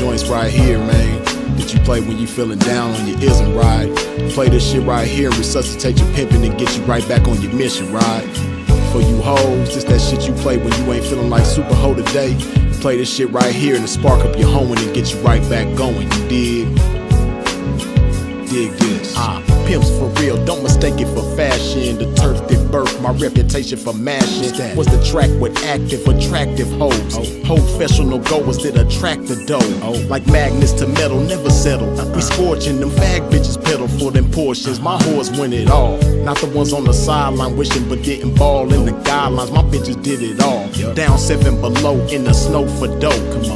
joints right here, man, that you play when you feeling down on your isn't right. Play this shit right here and resuscitate your pimpin' and get you right back on your mission, right? For you hoes, this that shit you play when you ain't feeling like super hoe today. Play this shit right here and to spark up your hoeing and get you right back going, you dig? Dig this. Pimps for real, don't mistake it for fashion. The turf that birthed my reputation for mashing was the track with active, attractive hoes. Professional goers that attract the dough. Like magnets to metal, never settle. We scorching them fag bitches pedal for them portions. My whores win it all. Not the ones on the sideline wishing but didn't ball in the guidelines. My bitches did it all. Down 7 below in the snow for dough.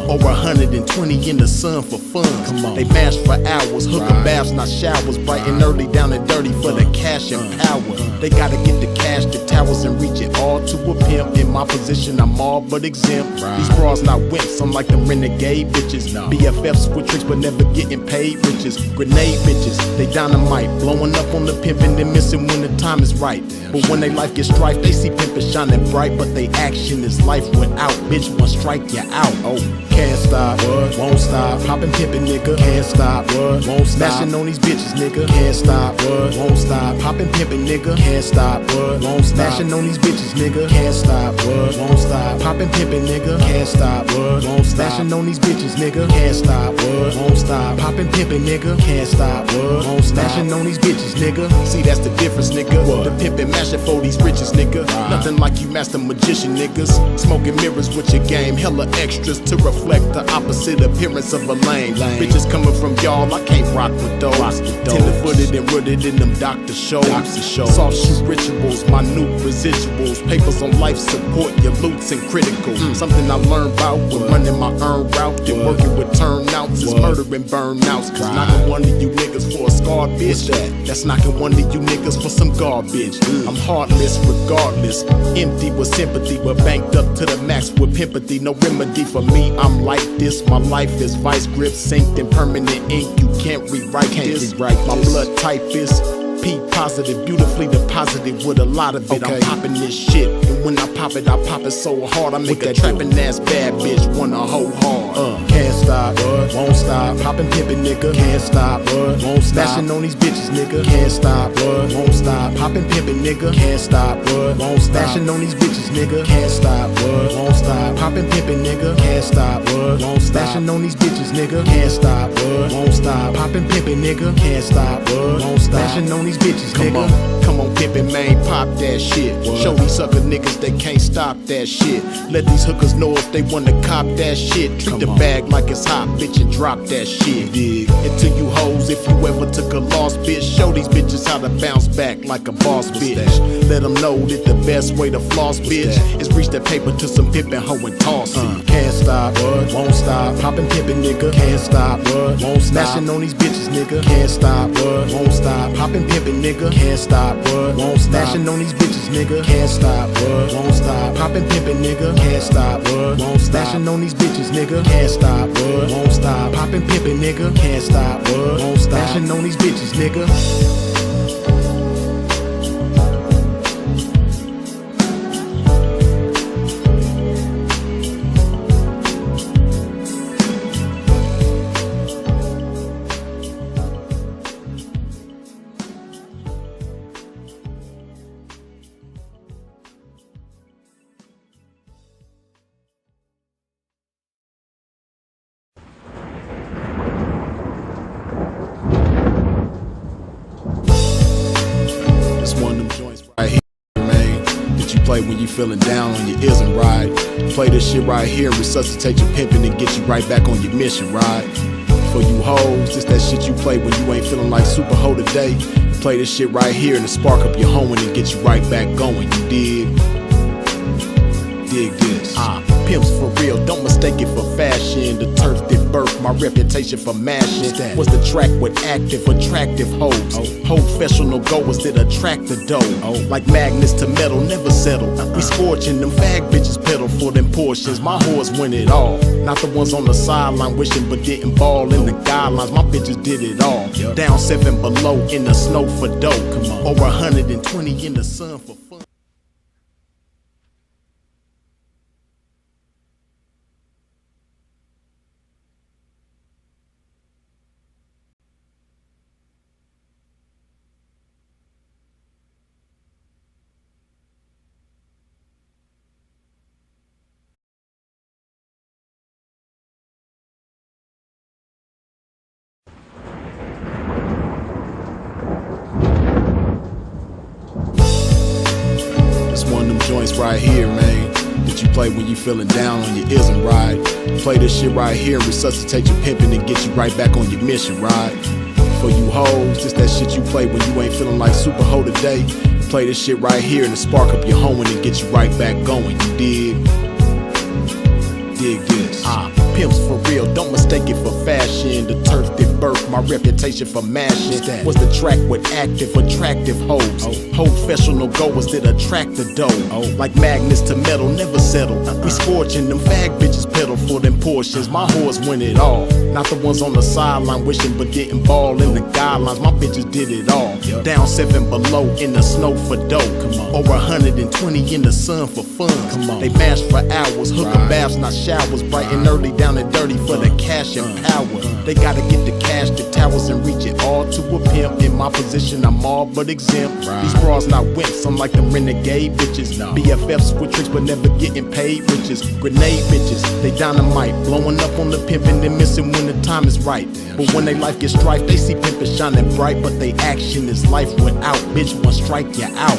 Over 120 in the sun for fun. They mash for hours, hooker baths, not showers. Bright and early, down and dirty for the cash and power. They gotta get the cash, the towers, and reach it all to a pimp. In my position, I'm all but exempt. These bras not wimps, I'm like them renegade bitches. BFFs with tricks but never getting paid riches. Grenade bitches, they dynamite, blowing up on the pimpin' and missing when the time is right. But when they life gets strife, they see pimpin' shining bright, but they action is life without. Bitch, one strike you out. Can't stop, won't stop. Poppin' pimpin', nigga, can't stop, won't stop. Smashing on these bitches, nigga, can't stop, won't stop. Poppin' pimpin', nigga, can't stop, won't stop. Smashing on these bitches, nigga, can't stop, won't stop. Poppin' pimpin', nigga, can't stop, won't stop. Smashing on these bitches, nigga, can't stop, won't stop. Poppin' pimpin', nigga, can't stop, won't stop. Smashing on these bitches, nigga. See, that's the difference, nigga. The pimpin' mashin' for these riches, nigga. Nothing like you master magician, niggas. Smoking mirrors with your game, hella extras to reflect the opposite appearance of a lame. Bitches coming from y'all, I can't rock with those. Tender-footed and rooted in them doctor shows. Soft shoe rituals, minute residuals. Papers on life support, your loots and critical. Something I learned about when running my earned route and working with turnouts is murdering burnouts. Cause knocking one of you niggas for a scarred bitch, that's knocking one of you niggas for some garbage. I'm heartless regardless, empty with sympathy, but banked up to the max with pimpathy. No remedy for me, I'm like this. My life is vice grip, synced in permanent ink. You can't rewrite this. My blood type is P positive, beautifully deposited with a lot of it. I'm popping this shit, and when I pop it so hard I make a trapping ass bad bitch wanna hoe hard. Can't stop, won't stop. Poppin' pimpin', nigga, can't stop, won't stop. Smashing on these bitches, nigga, can't stop, won't stop. Poppin' pimpin', nigga, can't stop, won't stop. Smashing on these bitches, nigga, can't stop, won't stop. Poppin' pimpin', nigga, can't stop, won't stop. Smashing on these bitches, nigga, can't stop, won't stop. Poppin' pimpin', nigga, can't stop, won't stop. Smashing on these bitches, nigga. Come on, pimpin', man, pop that shit. Show these sucker niggas they can't stop that shit. Let these hookers know if they wanna cop that shit. Treat the bag like it's hot, bitch, and drop that shit. Dig. And to you hoes, if you ever took a loss, bitch, show these bitches how to bounce back like a boss, bitch. Let them know that the best way to floss, bitch, is reach that paper to some pimpin' hoe and toss it. Can't stop, won't stop. Poppin' pimpin', nigga, can't stop, won't stop. Smashing on these bitches, nigga, can't stop, won't stop. Poppin' pimpin', nigga, can't stop, won't stop. Smashing on these bitches, nigga, can't stop, won't stop. Poppin' pimpin', nigga, can't stop, won't stop. Smashing on these bitches, nigga, can't stop, won't stop. Poppin' pimpin', nigga, can't stop, won't stop. Smashing on these bitches, nigga. Play when you feeling down on your isn't right. Play this shit right here and resuscitate your pimpin' and get you right back on your mission, right? For you hoes, this that shit you play when you ain't feeling like super hoe today. Play this shit right here and to spark up your hoeing and get you right back going, you dig? Dig this. Pimps for real, don't mistake it for fashion. The turf that birthed my reputation for mashing was the track with active, attractive hoes. Professional goers that attract the dough. Like magnets to metal, never settle. We scorching them fag bitches pedal for them portions. My whores win it all. Not the ones on the sideline wishing but didn't ball in the guidelines. My bitches did it all. Down 7 below in the snow for dough. Over 120 in the sun for fun. joints right here, man, that you play when you feeling down on your ism, right? Play this shit right here and resuscitate your pimping and get you right back on your mission, right? For you hoes, this that shit you play when you ain't feeling like super hoe today. Play this shit right here and spark up your hoeing and get you right back going, you dig? Dig this. Pimps for real, don't mistake it for fashion. The turf that birthed my reputation for mashing was the track with active, attractive hoes. Professional goers that attract the dough. Like magnets to metal, never settle. We scorching them fag bitches pedal for them portions. My whores win it all. Not the ones on the sideline wishing but didn't ball in the guidelines. My bitches did it all. Down 7 below in the snow for dough. Over 120 in the sun for fun. They mash for hours, hooker baths, not showers. Bright and early, down and dirty for the cash and power. They gotta get the cash, the towers, and reach it all to a pimp. In my position, I'm all but exempt. These bras not wimps, I'm like them renegade bitches. BFFs with tricks but never getting paid riches. Grenade bitches, they dynamite, blowing up on the pimpin' and missing when the time is right. But when they life gets strife, they see pimpin' shining bright, but they action is life without. Bitch, one strike you out.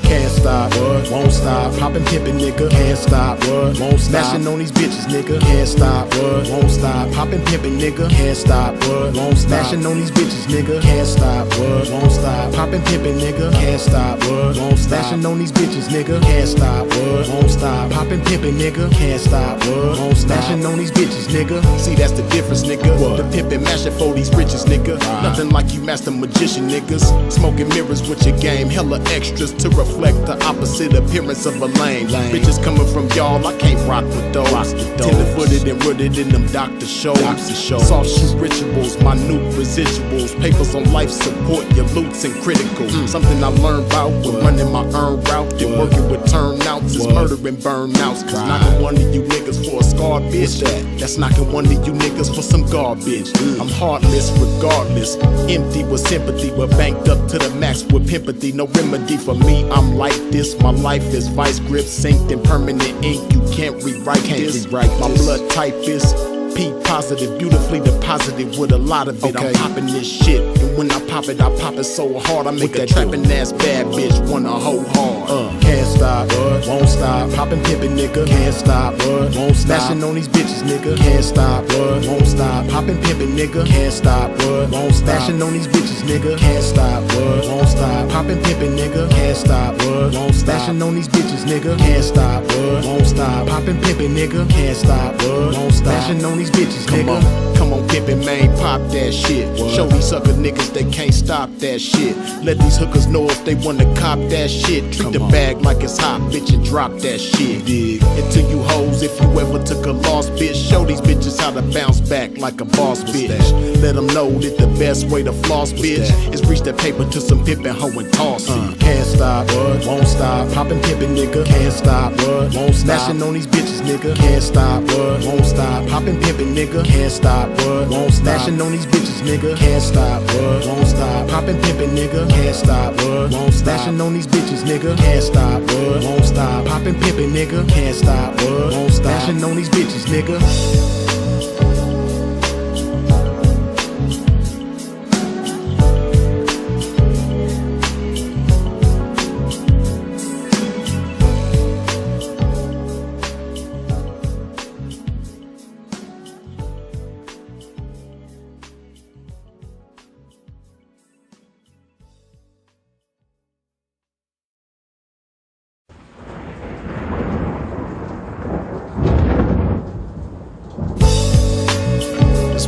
Can't stop, won't stop. Poppin' pimpin', nigga, can't stop, won't stop. Smashing on these bitches, nigga, can't stop, won't stop. Poppin' pimpin', nigga, can't stop, won't stop. Smashing on these bitches, nigga, can't stop, won't stop. Poppin' pimpin', nigga, can't stop, won't stop. Smashing on these bitches, nigga, can't stop, won't stop. Poppin' pimpin', nigga, can't stop, won't stop. Smashing on these bitches, nigga. See, that's the difference, nigga. The pimpin' mashin' for these riches, nigga. Nothing like you master magician niggas. Smoking mirrors with your game, hella extras to reflect the opposite appearance of a lame. Bitches coming from y'all, I can't rock with those. Tender-footed and rooted in them doctor shows. Soft shoe rituals, minute residuals. Papers on life support, your loots and critical. Something I learned about when running my earned route. And working with turnouts is murdering burnouts. Cause knocking one of you niggas for a scarred bitch. That's knocking one of you niggas for some garbage. I'm heartless regardless, empty with sympathy, but banked up to the max with pimpathy. No remedy for me, I'm like this. My life is vice grip, synced in permanent ink. You can't rewrite this. My blood type is P positive, beautifully deposited with a lot of it. I'm popping this shit, and when I pop it so hard I make a trapping ass bad bitch wanna hoe hard. Can't stop, won't stop. Poppin' pimpin', nigga, can't stop, won't stop. Smashing on these bitches, nigga, can't stop, won't stop. Poppin' pimpin', nigga, can't stop, won't stop. Smashing on these bitches, nigga, can't stop, won't stop. Poppin' pimpin', nigga, can't stop, won't stop. Smashing on these bitches, nigga, can't stop, won't stop. Poppin' pimpin', nigga, can't stop, won't stop. Smashing on these bitches, nigga. Come on, pimpin', man, pop that shit. Show these sucker niggas they can't stop that shit. Let these hookers know if they wanna cop that shit. Treat the bag like it's hot, bitch, and drop that shit. Dig. And to you hoes, if you ever took a loss, bitch, show these bitches how to bounce back like a boss, bitch. Let them know that the best way to floss, bitch, is reach that paper to some pimpin' hoe and toss it. Can't stop, won't stop. Poppin' pimpin', nigga, can't stop, won't stop. Smashing on these bitches, nigga, can't stop, won't stop. Poppin' pimpin', nigga, can't stop, won't stop. Smashing on these bitches, nigga, can't stop, won't stop. Poppin' pimpin', nigga, can't stop, won't stop. Smashing on these bitches, nigga, can't stop, won't stop. Poppin' pimpin', nigga, can't stop, won't stop. Smashing on these bitches, nigga.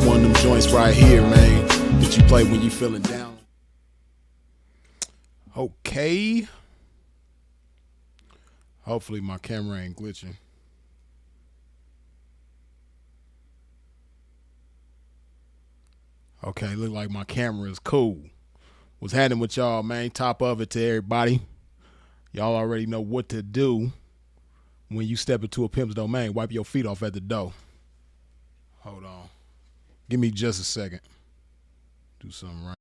One of them joints right here, man, that you play when you feeling down. Okay. Hopefully my camera ain't glitching. Okay, look like my camera is cool. What's happening with y'all, man? Top of it to everybody. Y'all already know what to do when you step into a pimp's domain. Wipe your feet off at the door. Hold on. Give me just a second. Do something right.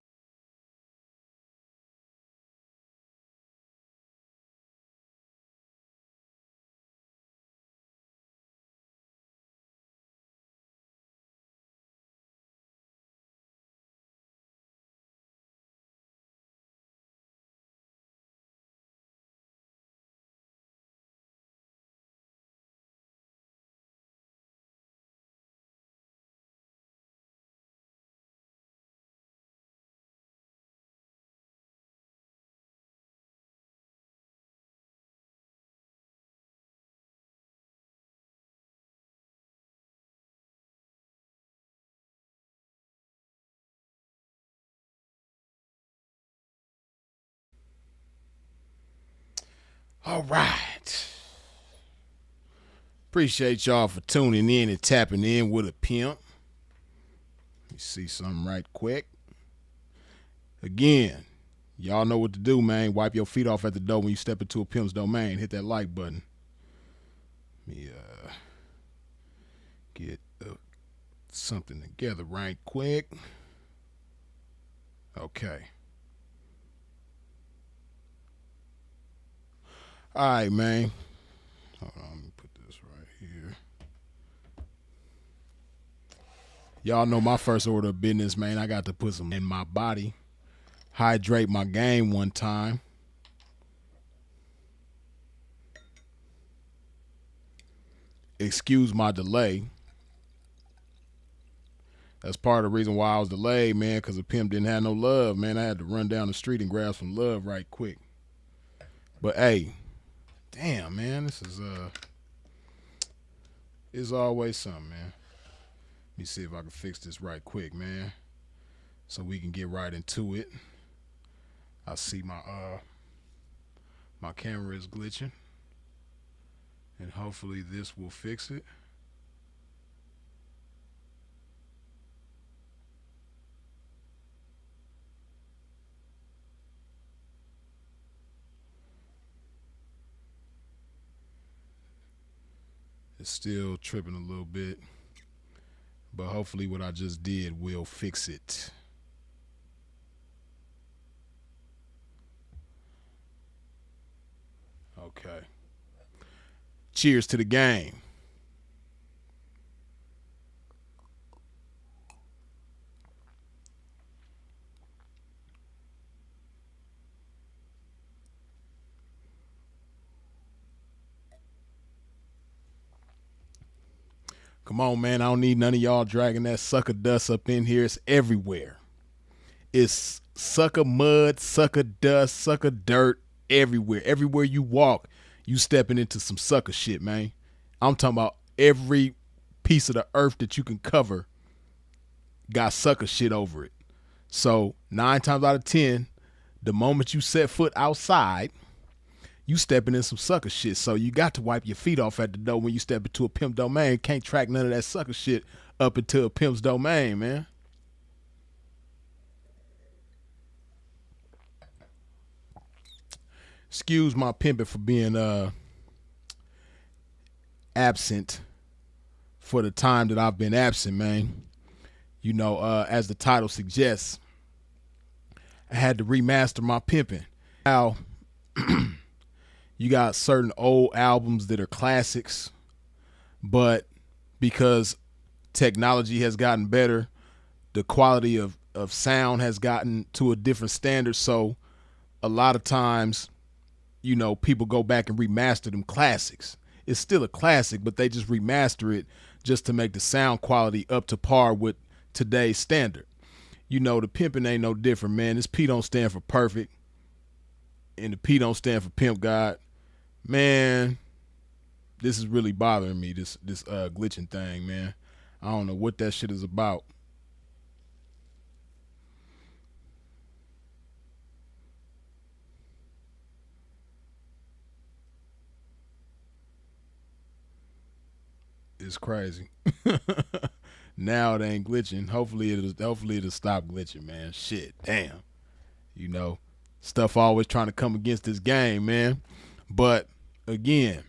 All right. Appreciate y'all for tuning in and tapping in with a pimp. Let me see something right quick. Again, y'all know what to do, man. Wipe your feet off at the door when you step into a pimp's domain. Hit that like button. Let me get something together right quick. Okay. All right, man. Hold on, let me put this right here. Y'all know my first order of business, man. I got to put some in my body. Hydrate my game one time. Excuse my delay. That's part of the reason why I was delayed, man, because the pimp didn't have no love, man. I had to run down the street and grab some love right quick. But hey, damn, man, this is always something, man. Let me see if I can fix this right quick, man, so we can get right into it. I see my camera is glitching, and hopefully this will fix it. It's still tripping a little bit, but hopefully what I just did will fix it. Okay. Cheers to the game. Come on, man. I don't need none of y'all dragging that sucker dust up in here. It's everywhere. It's sucker mud, sucker dust, sucker dirt everywhere. Everywhere you walk, you stepping into some sucker shit, man. I'm talking about every piece of the earth that you can cover got sucker shit over it. So 9 times out of 10, the moment you set foot outside, you stepping in some sucker shit. So you got to wipe your feet off at the door when you step into a pimp domain. Can't track none of that sucker shit up into a pimp's domain, man. Excuse my pimping for being absent for the time that I've been absent, man. You know, as the title suggests, I had to remaster my pimping. Now, you got certain old albums that are classics, but because technology has gotten better, the quality of sound has gotten to a different standard. So a lot of times, you know, people go back and remaster them classics. It's still a classic, but they just remaster it just to make the sound quality up to par with today's standard. You know, the pimping ain't no different, man. This P don't stand for perfect, and the P don't stand for pimp god. Man, this is really bothering me, this glitching thing, man. I don't know what that shit is about. It's crazy. Now it ain't glitching. Hopefully it'll stop glitching, man. Shit, damn. You know, stuff always trying to come against this game, man. But again,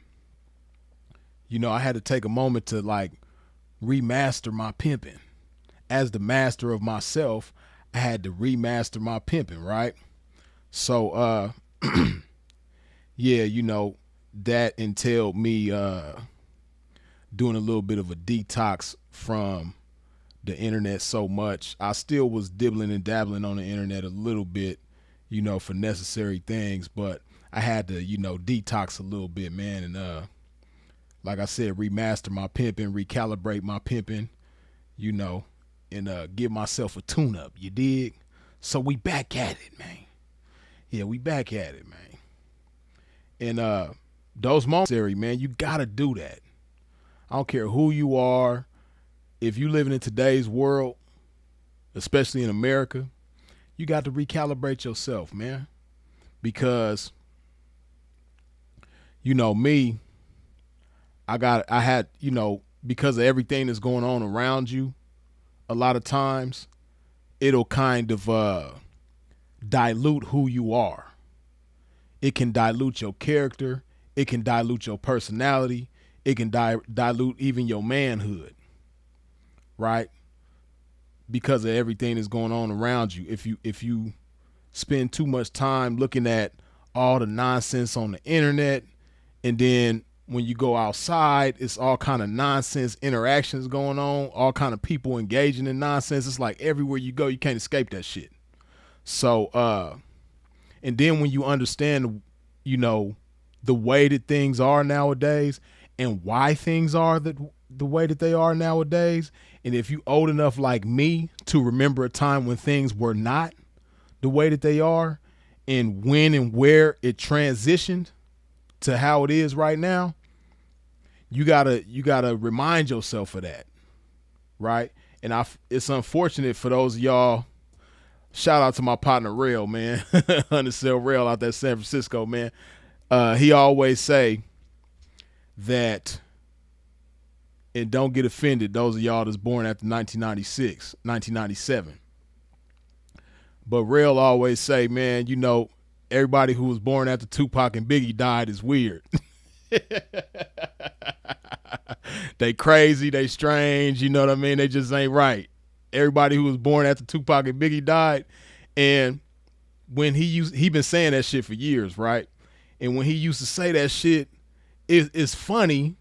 you know, I had to take a moment to like remaster my pimping. As the master of myself, I had to remaster my pimping, right? So yeah, you know, that entailed me doing a little bit of a detox from the internet so much. I still was dibbling and dabbling on the internet a little bit, you know, for necessary things, but I had to, you know, detox a little bit, man, and like I said, remaster my pimping, recalibrate my pimping, you know, and give myself a tune up. You dig? So we back at it, man. Yeah, we back at it, man. And those moments, man, you gotta do that. I don't care who you are. If you living in today's world, especially in America, you got to recalibrate yourself, man. Because Me, I had, because of everything that's going on around you, a lot of times it'll kind of dilute who you are. It can dilute your character. It can dilute your personality. It can dilute even your manhood, right? Because of everything that's going on around you. If you spend too much time looking at all the nonsense on the internet, and then when you go outside, it's all kind of nonsense interactions going on, all kind of people engaging in nonsense. It's like everywhere you go, you can't escape that shit. So, and then when you understand, the way that things are nowadays and why things are the way that they are nowadays, and if you old enough like me to remember a time when things were not the way that they are, and when and where it transitioned to how it is right now, you gotta remind yourself of that, right? And it's unfortunate for those of y'all. Shout out to my partner Rail, man, Undersell Rail out there, San Francisco, man. He always say that, and don't get offended, those of y'all that's born after 1996, 1997. But Rail always say, man, everybody who was born after Tupac and Biggie died is weird. They crazy, they strange, you know what I mean? They just ain't right. Everybody who was born after Tupac and Biggie died, and when he been saying that shit for years, right? And when he used to say that shit, it's funny,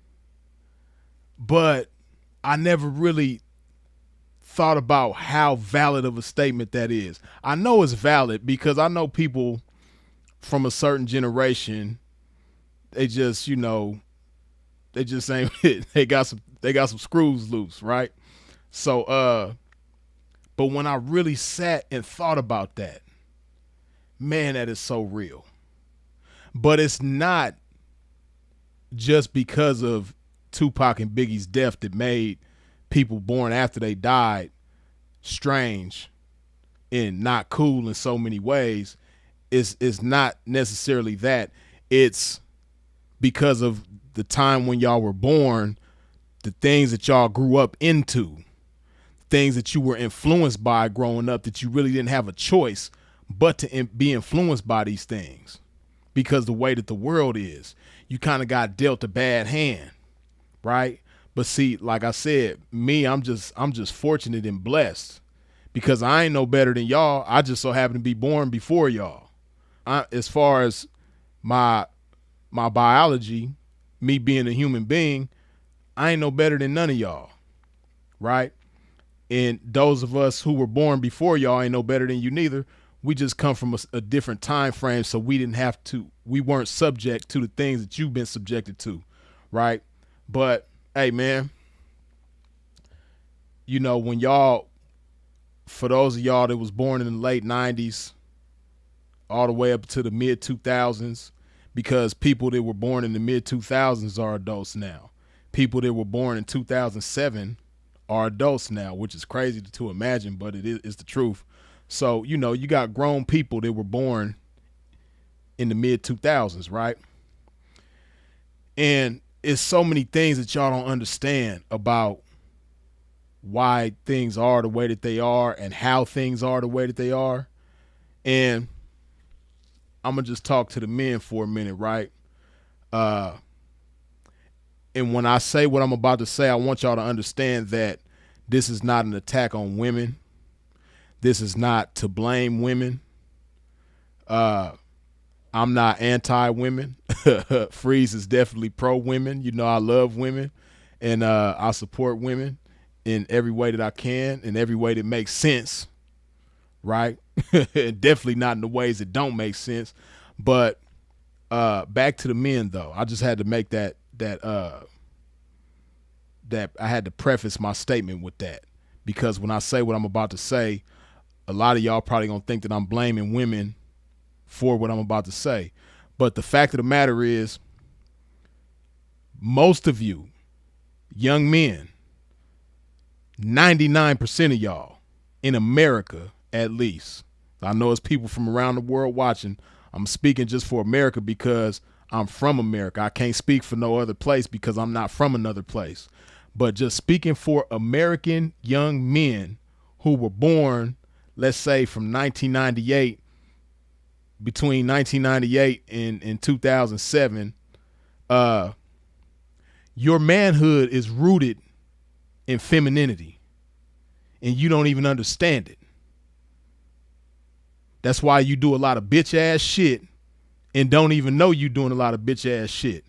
but I never really thought about how valid of a statement that is. I know it's valid because I know people from a certain generation, they just ain't they got some screws loose, right? So but when I really sat and thought about that, man, that is so real. But it's not just because of Tupac and Biggie's death that made people born after they died strange and not cool in so many ways. It's not necessarily that. It's because of the time when y'all were born, the things that y'all grew up into, things that you were influenced by growing up that you really didn't have a choice but to be influenced by these things. Because the way that the world is, you kind of got dealt a bad hand, right? But see, like I said, me, I'm just fortunate and blessed because I ain't no better than y'all. I just so happen to be born before y'all. As far as my biology, me being a human being, I ain't no better than none of y'all, right? And those of us who were born before y'all ain't no better than you neither. We just come from a different time frame, so we weren't subject to the things that you've been subjected to, right? But hey, man, when for those of y'all that was born in the late 90s all the way up to the mid 2000s, because people that were born in the mid 2000s are adults now. People that were born in 2007 are adults now, which is crazy to imagine, but it's the truth. So, you got grown people that were born in the mid 2000s, right? And it's so many things that y'all don't understand about why things are the way that they are and how things are the way that they are. And I'm going to just talk to the men for a minute, right? And when I say what I'm about to say, I want y'all to understand that this is not an attack on women. This is not to blame women. I'm not anti-women. Freeze is definitely pro-women. I love women, and I support women in every way that I can, in every way that makes sense, right? And definitely not in the ways that don't make sense. But back to the men, though. I just had to make that I had to preface my statement with that, because when I say what I'm about to say, a lot of y'all probably gonna think that I'm blaming women for what I'm about to say. But the fact of the matter is, most of you young men, 99% of y'all in America, at least, I know it's people from around the world watching, I'm speaking just for America because I'm from America. I can't speak for no other place because I'm not from another place. But just speaking for American young men who were born, let's say from 1998, between 1998 and 2007, your manhood is rooted in femininity, and you don't even understand it. That's why you do a lot of bitch ass shit and don't even know you doing a lot of bitch ass shit.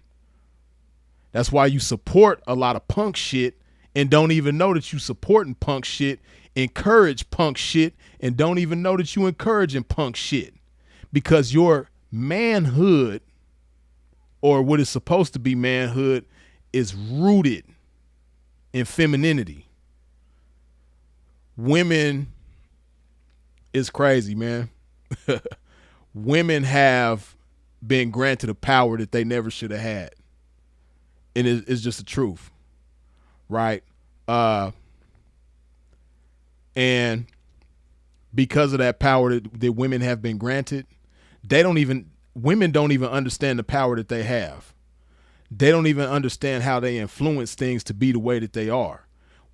That's why you support a lot of punk shit and don't even know that you supporting punk shit, encourage punk shit and don't even know that you encouraging punk shit, because your manhood, or what is supposed to be manhood, is rooted in femininity. Women is crazy, man. Women have been granted a power that they never should have had. And it's just the truth, right? And because of that power that women have been granted, women don't even understand the power that they have. They don't even understand how they influence things to be the way that they are.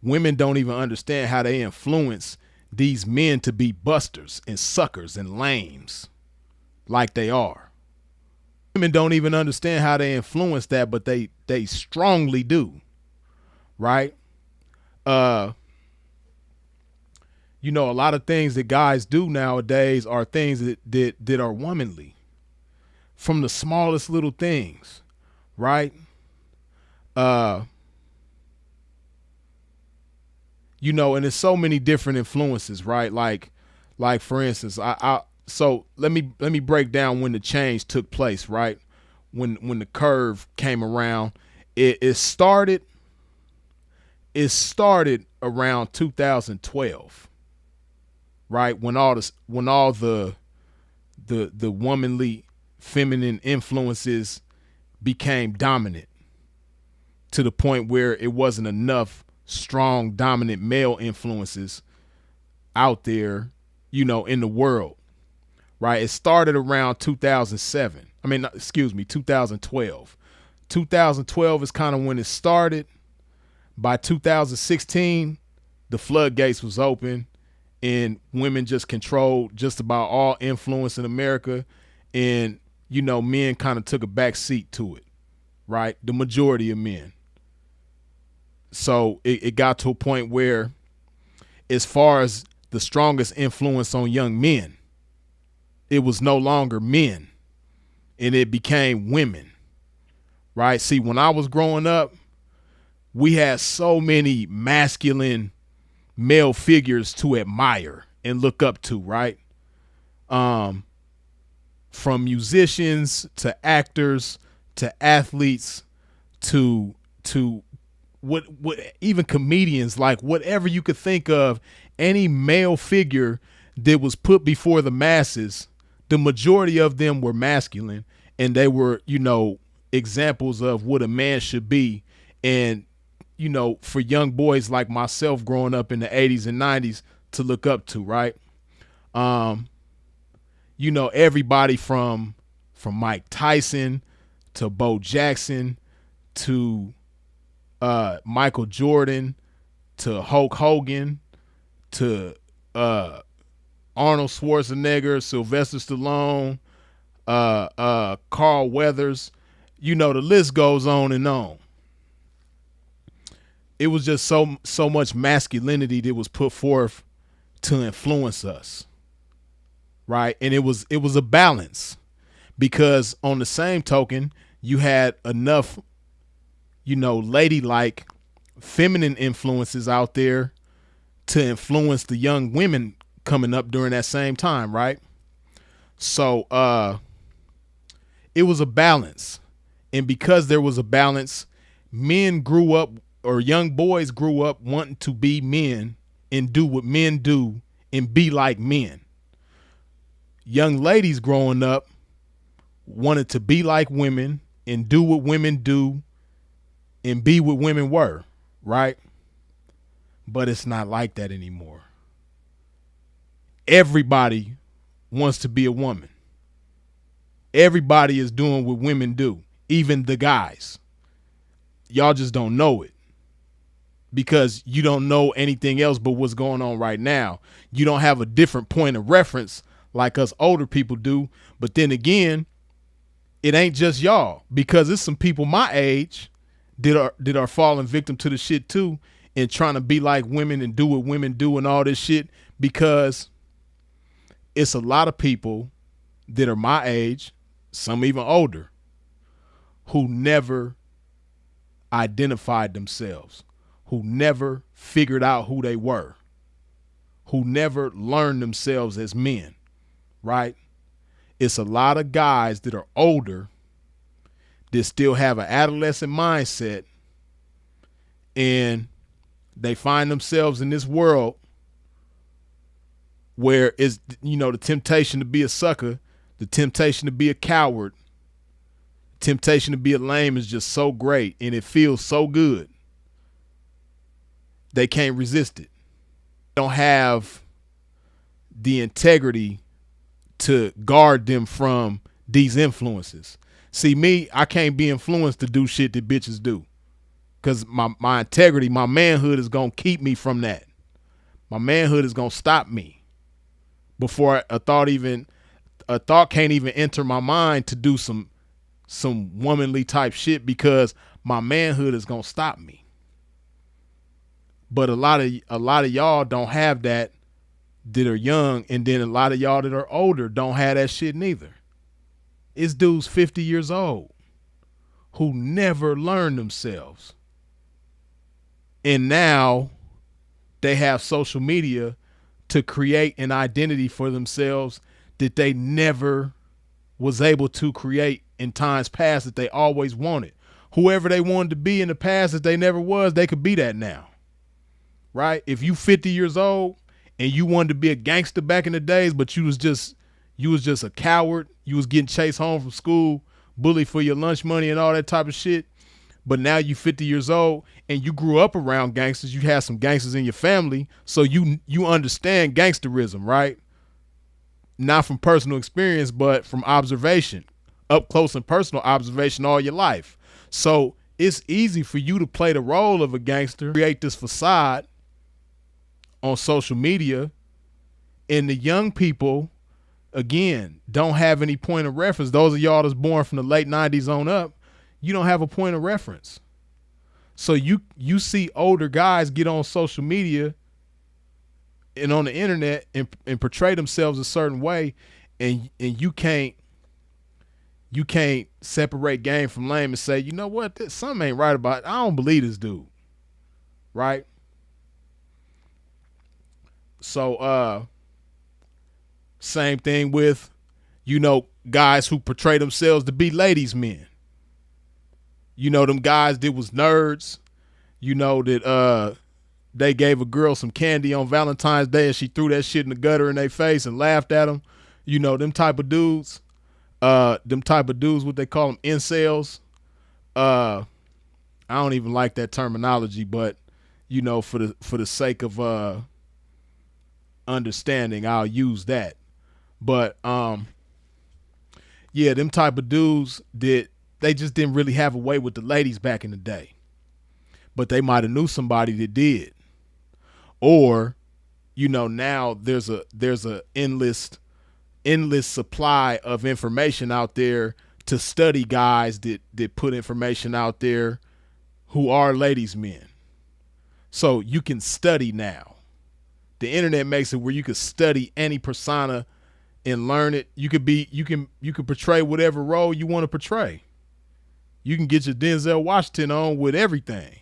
Women don't even understand how they influence these men to be busters and suckers and lames like they are. Women don't even understand how they influence that, but they strongly do, right? A lot of things that guys do nowadays are things that are womanly, from the smallest little things, right? And there's so many different influences, right? Like for instance, so let me break down when the change took place, right? When the curve came around, it started around 2012, right? When all the womanly feminine influences became dominant to the point where it wasn't enough strong dominant male influences out there, in the world, right? It started around 2012. 2012 is kind of when it started. By 2016, the floodgates was open and women just controlled just about all influence in America. And, men kind of took a back seat to it, right? The majority of men. So it got to a point where, as far as the strongest influence on young men, it was no longer men and it became women, right? See, when I was growing up, we had so many masculine male figures to admire and look up to, right? From musicians to actors to athletes to what even comedians, like whatever you could think of, any male figure that was put before the masses, the majority of them were masculine, and they were, examples of what a man should be. And, for young boys like myself growing up in the 80s and 90s to look up to, right? Everybody from Mike Tyson to Bo Jackson to Michael Jordan to Hulk Hogan to Arnold Schwarzenegger, Sylvester Stallone, Carl Weathers, the list goes on and on. It was just so much masculinity that was put forth to influence us, right? And it was a balance, because on the same token, you had enough ladylike feminine influences out there to influence the young women coming up during that same time, right? So it was a balance. And because there was a balance, men grew up, or young boys grew up wanting to be men and do what men do and be like men. Young ladies growing up wanted to be like women and do what women do and be what women were, right? But it's not like that anymore. Everybody wants to be a woman. Everybody is doing what women do, even the guys. Y'all just don't know it because you don't know anything else but what's going on right now. You don't have a different point of reference like us older people do. But then again, it ain't just y'all, because it's some people my age that are falling victim to the shit too, and trying to be like women and do what women do and all this shit, because it's a lot of people that are my age, some even older, who never identified themselves, who never figured out who they were, who never learned themselves as men, right? It's a lot of guys that are older that still have an adolescent mindset, and they find themselves in this world where it's, you know, the temptation to be a sucker, the temptation to be a coward, temptation to be a lame is just so great, and it feels so good. They can't resist it. They don't have the integrity to guard them from these influences. See, me, I can't be influenced to do shit that bitches do, because my integrity, my manhood is going to keep me from that. My manhood is going to stop me before a thought can't even enter my mind to do some womanly type shit, because my manhood is going to stop me. But a lot of y'all don't have that are young, and then a lot of y'all that are older don't have that shit neither. It's dudes 50 years old who never learned themselves, and now they have social media to create an identity for themselves that they never was able to create in times past, that they always wanted. Whoever they wanted to be in the past that they never was, they could be that now, right? If you 50 years old and you wanted to be a gangster back in the days, but you was just a coward, you was getting chased home from school, bullied for your lunch money and all that type of shit, but now you 50 years old and you grew up around gangsters, you had some gangsters in your family, so you understand gangsterism, right? Not from personal experience, but from observation, up close and personal observation all your life. So it's easy for you to play the role of a gangster, create this facade on social media, and the young people, again, don't have any point of reference. Those of y'all that's born from the late 90s on up, you don't have a point of reference. So you see older guys get on social media and on the internet and portray themselves a certain way, and you can't separate game from lame and say, you know what, something ain't right about it. I don't believe this dude, right? So same thing with, you know, guys who portray themselves to be ladies' men. You know, them guys that was nerds, you know, that they gave a girl some candy on Valentine's Day and she threw that shit in the gutter in their face and laughed at them. You know, them type of dudes, what they call them, incels. I don't even like that terminology, but you know, for the sake of understanding, I'll use that. But yeah, them type of dudes that they just didn't really have a way with the ladies back in the day, but they might have knew somebody that did. Or, you know, now there's a endless supply of information out there to study guys that put information out there who are ladies' men. So you can study now. The internet makes it where you can study any persona and learn it. You could portray whatever role you want to portray. You can get your Denzel Washington on with everything.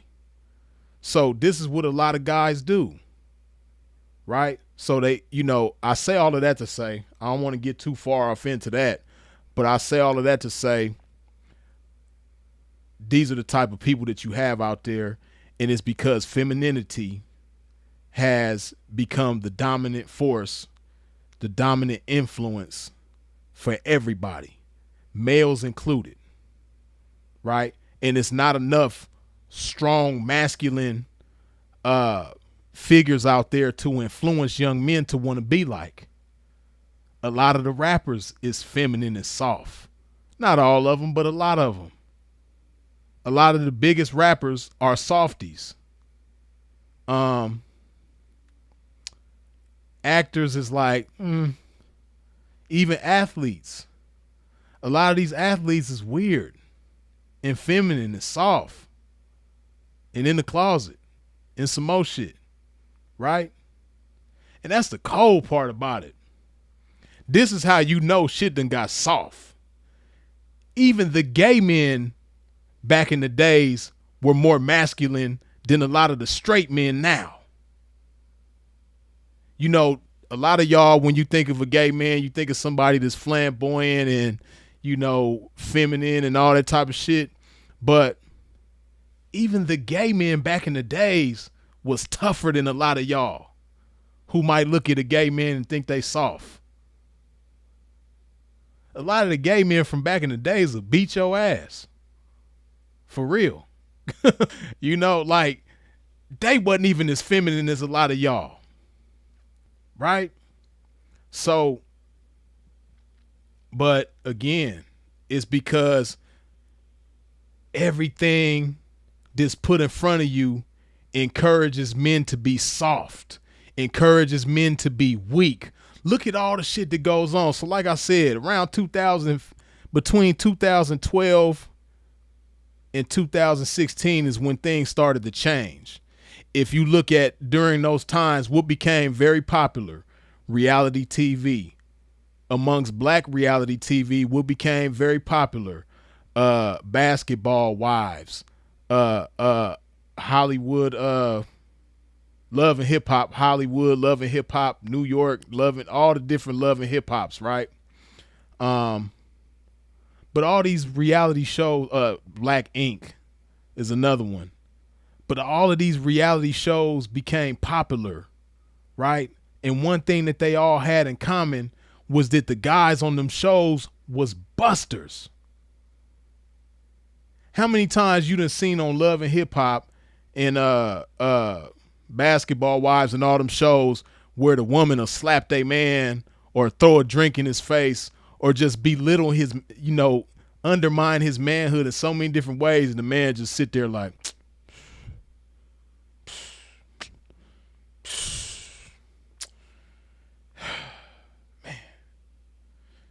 So this is what a lot of guys do, right? So they, you know, I say all of that to say, I don't want to get too far off into that, but I say all of that to say, these are the type of people that you have out there, and it's because femininity has become the dominant force, the dominant influence for everybody, males included, right? And it's not enough strong masculine figures out there to influence young men to want to be like. A lot of the rappers is feminine and soft. Not all of them, but a lot of them. A lot of the biggest rappers are softies. Actors is like, even athletes. A lot of these athletes is weird and feminine and soft and in the closet and some more shit, right? And that's the cold part about it. This is how you know shit done got soft. Even the gay men back in the days were more masculine than a lot of the straight men now. You know, a lot of y'all, when you think of a gay man, you think of somebody that's flamboyant and, you know, feminine and all that type of shit. But even the gay men back in the days was tougher than a lot of y'all who might look at a gay man and think they soft. A lot of the gay men from back in the days will beat your ass. For real. You know, like, they wasn't even as feminine as a lot of y'all. Right? So, but again, it's because everything that's put in front of you encourages men to be soft, encourages men to be weak. Look at all the shit that goes on. So like I said, around 2000, between 2012 and 2016 is when things started to change. If you look at during those times, what became very popular, reality TV. Amongst black reality TV, what became very popular, Basketball Wives, Hollywood, Love and Hip Hop, Hollywood, Love and Hip Hop, New York, Love and all the different Love and Hip Hops, right? But all these reality shows, Black Ink is another one. But all of these reality shows became popular, right? And one thing that they all had in common was that the guys on them shows was busters. How many times you done seen on Love and Hip Hop and Basketball Wives and all them shows where the woman will slap their man or throw a drink in his face or just belittle his, you know, undermine his manhood in so many different ways, and the man just sit there like, man,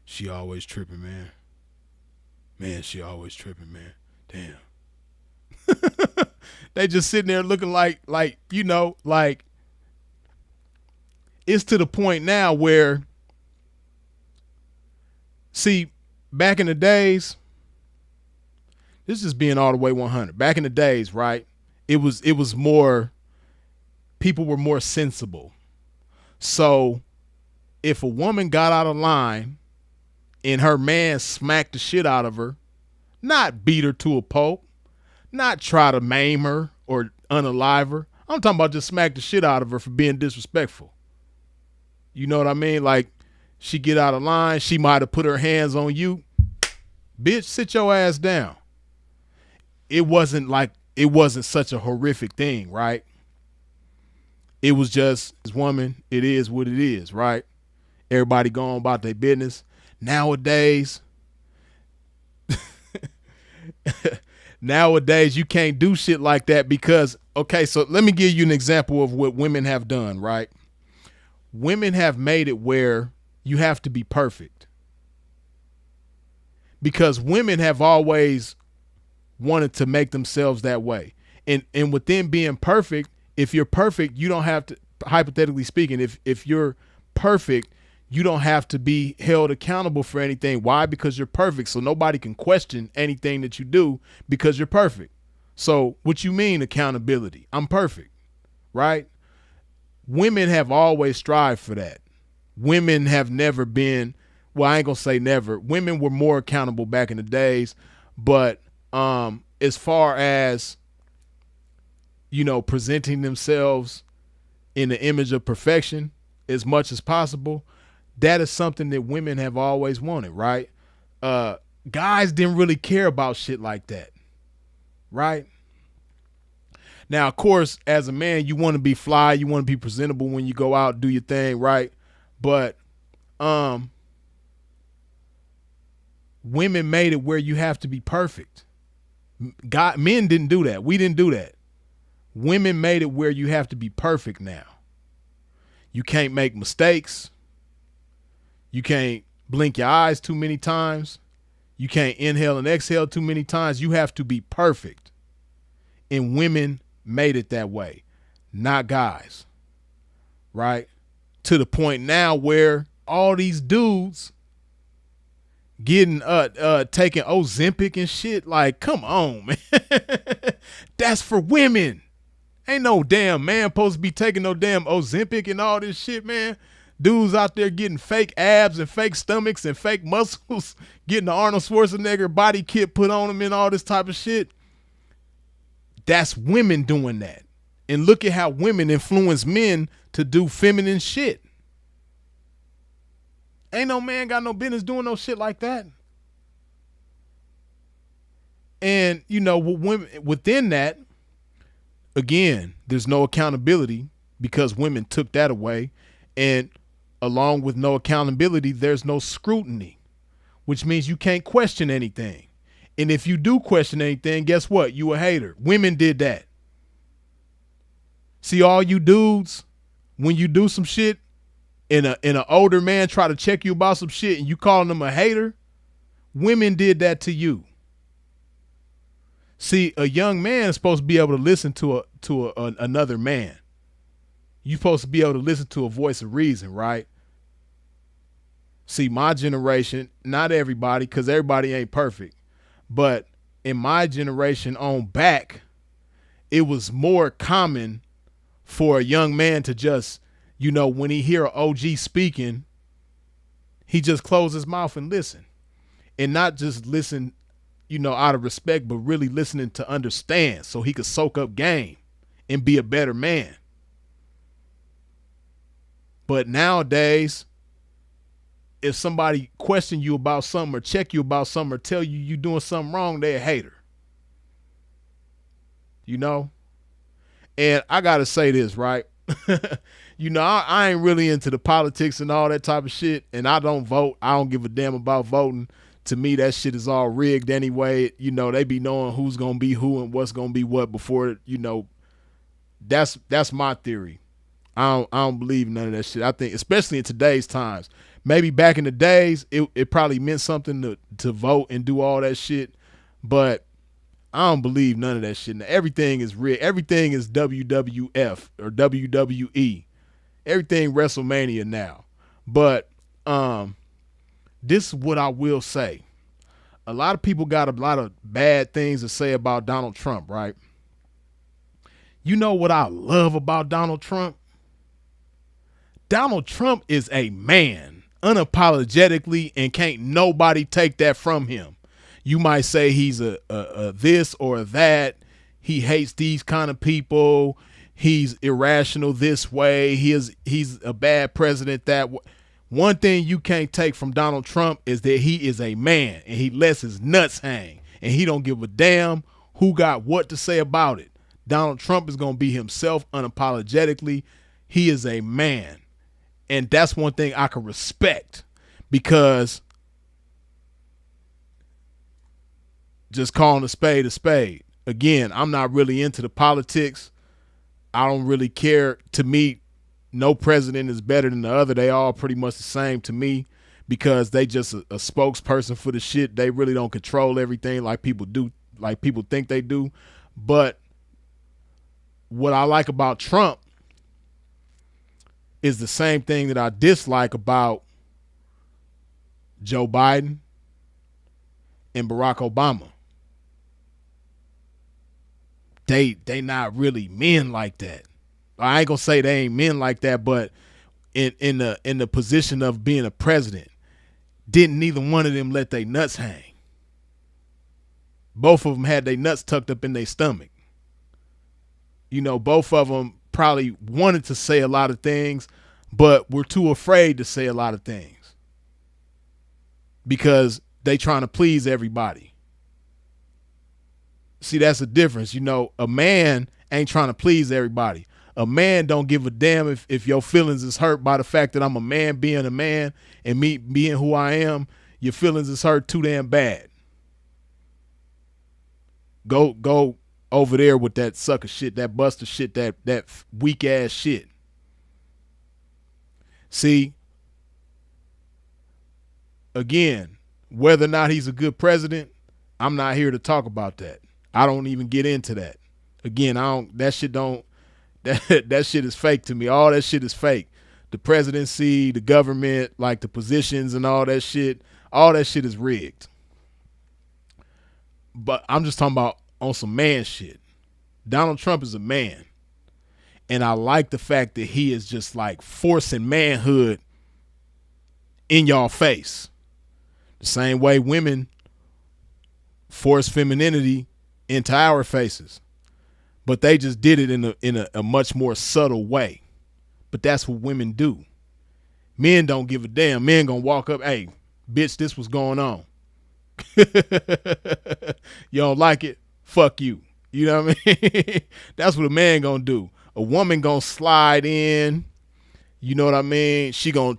she always tripping, man. Man, she always tripping, man. Damn. They just sitting there looking like, you know, like it's to the point now where, see, back in the days, this is being all the way 100. Back in the days, right? It was more, people were more sensible. So if a woman got out of line and her man smacked the shit out of her, not beat her to a pulp, not try to maim her or unalive her. I'm talking about just smack the shit out of her for being disrespectful. You know what I mean? Like, she get out of line, she might have put her hands on you. Bitch, sit your ass down. It wasn't such a horrific thing, right? It was just, this woman, it is what it is, right? Everybody going about their business. Nowadays, you can't do shit like that because, okay, so let me give you an example of what women have done, right? Women have made it where you have to be perfect. Because women have always wanted to make themselves that way. And with them being perfect, if you're perfect, you don't have to, hypothetically speaking, if you're perfect, you don't have to be held accountable for anything. Why? Because you're perfect. So nobody can question anything that you do because you're perfect. So what you mean accountability? I'm perfect, right? Women have always strived for that. Women have never been, well, I ain't gonna say never. Women were more accountable back in the days, but as far as, you know, presenting themselves in the image of perfection as much as possible, that is something that women have always wanted, right? Guys didn't really care about shit like that, right? Now, of course, as a man, you want to be fly, you want to be presentable when you go out, do your thing, right? But Women made it where you have to be perfect. Men didn't do that. We didn't do that. Women made it where you have to be perfect now. You can't make mistakes. You can't blink your eyes too many times. You can't inhale and exhale too many times. You have to be perfect. And women made it that way, not guys. Right? To the point now where all these dudes getting taking Ozempic and shit, like, come on, man. That's for women. Ain't no damn man supposed to be taking no damn Ozempic and all this shit, man. Dudes out there getting fake abs and fake stomachs and fake muscles, getting the Arnold Schwarzenegger body kit put on them and all this type of shit. That's women doing that. And look at how women influence men to do feminine shit. Ain't no man got no business doing no shit like that. And, you know, women within that, again, there's no accountability because women took that away. And along with no accountability, there's no scrutiny, which means you can't question anything. And if you do question anything, guess what? You a hater. Women did that. See, all you dudes, when you do some shit and an older man try to check you about some shit and you calling them a hater, women did that to you. See, a young man is supposed to be able to listen to another man. You're supposed to be able to listen to a voice of reason, right? See, my generation, not everybody, because everybody ain't perfect, but in my generation on back, it was more common for a young man to just, you know, when he hear an OG speaking, he just close his mouth and listen. And not just listen, you know, out of respect, but really listening to understand so he could soak up game and be a better man. But nowadays, if somebody question you about something or check you about something or tell you you doing something wrong, they're a hater. You know? And I got to say this, right? You know, I ain't really into the politics and all that type of shit, and I don't vote. I don't give a damn about voting. To me, that shit is all rigged anyway. You know, they be knowing who's going to be who and what's going to be what before, you know. That's my theory. I don't believe none of that shit. I think, especially in today's times, maybe back in the days, it probably meant something to vote and do all that shit, but I don't believe none of that shit. Now, everything is real. Everything is WWF or WWE. Everything WrestleMania now. But this is what I will say. A lot of people got a lot of bad things to say about Donald Trump, right? You know what I love about Donald Trump? Donald Trump is a man, unapologetically, and can't nobody take that from him. You might say he's a this or a that. He hates these kind of people. He's irrational this way. He's a bad president that way. One thing you can't take from Donald Trump is that he is a man and he lets his nuts hang and he don't give a damn who got what to say about it. Donald Trump is going to be himself unapologetically. He is a man. And that's one thing I can respect, because just calling a spade a spade. Again, I'm not really into the politics. I don't really care. To me, no president is better than the other. They all pretty much the same to me, because they just a spokesperson for the shit. They really don't control everything like people do, like people think they do. But what I like about Trump is the same thing that I dislike about Joe Biden and Barack Obama. They not really men like that. I ain't gonna say they ain't men like that, but in the position of being a president, didn't neither one of them let their nuts hang. Both of them had their nuts tucked up in their stomach. You know, both of them probably wanted to say a lot of things, but were too afraid to say a lot of things because they trying to please everybody. See, that's the difference. You know, a man ain't trying to please everybody. A man don't give a damn if your feelings is hurt by the fact that I'm a man being a man and me being who I am. Your feelings is hurt too damn bad. Go over there with that sucker shit, that buster shit, that weak ass shit. See, again, whether or not he's a good president, I'm not here to talk about that. I don't even get into that. Again, I don't. That shit don't. That shit is fake to me. All that shit is fake. The presidency, the government, like the positions and all that shit is rigged. But I'm just talking about on some man shit. Donald Trump is a man. And I like the fact that he is just like forcing manhood in y'all face. The same way women force femininity into our faces. But they just did it in a much more subtle way. But that's what women do. Men don't give a damn. Men gonna walk up, hey, bitch, this was going on. You don't like it? Fuck you. You know what I mean? That's what a man gonna do. A woman gonna slide in. You know what I mean? She gonna,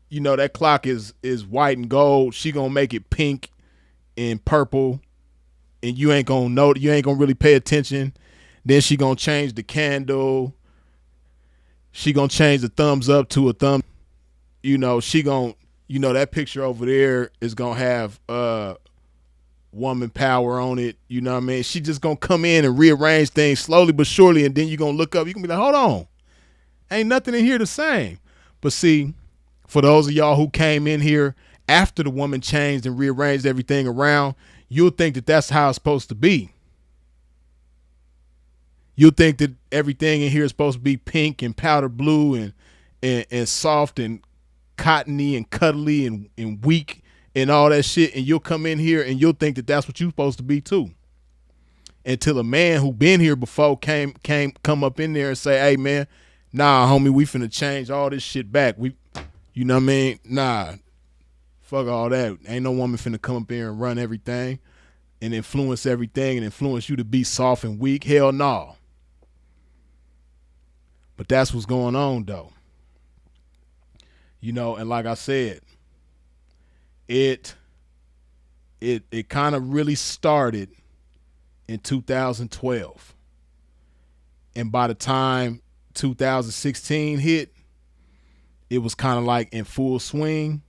you know, that clock is white and gold. She gonna make it pink and purple. And you ain't gonna know, you ain't gonna really pay attention. Then she gonna change the candle. She gonna change the thumbs up to a thumb. You know, she gonna, you know, that picture over there is gonna have woman power on it. You know what I mean? She just gonna come in and rearrange things slowly but surely, and then you gonna look up, you gonna be like, hold on. Ain't nothing in here the same. But see, for those of y'all who came in here after the woman changed and rearranged everything around, you'll think that that's how it's supposed to be. You'll think that everything in here is supposed to be pink and powder blue and soft and cottony and cuddly and weak and all that shit. And you'll come in here and you'll think that that's what you're supposed to be too. Until a man who been here before come up in there and say, hey man, nah, homie, we finna change all this shit back. You know what I mean? Nah, fuck all that. Ain't no woman finna come up here and run everything and influence everything and influence you to be soft and weak. Hell no. But that's what's going on though. You know, and like I said, it kind of really started in 2012. And by the time 2016 hit, it was kind of like in full swing.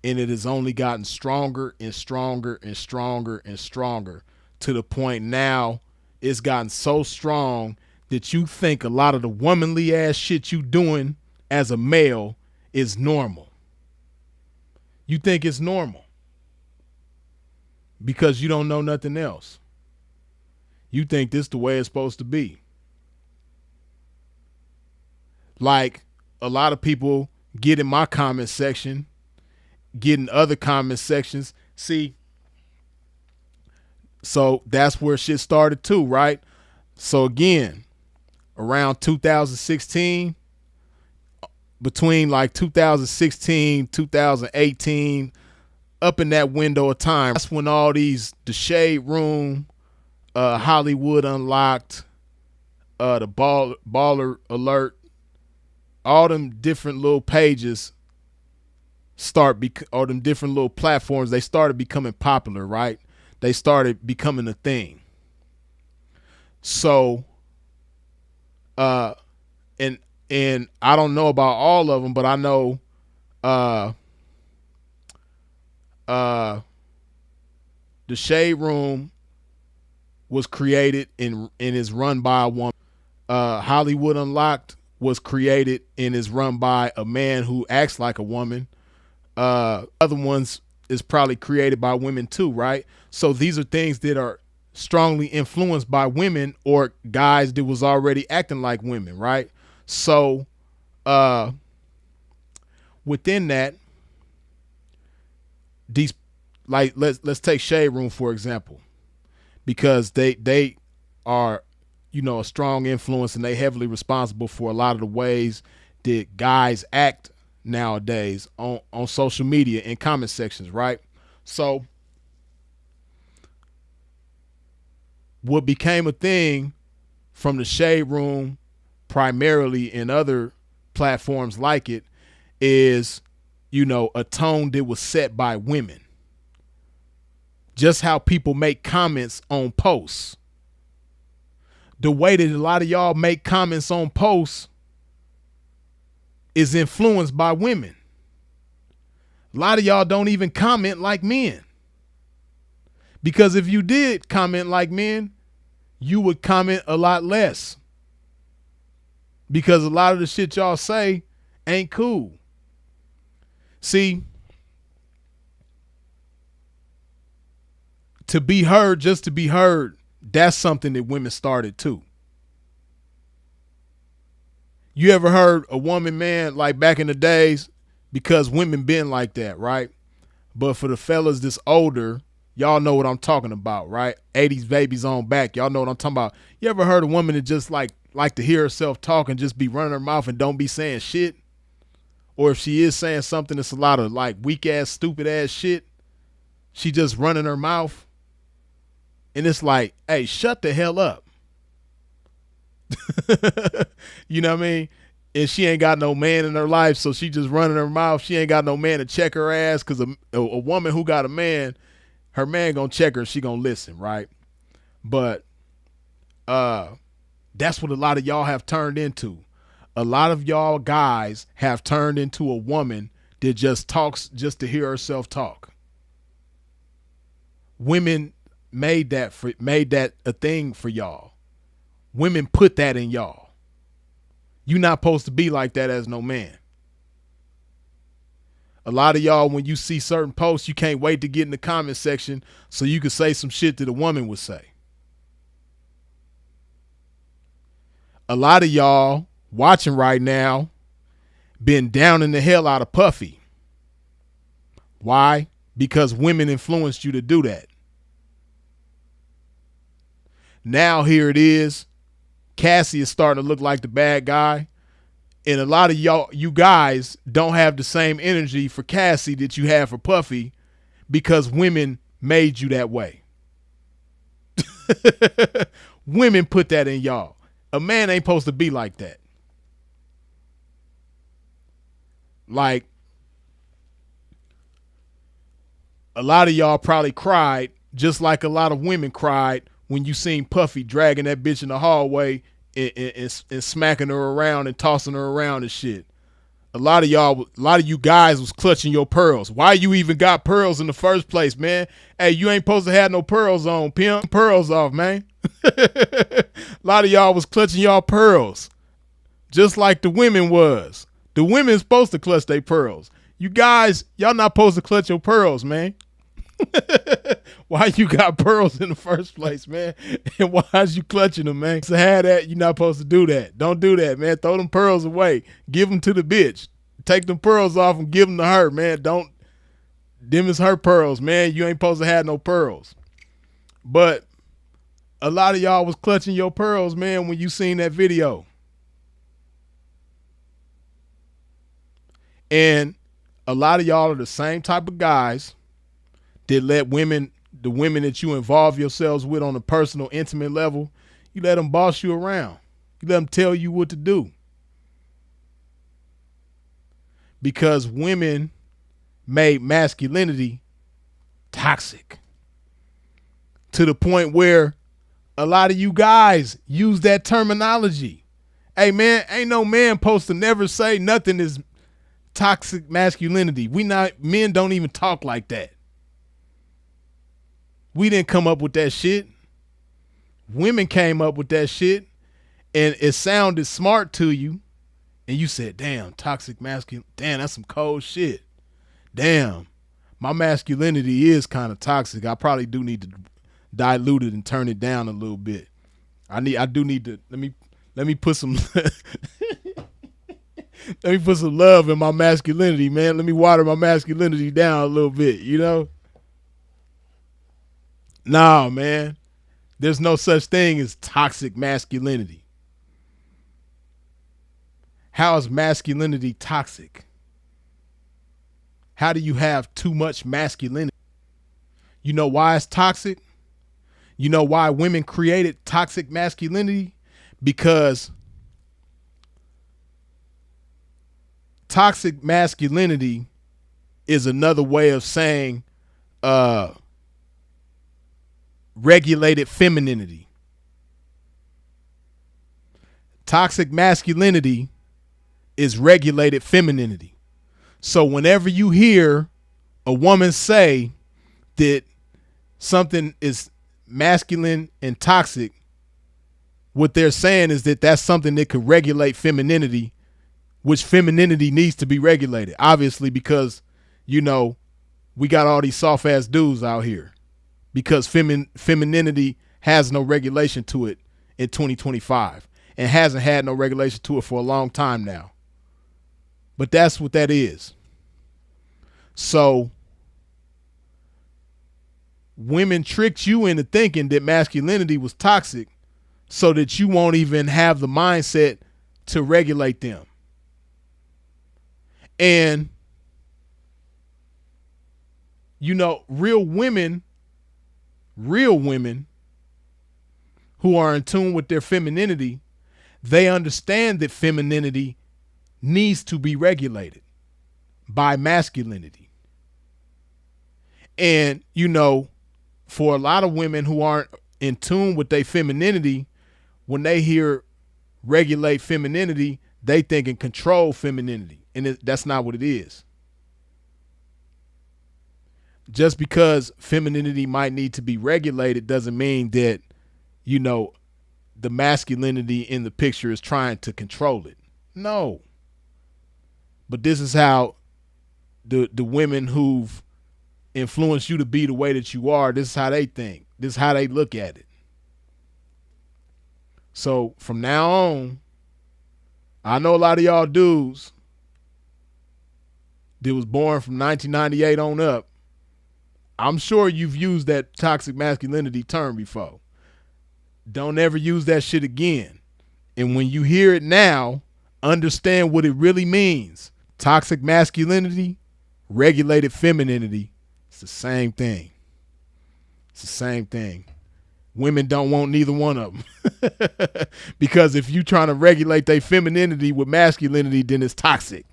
And it has only gotten stronger and stronger and stronger and stronger to the point now it's gotten so strong that you think a lot of the womanly ass shit you doing as a male is normal. You think it's normal because you don't know nothing else. You think this is the way it's supposed to be. Like a lot of people get in my comment section, get in other comment sections. See, so that's where shit started too, right? So again, around 2016, between like 2016, 2018, up in that window of time, that's when all these, the Shade Room, Hollywood Unlocked, the Baller Alert, all them different little pages or them different little platforms, they started becoming popular, right? They started becoming a thing. So, and I don't know about all of them, but I know, the Shade Room was created and is run by a woman. Hollywood Unlocked was created and is run by a man who acts like a woman. Other ones is probably created by women too, right? So these are things that are strongly influenced by women or guys that was already acting like women, right? So within that, these, like, let's take Shade Room for example, because they are, you know, a strong influence and they heavily responsible for a lot of the ways that guys act nowadays on social media and comment sections, right? So what became a thing from the Shade Room primarily and other platforms like it is a tone that was set by women. Just how people make comments on posts. The way that a lot of y'all make comments on posts is influenced by women. A lot of y'all don't even comment like men. Because if you did comment like men, you would comment a lot less. Because a lot of the shit y'all say ain't cool. See, to be heard just to be heard, that's something that women started too. You ever heard a woman, man, like back in the days, because women been like that, right? But for the fellas that's older, y'all know what I'm talking about, right? 80s babies on back, y'all know what I'm talking about. You ever heard a woman that just like to hear herself talk and just be running her mouth and don't be saying shit? Or if she is saying something that's a lot of like weak ass, stupid ass shit, she just running her mouth. And it's like, hey, shut the hell up. You know what I mean? And she ain't got no man in her life, so she just running her mouth. She ain't got no man to check her ass, because a woman who got a man, her man gonna check her and she gonna listen, right? But that's what a lot of y'all have turned into. A lot of y'all guys have turned into a woman that just talks just to hear herself talk. Women made that a thing for y'all. Women put that in y'all. You're not supposed to be like that as no man. A lot of y'all, when you see certain posts, you can't wait to get in the comment section so you can say some shit that a woman would say. A lot of y'all watching right now been down in the hell out of Puffy. Why? Because women influenced you to do that. Now here it is. Cassie is starting to look like the bad guy. And a lot of you guys don't have the same energy for Cassie that you have for Puffy, because women made you that way. Women put that in y'all. A man ain't supposed to be like that. Like, a lot of y'all probably cried just like a lot of women cried when you seen Puffy dragging that bitch in the hallway and smacking her around and tossing her around and shit. A lot of you guys was clutching your pearls. Why you even got pearls in the first place, man? Hey, you ain't supposed to have no pearls on, pimp. Pearls off, man. A lot of y'all was clutching y'all pearls, just like the women was. The women supposed to clutch their pearls. You guys, y'all not supposed to clutch your pearls, man. Why you got pearls in the first place, man? And why is you clutching them, man? To have that, you're not supposed to do that. Don't do that, man. Throw them pearls away. Give them to the bitch. Take them pearls off and give them to her, man. Them is her pearls, man. You ain't supposed to have no pearls. But a lot of y'all was clutching your pearls, man, when you seen that video. And a lot of y'all are the same type of guys that let the women that you involve yourselves with on a personal, intimate level, you let them boss you around. You let them tell you what to do. Because women made masculinity toxic to the point where a lot of you guys use that terminology. Hey, man, ain't no man supposed to never say nothing is toxic masculinity. Men don't even talk like that. We didn't come up with that shit. Women came up with that shit, and it sounded smart to you, and you said, damn, toxic masculinity, damn, that's some cold shit. Damn, my masculinity is kind of toxic. I probably do need to dilute it and turn it down a little bit. I do need to, let me put some let me put some love in my masculinity, man. Let me water my masculinity down a little bit, you know? Nah, man. There's no such thing as toxic masculinity. How is masculinity toxic? How do you have too much masculinity? You know why it's toxic? You know why women created toxic masculinity? Because toxic masculinity is another way of saying regulated femininity. Toxic masculinity is regulated femininity. So whenever you hear a woman say that something is masculine and toxic, what they're saying is that that's something that could regulate femininity, which femininity needs to be regulated, obviously, because, you know, we got all these soft ass dudes out here because femininity has no regulation to it in 2025 and hasn't had no regulation to it for a long time now. But that's what that is. So women tricked you into thinking that masculinity was toxic so that you won't even have the mindset to regulate them. And, you know, real women who are in tune with their femininity, they understand that femininity needs to be regulated by masculinity. And, you know, for a lot of women who aren't in tune with their femininity, when they hear regulate femininity, they think and control femininity. And that's not what it is. Just because femininity might need to be regulated doesn't mean that, you know, the masculinity in the picture is trying to control it. No. But this is how the women who've influenced you to be the way that you are, this is how they think. This is how they look at it. So from now on, I know a lot of y'all dudes that was born from 1998 on up. I'm sure you've used that toxic masculinity term before. Don't ever use that shit again. And when you hear it now, understand what it really means. Toxic masculinity, regulated femininity, it's the same thing. It's the same thing. Women don't want neither one of them. Because if you trying to regulate their femininity with masculinity, then it's toxic.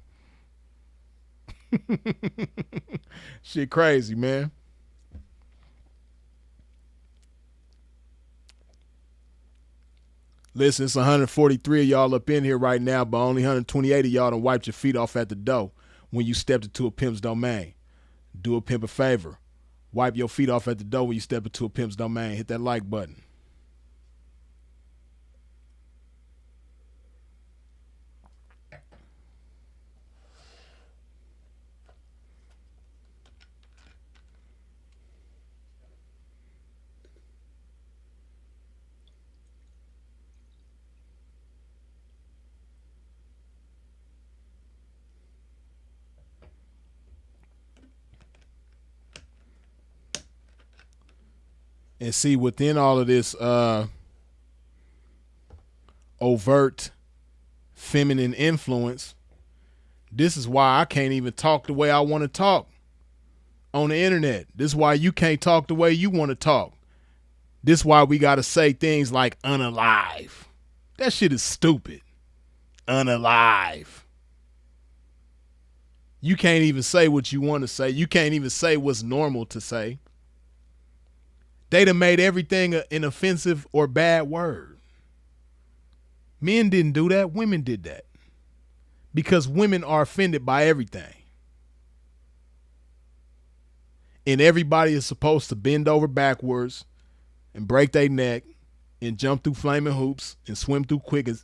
Shit crazy, man. Listen, it's 143 of y'all up in here right now, but only 128 of y'all done wiped your feet off at the door when you stepped into a pimp's domain. Do a pimp a favor. Wipe your feet off at the door when you step into a pimp's domain. Hit that like button. And see, within all of this overt feminine influence, this is why I can't even talk the way I want to talk on the internet. This is why you can't talk the way you want to talk. This is why we got to say things like unalive. That shit is stupid. Unalive. You can't even say what you want to say. You can't even say what's normal to say. They done made everything an offensive or bad word. Men didn't do that. Women did that. Because women are offended by everything. And everybody is supposed to bend over backwards and break their neck and jump through flaming hoops and swim through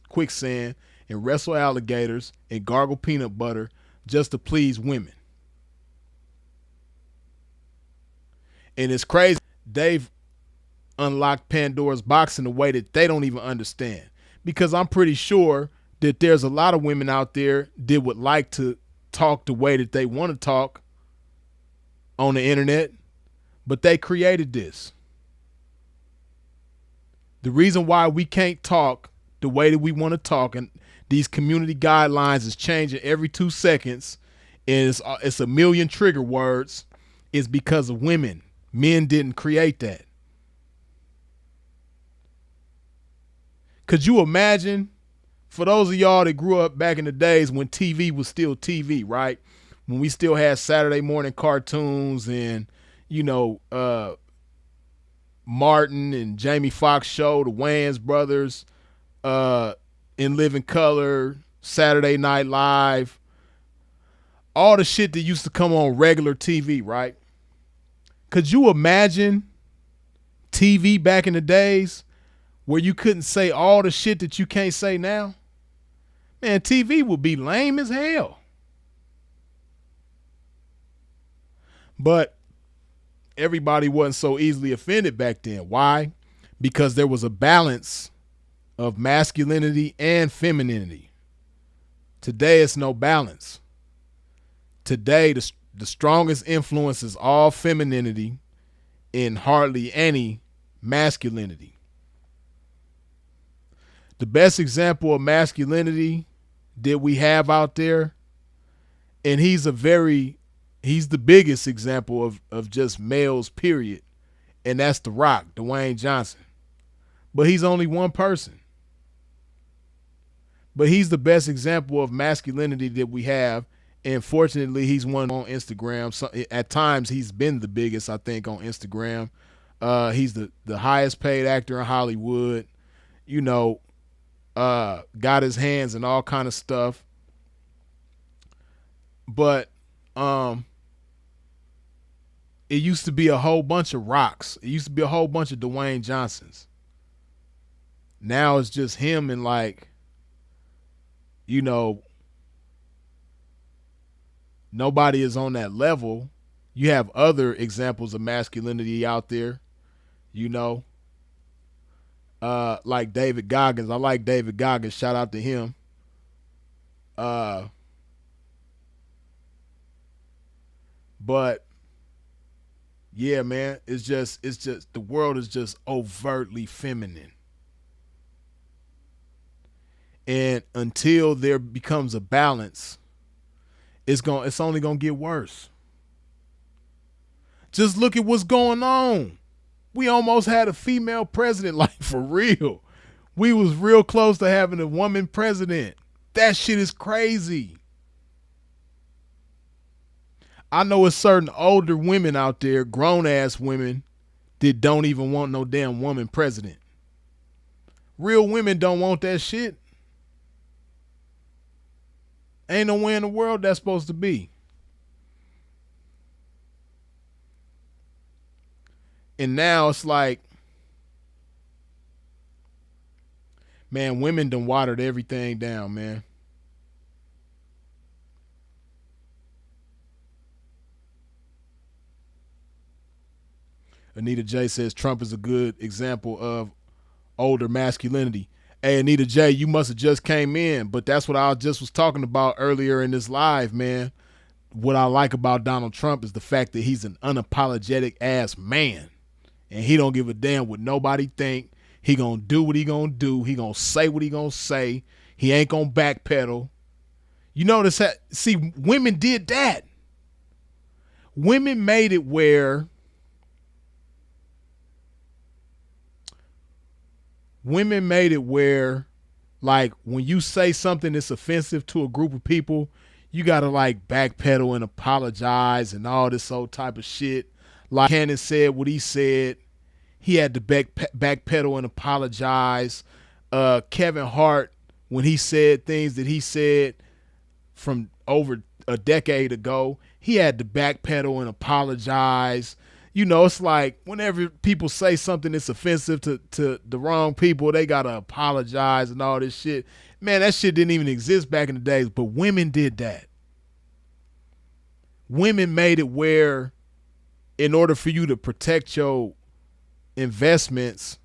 quicksand and wrestle alligators and gargle peanut butter just to please women. And it's crazy. They've unlocked Pandora's box in a way that they don't even understand. Because I'm pretty sure that there's a lot of women out there that would like to talk the way that they want to talk on the internet, but they created this. The reason why we can't talk the way that we want to talk, and these community guidelines is changing every 2 seconds, and it's a million trigger words, is because of women. Men didn't create that. Could you imagine, for those of y'all that grew up back in the days when TV was still TV, right? when we still had Saturday morning cartoons and, you know, Martin and Jamie Foxx show, the Wayans brothers, In Living Color, Saturday Night Live, all the shit that used to come on regular TV, right? Could you imagine TV back in the days where you couldn't say all the shit that you can't say now? Man, TV would be lame as hell. But everybody wasn't so easily offended back then. Why? Because there was a balance of masculinity and femininity. Today, it's no balance. Today, the strongest influence is all femininity and hardly any masculinity. The best example of masculinity that we have out there, and he's the biggest example of just males, period, and that's The Rock, Dwayne Johnson. But he's only one person. But he's the best example of masculinity that we have, and fortunately, he's one on Instagram. So at times, he's been the biggest, I think, on Instagram. He's the highest paid actor in Hollywood. You know, got his hands in all kind of stuff. But it used to be a whole bunch of Rocks. It used to be a whole bunch of Dwayne Johnsons. Now it's just him and, like, you know, nobody is on that level. You have other examples of masculinity out there, you know, like David Goggins. I like David Goggins. Shout out to him. But yeah, man, it's just the world is just overtly feminine. And until there becomes a balance, it's only gonna get worse. Just look at what's going on. We almost had a female president, like, for real. We was real close to having a woman president. That shit is crazy. I know it's certain older women out there, grown ass women, that don't even want no damn woman president. Real women don't want that shit. Ain't no way in the world that's supposed to be. And now it's like, man, women done watered everything down, man. Anita J says Trump is a good example of older masculinity. Hey, Anita J, you must have just came in, but that's what I just was talking about earlier in this live, man. What I like about Donald Trump is the fact that he's an unapologetic ass man. And he don't give a damn what nobody think. He gonna do what he gonna do. He gonna say what he gonna say. He ain't gonna backpedal. You notice that? See, women did that. Women made it where like, when you say something that's offensive to a group of people, you gotta, like, backpedal and apologize and all this old type of shit. Like Cannon said what he said. He had to backpedal and apologize. Kevin Hart, when he said things that he said from over a decade ago, he had to backpedal and apologize. You know, it's like whenever people say something that's offensive to the wrong people, they got to apologize and all this shit. Man, that shit didn't even exist back in the days, but women did that. Women made it where, in order for you to protect your investments,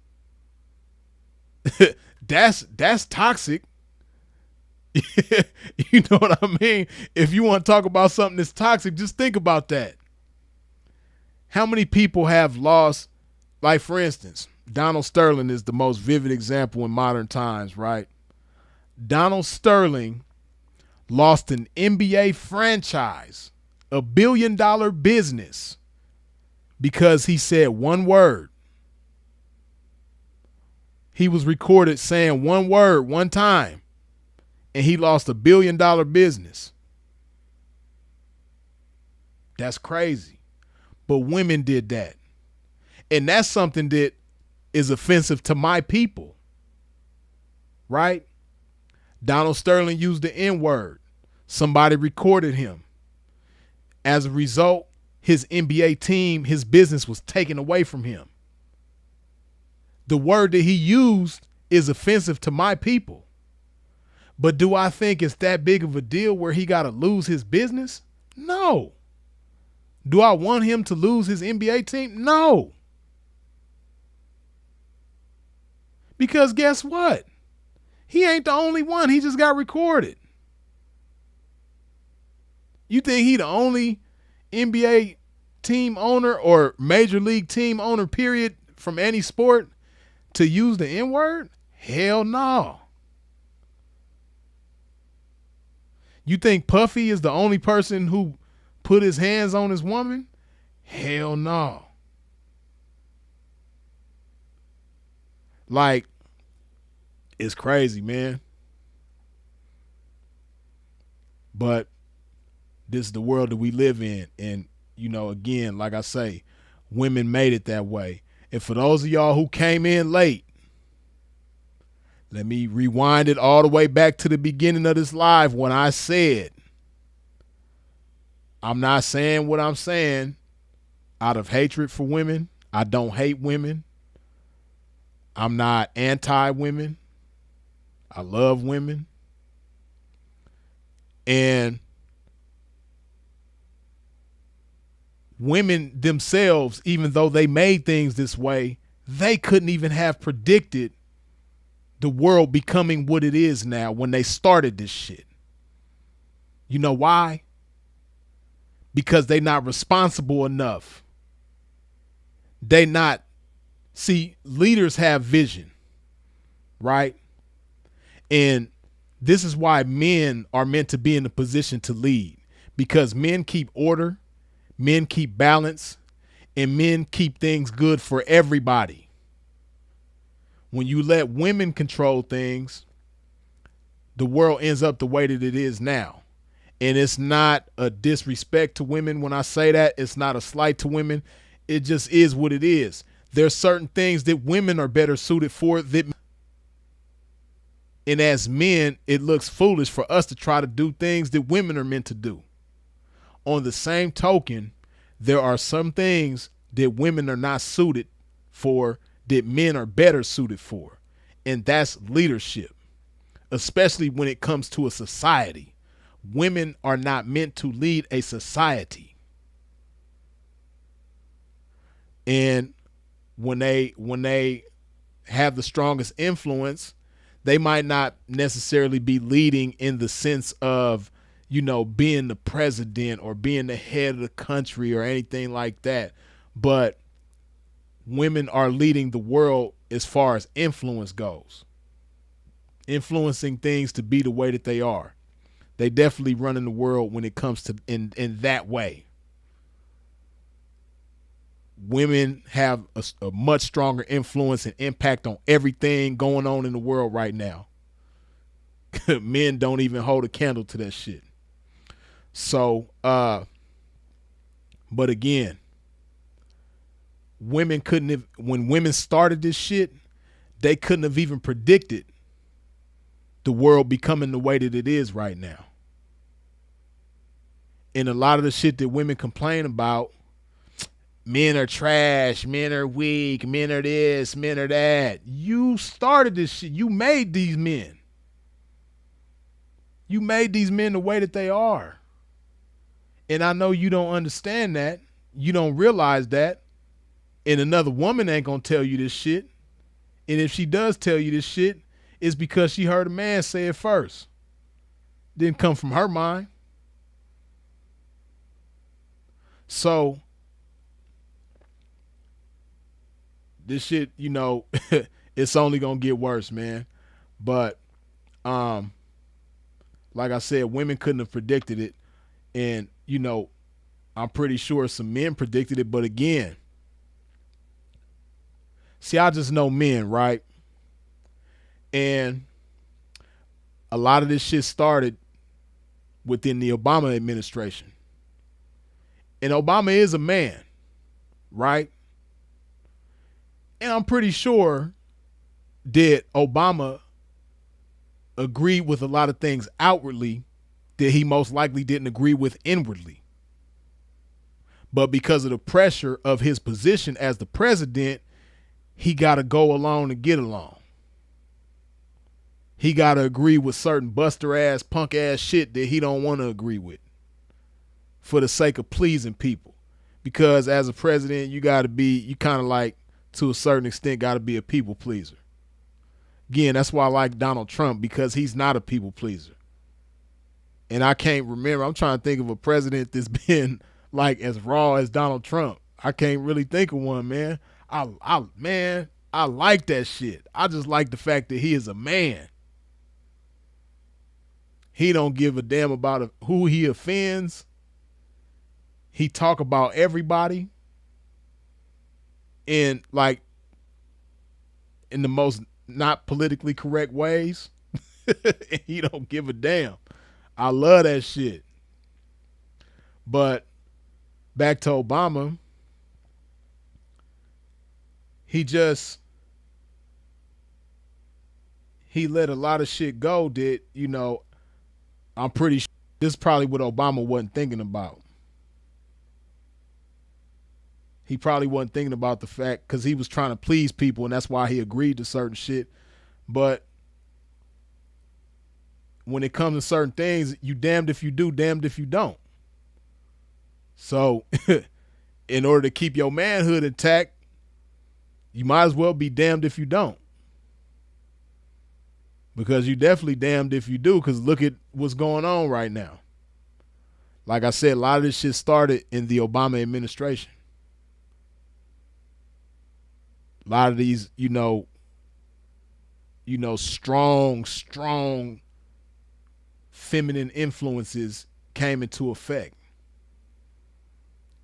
that's toxic. You know what I mean? If you want to talk about something that's toxic, just think about that. How many people have lost, like, for instance, Donald Sterling is the most vivid example in modern times, right? Donald Sterling lost an NBA franchise, $1 billion business, because he said one word. He was recorded saying one word one time, and he lost $1 billion business. That's crazy. But women did that. And that's something that is offensive to my people. Right? Donald Sterling used the N-word. Somebody recorded him. As a result, his NBA team, his business was taken away from him. The word that he used is offensive to my people. But do I think it's that big of a deal where he got to lose his business? No. Do I want him to lose his NBA team? No. Because guess what? He ain't the only one. He just got recorded. You think he the only NBA team owner or major league team owner, period, from any sport to use the N-word? Hell no. You think Puffy is the only person who put his hands on his woman? Hell no. Like, it's crazy, man. But this is the world that we live in. And, you know, again, like I say, women made it that way. And for those of y'all who came in late, let me rewind it all the way back to the beginning of this live when I said, I'm not saying what I'm saying out of hatred for women. I don't hate women. I'm not anti-women. I love women. And women themselves, even though they made things this way, they couldn't even have predicted the world becoming what it is now when they started this shit. You know why? Because they not responsible enough. They not, see, leaders have vision, right? And this is why men are meant to be in a position to lead, because men keep order, men keep balance, and men keep things good for everybody. When you let women control things, the world ends up the way that it is now. And it's not a disrespect to women when I say that. It's not a slight to women. It just is what it is. There's certain things that women are better suited for. And as men, it looks foolish for us to try to do things that women are meant to do. On the same token, there are some things that women are not suited for that men are better suited for. And that's leadership, especially when it comes to a society. Women are not meant to lead a society. And when they have the strongest influence, they might not necessarily be leading in the sense of, you know, being the president or being the head of the country or anything like that. But women are leading the world as far as influence goes, influencing things to be the way that they are. They definitely running the world when it comes to in that way. Women have a much stronger influence and impact on everything going on in the world right now. Men don't even hold a candle to that shit. So, but again, women couldn't have, when women started this shit, they couldn't have even predicted the world becoming the way that it is right now. And a lot of the shit that women complain about, men are trash, men are weak, men are this, men are that. You started this shit. You made these men. You made these men the way that they are. And I know you don't understand that. You don't realize that. And another woman ain't gonna tell you this shit. And if she does tell you this shit, it's because she heard a man say it first. Didn't come from her mind. So this shit, you know, it's only gonna get worse, man. But like I said, women couldn't have predicted it. And, you know, I'm pretty sure some men predicted it, but again, see, I just know men, right? And a lot of this shit started within the Obama administration. And Obama is a man, right? And I'm pretty sure that Obama agreed with a lot of things outwardly that he most likely didn't agree with inwardly. But because of the pressure of his position as the president, he got to go along to get along. He got to agree with certain buster ass, punk ass shit that he don't want to agree with for the sake of pleasing people. Because as a president, you kind of like, to a certain extent, got to be a people pleaser. Again, that's why I like Donald Trump, because he's not a people pleaser. And I can't remember. I'm trying to think of a president that's been like as raw as Donald Trump. I can't really think of one, man. I like that shit. I just like the fact that he is a man. He don't give a damn about who he offends. He talk about everybody in the most not politically correct ways. And he don't give a damn. I love that shit. But back to Obama, he let a lot of shit go that, I'm pretty sure this is probably what Obama wasn't thinking about. He probably wasn't thinking about the fact, because he was trying to please people, and that's why he agreed to certain shit. But when it comes to certain things, you damned if you do, damned if you don't. So in order to keep your manhood intact, you might as well be damned if you don't. Because you definitely damned if you do, because look at what's going on right now. Like I said, a lot of this shit started in the Obama administration. A lot of these, strong feminine influences came into effect.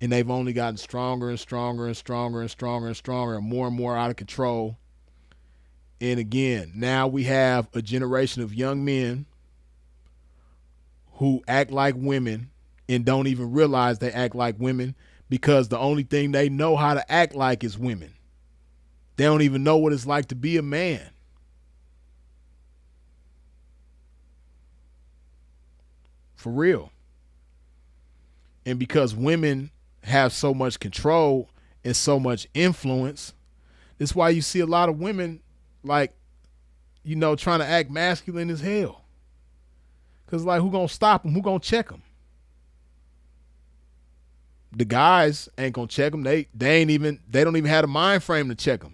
And they've only gotten stronger and stronger and stronger and stronger and stronger and more out of control. And again, now we have a generation of young men who act like women and don't even realize they act like women, because the only thing they know how to act like is women. They don't even know what it's like to be a man. For real. And because women have so much control and so much influence, that's why you see a lot of women trying to act masculine as hell. Because who gonna stop them? Who gonna check them? The guys ain't gonna check them. They don't even have a mind frame to check them.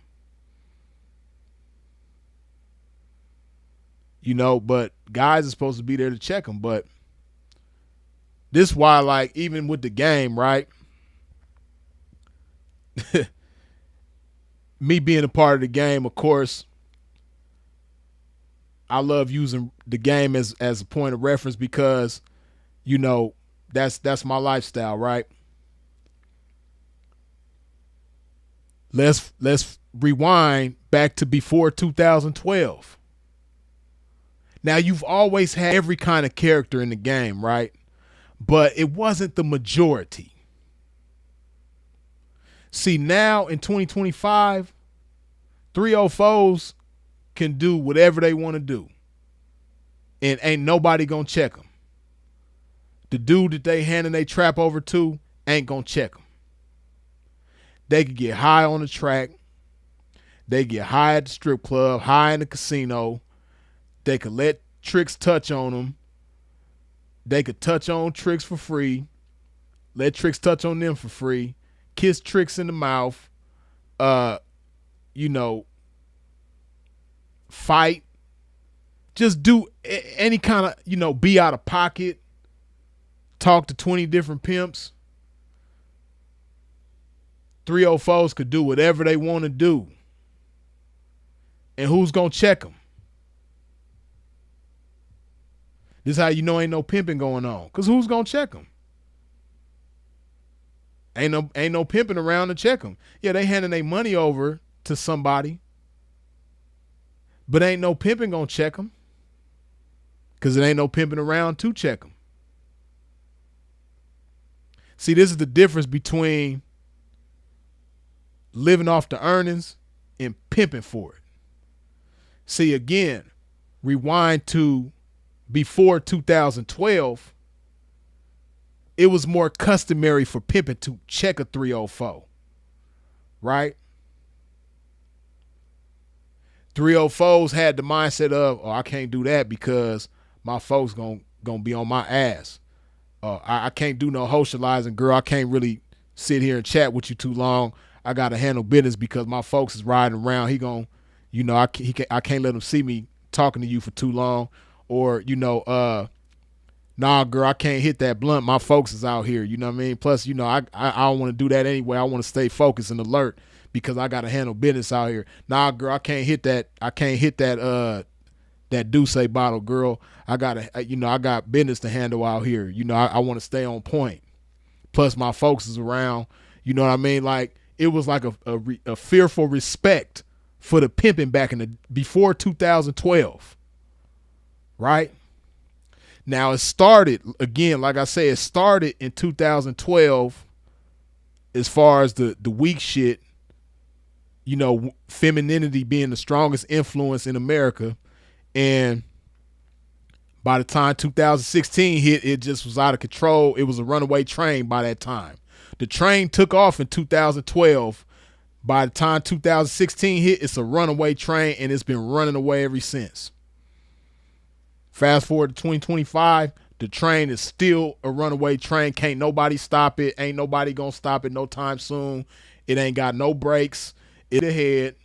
But guys are supposed to be there to check them. But this is why, even with the game, right? Me being a part of the game, of course, I love using the game as a point of reference, because, that's my lifestyle, right? Let's rewind back to before 2012. Now, you've always had every kind of character in the game, right? But it wasn't the majority. See, now in 2025, 304s can do whatever they want to do. And ain't nobody going to check them. The dude that they handing they trap over to ain't going to check them. They could get high on the track. They get high at the strip club, high in the casino. They could let tricks touch on them. They could touch on tricks for free. Let tricks touch on them for free. Kiss tricks in the mouth. Fight. Just do any kind of, be out of pocket. Talk to 20 different pimps. 304s could do whatever they want to do. And who's going to check them? This is how you know ain't no pimping going on. Because who's going to check them? Ain't no pimping around to check them. Yeah, they handing their money over to somebody. But ain't no pimping going to check them. Because it ain't no pimping around to check them. See, this is the difference between living off the earnings and pimping for it. See, again, rewind to before 2012, it was more customary for pimping to check a 304, right? 304s had the mindset of, oh, I can't do that because my folks gonna be on my ass. I can't do no socializing, girl. I can't really sit here and chat with you too long. I gotta handle business because my folks is riding around. He gon', you know, I can't let him see me talking to you for too long. Or, you know, nah, girl, I can't hit that blunt. My folks is out here. You know what I mean? Plus, you know, I don't want to do that anyway. I want to stay focused and alert because I gotta handle business out here. Nah, girl, I can't hit that. That Douce bottle, girl. I got business to handle out here. You know, I want to stay on point. Plus, my folks is around. You know what I mean? Like, it was like a fearful respect for the pimping back in the before 2012, right? Now it started again, like I said, it started in 2012. As far as the weak shit, you know, femininity being the strongest influence in America. And by the time 2016 hit, it just was out of control. It was a runaway train by that time. The train took off in 2012. By the time 2016 hit, it's a runaway train, and it's been running away ever since. Fast forward to 2025, the train is still a runaway train. Can't nobody stop it. Ain't nobody gonna stop it no time soon. It ain't got no brakes. It ahead,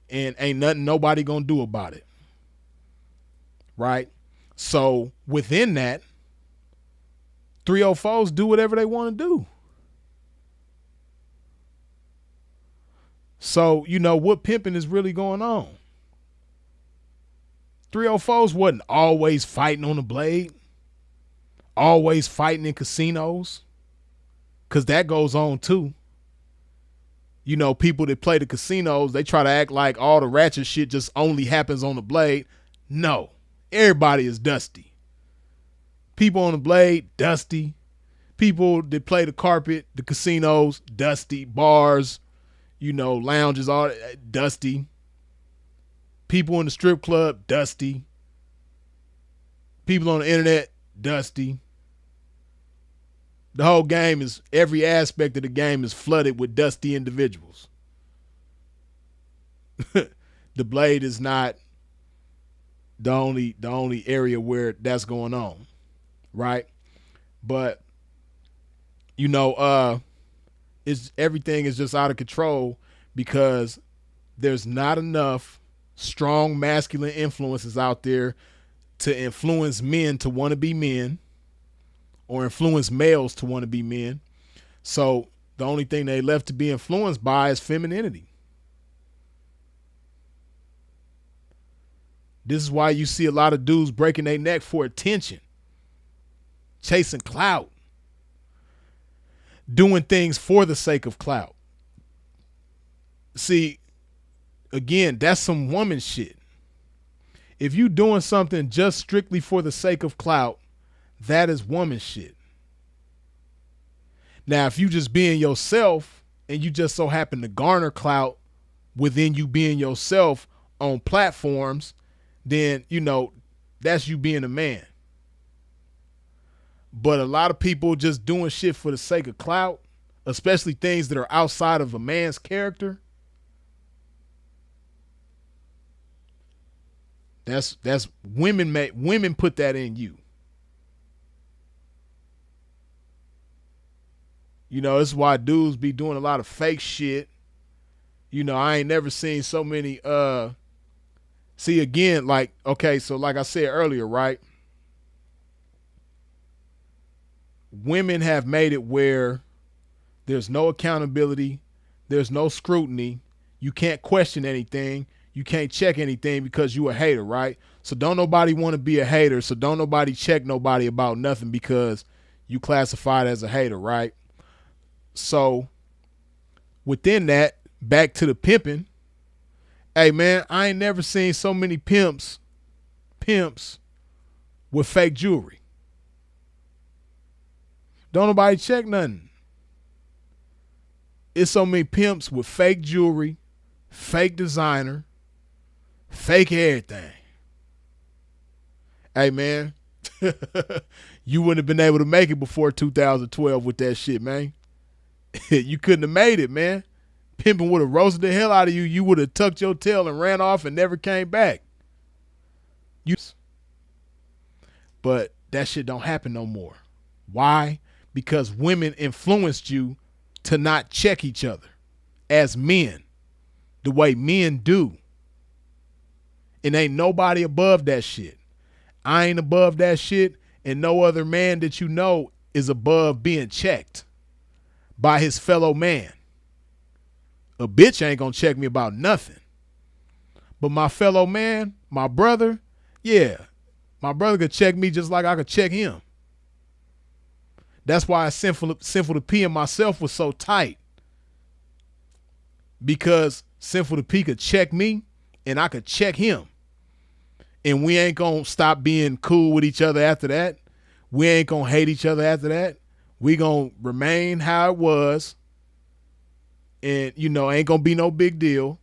and ain't nothing nobody gonna do about it. Right? So within that, 304s do whatever they want to do. So, you know, what pimping is really going on? 304s wasn't always fighting on the blade, always fighting in casinos, because that goes on too. You know, people that play the casinos, they try to act like all the ratchet shit just only happens on the blade. No. Everybody is dusty. People on the blade, dusty. People that play the carpet, the casinos, dusty. Bars, you know, lounges, all dusty. People in the strip club, dusty. People on the internet, dusty. The whole game is, every aspect of the game is flooded with dusty individuals. The blade is not the only area where that's going on, right? But you know, everything is just out of control because there's not enough strong masculine influences out there to influence men to want to be men or influence males to want to be men. So the only thing they left to be influenced by is femininity. This is why you see a lot of dudes breaking their neck for attention, chasing clout, doing things for the sake of clout. See, again, that's some woman shit. If you doing something just strictly for the sake of clout, that is woman shit. Now, if you just being yourself and you just so happen to garner clout within you being yourself on platforms, then, you know, that's you being a man. But a lot of people just doing shit for the sake of clout, especially things that are outside of a man's character. That's women put that in you. You know, this is why dudes be doing a lot of fake shit. You know, I ain't never seen so many see, again, like, okay, so like I said earlier, right? Women have made it where there's no accountability, there's no scrutiny, you can't question anything, you can't check anything because you a hater, right? So don't nobody want to be a hater, so don't nobody check nobody about nothing because you classified as a hater, right? So within that, back to the pimping. Hey man, I ain't never seen so many pimps with fake jewelry. Don't nobody check nothing. It's so many pimps with fake jewelry, fake designer, fake everything. Hey, man, you wouldn't have been able to make it before 2012 with that shit, man. You couldn't have made it, man. Pimping would have roasted the hell out of you. You would have tucked your tail and ran off and never came back. But that shit don't happen no more. Why? Because women influenced you to not check each other as men, the way men do. And ain't nobody above that shit. I ain't above that shit, and no other man that you know is above being checked by his fellow man. A bitch ain't gonna check me about nothing. But my fellow man, my brother, yeah, my brother could check me just like I could check him. That's why Sinful to P and myself was so tight. Because Sinful to P could check me and I could check him. And we ain't gonna stop being cool with each other after that. We ain't gonna hate each other after that. We gonna remain how it was. And, ain't gonna be no big deal.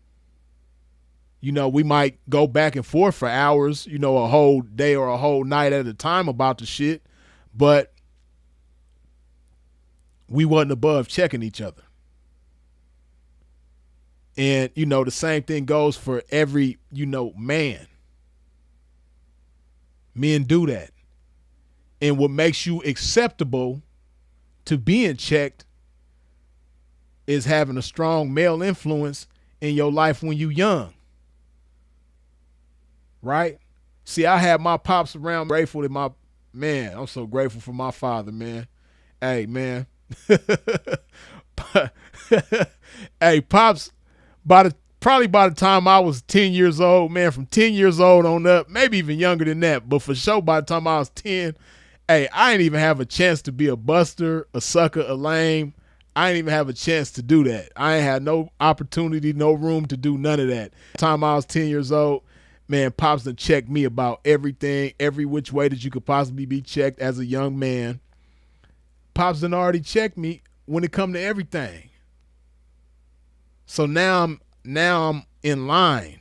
We might go back and forth for hours, a whole day or a whole night at a time about the shit. But we wasn't above checking each other. And, the same thing goes for every, man. Men do that. And what makes you acceptable to being checked is having a strong male influence in your life when you young. Right? See, I had my pops around. Grateful that I'm so grateful for my father, man. Hey, man. Hey, pops, probably by the time I was 10 years old, man, from 10 years old on up, maybe even younger than that, but for sure by the time I was 10, hey, I didn't even have a chance to be a buster, a sucker, a lame. I didn't even have a chance to do that. I ain't had no opportunity, no room to do none of that. By the time I was 10 years old, man, Pops done checked me about everything, every which way that you could possibly be checked as a young man. Pops done already checked me when it come to everything. So now I'm in line.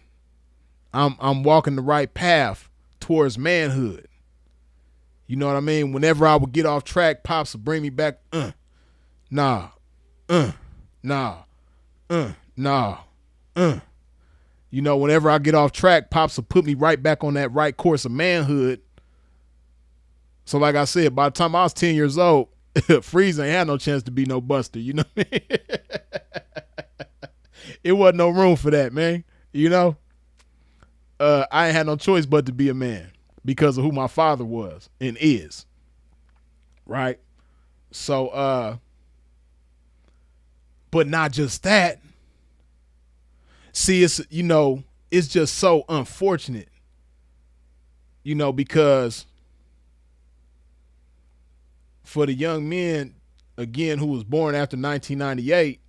I'm walking the right path towards manhood. You know what I mean? Whenever I would get off track, Pops would bring me back. Nah. Whenever I get off track, Pops will put me right back on that right course of manhood. So like I said, by the time I was 10 years old, Freeze ain't had no chance to be no buster. You know what I mean? It wasn't no room for that, man. I ain't had no choice but to be a man because of who my father was and is. Right? So, but not just that. See, it's just so unfortunate, because for the young men, again, who was born after 1998,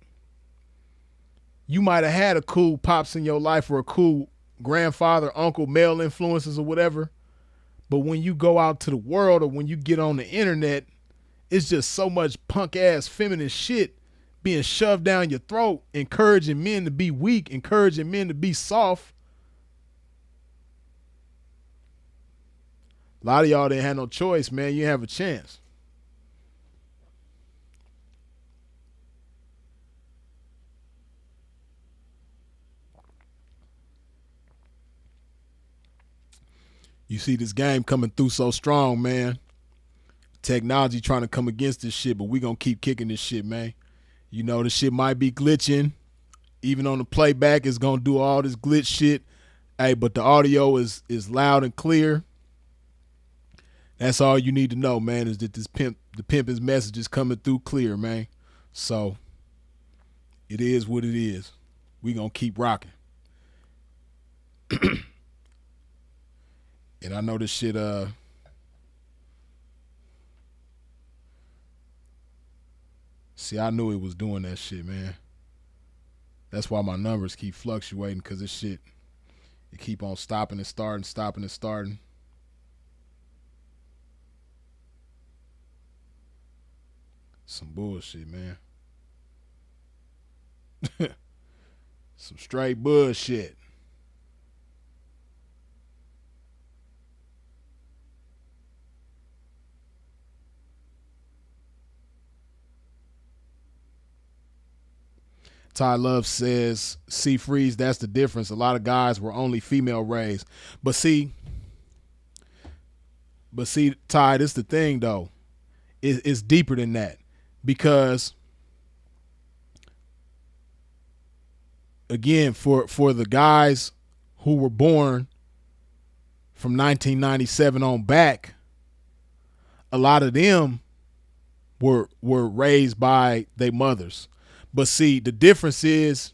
you might have had a cool pops in your life or a cool grandfather, uncle, male influences or whatever. But when you go out to the world or when you get on the internet, it's just so much punk ass feminine shit being shoved down your throat, encouraging men to be weak, encouraging men to be soft. A lot of y'all didn't have no choice, man. You didn't have a chance. You see this game coming through so strong, man. Technology trying to come against this shit, but we gonna keep kicking this shit, man. The shit might be glitching. Even on the playback, it's gonna do all this glitch shit. Hey, but the audio is loud and clear. That's all you need to know, man, is that the pimp's message is coming through clear, man. So it is what it is. We gonna keep rocking. And I know this shit, see, I knew it was doing that shit, man. That's why my numbers keep fluctuating, because this shit, it keep on stopping and starting, stopping and starting. Some bullshit, man. Some straight bullshit. Ty Love says, "See, Freeze, that's the difference. A lot of guys were only female raised, but see, Ty, this the thing though. It's deeper than that because again, for the guys who were born from 1997 on back, a lot of them were raised by their mothers. But see, the difference is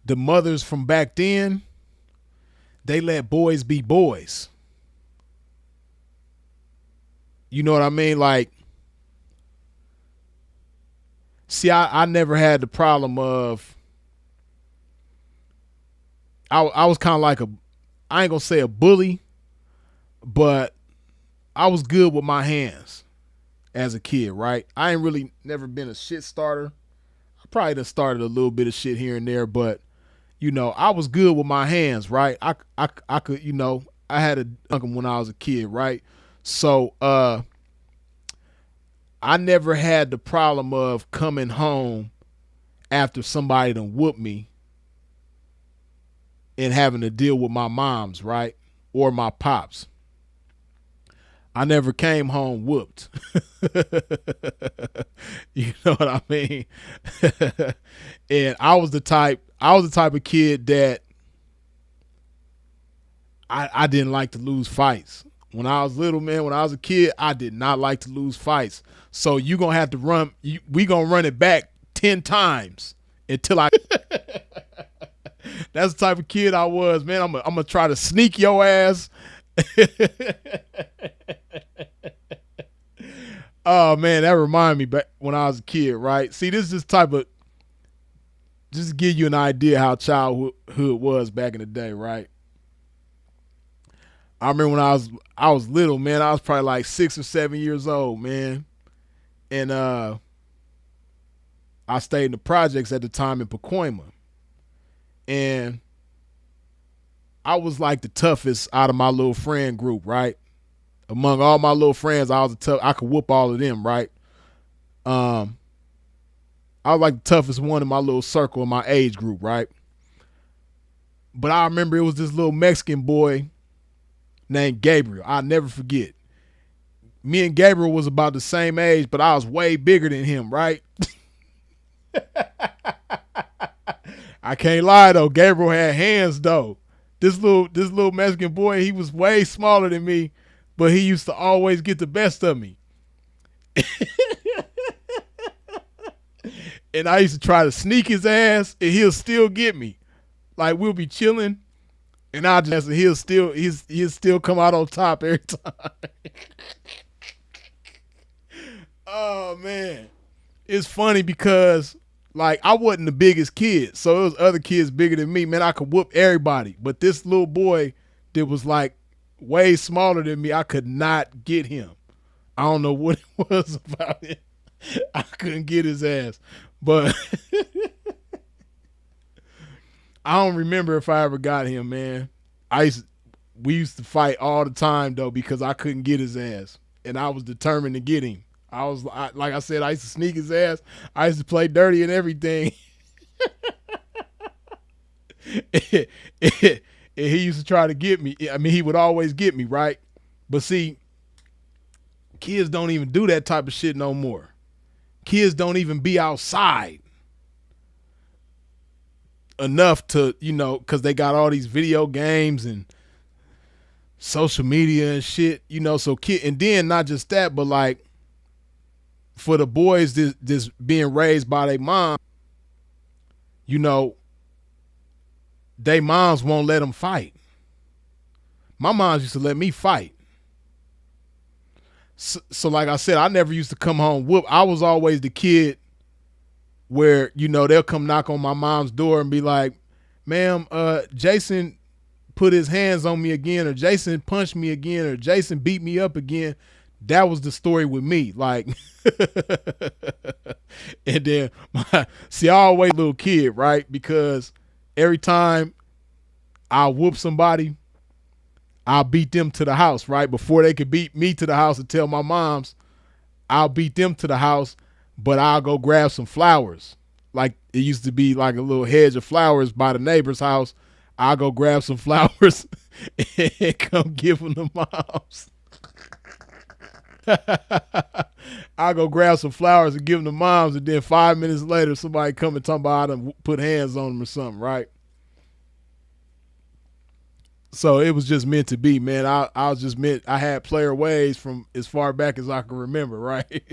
the mothers from back then, they let boys be boys. You know what I mean? Like, see, I never had the problem of, I was kind of like I ain't gonna say a bully, but I was good with my hands as a kid, right? I ain't really never been a shit starter. I probably done started a little bit of shit here and there, but I was good with my hands, right? I could, I had a dunk 'em when I was a kid, right? So I never had the problem of coming home after somebody done whooped me and having to deal with my moms, right? Or my pops. I never came home whooped. You know what I mean? And I was the type of kid that I didn't like to lose fights. When I was little, man, when I was a kid, I did not like to lose fights. So you going to have to we going to run it back 10 times until I That's the type of kid I was, man. I'm going to try to sneak your ass. Oh man, that reminded me back when I was a kid, right? See, this is type of, just to give you an idea how childhood was back in the day, right? I remember when I was little, man. I was probably like 6 or 7 years old, man, and I stayed in the projects at the time in Pacoima, and I was like the toughest out of my little friend group, right? Among all my little friends, I could whoop all of them, right? I was like the toughest one in my little circle in my age group, right? But I remember it was this little Mexican boy named Gabriel. I'll never forget. Me and Gabriel was about the same age, but I was way bigger than him, right? I can't lie though. Gabriel had hands though. This little Mexican boy, he was way smaller than me, but he used to always get the best of me. And I used to try to sneak his ass, and he'll still get me. Like, we'll be chilling, and he'll still come out on top every time. Oh man, it's funny because like I wasn't the biggest kid, so it was other kids bigger than me. Man, I could whoop everybody, but this little boy that was like way smaller than me, I could not get him. I don't know what it was about it. I couldn't get his ass, but I don't remember if I ever got him, man. We used to fight all the time though because I couldn't get his ass, and I was determined to get him. Like I said, I used to sneak his ass. I used to play dirty and everything. And he used to try to get me. I mean, he would always get me, right? But see, kids don't even do that type of shit no more. Kids don't even be outside enough to, because they got all these video games and social media and shit, so and then not just that, but like for the boys this being raised by their mom, they moms won't let them fight. My moms used to let me fight. So like I said, I never used to come home whoop. I was always the kid where, they'll come knock on my mom's door and be like, ma'am, Jason put his hands on me again, or Jason punched me again, or Jason beat me up again. That was the story with me. Like, and then see, I always a little kid, right? Because every time I whoop somebody, I'll beat them to the house, right? Before they could beat me to the house and tell my moms, I'll beat them to the house, but I'll go grab some flowers. Like it used to be like a little hedge of flowers by the neighbor's house. I'll go grab some flowers and come give them to moms. I'll go grab some flowers and give them to moms, and then 5 minutes later, somebody come and talk about how to put hands on them or something, right? So it was just meant to be, man. I was just meant. I had player ways from as far back as I can remember, right?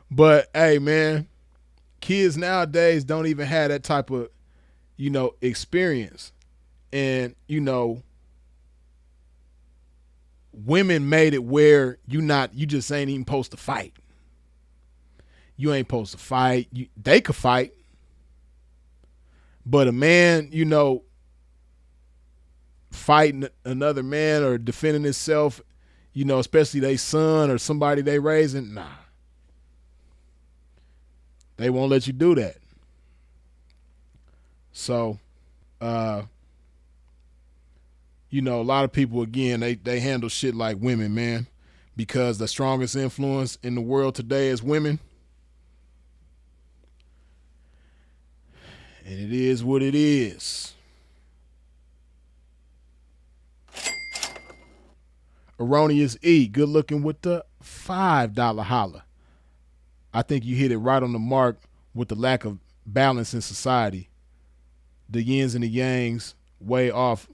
But hey, man, kids nowadays don't even have that type of, experience, and women made it where you just ain't even supposed to fight. You ain't supposed to fight. They could fight, but a man, fighting another man or defending himself, especially their son or somebody they raising, nah. They won't let you do that. So, a lot of people, again, they handle shit like women, man, because the strongest influence in the world today is women. And it is what it is. Erroneous E, good looking with the $5 holla. I think you hit it right on the mark with the lack of balance in society. The yins and the yangs way off,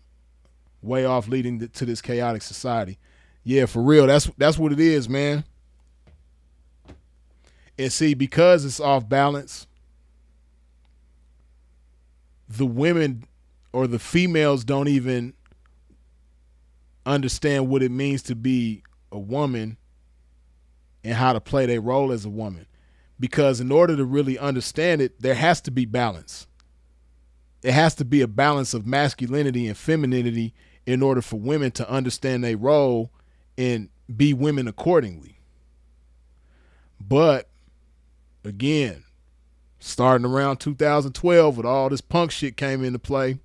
leading to this chaotic society. Yeah, for real, that's what it is, man. And see, because it's off balance, the women or the females don't even understand what it means to be a woman and how to play their role as a woman. Because in order to really understand it, there has to be balance. It has to be a balance of masculinity and femininity in order for women to understand their role and be women accordingly. But again, starting around 2012 with all this punk shit came into play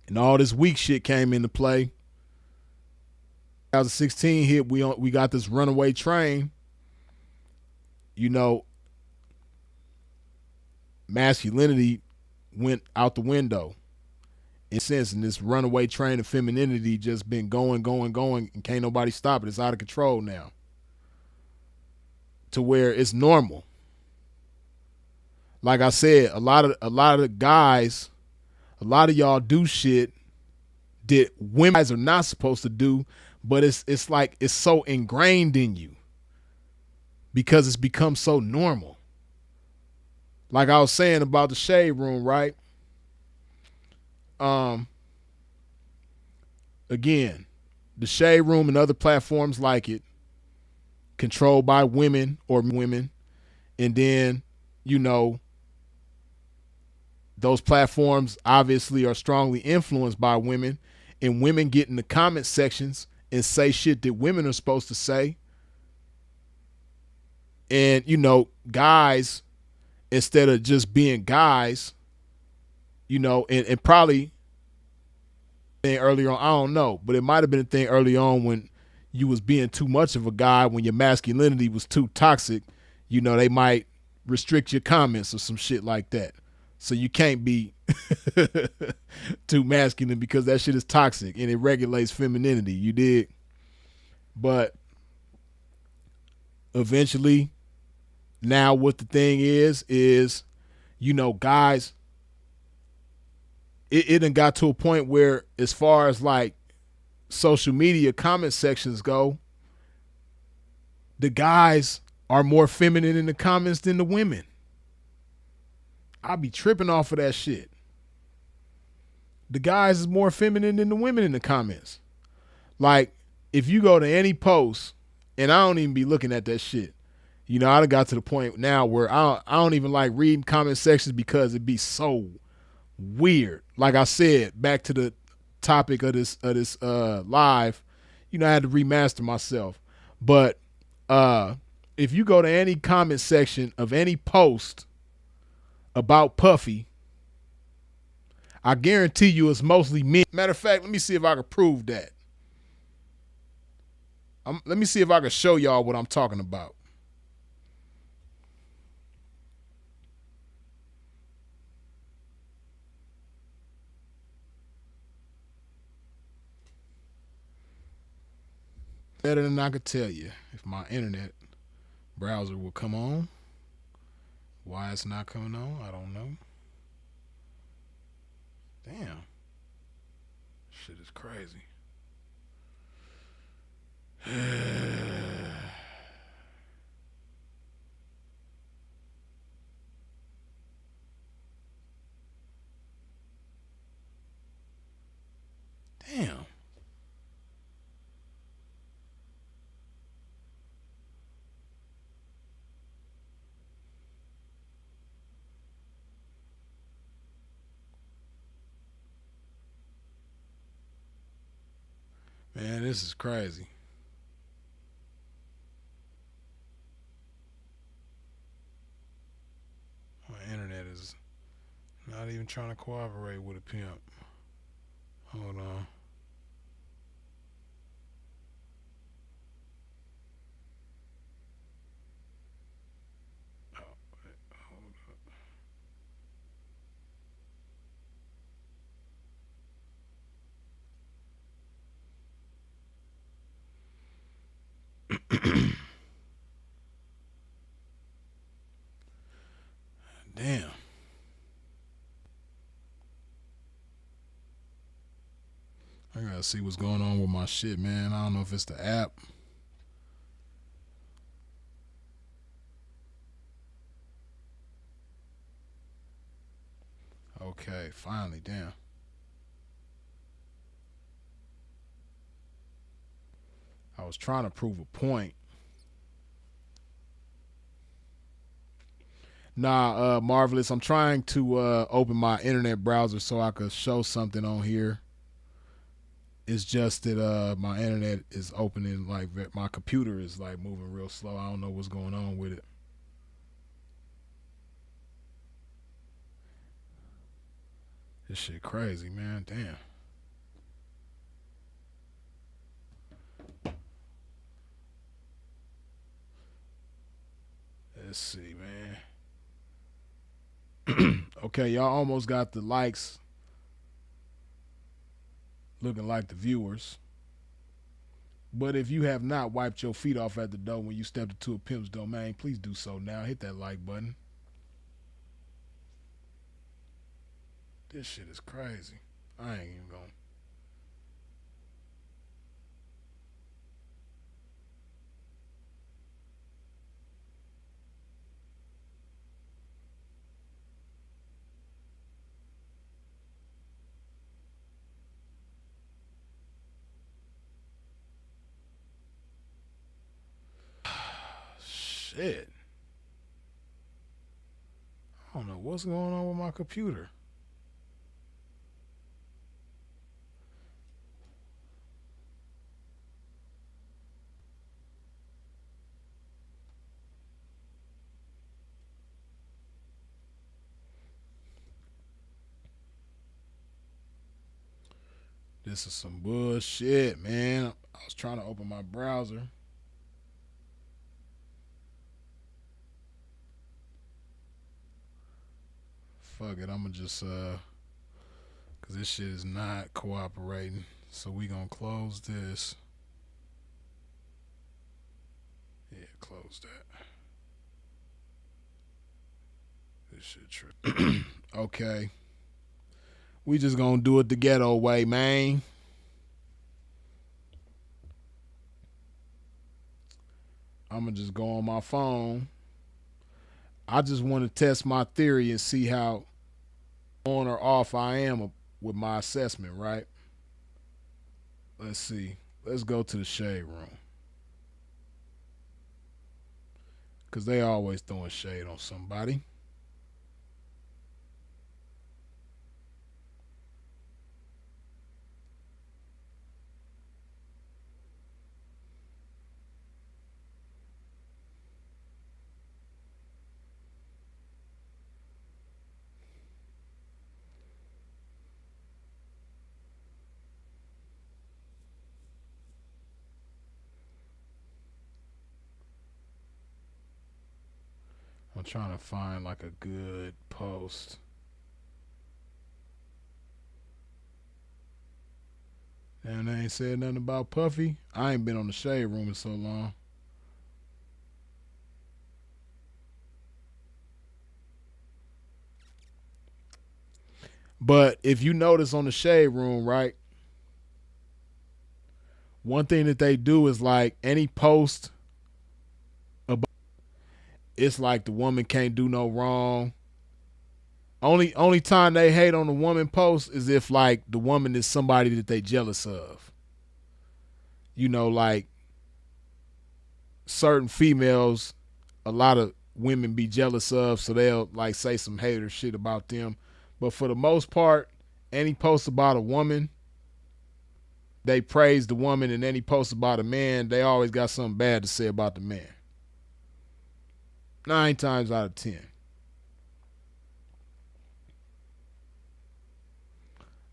and all this weak shit came into play. 2016 hit, we got this runaway train. Masculinity went out the window. In a sense, and this runaway train of femininity just been going, and can't nobody stop it. It's out of control now. To where it's normal. Like I said, a lot of guys, a lot of y'all do shit that women are not supposed to do, but it's like it's so ingrained in you because it's become so normal. Like I was saying about the shade room, right? Again, the shade room and other platforms like it, controlled by women or women, and then those platforms obviously are strongly influenced by women, and women get in the comment sections and say shit that women are supposed to say. And, guys, instead of just being guys, and probably earlier on, I don't know, but it might have been a thing early on when you was being too much of a guy, when your masculinity was too toxic, they might restrict your comments or some shit like that. So you can't be too masculine because that shit is toxic and it regulates femininity. You dig? But eventually, now what the thing is, guys, it done got to a point where as far as like social media comment sections go, the guys are more feminine in the comments than the women. I be tripping off of that shit. The guys is more feminine than the women in the comments. Like, if you go to any post, and I don't even be looking at that shit. I done got to the point now where I don't even like reading comment sections because it be so weird. Like I said, back to the topic of this live, you know, I had to remaster myself. But if you go to any comment section of any post about Puffy, I guarantee you it's mostly men. Matter of fact, let me see if I can prove that. Let me see if I can show y'all what I'm talking about. Better than I could tell you. If my internet browser will come on. Why it's not coming on, I don't know. Damn. Shit is crazy. Damn. Man, this is crazy. My internet is not even trying to cooperate with a pimp. Hold on. Oh, wait, hold up. Damn. I gotta see what's going on with my shit, man. I don't know if it's the app. Okay, finally, damn. I was trying to prove a point. Nah, Marvelous, I'm trying to open my internet browser so I could show something on here. It's just that my internet is opening, like my computer is like moving real slow. I don't know what's going on with it. This shit crazy, man. Damn. Let's see, man. Okay, y'all almost got the likes looking like the viewers. But if you have not wiped your feet off at the door when you stepped into a pimp's domain, please do so now. Hit that like button. This shit is crazy. I ain't even going. Shit. I don't know what's going on with my computer. This is some bullshit, man. I was trying to open my browser. Fuck it, I'ma just cause this shit is not cooperating. So we gonna close this. Yeah, close that. This shit true. Okay. We just gonna do it the ghetto way, man. I'ma just go on my phone. I just want to test my theory and see how on or off I am with my assessment, right? Let's see. Let's go to the shade room. Because they always throwing shade on somebody. I'm trying to find like a good post. And they ain't said nothing about Puffy. I ain't been on the Shade Room in so long. But if you notice on the Shade Room, right, one thing that they do is like any post about, it's like the woman can't do no wrong. Only time they hate on the woman post is if like the woman is somebody that they jealous of. You know, like certain females, a lot of women be jealous of, so they'll like say some hater shit about them. But for the most part, any post about a woman, they praise the woman, and any post about a man, they always got something bad to say about the man. 9 times out of 10.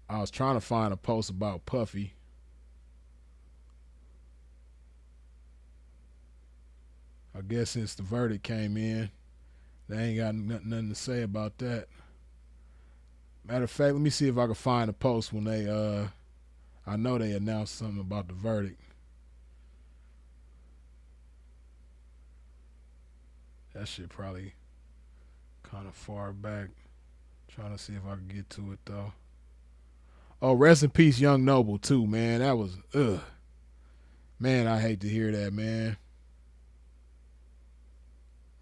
I was trying to find a post about Puffy. I guess since the verdict came in, they ain't got nothing to say about that. Matter of fact, let me see if I can find a post when they I know they announced something about the verdict. That shit probably kind of far back. Trying to see if I can get to it though. Oh, rest in peace, Young Noble too, man. That was man, I hate to hear that, man.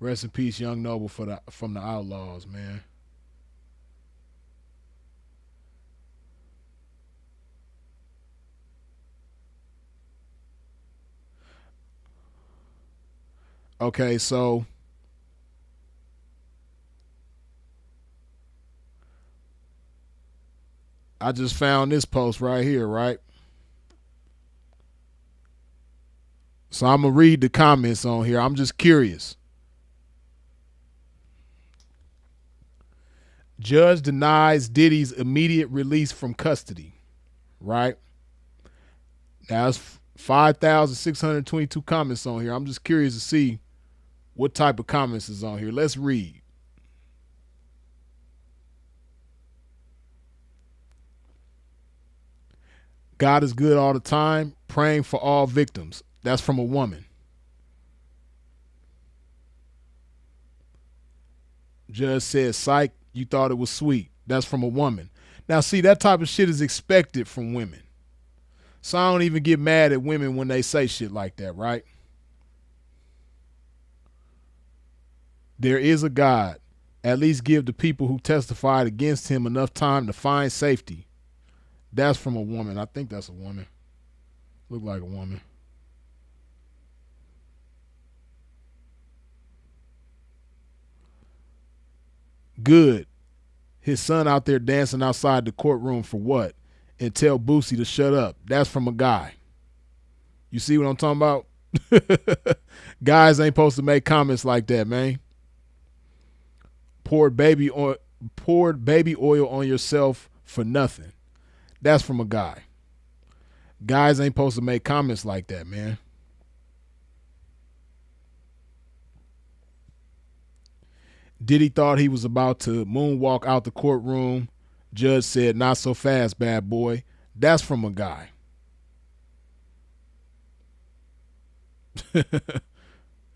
Rest in peace, Young Noble from the Outlaws, man. Okay, so I just found this post right here, right? So I'm gonna read the comments on here. I'm just curious. Judge denies Diddy's immediate release from custody, right? Now it's 5,622 comments on here. I'm just curious to see what type of comments is on here. Let's read. God is good all the time. Praying for all victims. That's from a woman. Judge said, psych, you thought it was sweet. That's from a woman. Now, see, that type of shit is expected from women. So I don't even get mad at women when they say shit like that, right? There is a God. At least give the people who testified against him enough time to find safety. That's from a woman. I think that's a woman. Look like a woman. Good. His son out there dancing outside the courtroom for what? And tell Boosie to shut up. That's from a guy. You see what I'm talking about? Guys ain't supposed to make comments like that, man. Poured baby oil on yourself for nothing. That's from a guy. Guys ain't supposed to make comments like that, man. Diddy thought he was about to moonwalk out the courtroom. Judge said, not so fast, bad boy. That's from a guy.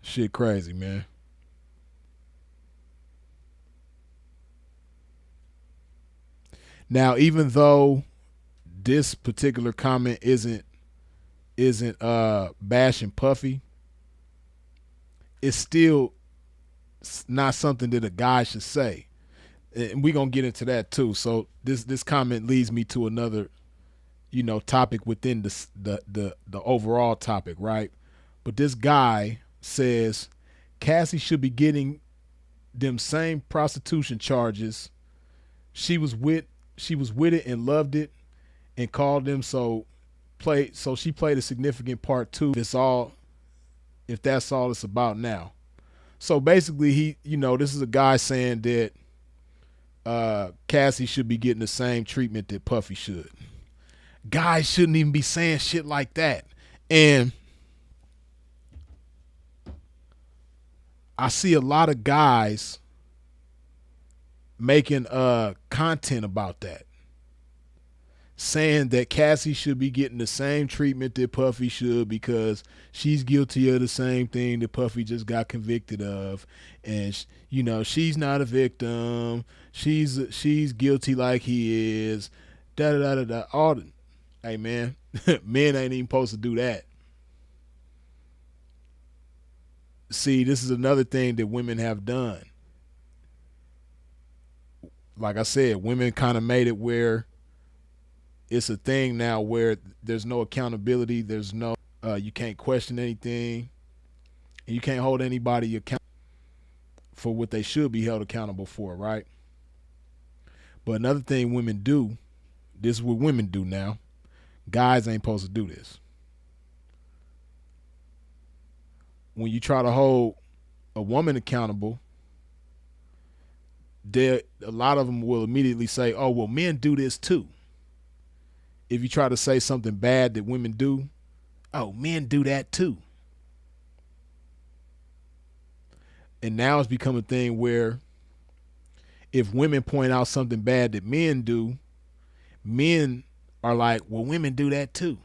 Shit crazy, man. Now, even though this particular comment isn't bashing Puffy, it's still not something that a guy should say. And we're gonna get into that too. So this comment leads me to another, topic within the overall topic, right? But this guy says Cassie should be getting them same prostitution charges. She was with it and loved it and called them, so she played a significant part too. If that's all it's about now. So basically this is a guy saying that Cassie should be getting the same treatment that Puffy should. Guys shouldn't even be saying shit like that. And I see a lot of guys making content about that, saying that Cassie should be getting the same treatment that Puffy should because she's guilty of the same thing that Puffy just got convicted of, and she's not a victim. She's guilty like he is. Da da da da. All the, hey man, men ain't even supposed to do that. See, this is another thing that women have done. Like I said, women kind of made it where it's a thing now where there's no accountability. There's no, you can't question anything. And you can't hold anybody accountable for what they should be held accountable for, right? But another thing women do, this is what women do now. Guys ain't supposed to do this. When you try to hold a woman accountable, a lot of them will immediately say, oh, well, men do this too. If you try to say something bad that women do, oh, men do that too. And now it's become a thing where if women point out something bad that men do, men are like, well, women do that too.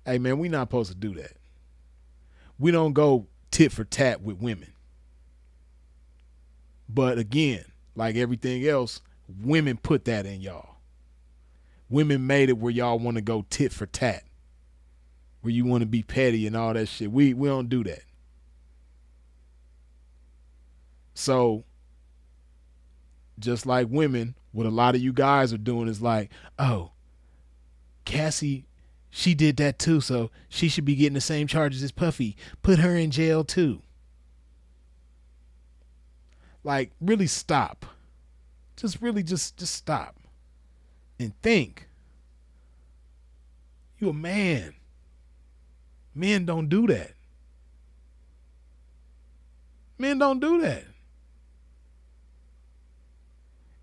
Hey, man, we're not supposed to do that. We don't go tit for tat with women. But again, like everything else, women put that in y'all. Women made it where y'all want to go tit for tat, where you want to be petty and all that shit. We don't do that. So just like women, what a lot of you guys are doing is like, oh, Cassie, she did that too, so she should be getting the same charges as Puffy. Put her in jail too. Like, really stop. Just really just stop and think. You a man. Men don't do that. Men don't do that.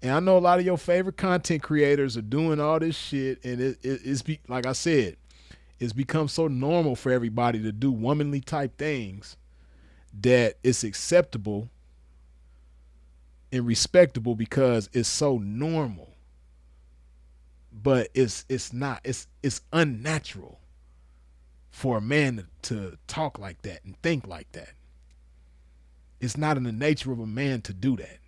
And I know a lot of your favorite content creators are doing all this shit, and like I said, it's become so normal for everybody to do womanly type things that it's acceptable and respectable because it's so normal. But it's not. It's unnatural for a man to talk like that and think like that. It's not in the nature of a man to do that.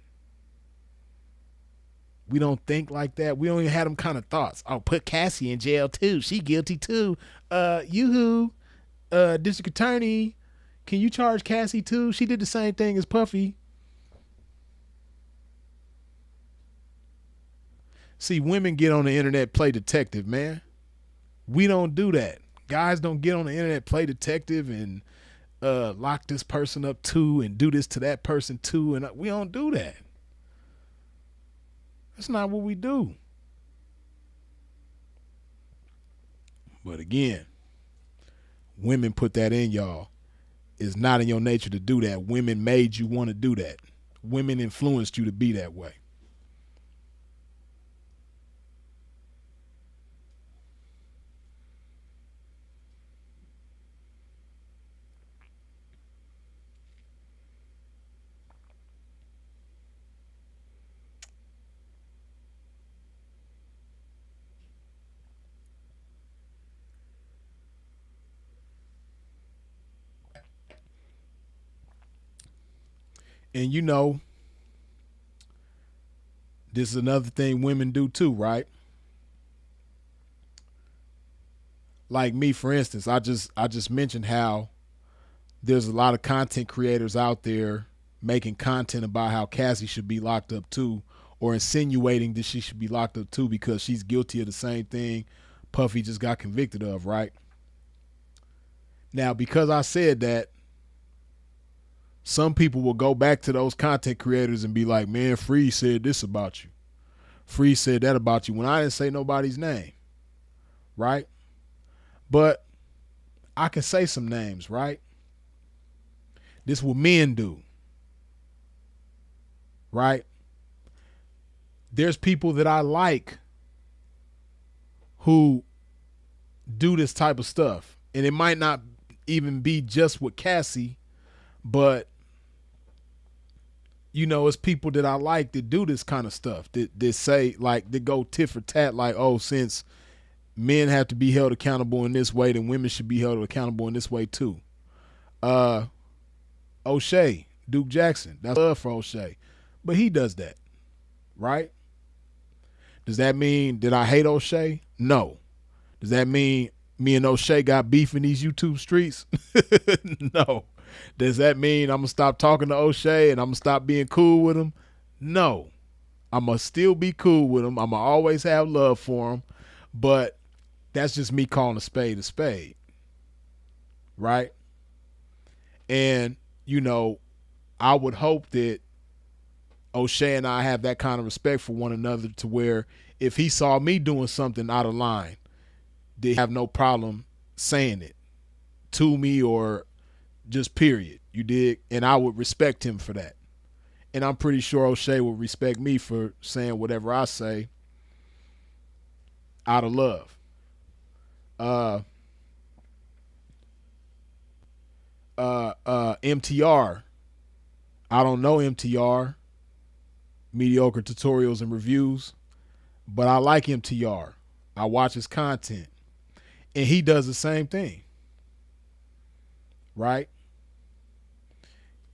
We don't think like that. We don't even have them kind of thoughts. Oh, put Cassie in jail too. She guilty too. Yoo-hoo, district attorney, can you charge Cassie too? She did the same thing as Puffy. See, women get on the internet, play detective, man. We don't do that. Guys don't get on the internet, play detective and lock this person up too and do this to that person too. And we don't do that. That's not what we do. But again, women put that in y'all. It's not in your nature to do that. Women made you want to do that. Women influenced you to be that way. And you know, this is another thing women do too, right? Like me, for instance, I just mentioned how there's a lot of content creators out there making content about how Cassie should be locked up too, or insinuating that she should be locked up too because she's guilty of the same thing Puffy just got convicted of, right? Now, because I said that, some people will go back to those content creators and be like, man, Free said this about you. Free said that about you when I didn't say nobody's name, right? But I can say some names, right? This is what men do, right? There's people that I like who do this type of stuff. And it might not even be just with Cassie, but you know, it's people that I like that do this kind of stuff, that say, like, that go tit for tat, like, oh, since men have to be held accountable in this way, then women should be held accountable in this way too. Uh, O'Shea, Duke Jackson, that's love for O'Shea, but he does that, right? Does that mean that I hate O'Shea? No. Does that mean me and O'Shea got beef in these YouTube streets? No. Does that mean I'm gonna stop talking to O'Shea and I'm gonna stop being cool with him? No. I'm gonna still be cool with him. I'm gonna always have love for him, but that's just me calling a spade, right? And you know, I would hope that O'Shea and I have that kind of respect for one another to where if he saw me doing something out of line, they have no problem saying it to me or just period. You dig? And I would respect him for that. And I'm pretty sure O'Shea would respect me for saying whatever I say out of love. MTR. I don't know MTR, mediocre tutorials and reviews, but I like MTR. I watch his content, and he does the same thing, right?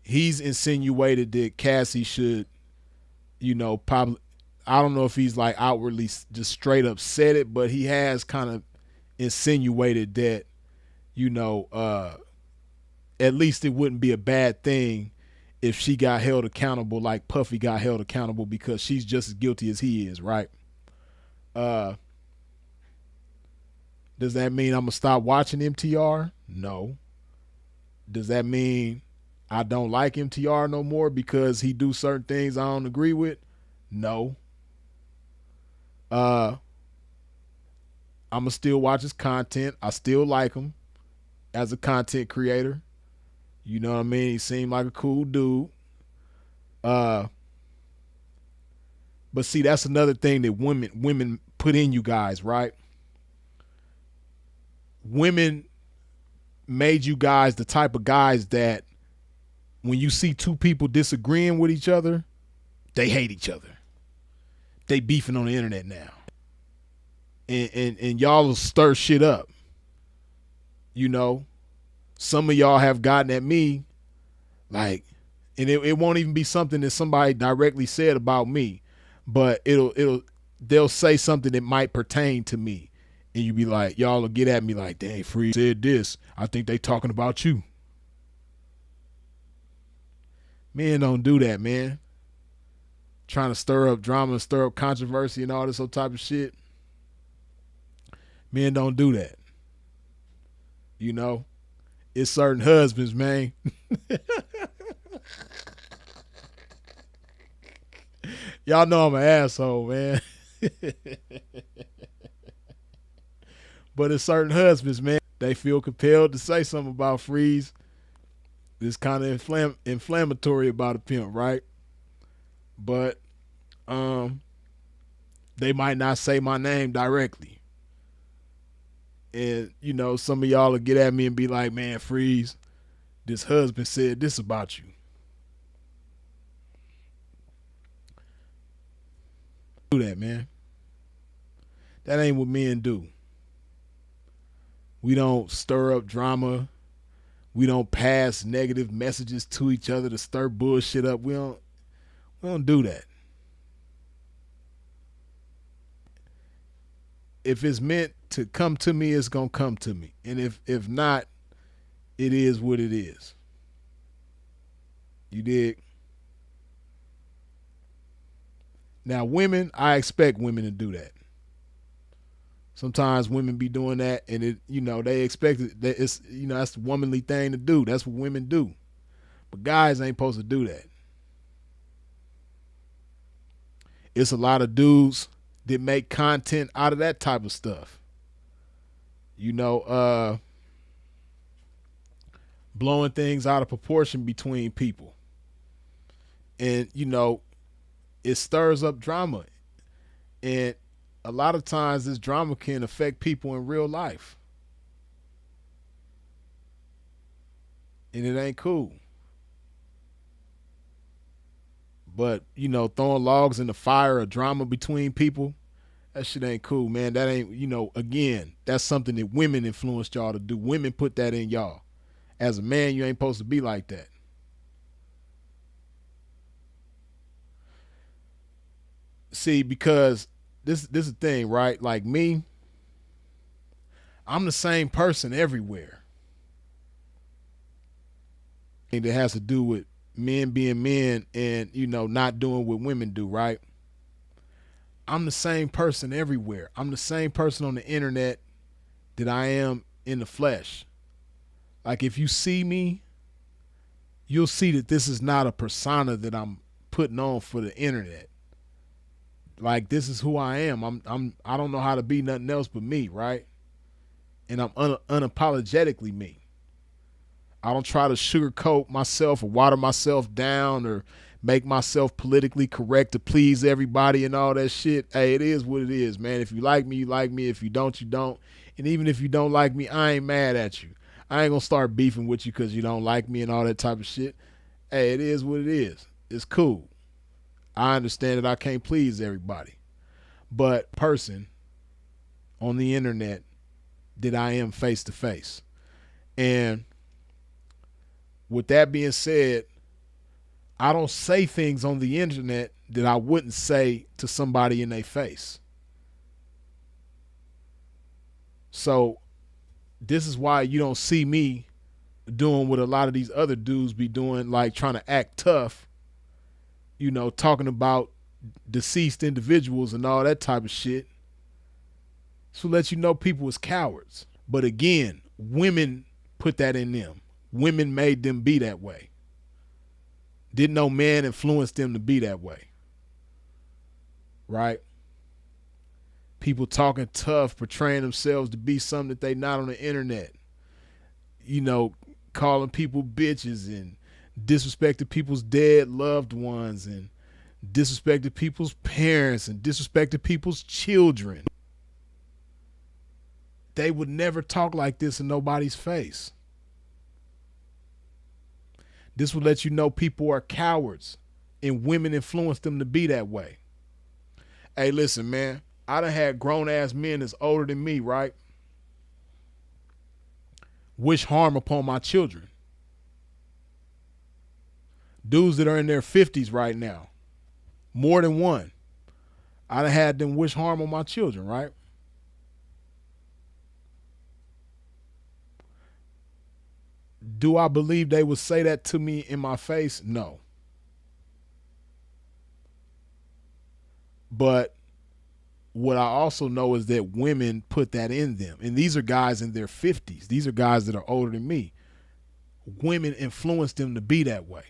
He's insinuated that Cassie should, you know, probably, I don't know if he's like outwardly just straight up said it, but he has kind of insinuated that, you know, at least it wouldn't be a bad thing if she got held accountable like Puffy got held accountable because she's just as guilty as he is, right? Does that mean I'm gonna stop watching MTR? No. Does that mean I don't like MTR no more because he do certain things I don't agree with? No. I'm gonna still watch his content. I still like him as a content creator. You know what I mean? He seemed like a cool dude. But see, that's another thing that women put in you guys, right? Women made you guys the type of guys that when you see two people disagreeing with each other, they hate each other. They beefing on the internet now. And y'all will stir shit up. You know, some of y'all have gotten at me like, and it won't even be something that somebody directly said about me, but they'll say something that might pertain to me. And you be like, y'all will get at me like, dang, Free said this. I think they talking about you. Men don't do that, man. Trying to stir up drama and stir up controversy and all this old type of shit. Men don't do that. You know, it's certain husbands, man. Y'all know I'm an asshole, man. But it's certain husbands, man. They feel compelled to say something about Freeze. It's kind of inflammatory about a pimp, right? But they might not say my name directly. And, you know, some of y'all will get at me and be like, man, Freeze, this husband said this about you. Do that, man. That ain't what men do. We don't stir up drama. We don't pass negative messages to each other to stir bullshit up. We don't do that. If it's meant to come to me, it's gonna come to me. And if not, it is what it is. You dig? Now, women, I expect women to do that. Sometimes women be doing that, and it, you know, they expect it. That it's, you know, that's the womanly thing to do. That's what women do. But guys ain't supposed to do that. It's a lot of dudes that make content out of that type of stuff. You know, blowing things out of proportion between people. And, you know, it stirs up drama. And a lot of times this drama can affect people in real life. And it ain't cool. But, throwing logs in the fire or drama between people, that shit ain't cool, man. That ain't, again, that's something that women influenced y'all to do. Women put that in y'all. As a man, you ain't supposed to be like that. See, because this is the thing, right? Like me, I'm the same person everywhere. And it has to do with men being men and, not doing what women do, right? I'm the same person everywhere. I'm the same person on the internet that I am in the flesh. Like if you see me, you'll see that this is not a persona that I'm putting on for the internet. Like this is who I am. I don't know how to be nothing else but me, right? And I'm unapologetically me. I don't try to sugarcoat myself or water myself down or make myself politically correct to please everybody and all that shit. Hey, it is what it is, man. If you like me, you like me. If you don't, you don't. And even if you don't like me, I ain't mad at you. I ain't gonna start beefing with you because you don't like me and all that type of shit. Hey, it is what it is. It's cool. I understand that I can't please everybody. But person on the internet that I am face to face. And with that being said, I don't say things on the internet that I wouldn't say to somebody in their face. So this is why you don't see me doing what a lot of these other dudes be doing, like trying to act tough, talking about deceased individuals and all that type of shit. So let you know people is cowards. But again, women put that in them. Women made them be that way. Didn't no man influence them to be that way. Right? People talking tough, portraying themselves to be something that they not on the internet. Calling people bitches and disrespecting people's dead loved ones and disrespecting people's parents and disrespecting people's children. They would never talk like this in nobody's face. This would let you know people are cowards and women influence them to be that way. Hey, listen, man, I done had grown ass men that's older than me, right? Wish harm upon my children. Dudes that are in their 50s right now, more than one. I done had them wish harm on my children, right? Do I believe they would say that to me in my face? No. But what I also know is that women put that in them. And these are guys in their 50s. These are guys that are older than me. Women influence them to be that way.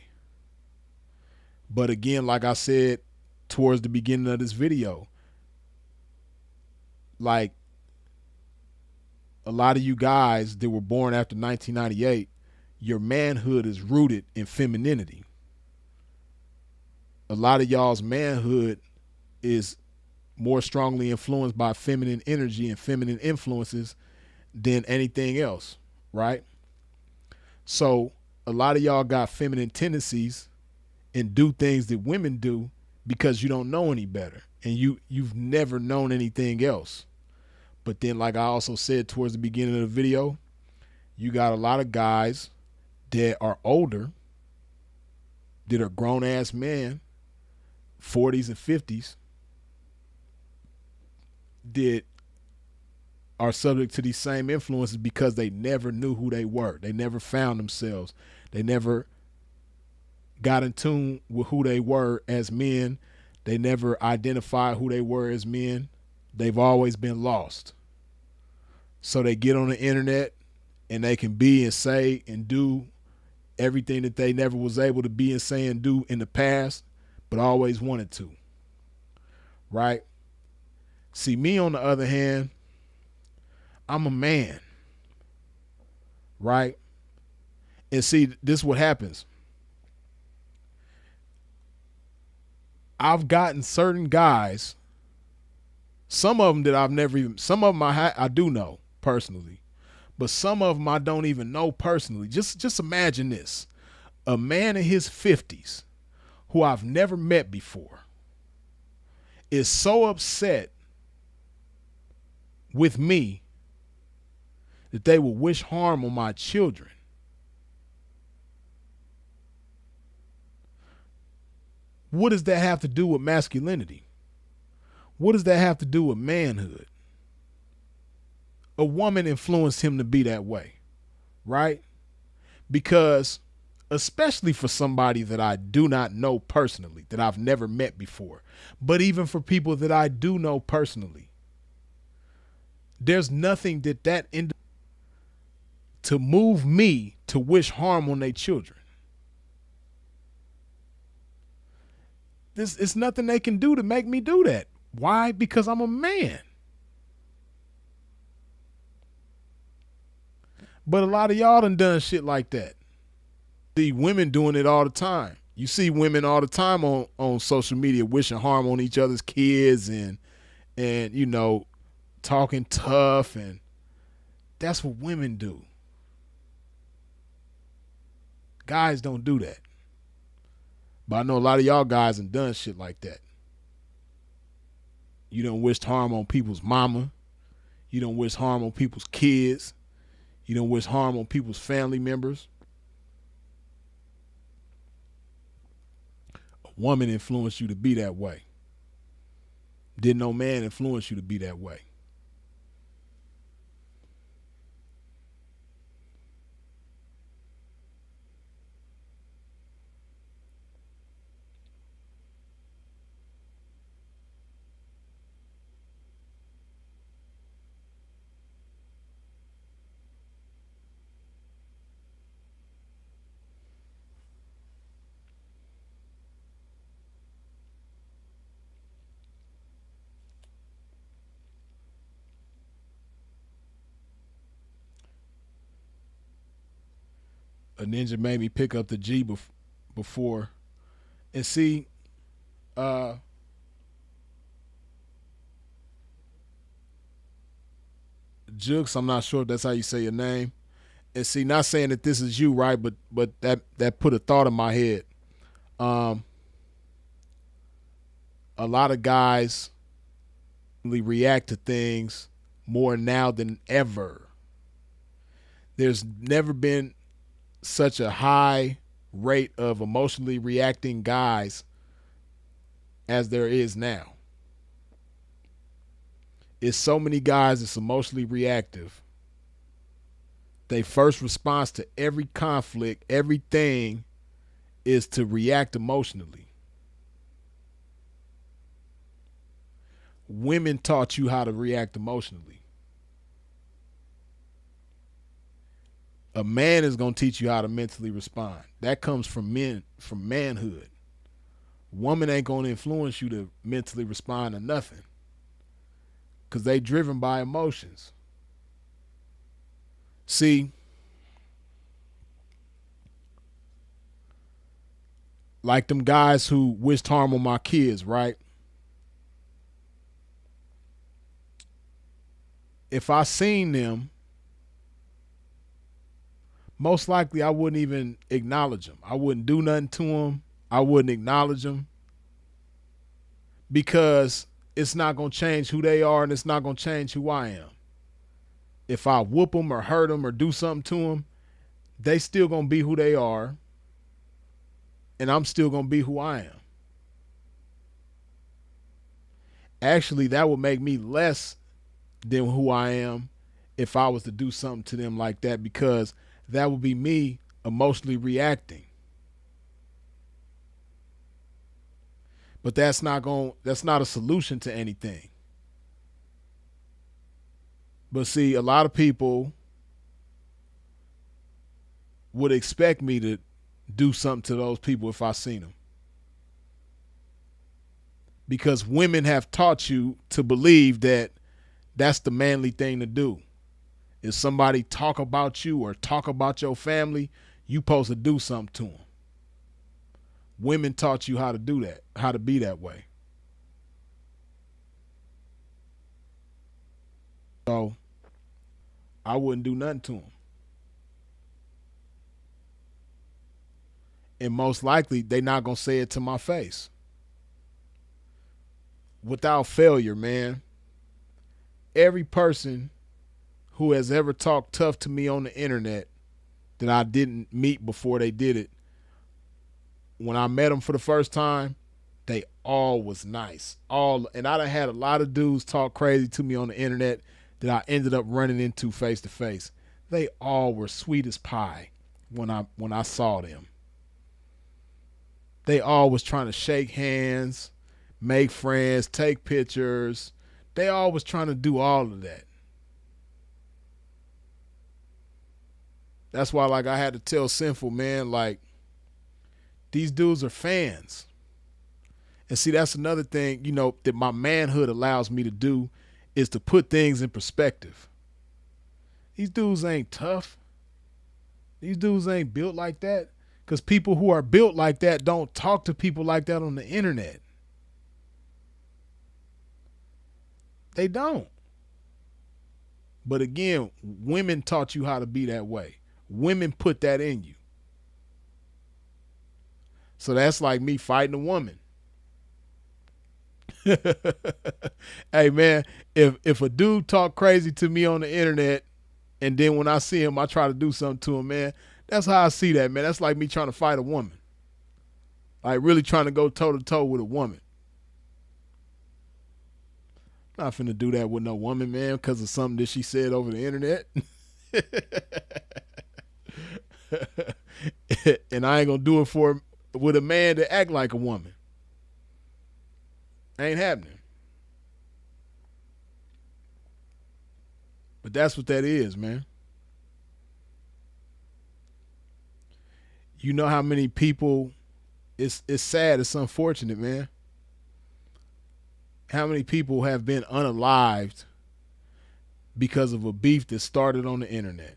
But again, like I said towards the beginning of this video, like a lot of you guys that were born after 1998, your manhood is rooted in femininity. A lot of y'all's manhood is more strongly influenced by feminine energy and feminine influences than anything else, right? So a lot of y'all got feminine tendencies and do things that women do because you don't know any better and you've never known anything else. But then, like I also said towards the beginning of the video, you got a lot of guys that are older, that are grown ass men, 40s and 50s, that are subject to these same influences because they never knew who they were. They never found themselves. They never got in tune with who they were as men. They never identified who they were as men. They've always been lost. So they get on the internet and they can be and say and do everything that they never was able to be and say and do in the past, but always wanted to. Right? See, me on the other hand, I'm a man. Right? And see, this is what happens. I've gotten certain guys, some of them that I've never even, some of them I do know personally, but some of them I don't even know personally. Just imagine this. A man in his 50s who I've never met before is so upset with me that they will wish harm on my children, what does that have to do with masculinity? What does that have to do with manhood? A woman influenced him to be that way, right? Because especially for somebody that I do not know personally, that I've never met before, but even for people that I do know personally, there's nothing that to move me to wish harm on their children. It's nothing they can do to make me do that. Why? Because I'm a man. But a lot of y'all done shit like that. See women doing it all the time. You see women all the time on social media wishing harm on each other's kids and you know, talking tough, and that's what women do. Guys don't do that. But I know a lot of y'all guys have done shit like that. You done wished harm on people's mama. You done wished harm on people's kids. You done wished harm on people's family members. A woman influenced you to be that way. Didn't no man influence you to be that way. A ninja made me pick up the G before. And see, Jukes, I'm not sure if that's how you say your name. And see, not saying that this is you, right? But that put a thought in my head. Um, a lot of guys really react to things more now than ever. There's never been such a high rate of emotionally reacting guys as there is now. It's so many guys that's emotionally reactive. Their first response to every conflict, everything, is to react emotionally. Women taught you how to react emotionally. A man is going to teach you how to mentally respond. That comes from men, from manhood. Woman ain't going to influence you to mentally respond to nothing, because they driven by emotions. See, like them guys who wished harm on my kids, right? If I seen them, most likely I wouldn't even acknowledge them. I wouldn't do nothing to them. I wouldn't acknowledge them, because it's not going to change who they are, and it's not going to change who I am. If I whoop them or hurt them or do something to them, they still going to be who they are, and I'm still going to be who I am. Actually, that would make me less than who I am if I was to do something to them like that, because that would be me emotionally reacting. But that's not a solution to anything. But see, a lot of people would expect me to do something to those people if I seen them. Because women have taught you to believe that that's the manly thing to do. If somebody talk about you or talk about your family, you supposed to do something to them. Women taught you how to do that, how to be that way. So I wouldn't do nothing to them. And most likely they not gonna say it to my face. Without failure, man. Every person who has ever talked tough to me on the internet that I didn't meet before they did it, when I met them for the first time, they all was nice. And I done had a lot of dudes talk crazy to me on the internet that I ended up running into face to face. They all were sweet as pie when I saw them. They all was trying to shake hands, make friends, take pictures. They all was trying to do all of that. That's why, like, I had to tell Sinful, man, like, these dudes are fans. And see, that's another thing, that my manhood allows me to do, is to put things in perspective. These dudes ain't tough. These dudes ain't built like that. Because people who are built like that don't talk to people like that on the internet. They don't. But again, women taught you how to be that way. Women put that in you. So that's like me fighting a woman. Hey man, if a dude talk crazy to me on the internet, and then when I see him, I try to do something to him, man, that's how I see that, man. That's like me trying to fight a woman. Like really trying to go toe to toe with a woman. I'm not finna do that with no woman, man, because of something that she said over the internet. And I ain't gonna do it with a man that act like a woman. Ain't happening. But that's what that is, man. You know how many people, it's sad, it's unfortunate, man. How many people have been unalived because of a beef that started on the internet?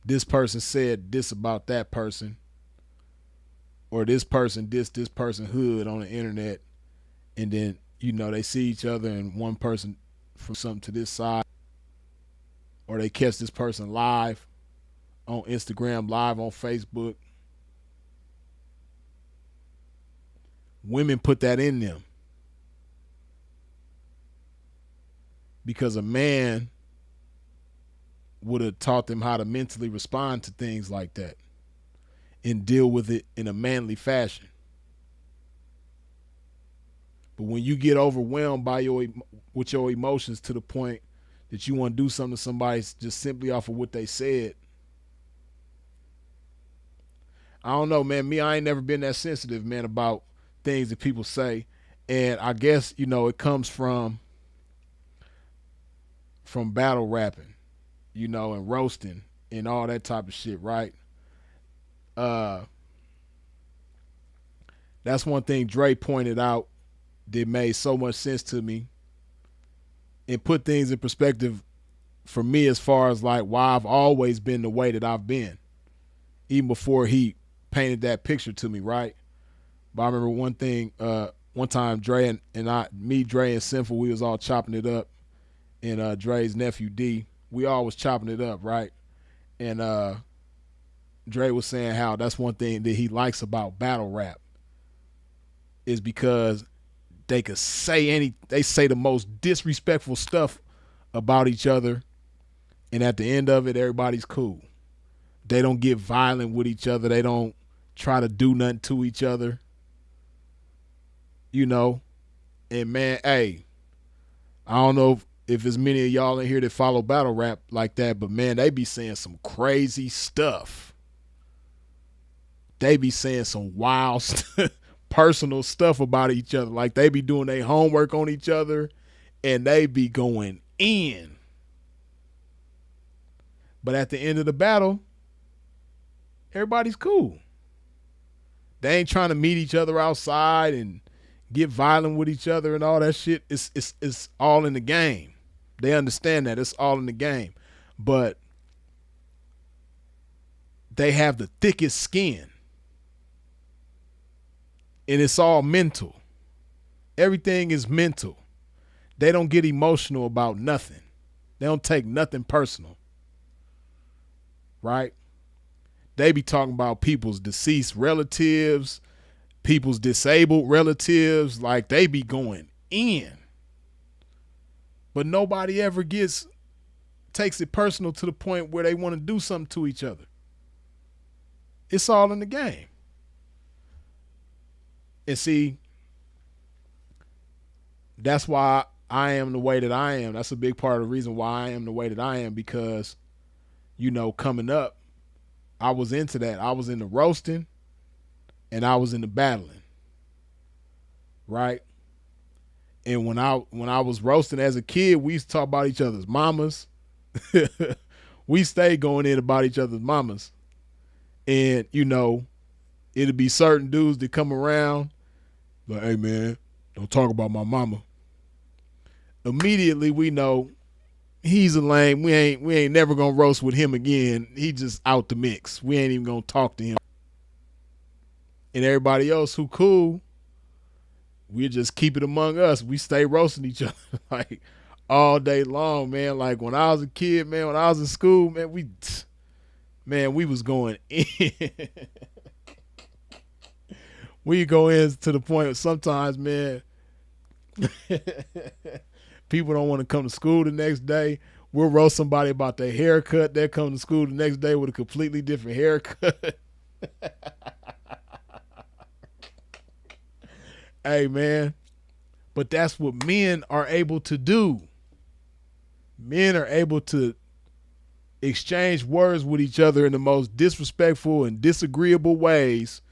This person said this about that person, or this person dissed this person hood on the internet, and then, they see each other and one person from something to this side, or they catch this person live on Instagram, live on Facebook. Women put that in them because a man would have taught them how to mentally respond to things like that and deal with it in a manly fashion. But when you get overwhelmed with your emotions to the point that you want to do something to somebody just simply off of what they said, I don't know, man. I ain't never been that sensitive, man, about things that people say. And I guess, it comes from battle rapping, and roasting and all that type of shit, right? That's one thing Dre pointed out that made so much sense to me and put things in perspective for me as far as like why I've always been the way that I've been, even before he painted that picture to me, right? But I remember one time Dre and Sinful, we was all chopping it up, and Dre's nephew D, we all was chopping it up, right? And Dre was saying how that's one thing that he likes about battle rap is because they could say they say the most disrespectful stuff about each other, and at the end of it, everybody's cool. They don't get violent with each other. They don't try to do nothing to each other. And man, hey, I don't know if there's many of y'all in here that follow battle rap like that, but man, they be saying some crazy stuff. They be saying some wild personal stuff about each other. Like they be doing their homework on each other and they be going in. But at the end of the battle, everybody's cool. They ain't trying to meet each other outside and get violent with each other and all that shit. It's all in the game. They understand that. It's all in the game. But they have the thickest skin. And it's all mental. Everything is mental. They don't get emotional about nothing. They don't take nothing personal. Right? they be talking about people's deceased relatives, people's disabled relatives, like they be going in. But nobody ever takes it personal to the point where they want to do something to each other. It's all in the game. And see, that's why I am the way that I am. That's a big part of the reason why I am the way that I am, because, coming up, I was into that. I was into roasting and I was into battling. Right? And when I was roasting as a kid, we used to talk about each other's mamas. We stayed going in about each other's mamas. And, it'd be certain dudes that come around like, hey man, don't talk about my mama. Immediately we know he's a lame. We ain't never gonna roast with him again. He just out the mix. We ain't even gonna talk to him. And everybody else who cool, we just keep it among us. We stay roasting each other like all day long, man. Like when I was a kid, man, when I was in school, man, we was going in. We go in to the point where sometimes, man, people don't want to come to school the next day. We'll roast somebody about their haircut. They'll come to school the next day with a completely different haircut. Hey, man. But that's what men are able to do. Men are able to exchange words with each other in the most disrespectful and disagreeable ways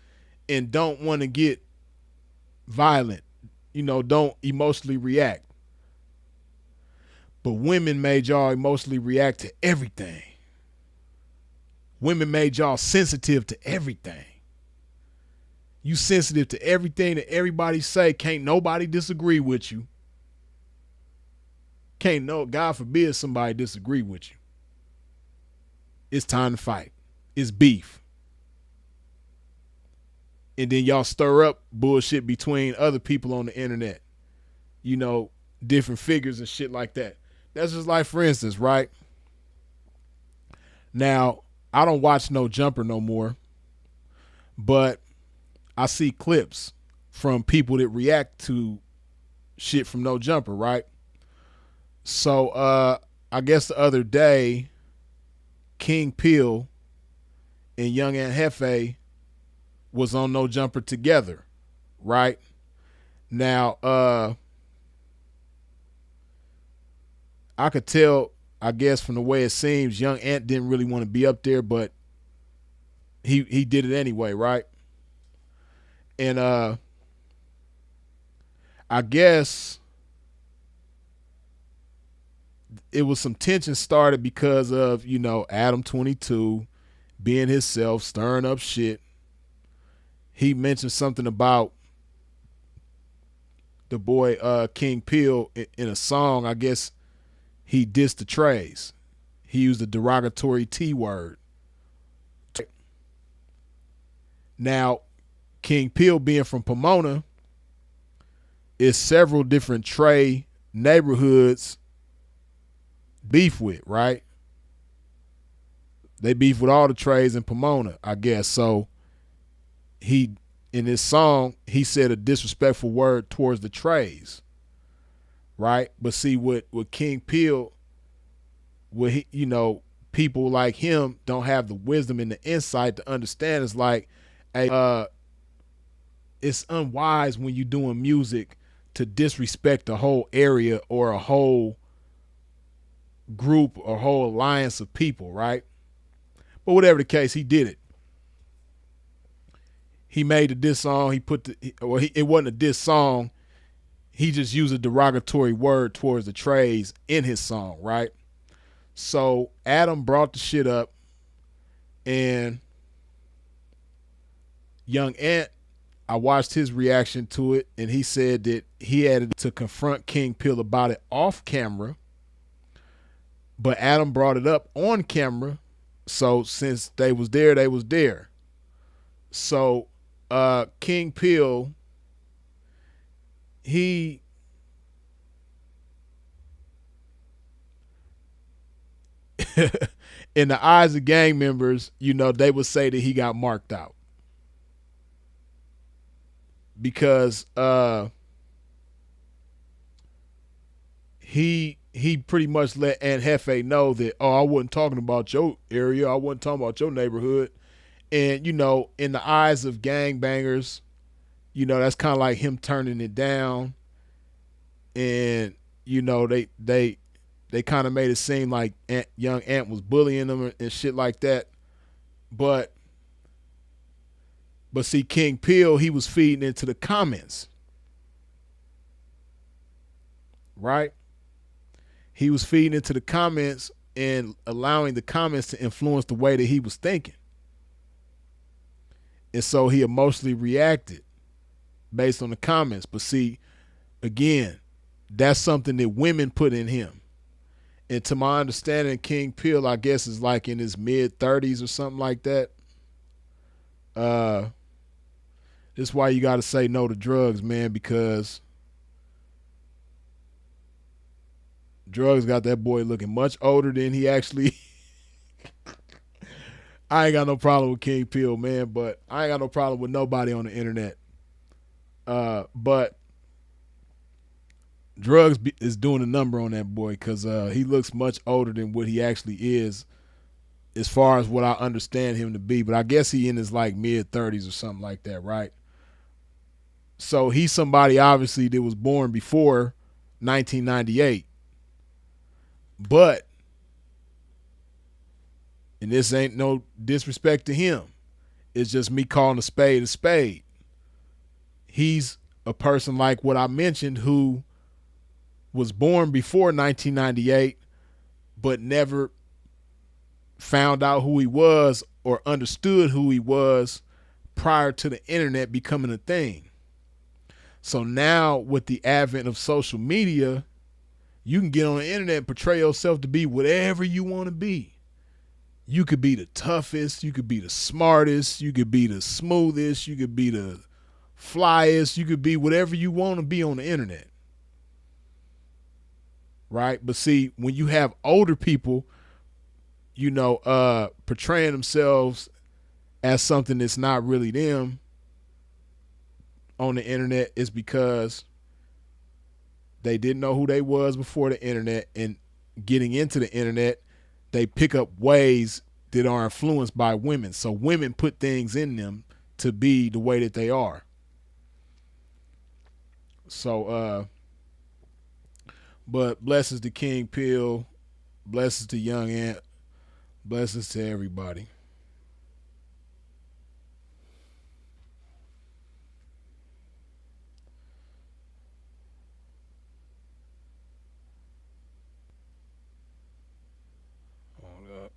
and don't want to get violent, don't emotionally react. But women made y'all emotionally react to everything. Women made y'all sensitive to everything. You sensitive to everything that everybody say. Can't nobody disagree with you. God forbid somebody disagree with you. It's time to fight. It's beef. And then y'all stir up bullshit between other people on the internet. Different figures and shit like that. That's just like, for instance, right? Now, I don't watch No Jumper no more, but I see clips from people that react to shit from No Jumper, right? So I guess the other day, King Peel and Young Aunt Hefe was on No Jumper together, right? Now, I could tell, I guess, from the way it seems, Young Ant didn't really want to be up there, but he did it anyway, right? And I guess it was some tension started because of, Adam 22 being himself, stirring up shit. He mentioned something about the boy King Peel in a song. I guess he dissed the Trays. He used a derogatory T word. Now, King Peel being from Pomona, is several different Trey neighborhoods beef with, right? They beef with all the Treys in Pomona, I guess. So in this song, he said a disrespectful word towards the Treys, right? But see, with King Peel, people like him don't have the wisdom and the insight to understand. It's like, hey, it's unwise when you're doing music to disrespect a whole area or a whole group or whole alliance of people, right? But whatever the case, he did it. He made a diss song. It wasn't a diss song. He just used a derogatory word towards the Treys in his song, right? So Adam brought the shit up, and Young Ant, I watched his reaction to it, and he said that he had to confront King Peel about it off camera, but Adam brought it up on camera. So since they was there, they was there. So King Peel, he in the eyes of gang members, they would say that he got marked out because he pretty much let Aunt Hefe know that, I wasn't talking about your area, I wasn't talking about your neighborhood. And in the eyes of gang bangers, that's kind of like him turning it down. And they kind of made it seem like young Ant was bullying them and shit like that. But see, King Peel, he was feeding into the comments, right? He was feeding into the comments and allowing the comments to influence the way that he was thinking. And so he emotionally reacted based on the comments. But see, again, that's something that women put in him. And to my understanding, King Peel, I guess, is like in his mid-30s or something like that. This is why you got to say no to drugs, man, because drugs got that boy looking much older than he actually. I ain't got no problem with King Peel, man, but I ain't got no problem with nobody on the internet. But drugs is doing a number on that boy because he looks much older than what he actually is, as far as what I understand him to be. But I guess he in his like mid-30s or something like that, right? So he's somebody obviously that was born before 1998. But, and this ain't no disrespect to him, it's just me calling a spade a spade. He's a person like what I mentioned who was born before 1998 but never found out who he was or understood who he was prior to the internet becoming a thing. So now with the advent of social media, you can get on the internet and portray yourself to be whatever you want to be. You could be the toughest, you could be the smartest, you could be the smoothest, you could be the flyest, you could be whatever you want to be on the internet. Right? But see, when you have older people, portraying themselves as something that's not really them on the internet, is because they didn't know who they was before the internet, and getting into the internet, they pick up ways that are influenced by women. So women put things in them to be the way that they are. So, but blessings to King Peel, blessings to Young Ant, blessings to everybody. Hold up.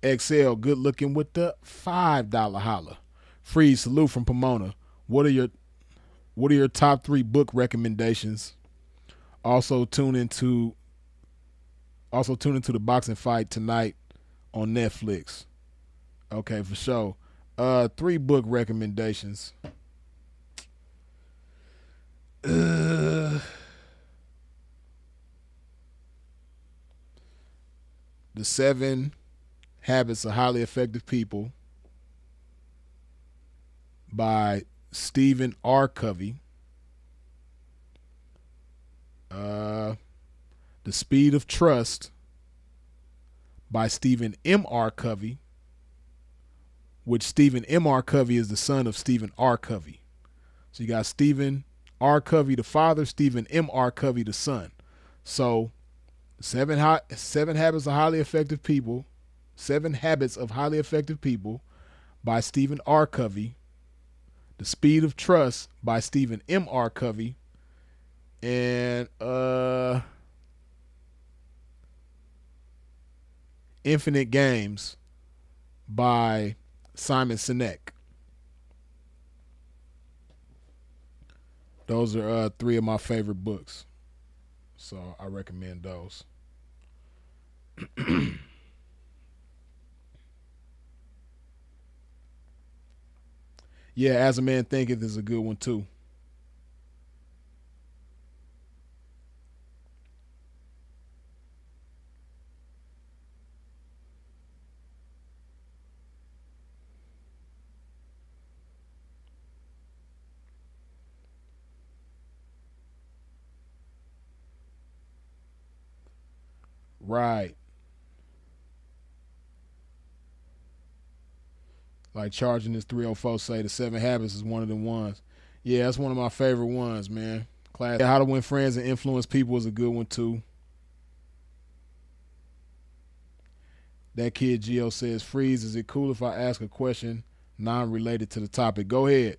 XL, good looking with the $5 holla. Freeze, salute from Pomona. What are your top 3 book recommendations? Also tune into the boxing fight tonight on Netflix. Okay, for sure. 3 book recommendations. The 7 Habits of Highly Effective People by Stephen R. Covey. The Speed of Trust by Stephen M. R. Covey, which Stephen M. R. Covey is the son of Stephen R. Covey. So you got Stephen R. Covey the father, Stephen M. R. Covey the son. So 7 Habits of Highly Effective People, 7 Habits of Highly Effective People by Stephen R. Covey, The Speed of Trust by Stephen M. R. Covey, and Infinite Games by Simon Sinek. Those are 3 of my favorite books. So I recommend those. Yeah, As a Man Thinketh is a good one too. Right. Like charging this 304 say the Seven Habits is one of the ones. Yeah, that's one of my favorite ones, man. Class. How to Win Friends and Influence People is a good one too. That kid Geo says, Freeze, is it cool if I ask a question non related to the topic? Go ahead.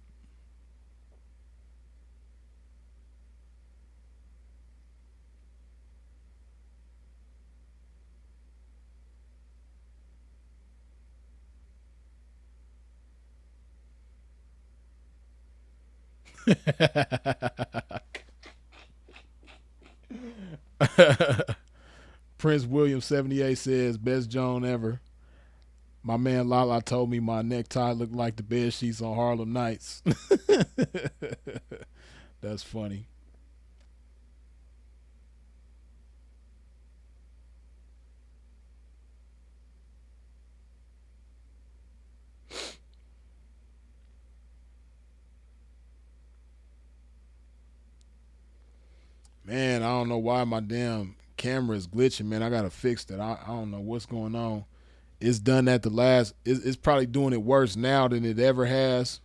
Prince William 78 says, best Joan ever. My man Lala told me my necktie looked like the bed sheets on Harlem Nights. That's funny. Man, I don't know why my damn camera is glitching, man. I gotta fix that. I don't know what's going on. It's done at the last. It's probably doing it worse now than it ever has,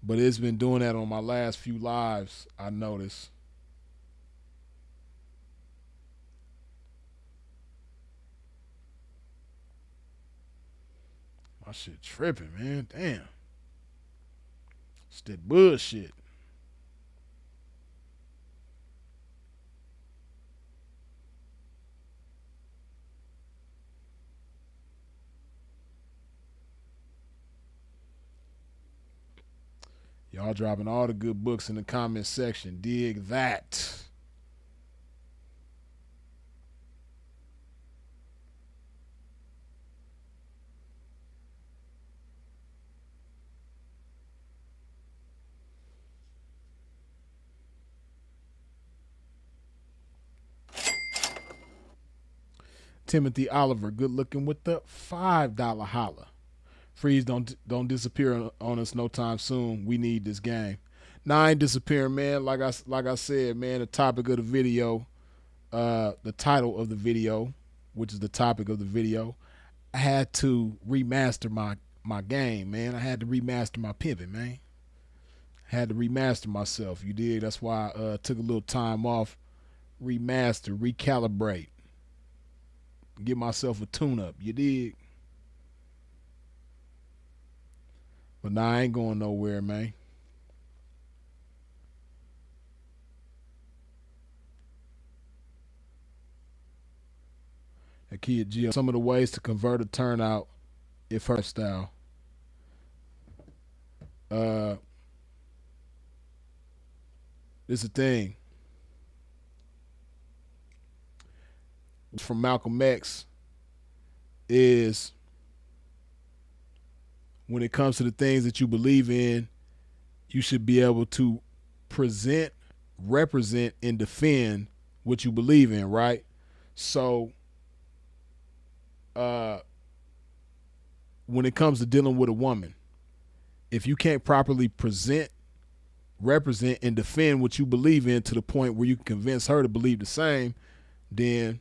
but it's been doing that on my last few lives. I noticed. My shit tripping, man. Damn, it's that bullshit. Y'all dropping all the good books in the comment section. Dig that. Timothy Oliver, good looking with the $5 holla. Freeze, don't disappear on us no time soon. We need this game. Nah, I ain't disappearing, man. Like I said, man. The topic of the video, the title of the video, which is the topic of the video. I had to remaster my game, man. I had to remaster my pimping, man. I had to remaster myself. You did. That's why I took a little time off, remaster, recalibrate, give myself a tune up. You did. But nah, I ain't going nowhere, man. A kid Gio. Some of the ways to convert a turnout if her style. Uh, this is the thing. From Malcolm X is when it comes to the things that you believe in, you should be able to present, represent, and defend what you believe in, right? So, uh, when it comes to dealing with a woman, if you can't properly present, represent, and defend what you believe in to the point where you can convince her to believe the same, then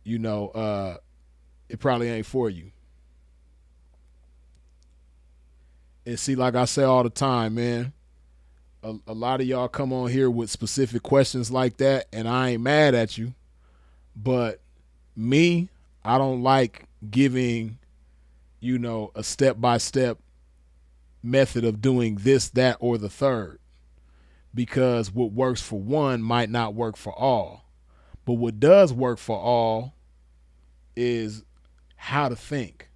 it probably ain't for you. And see, like I say all the time, man, a lot of y'all come on here with specific questions like that, and I ain't mad at you. But me, I don't like giving, a step by step method of doing this, that, or the third. Because what works for one might not work for all. But what does work for all is how to think.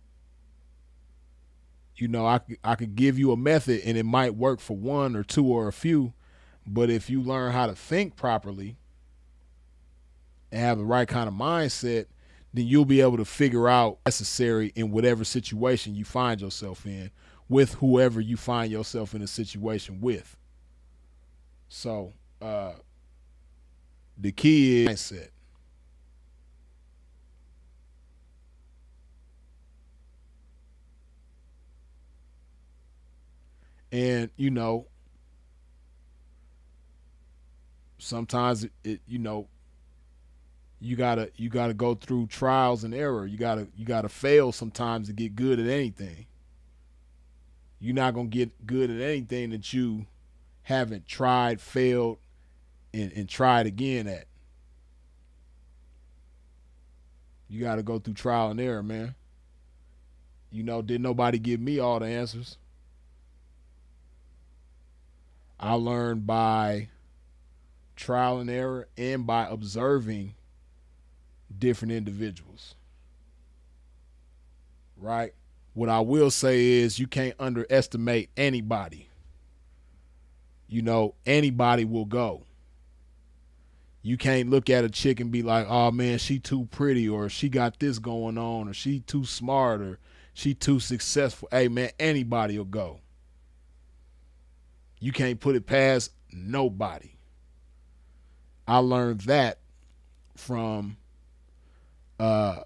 I could give you a method and it might work for one or two or a few, But if you learn how to think properly and have the right kind of mindset, then you'll be able to figure out necessary in whatever situation you find yourself in with whoever you find yourself in a situation with. So the key is mindset. And sometimes you gotta go through trials and error. You gotta fail sometimes to get good at anything. You're not gonna get good at anything that you haven't tried, failed, and tried again at. You gotta go through trial and error, man. Didn't nobody give me all the answers. I learned by trial and error and by observing different individuals, right? What I will say is you can't underestimate anybody. Anybody will go. You can't look at a chick and be like, oh man, she too pretty, or she got this going on, or she too smart, or she too successful. Hey man, anybody will go. You can't put it past nobody. I learned that from an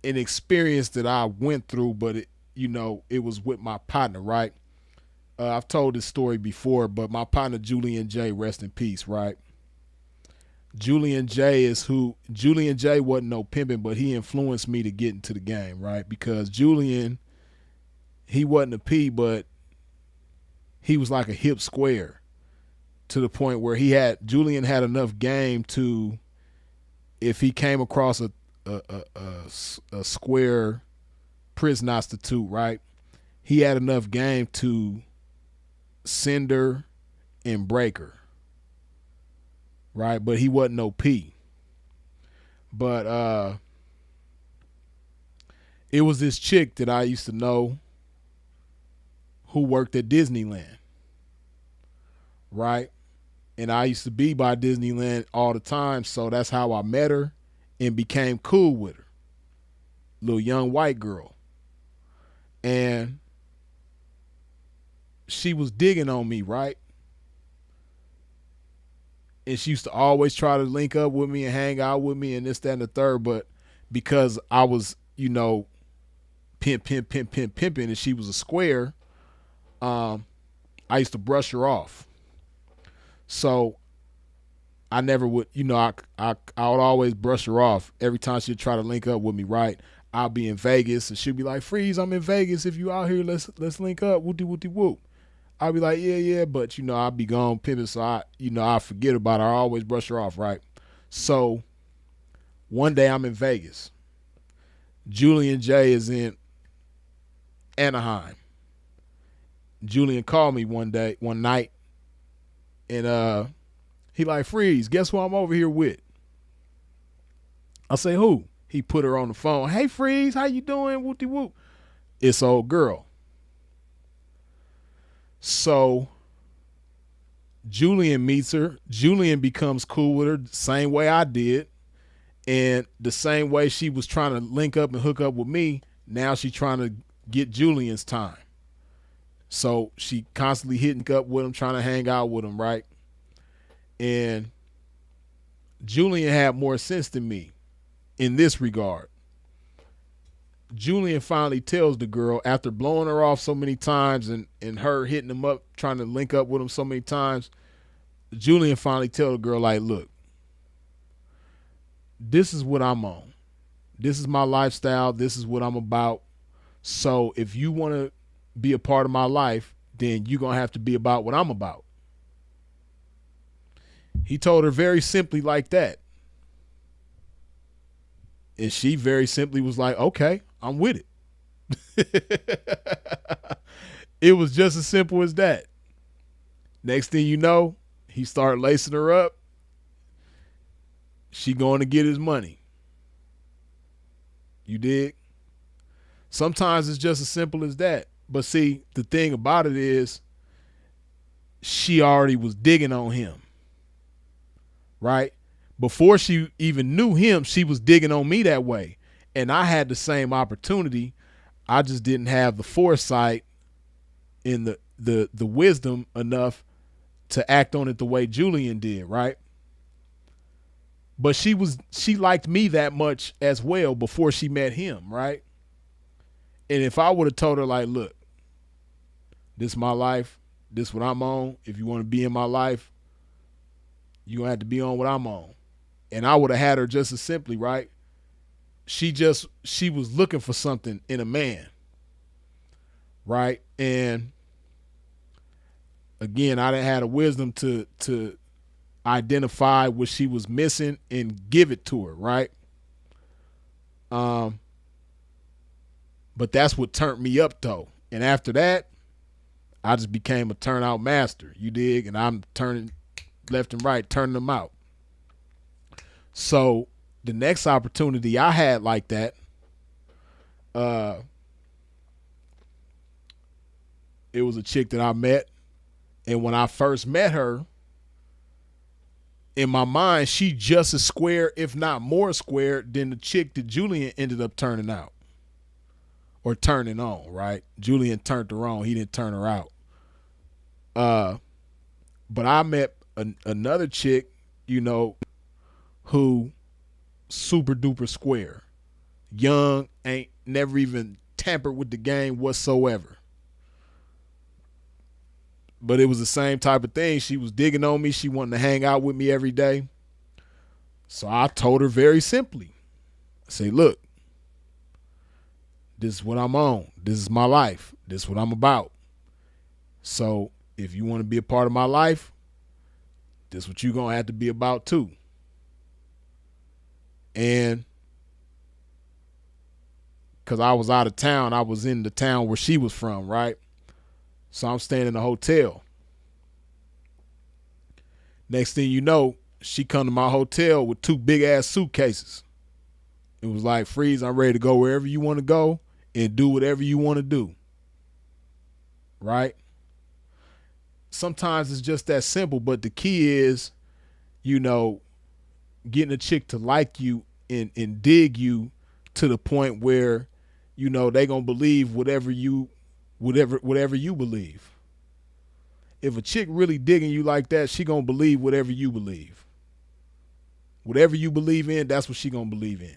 experience that I went through, but it was with my partner, right? I've told this story before, but my partner Julian J, rest in peace, right? Julian J wasn't no pimping, but he influenced me to get into the game, right? Because Julian, he wasn't a P, but he was like a hip square, to the point where Julian had enough game to, if he came across a square prostitute, right? He had enough game to send her and break her, right? But he wasn't no P. But it was this chick that I used to know who worked at Disneyland, right? And I used to be by Disneyland all the time, so that's how I met her and became cool with her. Little young white girl. And she was digging on me, right? And she used to always try to link up with me and hang out with me and this, that, and the third. But because I was, pimping, and she was a square, I used to brush her off. So I never would, I would always brush her off every time she'd try to link up with me, right? I'll be in Vegas and she'd be like, Freeze, I'm in Vegas. If you out here, let's link up. Whoopty whoopty whoop. I'll be like, yeah, but I'll be gone pimping, so I forget about her. I always brush her off, right? So one day I'm in Vegas. Julian J is in Anaheim. Julian called me one night, and he like, Freeze, guess who I'm over here with? I say, who? He put her on the phone. Hey, Freeze, how you doing? Whoopty whoop. It's old girl. So Julian meets her. Julian becomes cool with her the same way I did. And the same way she was trying to link up and hook up with me, now she's trying to get Julian's time. So she constantly hitting up with him, trying to hang out with him, right? And Julian had more sense than me in this regard. Julian finally tells the girl, after blowing her off so many times and her hitting him up, trying to link up with him so many times, Julian finally tells the girl, like, look, this is what I'm on. This is my lifestyle. This is what I'm about. So if you want to be a part of my life, then you're going to have to be about what I'm about. He told her very simply like that. And she very simply was like, okay, I'm with it. It was just as simple as that. Next thing you know, he started lacing her up. She going to get his money. You dig? Sometimes it's just as simple as that. But see, the thing about it is, she already was digging on him, right? Before she even knew him, she was digging on me that way. And I had the same opportunity. I just didn't have the foresight and the wisdom enough to act on it the way Julian did, right? But she liked me that much as well before she met him, right? And if I would have told her, like, look, this is my life, this is what I'm on. If you want to be in my life, you're gonna have to be on what I'm on. And I would have had her just as simply, right? She was looking for something in a man, right? And again, I didn't have the wisdom to identify what she was missing and give it to her, right? But that's what turned me up though. And after that, I just became a turnout master. You dig? And I'm turning left and right, turning them out. So the next opportunity I had like that, it was a chick that I met. And when I first met her, in my mind, she just as square, if not more square, than the chick that Julian ended up turning out. Or turning on, right? Julian turned her on. He didn't turn her out. But I met another chick, who super duper square. Young, ain't never even tampered with the game whatsoever. But it was the same type of thing. She was digging on me. She wanted to hang out with me every day. So I told her very simply, I say, look, this is what I'm on. This is my life. This is what I'm about. So if you want to be a part of my life, this is what you're going to have to be about too. And because I was out of town, I was in the town where she was from, right? So I'm staying in a hotel. Next thing you know, she come to my hotel with 2 big ass suitcases. It was like, Freeze, I'm ready to go wherever you want to go and do whatever you want to do. Right? Sometimes it's just that simple, but the key is, getting a chick to like you and dig you to the point where, they gonna believe whatever you believe. If a chick really digging you like that, she gonna believe whatever you believe. Whatever you believe in, that's what she gonna believe in.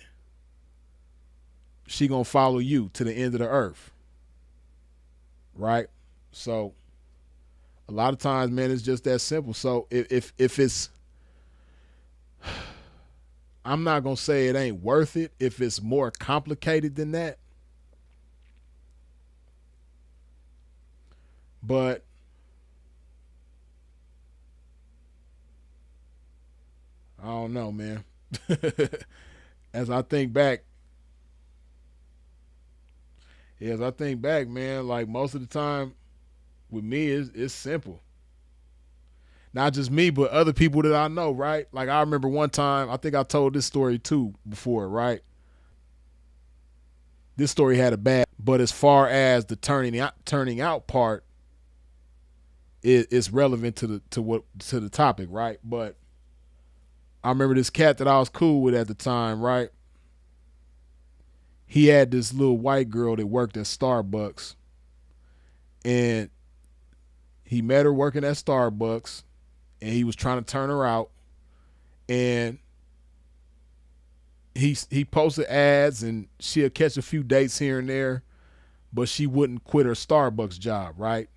She gonna follow you to the end of the earth. Right? So a lot of times, man, it's just that simple. So if it's, I'm not gonna say it ain't worth it if it's more complicated than that. But I don't know, man. As I think back, man, like most of the time with me, it's simple. Not just me, but other people that I know, right? Like I remember one time, I think I told this story too before, right? This story had a bad, but as far as the turning out part, it's relevant to the topic, right? But I remember this cat that I was cool with at the time, right? He had this little white girl that worked at Starbucks, and he met her working at Starbucks, and he was trying to turn her out, and he posted ads, and she'll catch a few dates here and there, but she wouldn't quit her Starbucks job, right?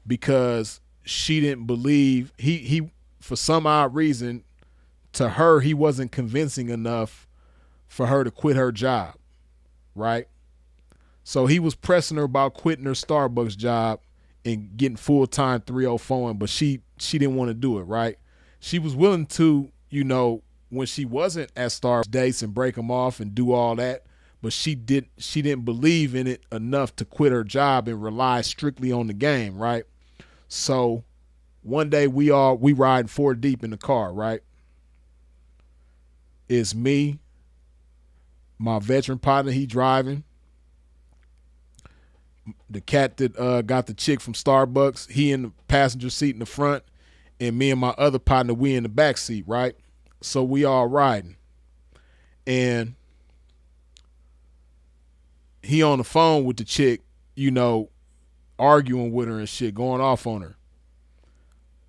Because she didn't believe he for some odd reason, to her, he wasn't convincing enough for her to quit her job, right? So he was pressing her about quitting her Starbucks job and getting full-time 304, but she didn't want to do it, right? She was willing to, when she wasn't at Starbucks dates and break them off and do all that, but she didn't believe in it enough to quit her job and rely strictly on the game, right? So one day we riding 4 deep in the car, right? It's me, my veteran partner, he driving, The cat that got the chick from Starbucks, he in the passenger seat in the front, and me and my other partner, we in the back seat, right? So we all riding, and he on the phone with the chick, arguing with her and shit, going off on her.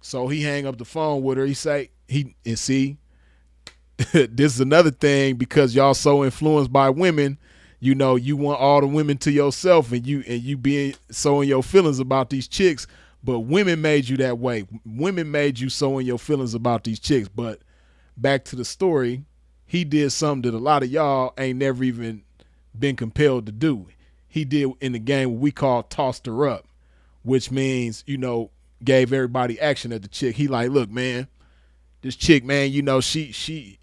So he hang up the phone with her. He say and see, this is another thing, because y'all so influenced by women. You want all the women to yourself, and you being so in your feelings about these chicks. But women made you that way. Women made you so in your feelings about these chicks. But back to the story, he did something that a lot of y'all ain't never even been compelled to do. He did in the game what we call tossed her up, which means, gave everybody action at the chick. He like, look, man, this chick, man, she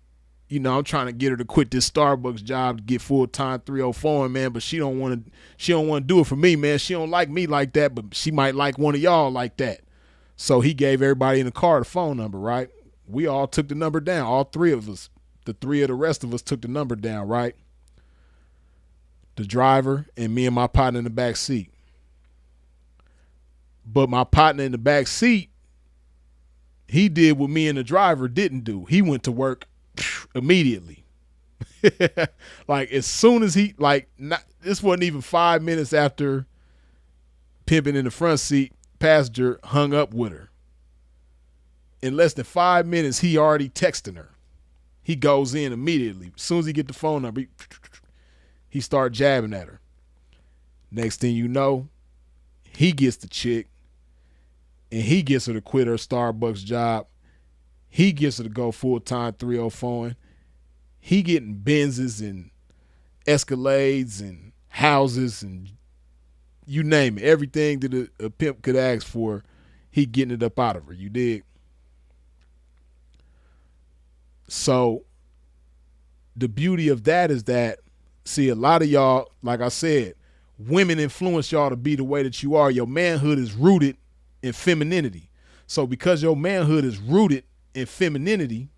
I'm trying to get her to quit this Starbucks job to get full-time 304, man, but she don't want to do it for me, man. She don't like me like that, but she might like one of y'all like that. So he gave everybody in the car the phone number, right? We all took the number down, all three of us. The three of the rest of us took the number down, right? The driver and me and my partner in the back seat. But my partner in the back seat, he did what me and the driver didn't do. He went to work immediately. Like as soon as this wasn't even 5 minutes after pimping in the front seat, passenger hung up with her. In less than 5 minutes, he already texting her. He goes in immediately. As soon as he get the phone number, he start jabbing at her. Next thing you know, he gets the chick, and he gets her to quit her Starbucks job. He gets her to go full-time 304. He getting Benzes and Escalades and houses and you name it. Everything that a pimp could ask for, he getting it up out of her. You dig? So the beauty of that is that, see, a lot of y'all, like I said, women influence y'all to be the way that you are. Your manhood is rooted in femininity. So because your manhood is rooted in femininity,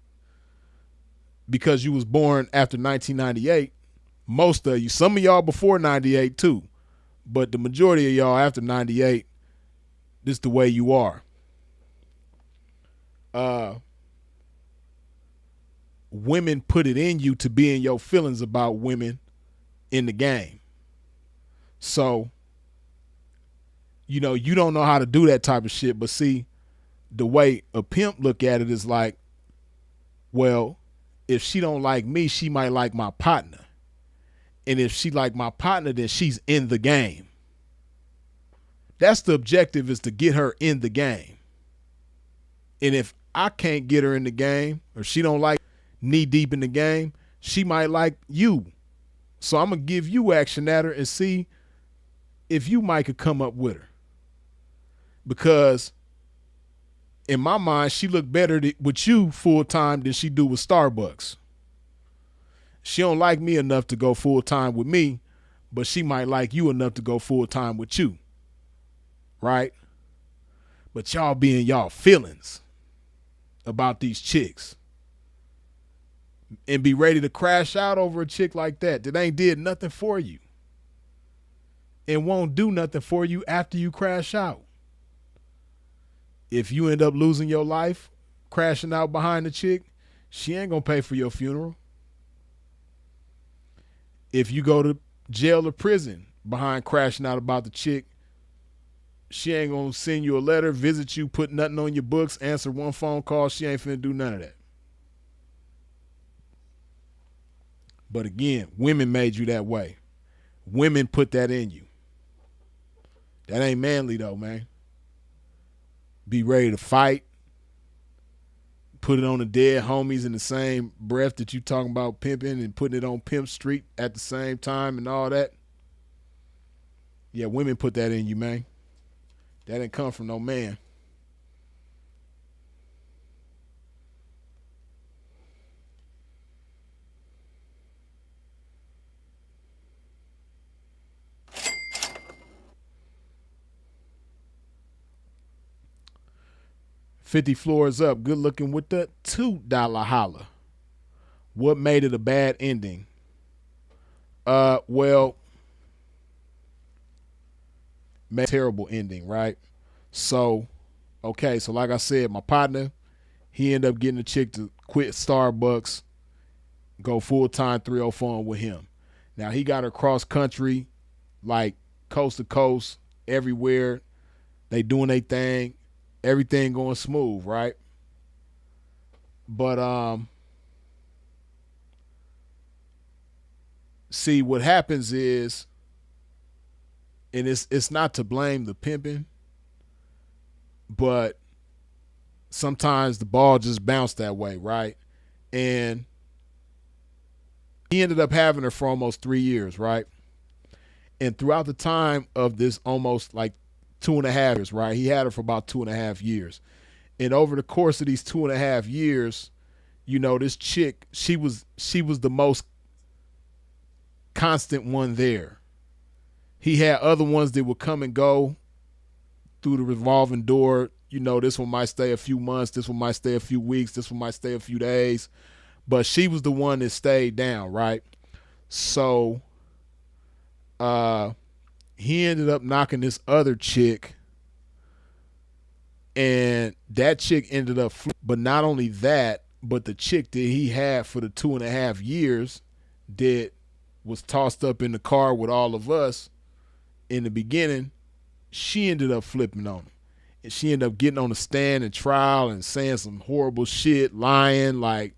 because you was born after 1998, most of you, some of y'all before 98 too, but the majority of y'all after 98, this is the way you are. Women put it in you to be in your feelings about women in the game. So, you don't know how to do that type of shit, but see, the way a pimp look at it is like, well, if she don't like me, she might like my partner. And if she like my partner, then she's in the game. That's the objective, is to get her in the game. And if I can't get her in the game, or she don't like knee deep in the game, she might like you. So I'm going to give you action at her and see if you might could come up with her. Because in my mind, she look better with you full time than she do with Starbucks. She don't like me enough to go full time with me, but she might like you enough to go full time with you. Right? But y'all be in y'all feelings about these chicks and be ready to crash out over a chick like that ain't did nothing for you and won't do nothing for you after you crash out. If you end up losing your life crashing out behind the chick, she ain't gonna pay for your funeral. If you go to jail or prison behind crashing out about the chick, she ain't gonna send you a letter, visit you, put nothing on your books, answer one phone call. She ain't finna do none of that. But again, women made you that way. Women put that in you. That ain't manly though, man. Be ready to fight. Put it on the dead homies in the same breath that you talking about pimping and putting it on Pimp Street at the same time and all that. Yeah, women put that in you, man. That didn't come from no man. $50 floors up, good looking with the $2 holla. What made it a bad ending? Well, Terrible ending, right? So, okay, so like I said, my partner, he ended up getting a chick to quit Starbucks, go full time 304 with him. Now he got her cross country, like coast to coast, everywhere. They doing their thing, everything going smooth, right? But see what happens is, and it's not to blame the pimping, but sometimes the ball just bounced that way, right? And he ended up having her for almost 3 years, right? And throughout the time of this almost like 2.5 years, right? He had her for about 2.5 years. And over the course of these 2.5 years, this chick, she was the most constant one there. He had other ones that would come and go through the revolving door. This one might stay a few months, this one might stay a few weeks, this one might stay a few days. But she was the one that stayed down, right? So he ended up knocking this other chick, and that chick ended up but not only that, but the chick that he had for the 2.5 years that was tossed up in the car with all of us in the beginning, she ended up flipping on him. And she ended up getting on the stand and trial and saying some horrible shit, lying, like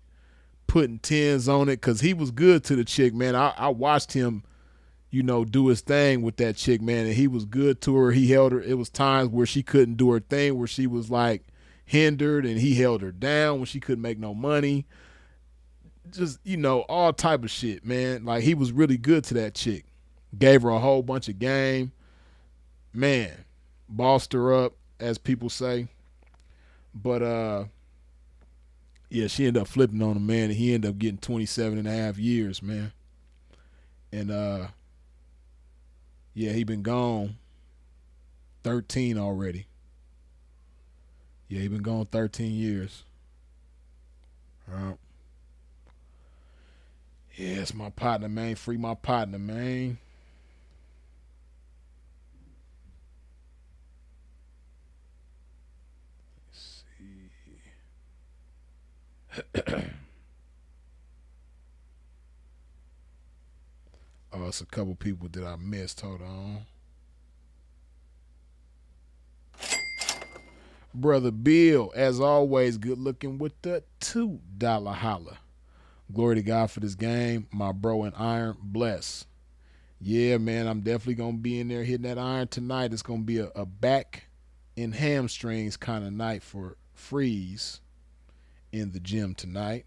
putting tens on it, because he was good to the chick, man. I watched him, do his thing with that chick, man, and he was good to her. He held her. It was times where she couldn't do her thing, where she was like hindered, and he held her down when she couldn't make no money. Just, all type of shit, man. Like, he was really good to that chick. Gave her a whole bunch of game. Man, bossed her up, as people say. But yeah, she ended up flipping on him, man, and he ended up getting 27.5 years, man. And yeah, he been gone 13 already. Yeah, he been gone 13 years. Yeah, it's my partner, man. Free my partner, man. Let's see. Oh, it's a couple people that I missed. Hold on. Brother Bill, as always, good looking with the $2 holla. Glory to God for this game. My bro in iron, bless. Yeah, man, I'm definitely going to be in there hitting that iron tonight. It's going to be a back and hamstrings kind of night for Freeze in the gym tonight.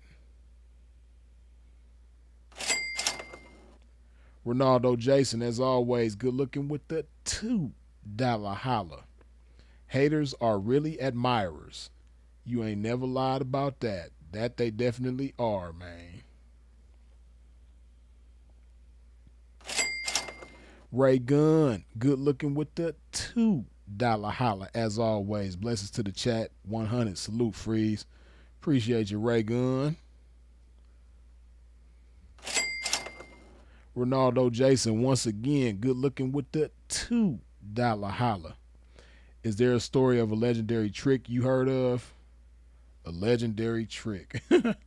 Ronaldo Jason, as always, good looking with the $2 holla. Haters are really admirers. You ain't never lied about that. That they definitely are, man. Ray Gunn, good looking with the $2 holla. As always, blessings to the chat. 100, salute, Freeze. Appreciate you, Ray Gunn. Ronaldo Jason, once again, good looking with the $2 holla. Is there a story of a legendary trick you heard of? A legendary trick. Let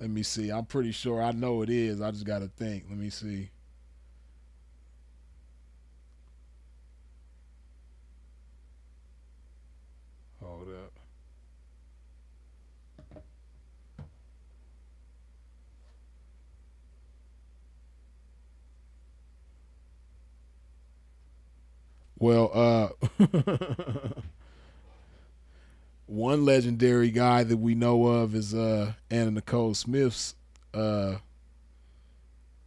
me see. I'm pretty sure I know it is. I just got to think. Let me see. Hold up. Well, one legendary guy that we know of is Anna Nicole Smith's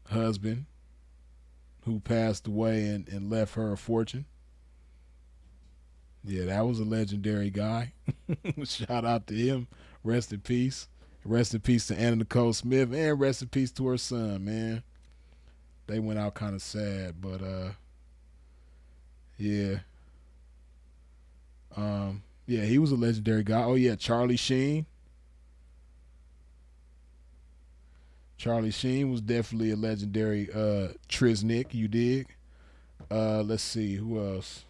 husband, who passed away and left her a fortune. Yeah, that was a legendary guy. Shout out to him. Rest in peace. Rest in peace to Anna Nicole Smith, and rest in peace to her son, man. They went out kind of sad, but yeah. Yeah, he was a legendary guy. Oh yeah, Charlie Sheen. Charlie Sheen was definitely a legendary Triznik, you dig? Let's see, who else?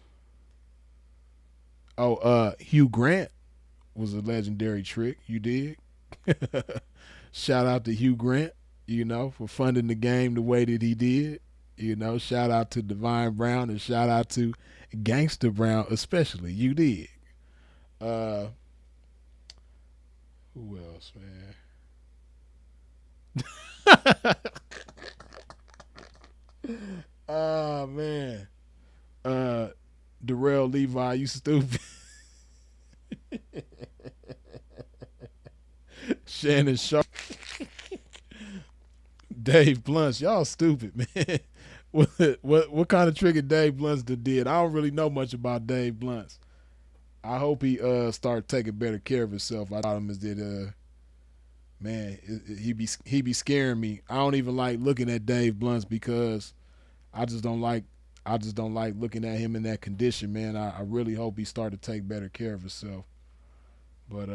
Oh, Hugh Grant was a legendary trick. You did. Shout out to Hugh Grant, for funding the game the way that he did. Shout out to Divine Brown and shout out to Gangster Brown, especially. You did. Uh, who else, man? Oh man. Uh, Darrell Levi, you stupid. Shannon Sharp, Dave Blunts, y'all stupid, man. What kind of trigger Dave Blunts did? I don't really know much about Dave Blunts. I hope he start taking better care of himself. I thought him as did man, he be scaring me. I don't even like looking at Dave Blunts because I just don't like looking at him in that condition, man. I really hope he start to take better care of himself. But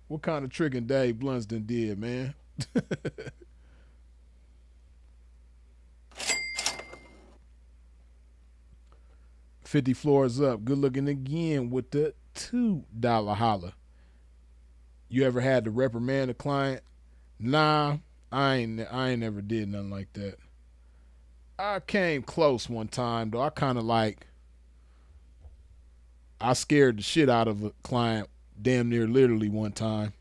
what kind of tricking Dave Blunts did, man? 50 floors up. Good looking again with the $2 holler. You ever had to reprimand a client? Nah, I ain't never did nothing like that. I came close one time though. I scared the shit out of a client damn near literally one time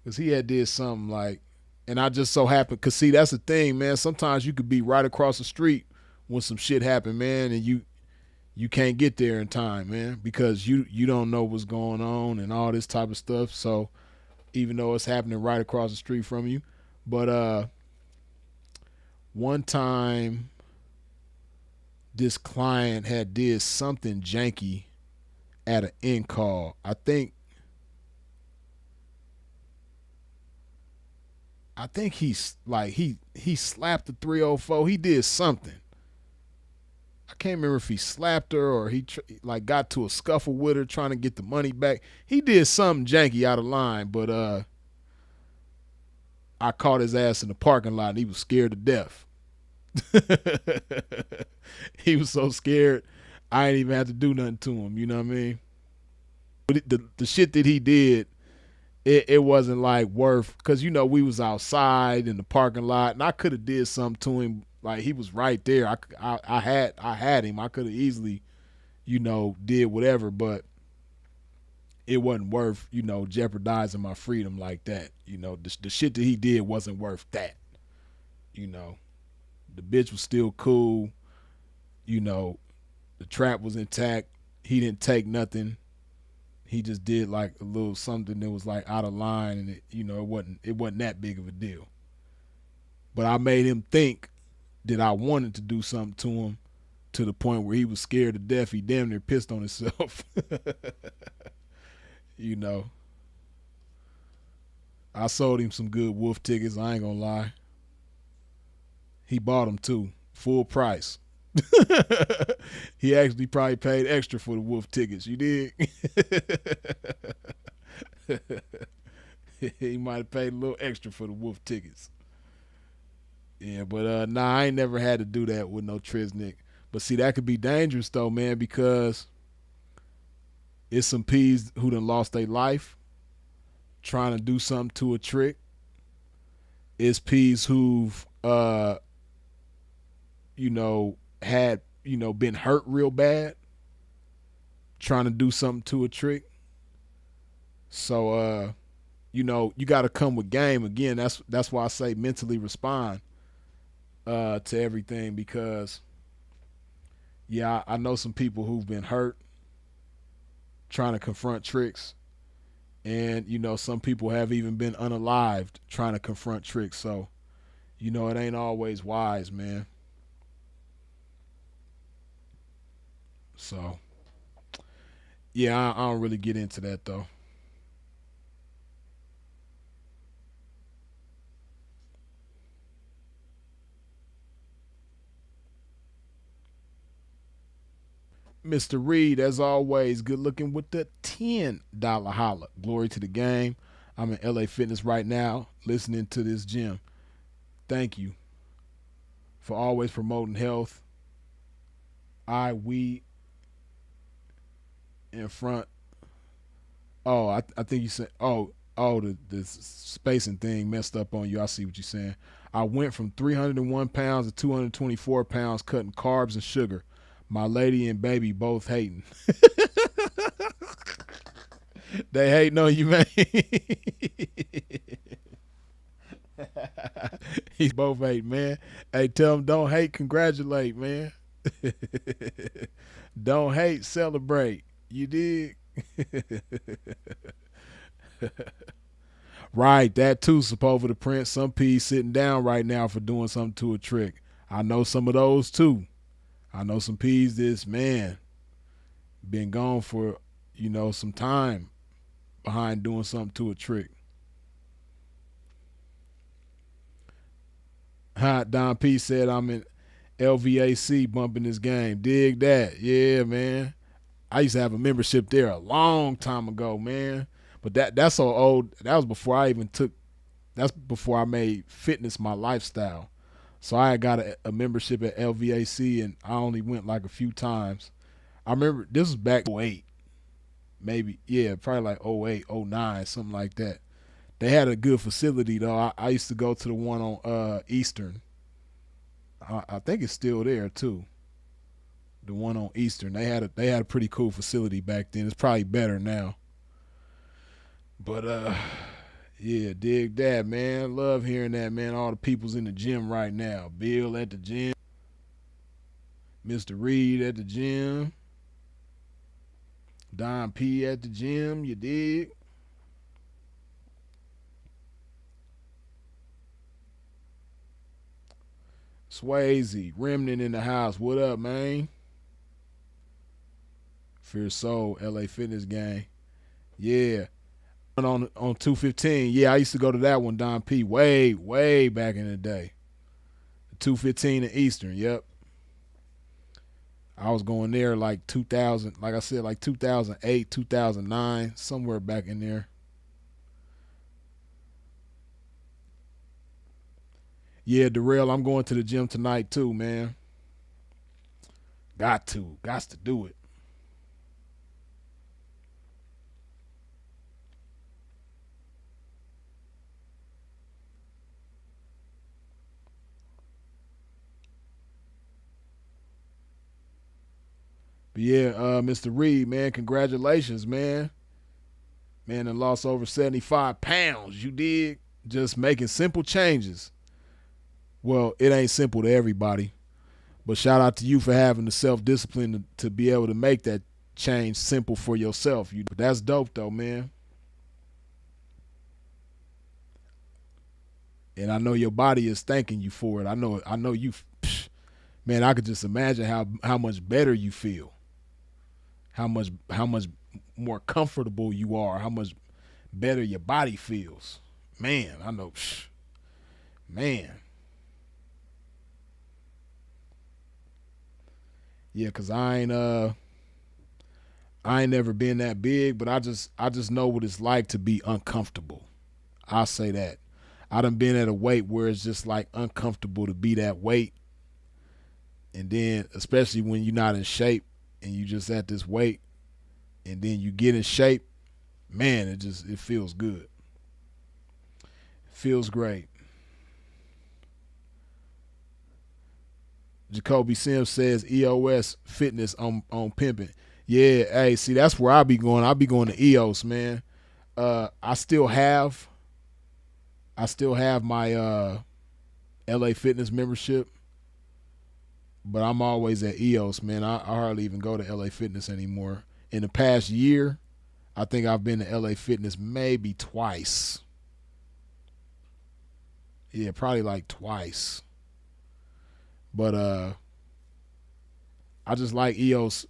because he had did something like, and I just so happened. Cause see, that's the thing, man. Sometimes you could be right across the street when some shit happened, man, and you can't get there in time, man, because you don't know what's going on and all this type of stuff. So even though it's happening right across the street from you, but one time this client had did something janky at an in call. I think he's like he slapped the 304. He did something. I can't remember if he slapped her or he like got to a scuffle with her trying to get the money back. He did something janky out of line, but I caught his ass in the parking lot and he was scared to death. He was so scared I ain't even have to do nothing to him. You know what I mean? But the shit that he did, it wasn't like worth, because we was outside in the parking lot and I could have did something to him. Like he was right there. I had him. I could have easily did whatever, but it wasn't worth jeopardizing my freedom like that. The shit that he did wasn't worth that. The bitch was still cool. The trap was intact. He didn't take nothing. He just did like a little something that was like out of line, and it wasn't that big of a deal. But I made him think that I wanted to do something to him to the point where he was scared to death. He damn near pissed on himself. you know. I sold him some good wolf tickets, I ain't gonna lie. He bought them too, full price. He actually probably paid extra for the wolf tickets. You dig? He might have paid a little extra for the wolf tickets. Yeah, but nah, I ain't never had to do that with no Trisnick. But see, that could be dangerous though, man, because it's some P's who done lost their life trying to do something to a trick. It's P's who've had, been hurt real bad trying to do something to a trick. So you gotta come with game. Again, that's why I say mentally respond to everything, because yeah, I know some people who've been hurt trying to confront tricks. And, some people have even been unalived trying to confront tricks. So, it ain't always wise, man. So, yeah, I don't really get into that, though. Mr. Reed, as always, good looking with the $10 holla. Glory to the game. I'm in LA Fitness right now listening to this gym. Thank you for always promoting health. We in front. Oh, I think you said, the spacing thing messed up on you. I see what you're saying. I went from 301 pounds to 224 pounds, cutting carbs and sugar. My lady and baby both hating. They hating on you, man. He's both hate, man. Hey, tell them don't hate, congratulate, man. Don't hate, celebrate. You dig? Right, that too, supposed to print. Some P's sitting down right now for doing something to a trick. I know some of those too. I know some P's this man been gone for, some time behind doing something to a trick. Hot Don P said I'm in LVAC bumping this game. Dig that. Yeah, man. I used to have a membership there a long time ago, man. But that's so old. That was before I even took. That's before I made fitness my lifestyle. So I had got a membership at LVAC, and I only went like a few times. I remember this was back in '08, maybe. Yeah, probably like '08, '09, something like that. They had a good facility though. I used to go to the one on Eastern. I think it's still there too. The one on Eastern. They had a pretty cool facility back then. It's probably better now. But yeah, dig that, man. Love hearing that, man. All the people's in the gym right now. Bill at the gym, Mr. Reed at the gym, Don P at the gym. You dig? Swayze, Remnant in the house. What up, man? Fear Soul, LA Fitness Gang. Yeah. On 215. Yeah, I used to go to that one, Don P. Way back in the day. 215 in Eastern. Yep. I was going there like 2000, like I said, like 2008, 2009, somewhere back in there. Yeah, Darrell, I'm going to the gym tonight too, man. Got to do it. But yeah, Mr. Reed, man, congratulations, man. Man, and lost over 75 pounds. You did just making simple changes. Well, it ain't simple to everybody, but shout out to you for having the self discipline to be able to make that change simple for yourself. But that's dope though, man. And I know your body is thanking you for it. I know you. Man, I could just imagine how much better you feel, how much more comfortable you are, how much better your body feels. Man, I know. Man, yeah, cause I ain't never been that big, but I just know what it's like to be uncomfortable. I'll say that. I done been at a weight where it's just like uncomfortable to be that weight, and then especially when you're not in shape and you just at this weight, and then you get in shape, man, it feels good. It feels great. Jacoby Sims says EOS fitness on pimping. Yeah, hey, see that's where I be going. I be going to EOS, man. I still have my LA Fitness membership, but I'm always at EOS, man. I hardly even go to LA Fitness anymore. In the past year, I think I've been to LA Fitness maybe twice. Yeah, probably like twice. But I just like EOS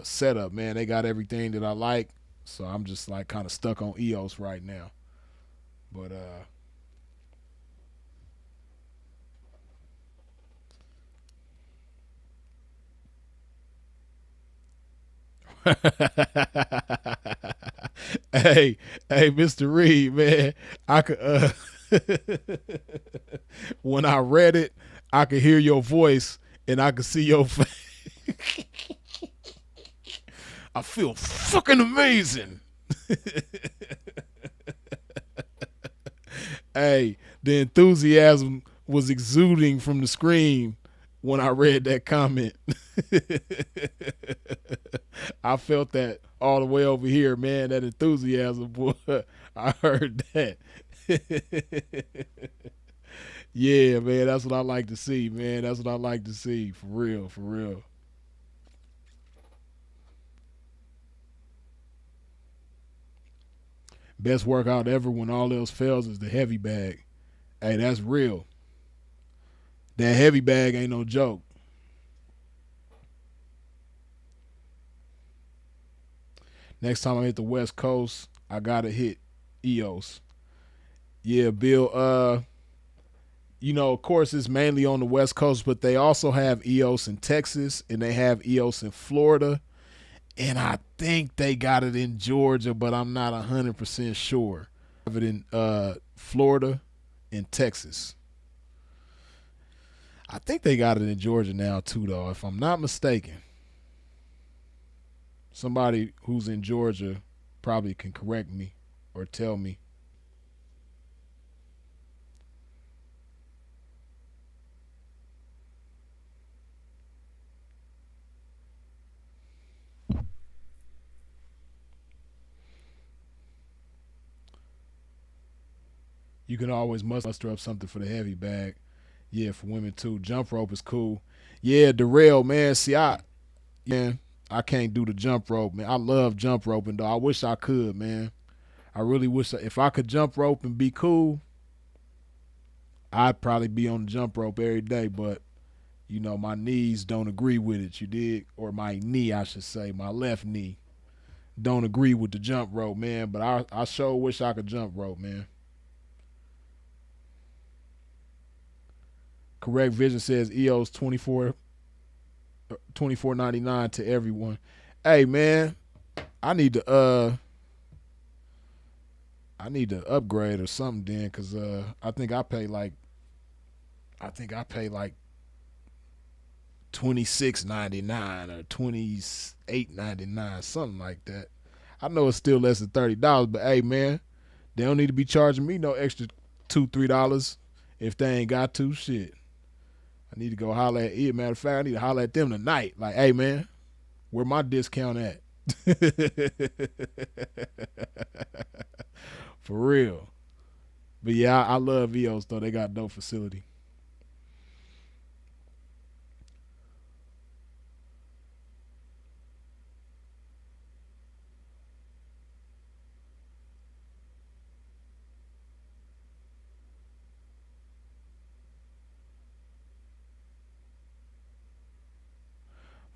setup, man. They got everything that I like, so I'm just like kind of stuck on EOS right now. But hey, hey, Mr. Reed, man, I could when I read it, I could hear your voice and I could see your face. I feel fucking amazing. Hey, the enthusiasm was exuding from the screen when I read that comment. I felt that all the way over here, man. That enthusiasm, boy. I heard that. Yeah, man. That's what I like to see, man. That's what I like to see. For real, for real. Best workout ever when all else fails is the heavy bag. Hey, that's real. That heavy bag ain't no joke. Next time I hit the West Coast, I gotta hit EOS. Yeah, Bill. Of course, it's mainly on the West Coast, but they also have EOS in Texas and they have EOS in Florida, and I think they got it in Georgia, but I'm not 100% sure. Have it in Florida and Texas. I think they got it in Georgia now too, though, if I'm not mistaken. Somebody who's in Georgia probably can correct me or tell me. You can always muster up something for the heavy bag. Yeah, for women too. Jump rope is cool. Yeah, the rail, man. See, man, I can't do the jump rope, man. I love jump roping though. I wish I could, man. I really wish if I could jump rope and be cool, I'd probably be on the jump rope every day. But my knees don't agree with it. You dig? Or my knee, I should say, my left knee don't agree with the jump rope, man. But I sure wish I could jump rope, man. Correct Vision says EOS 24.99 to everyone. Hey man, I need to upgrade or something then, cause I think I pay like 26.99 or 28.99, something like that. I know it's still less than $30, but hey man, they don't need to be charging me no extra $2-3 if they ain't got to. Shit, I need to go holler at it. Matter of fact, I need to holler at them tonight. Like, hey man, where my discount at? For real. But yeah, I love EOS though. They got no facility.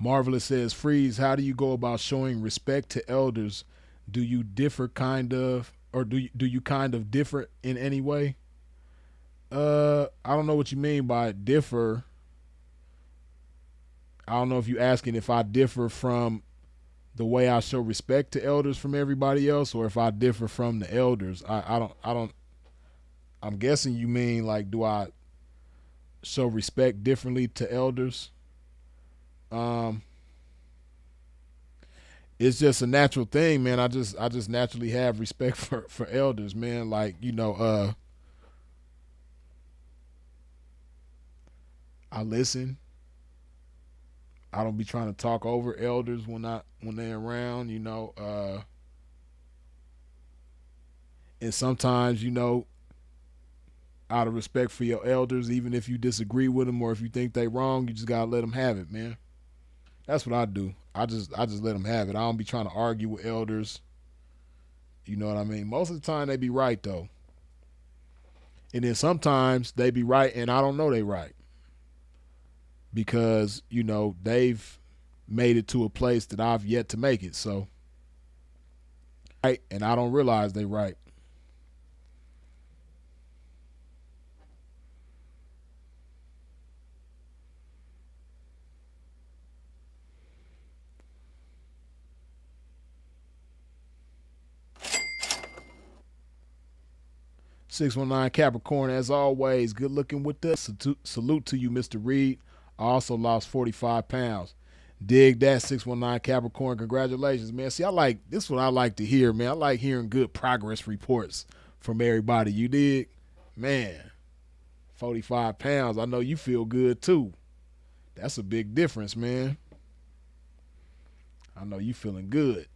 Marvelous says, Freeze, how do you go about showing respect to elders? Do you differ kind of, or do you kind of differ in any way? I don't know what you mean by differ. I don't know if you're asking if I differ from the way I show respect to elders from everybody else, or if I differ from the elders. I don't. I'm guessing you mean like, do I show respect differently to elders? Um, it's just a natural thing, man. I just naturally have respect for elders, man. Like I listen. I don't be trying to talk over elders when they're around, and sometimes, out of respect for your elders, even if you disagree with them or if you think they wrong, you just gotta let them have it, man. That's what I do. I just let them have it. I don't be trying to argue with elders. You know what I mean? Most of the time they be right though, and then sometimes they be right and I don't know they right because they've made it to a place that I've yet to make it. So right, and I don't realize they right. 619 Capricorn, as always, good looking with us. Salute to you, Mr. Reed. I also lost 45 pounds. Dig that 619 Capricorn. Congratulations, man. See, I like this. Is what I like to hear, man. I like hearing good progress reports from everybody. You dig, man. 45 pounds. I know you feel good too. That's a big difference, man. I know you feeling good.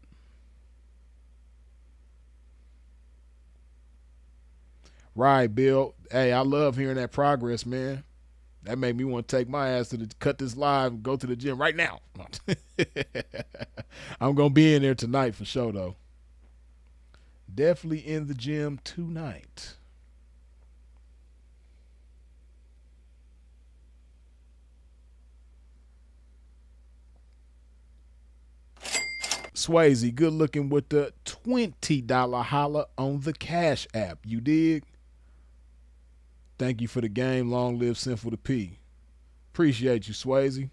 Right, Bill. Hey, I love hearing that progress, man. That made me want to take my ass to cut this live and go to the gym right now. I'm gonna be in there tonight for sure, though. Definitely in the gym tonight. Swayze, good looking with the $20 holla on the Cash App. You dig? Thank you for the game. Long live Sinful to P. Appreciate you, Swayze.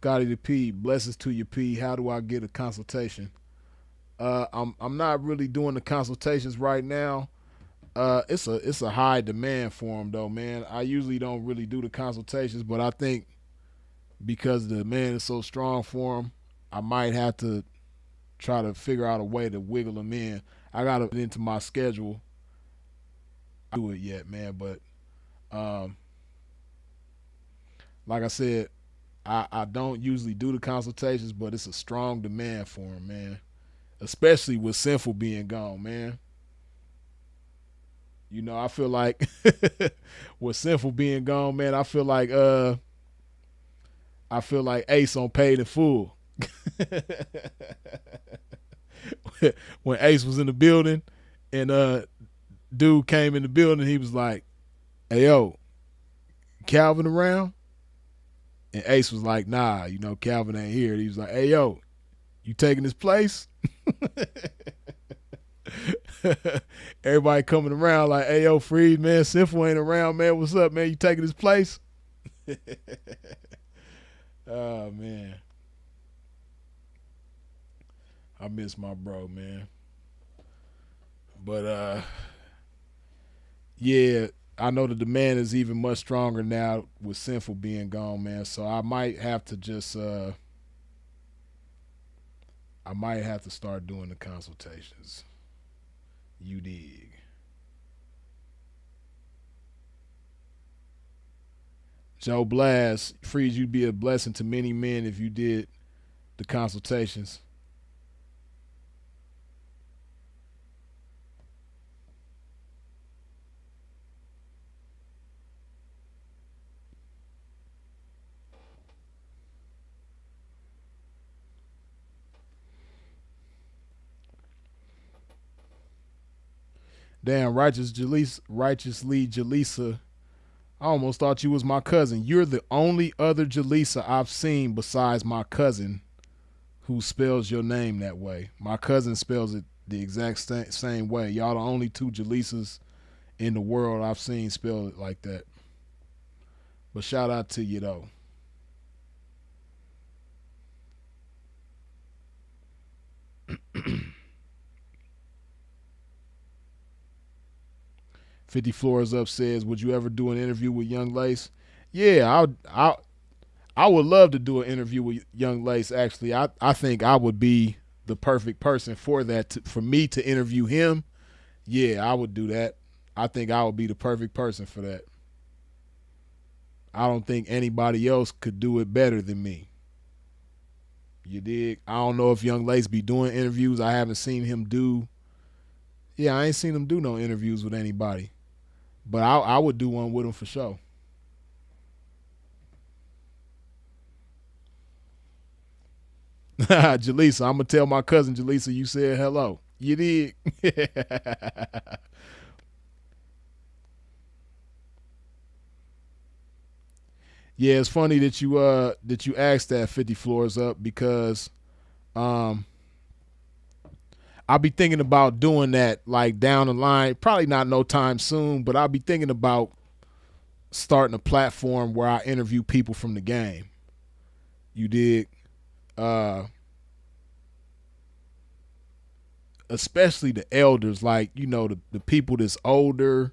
Gotti the P. Blessings to you, P. How do I get a consultation? I'm not really doing the consultations right now. It's a high demand for them though, man. I usually don't really do the consultations, but I think because the demand is so strong for them, I might have to try to figure out a way to wiggle them in. I got to put it into my schedule. I do it yet, man, but um, like I said, I don't usually do the consultations, but it's a strong demand for them, man. Especially with Sinful being gone, man. I feel like with Sinful being gone, man, I feel like Ace on Paid in Full. When Ace was in the building and dude came in the building, he was like, "Hey yo, Calvin around?" And Ace was like, "Nah, Calvin ain't here." He was like, "Hey yo, you taking his place?" Everybody coming around like, "Hey yo, Freed, man, Sinful ain't around, man. What's up, man? You taking his place?" Oh man, I miss my bro, man. But yeah, I know the demand is even much stronger now with Sinful being gone, man. So I might have to start doing the consultations. You dig? Joe Blast, Freeze, you'd be a blessing to many men if you did the consultations. Damn, righteously Jaleesa. I almost thought you was my cousin. You're the only other Jaleesa I've seen besides my cousin who spells your name that way. My cousin spells it the exact same way. Y'all the only two Jaleesas in the world I've seen spell it like that. But shout out to you though. 50 Floors Up says, "Would you ever do an interview with Young Lace?" Yeah, I would love to do an interview with Young Lace. Actually, I think I would be the perfect person for that. For me to interview him, yeah, I would do that. I think I would be the perfect person for that. I don't think anybody else could do it better than me. You dig? I don't know if Young Lace be doing interviews. I haven't seen him do. Yeah, I ain't seen him do no interviews with anybody. But I would do one with him for sure. Jaleesa, I'm gonna tell my cousin Jaleesa you said hello. You did. Yeah, it's funny that you asked that 50 Floors Up because um I'll be thinking about doing that like down the line. Probably not no time soon, but I'll be thinking about starting a platform where I interview people from the game. You dig? Uh especially the elders, like, the people that's older,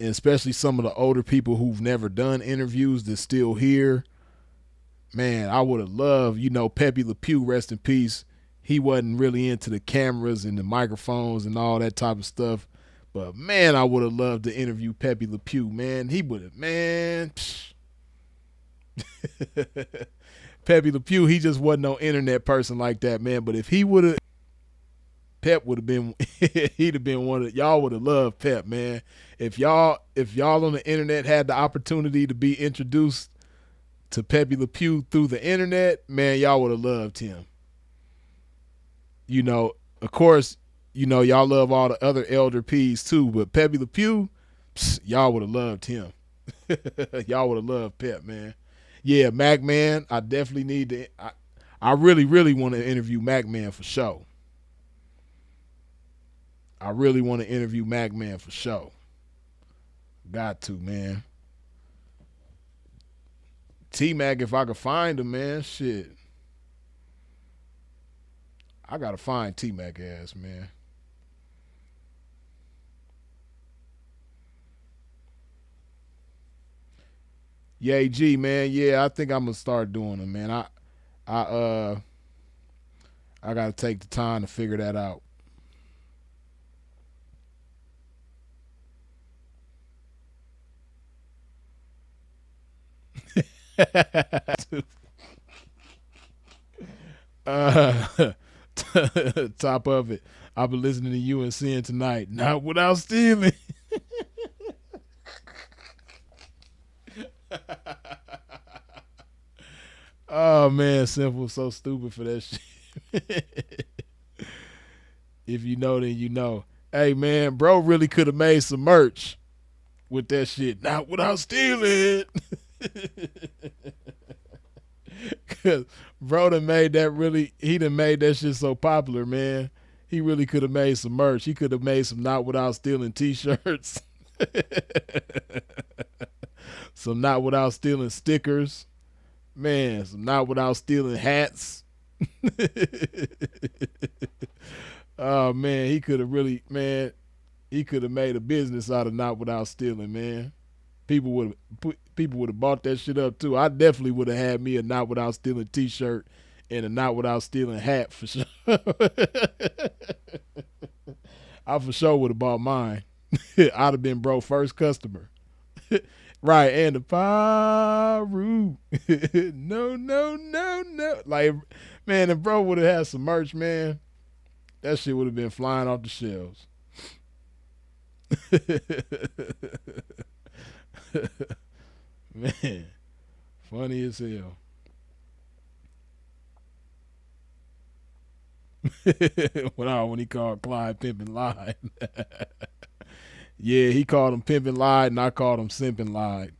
and especially some of the older people who've never done interviews that's still here. Man, I would have loved, Pepe Le Pew, rest in peace. He wasn't really into the cameras and the microphones and all that type of stuff. But man, I would have loved to interview Pepe Le Pew, man. He would have, man. Pepe Le Pew, he just wasn't no internet person like that, man. But if he would have, Pep would have been, he'd have been one of y'all would have loved Pep, man. If y'all on the internet had the opportunity to be introduced to Pepe Le Pew through the internet, man, y'all would have loved him. Of course, y'all love all the other elder P's too, but Pepe Le Pew, y'all would have loved him. Y'all would have loved Pep, man. Yeah, Mac Man, I definitely need to. I really, really want to interview Mac Man for sure. I really want to interview Mac Man for sure. Got to, man. T-Mac, if I could find him, man, shit. I gotta find T-Mac ass, man. Yeah, G, man. Yeah, I think I'm gonna start doing them, man. I uh I gotta take the time to figure that out. uh top of it. I've been listening to you and seeing tonight. Not without stealing. Oh man, Simple, so stupid for that shit. If you know, then you know. Hey man, bro really could have made some merch with that shit. Not without stealing. Cause bro done made that really he done made that shit so popular, man. He really could have made some merch. He could have made some not without stealing t-shirts. Some not without stealing stickers. Man, some not without stealing hats. Oh man, he could have really, man, he could have made a business out of not without stealing, man. People would have bought that shit up too. I definitely would have had me a not without stealing t-shirt and a not without stealing hat for sure. I for sure would have bought mine. I'd have been bro first customer. Right, and the Paru. No, no, no, no. Like, man, if bro would have had some merch, man, that shit would have been flying off the shelves. Man, funny as hell. When he called Clyde pimping lied. Yeah, he called him pimping lied, and I called him simping lied.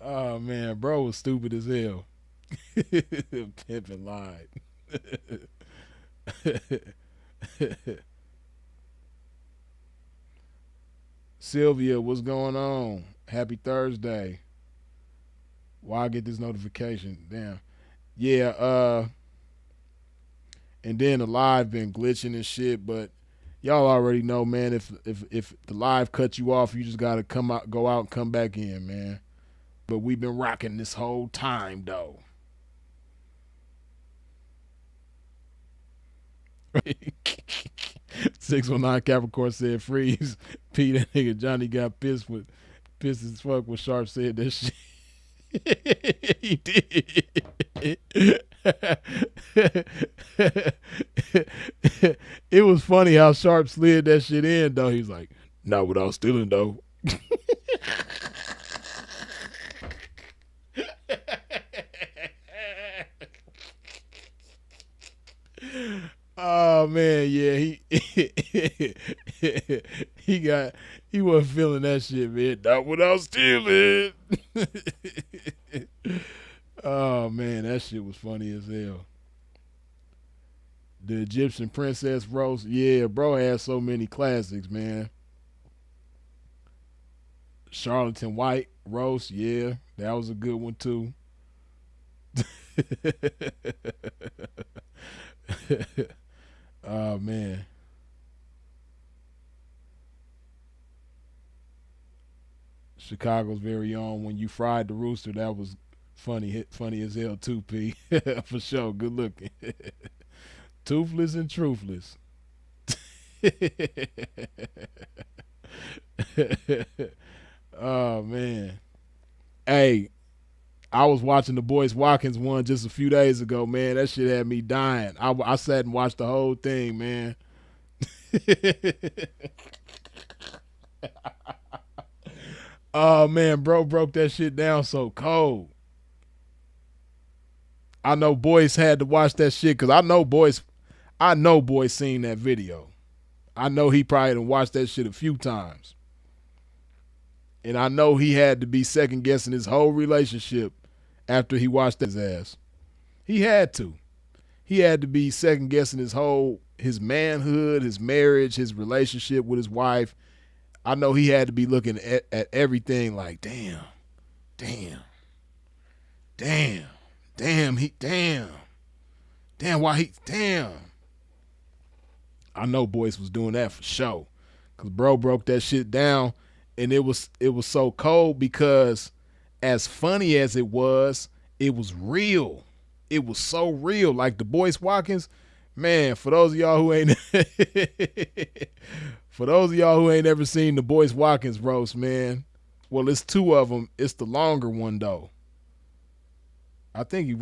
Oh man, bro was stupid as hell. Pimping lied. Sylvia, what's going on? Happy Thursday. Why I get this notification? Damn. Yeah, and then the live been glitching and shit, but y'all already know, man, if the live cut you off, you just gotta go out and come back in, man. But we've been rocking this whole time though. 619 Capricorn said freeze. Pete, that nigga Johnny got pissed as fuck when Sharp said that shit. He did. It was funny how Sharp slid that shit in though. He's like, not without stealing though. Oh man, yeah, he wasn't feeling that shit, man. Not without stealing. Oh man, that shit was funny as hell. The Egyptian princess roast, yeah, bro had so many classics, man. Charlatan White roast, yeah, that was a good one too. Oh man. Chicago's very own When You Fried the Rooster, that was funny as hell too, P. For sure. Good looking. Toothless and truthless. Oh man. Hey, I was watching the Boyce Watkins one just a few days ago, man. That shit had me dying. I sat and watched the whole thing, man. Oh man, bro broke that shit down so cold. I know Boyce had to watch that shit because I know Boyce seen that video. I know he probably done watched that shit a few times. And I know he had to be second guessing his whole relationship after he watched his ass. He had to. He had to be second guessing his manhood, his marriage, his relationship with his wife. I know he had to be looking at everything like, damn, damn, damn, damn, why he, damn. I know Boyce was doing that for sure. Cause bro broke that shit down, and it was so cold because as funny as it was real. It was so real. Like the Boyce Watkins, man, for those of y'all who ain't ever seen the Boyce Watkins roast, man. Well, it's two of them. It's the longer one though. I think he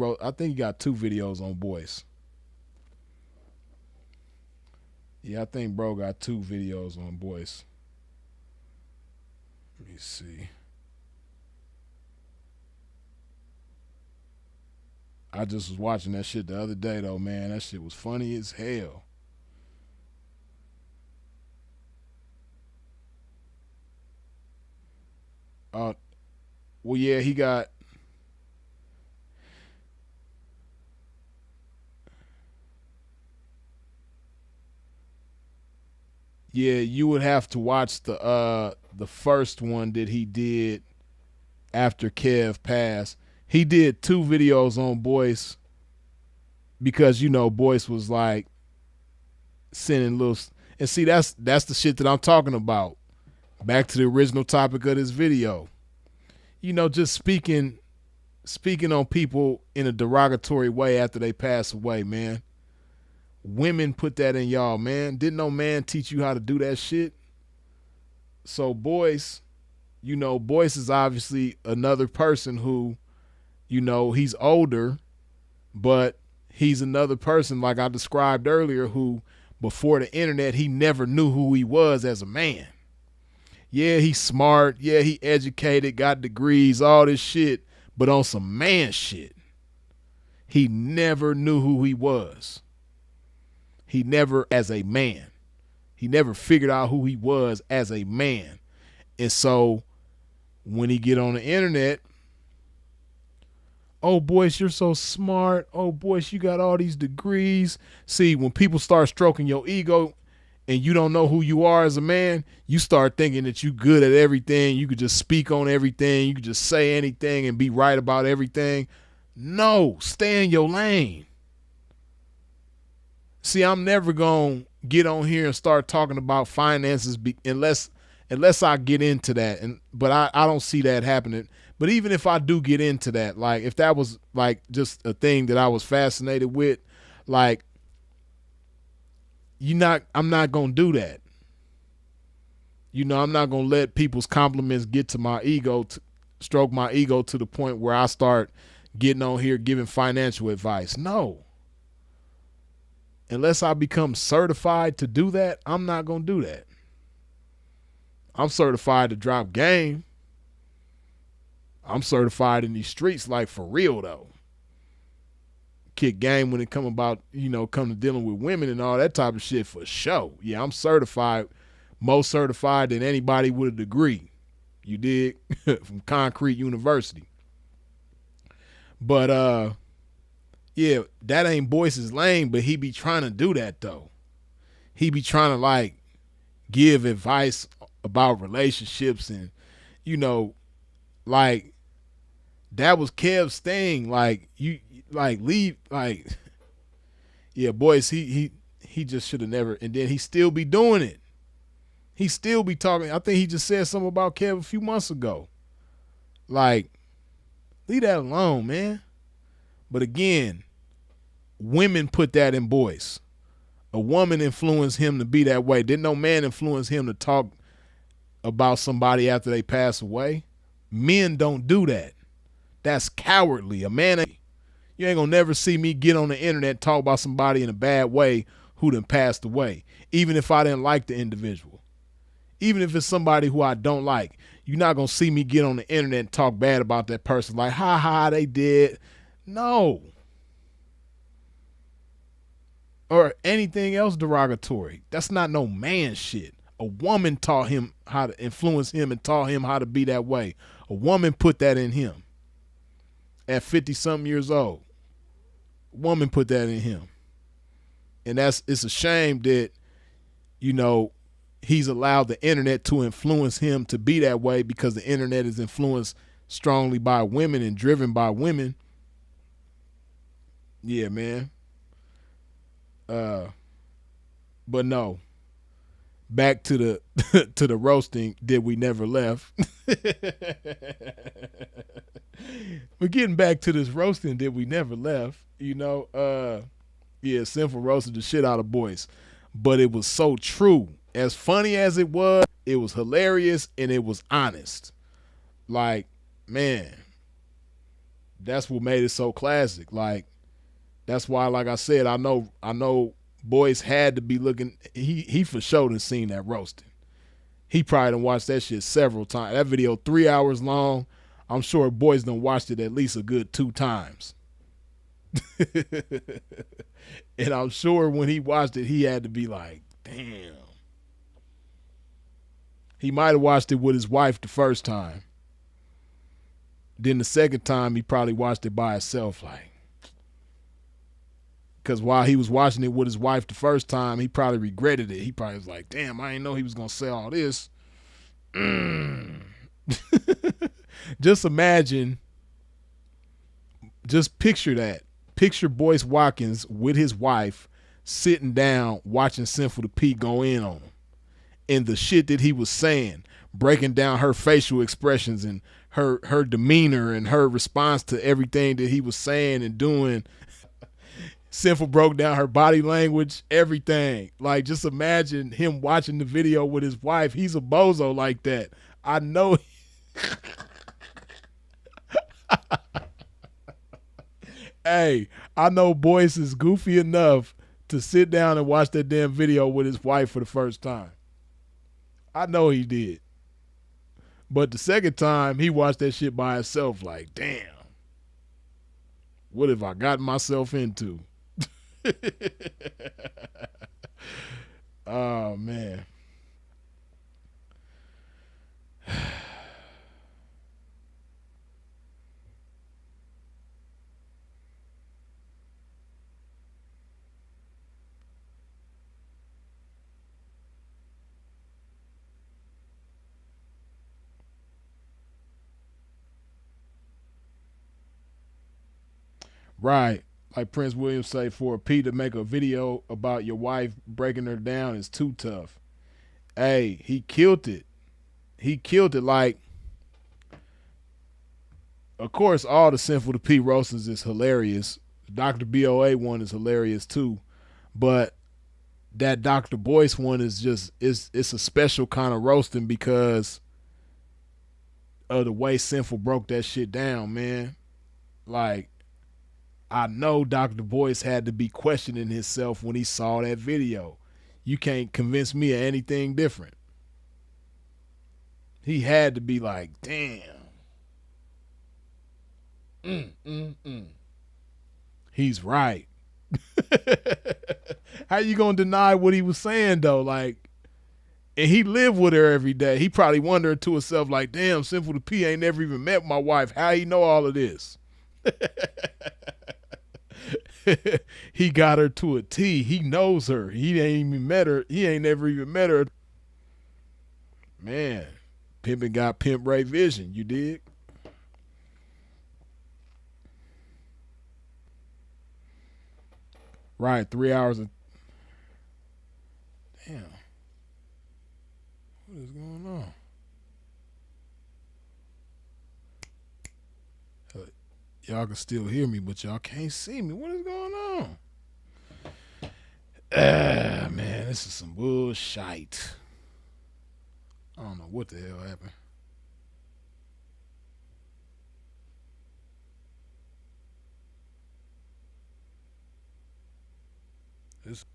got two videos on Boyce. Yeah, I think bro got two videos on Boyce. Let me see. I just was watching that shit the other day though, man. That shit was funny as hell. Uh, well, yeah, he got. Yeah, you would have to watch the first one that he did after Kev passed. He did two videos on Boyce because Boyce was like sending little, and see that's the shit that I'm talking about. Back to the original topic of this video. Just speaking on people in a derogatory way after they pass away, man. Women put that in y'all, man. Didn't no man teach you how to do that shit? So Boyce, Boyce is obviously another person who, he's older, but he's another person like I described earlier who before the internet, he never knew who he was as a man. Yeah, he's smart. Yeah, he educated, got degrees, all this shit, but on some man shit. He never knew who he was. He never, as a man, he never figured out who he was as a man. And so when he get on the internet, oh, Boyce, you're so smart. Oh, Boyce, you got all these degrees. See, when people start stroking your ego and you don't know who you are as a man, you start thinking that you good at everything. You could just speak on everything. You could just say anything and be right about everything. No, stay in your lane. See, I'm never going to get on here and start talking about finances unless I get into that. But I don't see that happening. But even if I do get into that, like if that was like just a thing that I was fascinated with, like I'm not going to do that. I'm not going to let people's compliments get to my ego, stroke my ego to the point where I start getting on here giving financial advice. No. Unless I become certified to do that, I'm not going to do that. I'm certified to drop game. I'm certified in these streets, like for real though. Kick game when it come to dealing with women and all that type of shit for sure. Yeah, I'm certified, most certified than anybody with a degree. You dig? From Concrete University. But yeah, that ain't Boyce's lane, but he be trying to do that though. He be trying to like give advice about relationships and like That was Kev's thing. Like you, like leave, like yeah, boys. He just should have never. And then he still be doing it. He still be talking. I think he just said something about Kev a few months ago. Like, leave that alone, man. But again, women put that in boys. A woman influenced him to be that way. Didn't no man influence him to talk about somebody after they pass away? Men don't do that. That's cowardly. A man, you ain't gonna never see me get on the internet and talk about somebody in a bad way who done passed away, even if I didn't like the individual. Even if it's somebody who I don't like, you're not gonna see me get on the internet and talk bad about that person like, ha ha, they did. No. Or anything else derogatory. That's not no man shit. A woman taught him how to influence him and taught him how to be that way. A woman put that in him at 50-something years old. A woman put that in him. And it's a shame that, you know, he's allowed the internet to influence him to be that way, because the internet is influenced strongly by women and driven by women. Yeah, man. But no, back to the to the roasting that we never left. We're getting back to this roasting that we never left. You know, yeah, Sinful roasted the shit out of boys, but it was so true. As funny as it was hilarious, and it was honest. Like, man, that's what made it so classic. Like, that's why, like I said, I know boys had to be looking. He for sure done seen that roasting. He probably done watched that shit several times. That video 3 hours long. I'm sure boys done watched it at least a good 2 times. And I'm sure when he watched it, he had to be like, damn. He might have watched it with his wife the first time. Then the second time, he probably watched it by himself, like. Because while he was watching it with his wife the first time, he probably regretted it. He probably was like, damn, I didn't know he was going to say all this. Just imagine, just picture that. Picture Boyce Watkins with his wife sitting down watching Sinful the P go in on him. And the shit that he was saying, breaking down her facial expressions and her demeanor and her response to everything that he was saying and doing. Sinful broke down her body language, everything. Like, just imagine him watching the video with his wife. He's a bozo like that. I know. Hey, I know Boyce is goofy enough to sit down and watch that damn video with his wife for the first time. I know he did. But the second time, he watched that shit by himself like, damn, what have I gotten myself into? Oh, man. Right. Like Prince William say, for a P to make a video about your wife breaking her down is too tough. Hey, he killed it. He killed it. Like, of course, all the Sinful to P roasters is hilarious. Dr. BOA one is hilarious too. But that Dr. Boyce one is just, it's a special kind of roasting because of the way Sinful broke that shit down, man. Like, I know Dr. Boyce had to be questioning himself when he saw that video. You can't convince me of anything different. He had to be like, damn. He's right. How you gonna deny what he was saying though? Like, and he lived with her every day. He probably wondering to himself like, damn, Sinful the P ain't never even met my wife. How he know all of this? He got her to a T. He knows her. He ain't even met her. He ain't never even met her. Man, pimping got pimp Ray vision. You dig? Right, 3 hours of damn. What is going on? Uh, Y'all can still hear me, but y'all can't see me. What is going on? Man, this is some bullshit. I don't know what the hell happened. This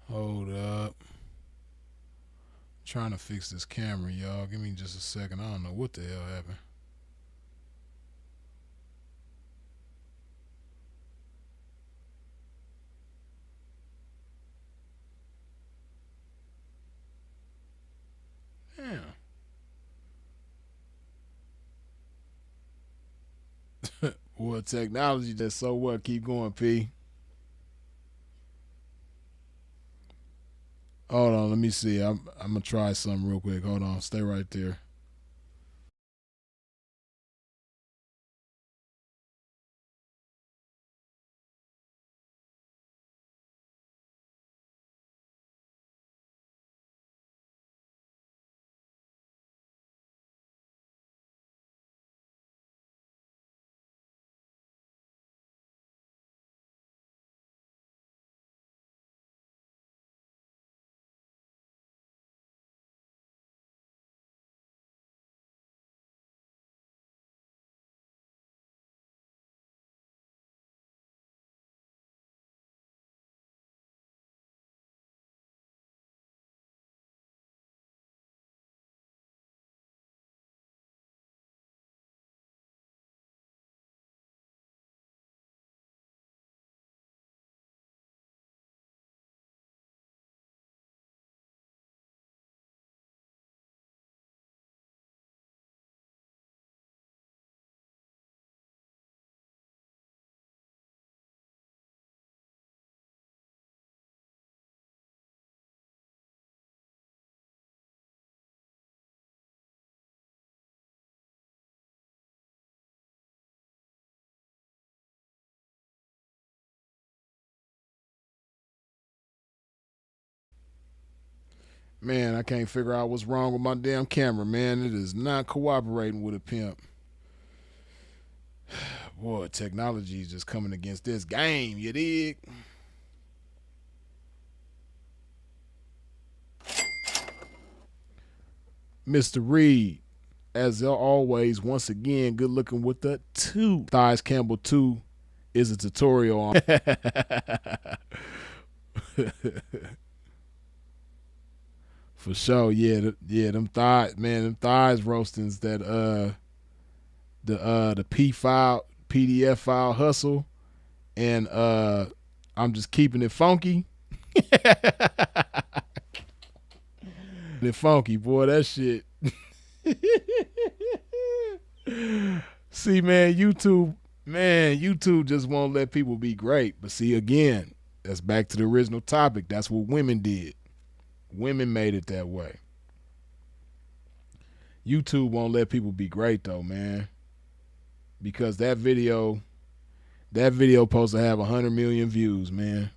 hold up. Trying to fix this camera, y'all. Give me just a second. I don't know what the hell happened. Damn. Well, technology just so what? Keep going, P. Hold on, let me see. I'm gonna try something real quick. Hold on, stay right there. Man, I can't figure out what's wrong with my damn camera, man. It is not cooperating with a pimp. Boy, technology is just coming against this game, you dig? Mr. Reed, as always, once again, good looking with the two. Thighs Campbell 2 is a tutorial on. For sure, yeah, them thighs, man, them thighs roastings that the P file PDF file hustle, and I'm just keeping it funky. it funky, boy, that shit. See, YouTube just won't let people be great. But see, again, that's back to the original topic. That's what women did. Women made it that way. YouTube won't let people be great though, man, because that video supposed to have 100 million views, man.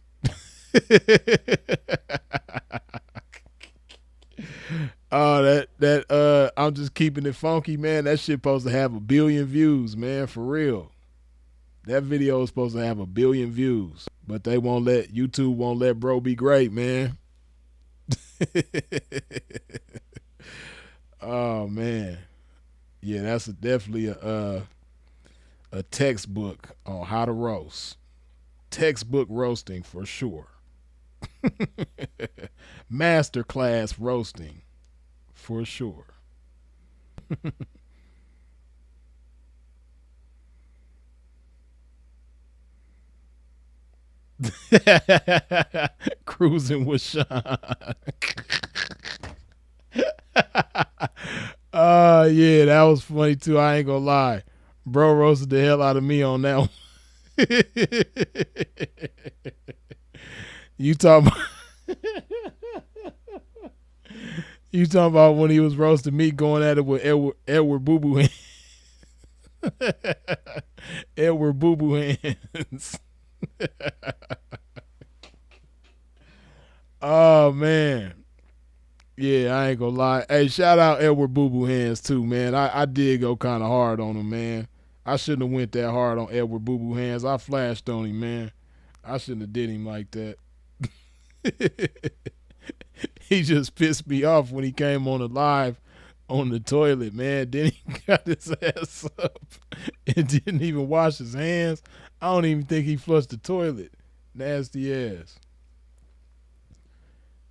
Oh, that I'm just keeping it funky, man. That shit supposed to have 1 billion views, man, for real. That video is supposed to have 1 billion views, but they won't let YouTube won't let bro be great, man. Oh man, yeah, that's definitely a textbook on how to roast. Textbook roasting for sure. Master class roasting for sure. Cruising with Sean. Yeah, that was funny too. I ain't gonna lie. Bro roasted the hell out of me on that one. you talking about you talking about when he was roasting me going at it with Edward Boo Boo Edward Boo Boo Hands. Oh man. Yeah, I ain't gonna lie. Hey, shout out Edward Boo Boo Hands too, man. I did go kind of hard on him, man. I shouldn't have went that hard on Edward Boo Boo Hands. I flashed on him, man. I shouldn't have did him like that. He just pissed me off when he came on the live on the toilet, man. Then he got his ass up and didn't even wash his hands. I don't even think he flushed the toilet. Nasty ass.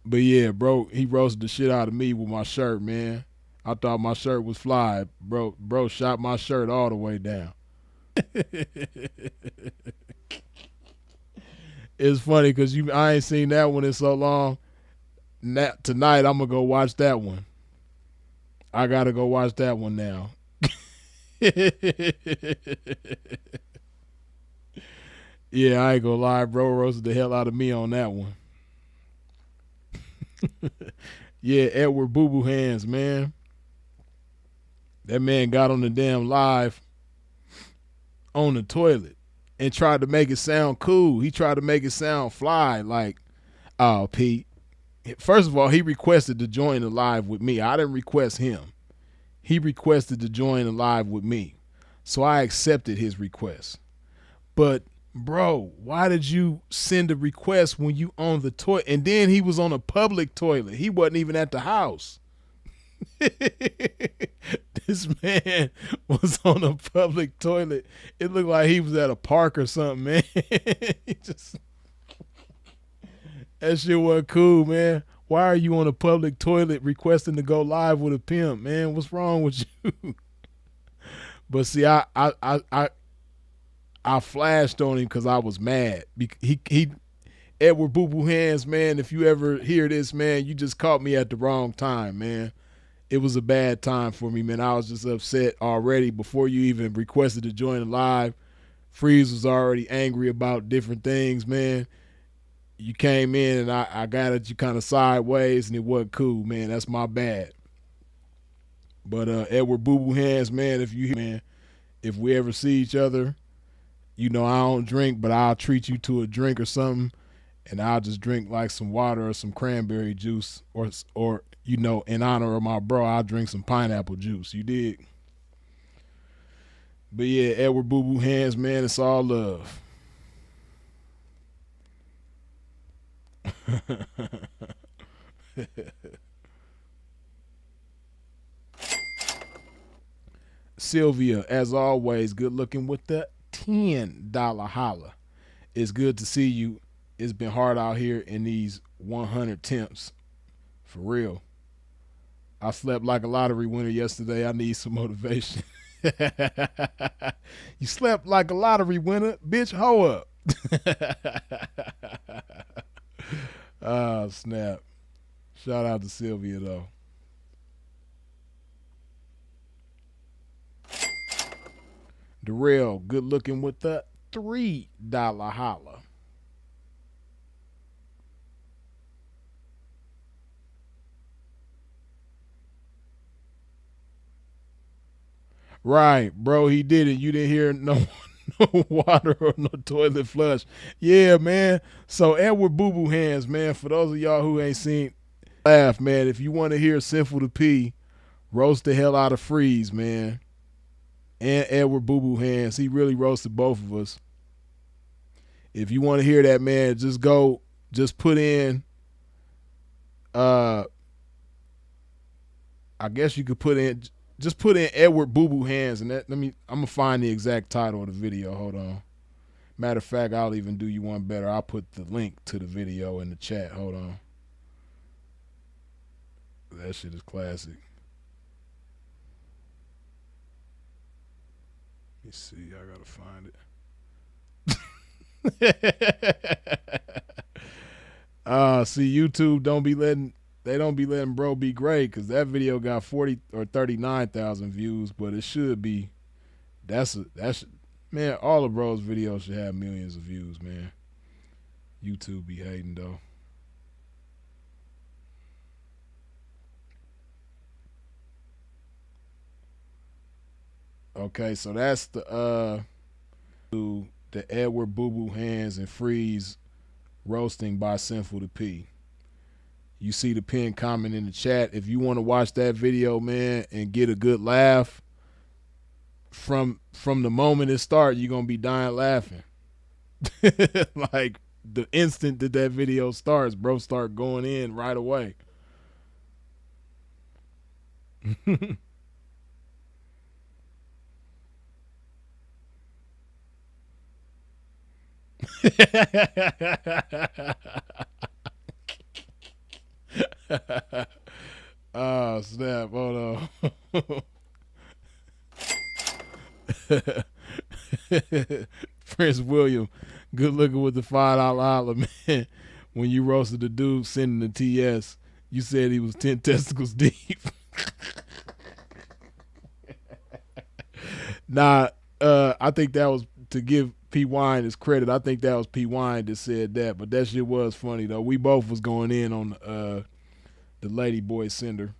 But yeah, bro, he roasted the shit out of me with my shirt, man. I thought my shirt was fly. Bro shot my shirt all the way down. It's funny because I ain't seen that one in so long. Tonight I'm gonna go watch that one. I gotta go watch that one now. Yeah, I ain't gonna lie, bro roasted the hell out of me on that one. Yeah, Edward Boo Boo Hands, man. That man got on the damn live on the toilet and tried to make it sound cool. He tried to make it sound fly, like, oh, Pete. First of all, he requested to join the live with me. I didn't request him. He requested to join the live with me. So I accepted his request. But bro, why did you send a request when you on the toilet? And then he was on a public toilet. He wasn't even at the house. This man was on a public toilet. It looked like he was at a park or something, man. That shit wasn't cool, man. Why are you on a public toilet requesting to go live with a pimp, man? What's wrong with you? But see, I flashed on him because I was mad. He Edward Boo Boo Hands, man. If you ever hear this, man, you just caught me at the wrong time, man. It was a bad time for me, man. I was just upset already before you even requested to join the live. Freeze was already angry about different things, man. You came in and I got at you kind of sideways and it wasn't cool, man. That's my bad. But Edward Boo Boo Hands, man, if we ever see each other, you know I don't drink, but I'll treat you to a drink or something, and I'll just drink like some water or some cranberry juice, or you know, in honor of my bro, I'll drink some pineapple juice. You dig? But yeah, Edward Boo Boo Hands, man, it's all love. Sylvia, as always, good looking with the $10 holla. It's good to see you. It's been hard out here in these 100 temps. For real. I slept like a lottery winner yesterday. I need some motivation. You slept like a lottery winner? Bitch, hoe up. Oh, snap. Shout out to Sylvia, though. Darrell, good looking with the $3 holla. Right, bro, he did it. You didn't hear no water or no toilet flush. Yeah, man. So Edward Boo Boo Hands, man, for those of y'all who ain't seen, laugh, man. If you want to hear Sinful to P, roast the hell out of Freeze, man. And Edward Boo Boo Hands. He really roasted both of us. If you want to hear that, man, just put in, I guess you could just put in Edward Boo Boo Hands, and I'm gonna find the exact title of the video. Hold on. Matter of fact, I'll even do you one better. I'll put the link to the video in the chat. Hold on. That shit is classic. Let me see. I gotta find it. See, YouTube they don't be letting bro be great because that video got 40 or 39,000 views, but it should be that's man. All of bro's videos should have millions of views, man. YouTube be hating though. Okay, so that's the Edward Boo Boo Hands and Freeze roasting by Sinful to P. You see the pinned comment in the chat. If you want to watch that video, man, and get a good laugh from the moment it starts, you're gonna be dying laughing. Like the instant that that video starts, bro, start going in right away. Oh snap! Hold on. Prince William, good looking with the $5 holler, man. When you roasted the dude sending the TS, you said he was 10 testicles deep. Nah, I think that was to give P Wine his credit. I think that was P Wine that said that, but that shit was funny though. We both was going in on the lady boy sender.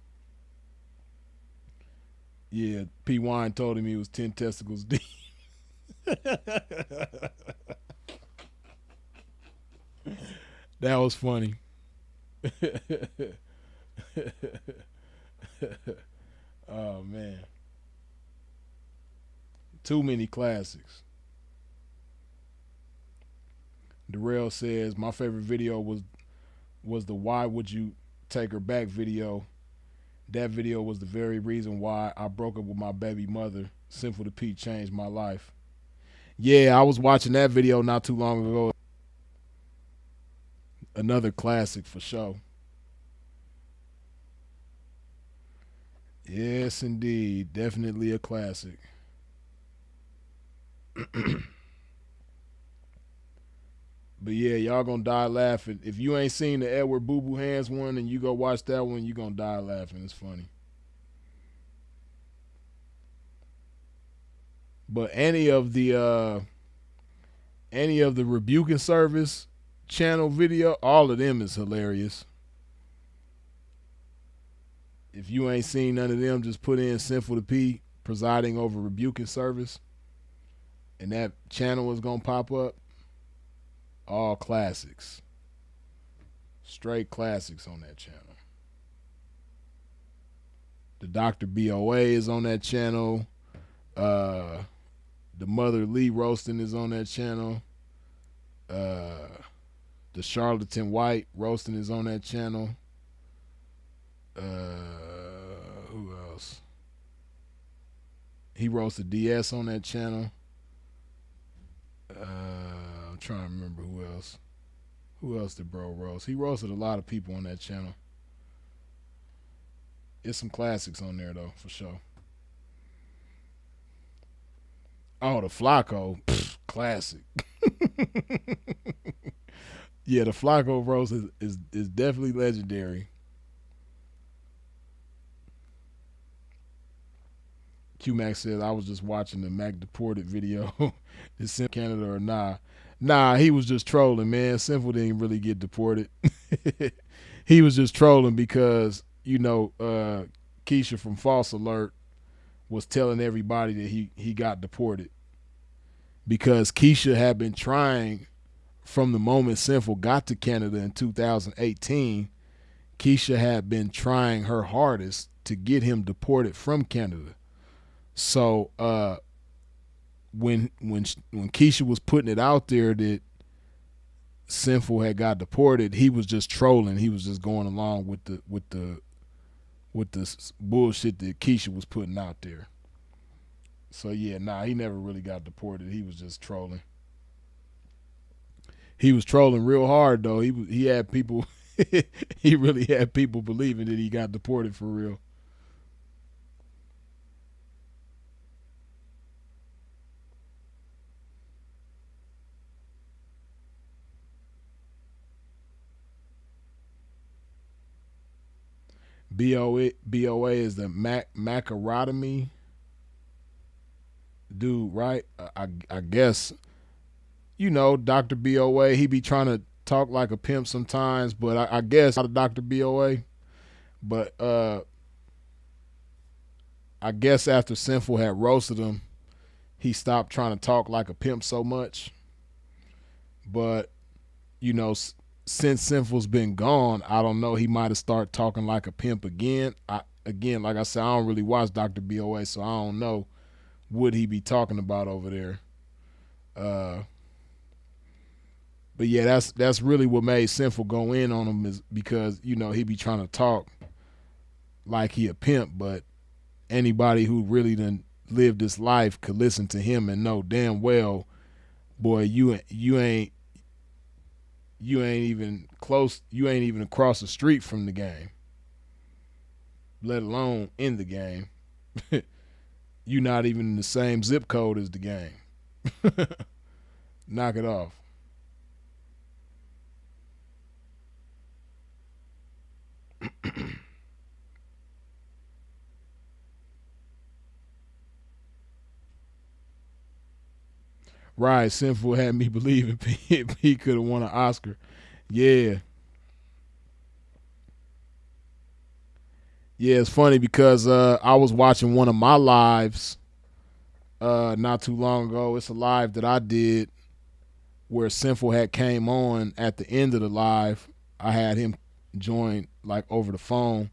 Yeah, P Wine told him he was 10 testicles deep. That was funny. Oh man, too many classics. Darrell says my favorite video was the "Why Would You Take Her Back" video. That video was the very reason why I broke up with my baby mother. Sinful to Pete changed my life. Yeah, I was watching that video not too long ago. Another classic for sure. Yes, indeed. Definitely a classic. But yeah, y'all gonna die laughing. If you ain't seen the Edward Boo Boo Hands one and you go watch that one, you gonna die laughing. It's funny. But any of the rebuking service channel video, all of them is hilarious. If you ain't seen none of them, just put in Sinful to P presiding over rebuking service, and that channel is gonna pop up. All classics, straight classics on that channel. The Dr. BOA is on that channel. The Mother Lee roasting is on that channel. The Charlatan White roasting is on that channel. Who else? He roasted DS on that channel. I'm trying to remember who else. Who else did bro roast? He roasted a lot of people on that channel. It's some classics on there though, for sure. Oh, the Flacco, classic. Yeah, the Flacco roast is definitely legendary. Q Max says I was just watching the Mac deported video. Is Simple Canada or nah? Nah, he was just trolling, man. Simple didn't really get deported. He was just trolling because Keisha from False Alert was telling everybody that he got deported because Keisha had been trying from the moment Sinful got to Canada in 2018. Keisha had been trying her hardest to get him deported from Canada. So when Keisha was putting it out there that Sinful had got deported, he was just trolling. He was just going along with the bullshit that Keisha was putting out there. So yeah, nah, he never really got deported. He was just trolling. He was trolling real hard though. He had people. He really had people believing that he got deported for real. BOA is the macarotomy dude, right? I guess Dr. BOA. He be trying to talk like a pimp sometimes, but I guess out of Dr. BOA. But I guess after Sinful had roasted him, he stopped trying to talk like a pimp so much. But you know, since Sinful's been gone, I don't know. He might have started talking like a pimp again. Again, like I said, I don't really watch Dr. BOA, so I don't know what he be talking about over there. Uh, but yeah, that's really what made Sinful go in on him is because he be trying to talk like he a pimp, but anybody who really done lived this life could listen to him and know damn well, boy, you ain't even close. You ain't even across the street from the game, let alone in the game. You not even in the same zip code as the game. Knock it off. Right, Sinful had me believing he could have won an Oscar. Yeah, yeah. It's funny because I was watching one of my lives not too long ago. It's a live that I did where Sinful had came on at the end of the live. I had him join like over the phone,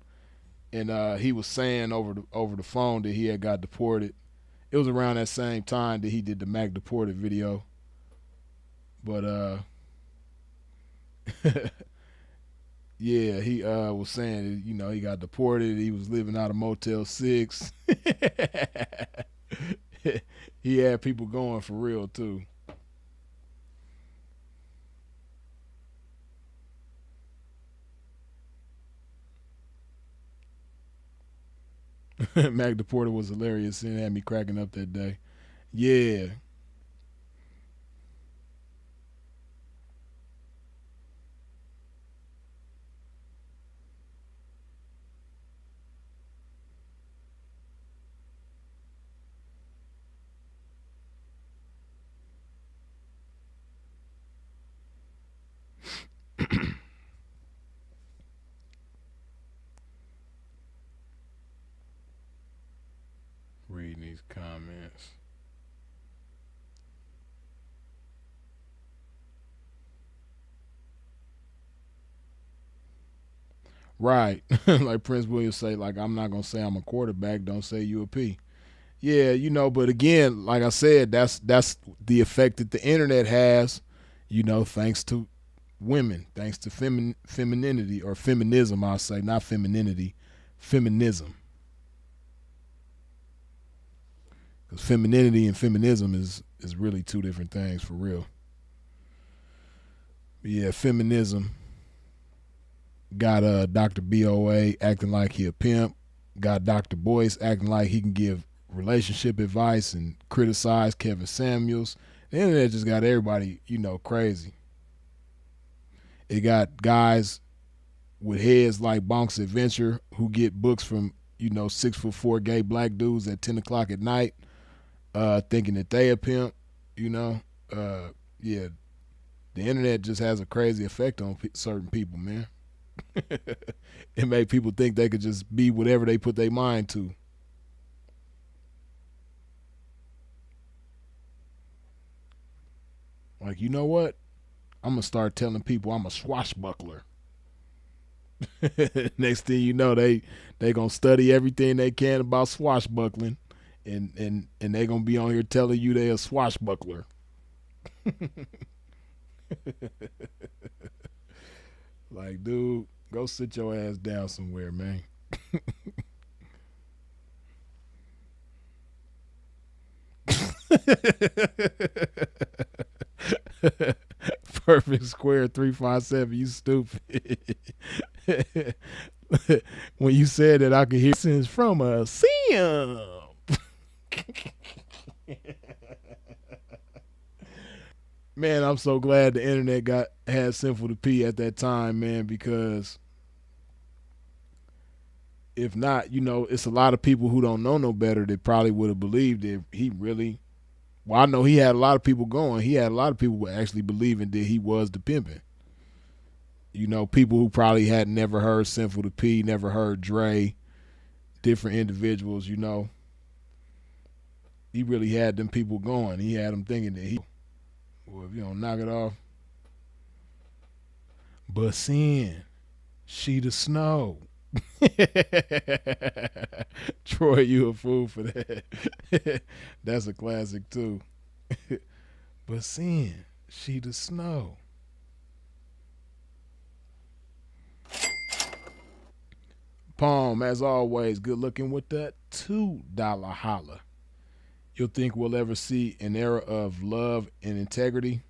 and he was saying over the phone that he had got deported. It was around that same time that he did the Mac deported video, but yeah, he was saying that, he got deported. He was living out of Motel 6. He had people going for real too. Mac deported was hilarious and had me cracking up that day. Yeah. Reading these comments. Right. Like Prince William say, like, I'm not gonna say I'm a quarterback, don't say you a P. Yeah, but again, like I said, that's the effect that the internet has, thanks to women, thanks to femininity or feminism, I'll say, not femininity, feminism. Because femininity and feminism is really two different things for real. But yeah, feminism got Dr. BOA acting like he a pimp, got Dr. Boyce acting like he can give relationship advice and criticize Kevin Samuels. The internet just got everybody, crazy. It got guys with heads like Bonk's Adventure who get books from, 6'4" gay black dudes at 10 o'clock at night, thinking that they a pimp, you know. Yeah, the internet just has a crazy effect on certain people, man. It made people think they could just be whatever they put their mind to. Like, you know what? I'm gonna start telling people I'm a swashbuckler. Next thing you know, they gonna study everything they can about swashbuckling, and they gonna be on here telling you they a swashbuckler. Like, dude, go sit your ass down somewhere, man. Perfect square 357. You stupid. When you said that, I could hear since from a Sim. Man, I'm so glad the internet had Sinful to P at that time, man, because If not, it's a lot of people who don't know no better that probably would have believed if he really. Well, I know he had a lot of people going. He had a lot of people actually believing that he was the pimpin'. People who probably had never heard Sinful to P, never heard Dre, different individuals, He really had them people going. He had them thinking that well, if you don't knock it off. But sin, she the snow. Troy, you a fool for that. That's a classic too. But sin, she the snow. Palm, as always, good looking with that $2 holla. You'll think we'll ever see an era of love and integrity?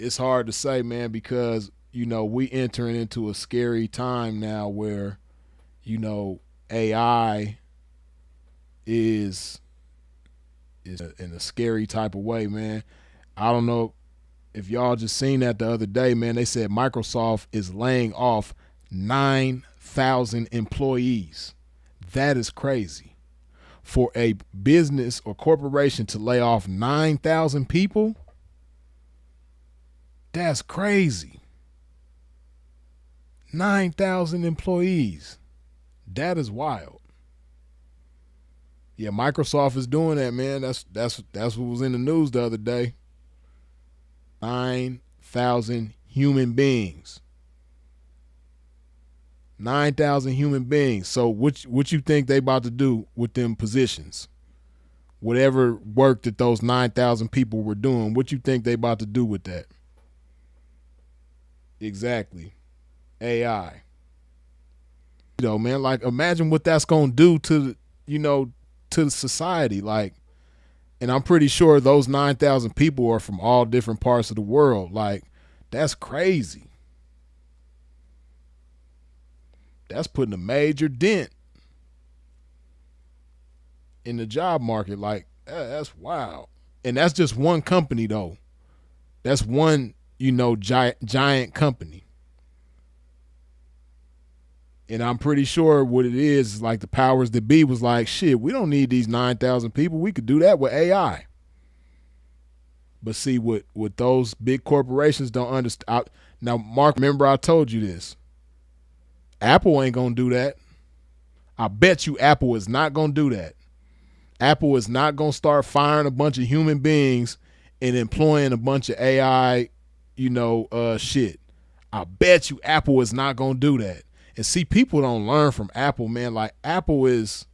It's hard to say, man, because we entering into a scary time now where AI is in a scary type of way, man. I don't know if y'all just seen that the other day, man. They said Microsoft is laying off 9,000 employees. That is crazy. For a business or corporation to lay off 9,000 people, that's crazy. 9,000 employees. That is wild. Yeah, Microsoft is doing that, man. That's what was in the news the other day. 9,000 human beings. 9,000 human beings. So what you think they about to do with them positions? Whatever work that those 9,000 people were doing, what you think they about to do with that? Exactly. AI. Man, like imagine what that's going to do to society. Like, and I'm pretty sure those 9,000 people are from all different parts of the world. Like, that's crazy. That's putting a major dent in the job market. Like, that's wild. And that's just one company, though. That's one, giant company. And I'm pretty sure what it is like the powers that be was like, shit, we don't need these 9,000 people. We could do that with AI. But see, what those big corporations don't understand. Now, Mark, remember I told you this. Apple ain't going to do that. I bet you Apple is not going to do that. Apple is not going to start firing a bunch of human beings and employing a bunch of AI, shit. I bet you Apple is not going to do that. And see, people don't learn from Apple, man. Like Apple is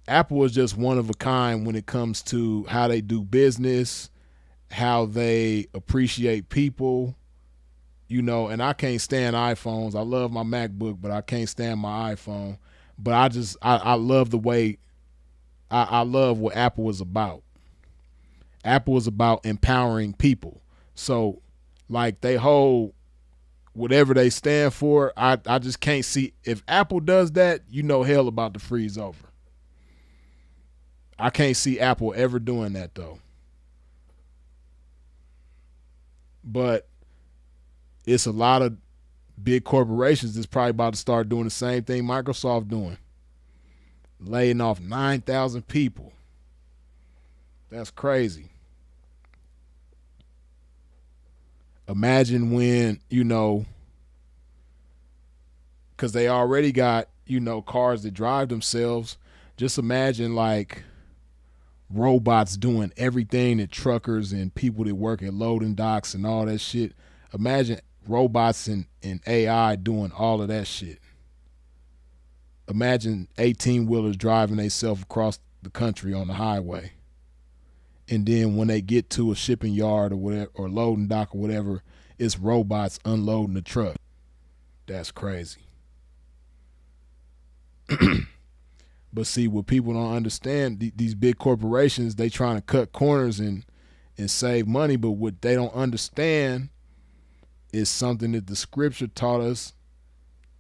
just one of a kind when it comes to how they do business, how they appreciate people, and I can't stand iPhones. I love my MacBook, but I can't stand my iPhone. But I love the way I love what Apple is about. Apple is about empowering people. So like they hold whatever they stand for, I just can't see. If Apple does that, hell about to freeze over. I can't see Apple ever doing that, though. But it's a lot of big corporations that's probably about to start doing the same thing Microsoft doing. Laying off 9,000 people. That's crazy. Imagine when, because they already got, cars that drive themselves. Just imagine like robots doing everything that truckers and people that work at loading docks and all that shit. Imagine robots and AI doing all of that shit. Imagine 18-wheelers driving themselves across the country on the highway. And then when they get to a shipping yard or whatever, or loading dock or whatever, it's robots unloading the truck. That's crazy. But see, what people don't understand, these big corporations, they trying to cut corners and save money, but what they don't understand is something that the scripture taught us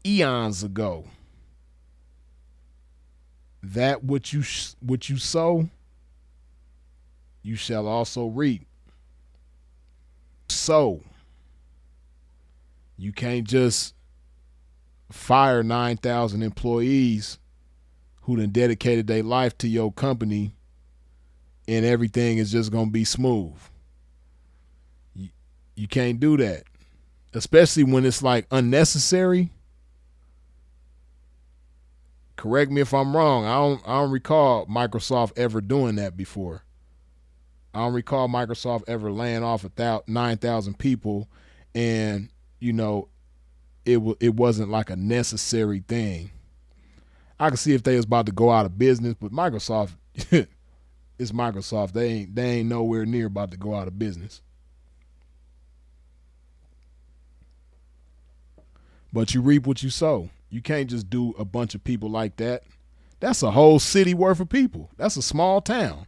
eons ago. That what you sow, you shall also reap. sow. You can't just fire 9,000 employees who done dedicated their life to your company and everything is just going to be smooth. You can't do that, especially when it's like unnecessary. Correct me if I'm wrong. I don't recall Microsoft ever doing that before. I don't recall Microsoft ever laying off 9,000 people, and it wasn't like a necessary thing. I can see if they was about to go out of business, but Microsoft, it's Microsoft. They ain't nowhere near about to go out of business. But you reap what you sow. You can't just do a bunch of people like that. That's a whole city worth of people. That's a small town.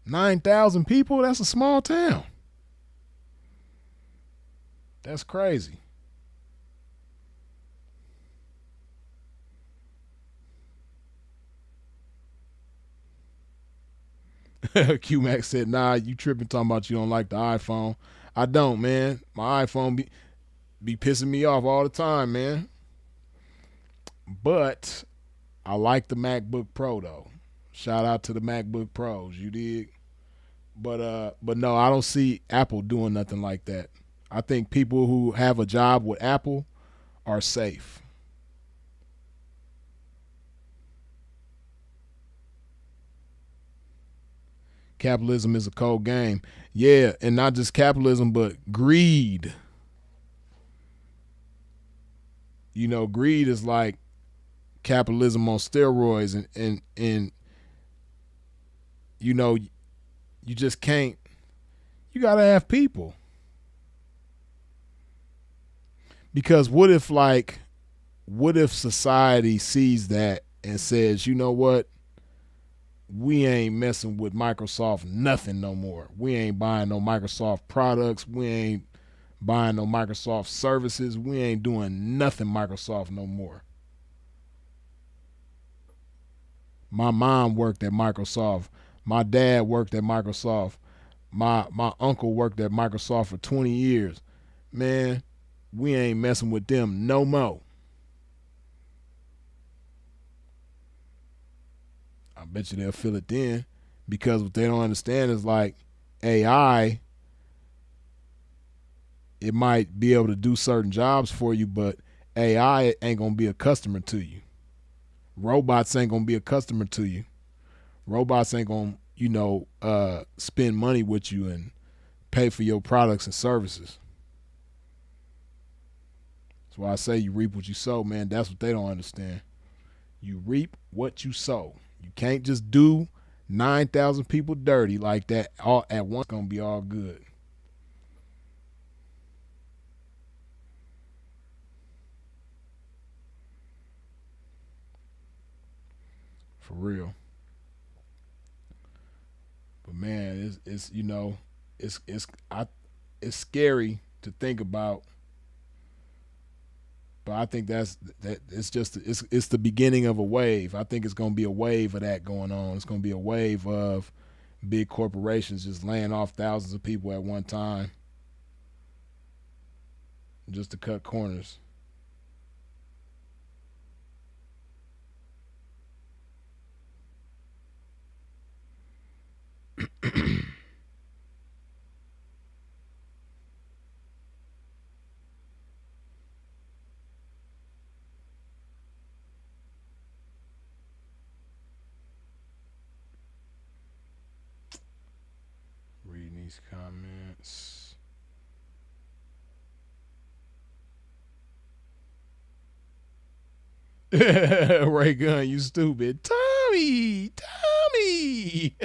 9,000 people, that's a small town. That's crazy. QMax said, nah, you tripping talking about you don't like the iPhone. I don't, man. My iPhone be pissing me off all the time, man. But I like the MacBook Pro though. Shout out to the MacBook Pros, you dig? But no, I don't see Apple doing nothing like that. I think people who have a job with Apple are safe. Capitalism is a cold game. Yeah, and not just capitalism, but greed. Greed is like capitalism on steroids, and you just can't. You gotta have people, because what if society sees that and says, you know what, we ain't messing with Microsoft nothing no more. We ain't buying no Microsoft products. We ain't buying no Microsoft services. We ain't doing nothing Microsoft no more. My mom worked at Microsoft. My dad worked at Microsoft. My uncle worked at Microsoft for 20 years. Man, we ain't messing with them no more. I bet you they'll feel it then, because what they don't understand is like AI, it might be able to do certain jobs for you, but AI ain't gonna be a customer to you. Robots ain't gonna be a customer to you. Robots ain't gonna, spend money with you and pay for your products and services. That's why I say you reap what you sow, man. That's what they don't understand. You reap what you sow. You can't just do 9,000 people dirty like that all at once. It's gonna be all good. For real. But man, it's scary to think about. But I think that it's the beginning of a wave. I think it's gonna be a wave of that going on. It's gonna be a wave of big corporations just laying off thousands of people at one time just to cut corners. Reading these comments. Ray Gun, you stupid. Tommy! Tommy!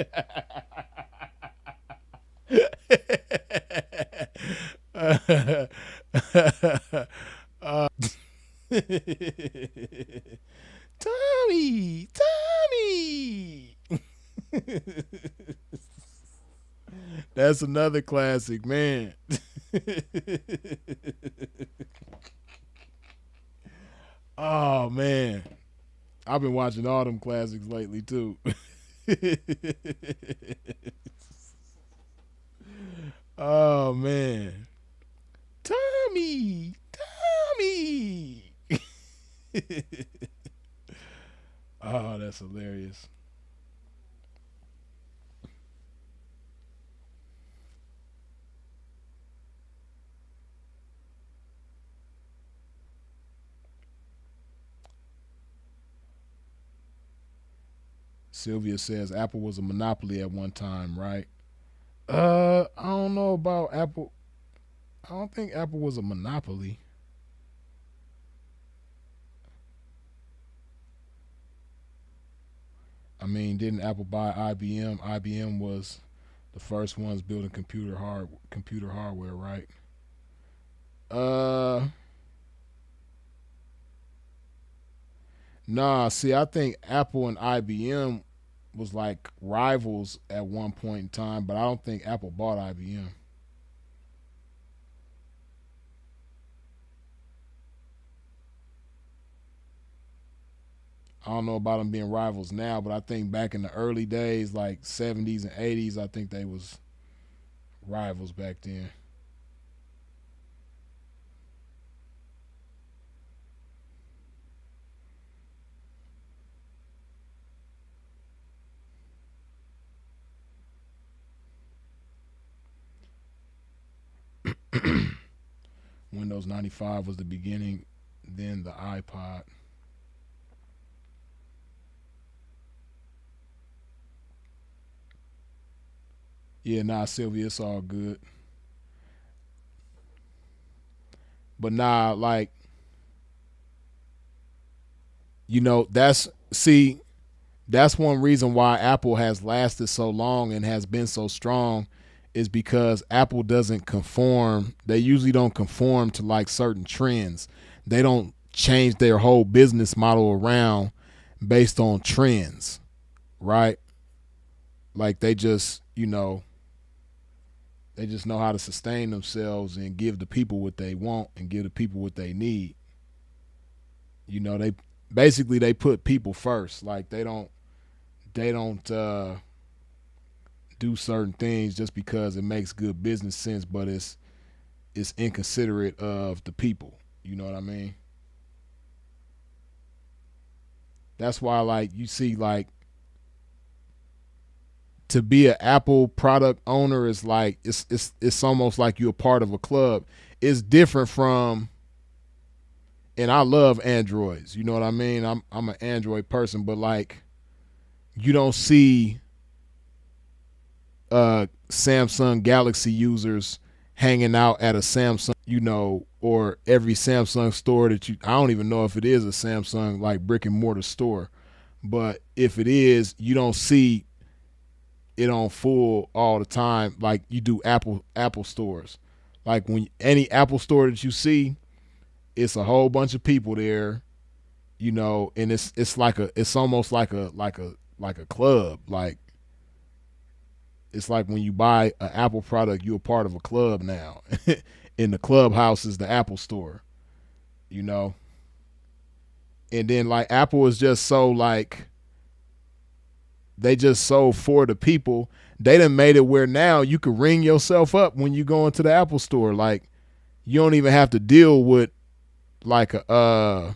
Tommy! Tommy! That's another classic, man. Oh man, I've been watching all them classics lately too. Oh man. Tommy. Tommy. Oh, that's hilarious. Sylvia says Apple was a monopoly at one time, right? I don't know about Apple. I don't think Apple was a monopoly. I mean, didn't Apple buy IBM? IBM was the first ones building computer hardware, right? Uh, nah. See, I think Apple and IBM was like rivals at one point in time, but I don't think Apple bought IBM. I don't know about them being rivals now, but I think back in the early days, like 70s and 80s, I think they was rivals back then. Windows 95 was the beginning, then the iPod. Yeah, nah, Sylvia, it's all good. But nah, like, that's see, that's one reason why Apple has lasted so long and has been so strong is because Apple doesn't conform. They usually don't conform to like certain trends. They don't change their whole business model around based on trends, right? Like they just know how to sustain themselves and give the people what they want and give the people what they need. They basically they put people first. Like they don't do certain things just because it makes good business sense, but it's inconsiderate of the people. You know what I mean? That's why like you see like to be an Apple product owner is like it's almost like you're a part of a club. It's different from and I love Androids. You know what I mean? I'm an Android person, but like you don't see Samsung Galaxy users hanging out at a Samsung, or every Samsung store that I don't even know if it is a Samsung like brick and mortar store, but if it is, you don't see it on full all the time like you do Apple stores. Like when any Apple store that you see, it's a whole bunch of people there, and it's almost like a club. Like it's like when you buy an Apple product, you're a part of a club now. And the clubhouse is the Apple store, you know? And then like Apple is just so like they just so for the people. They done made it where now you can ring yourself up when you go into the Apple store. Like you don't even have to deal with like a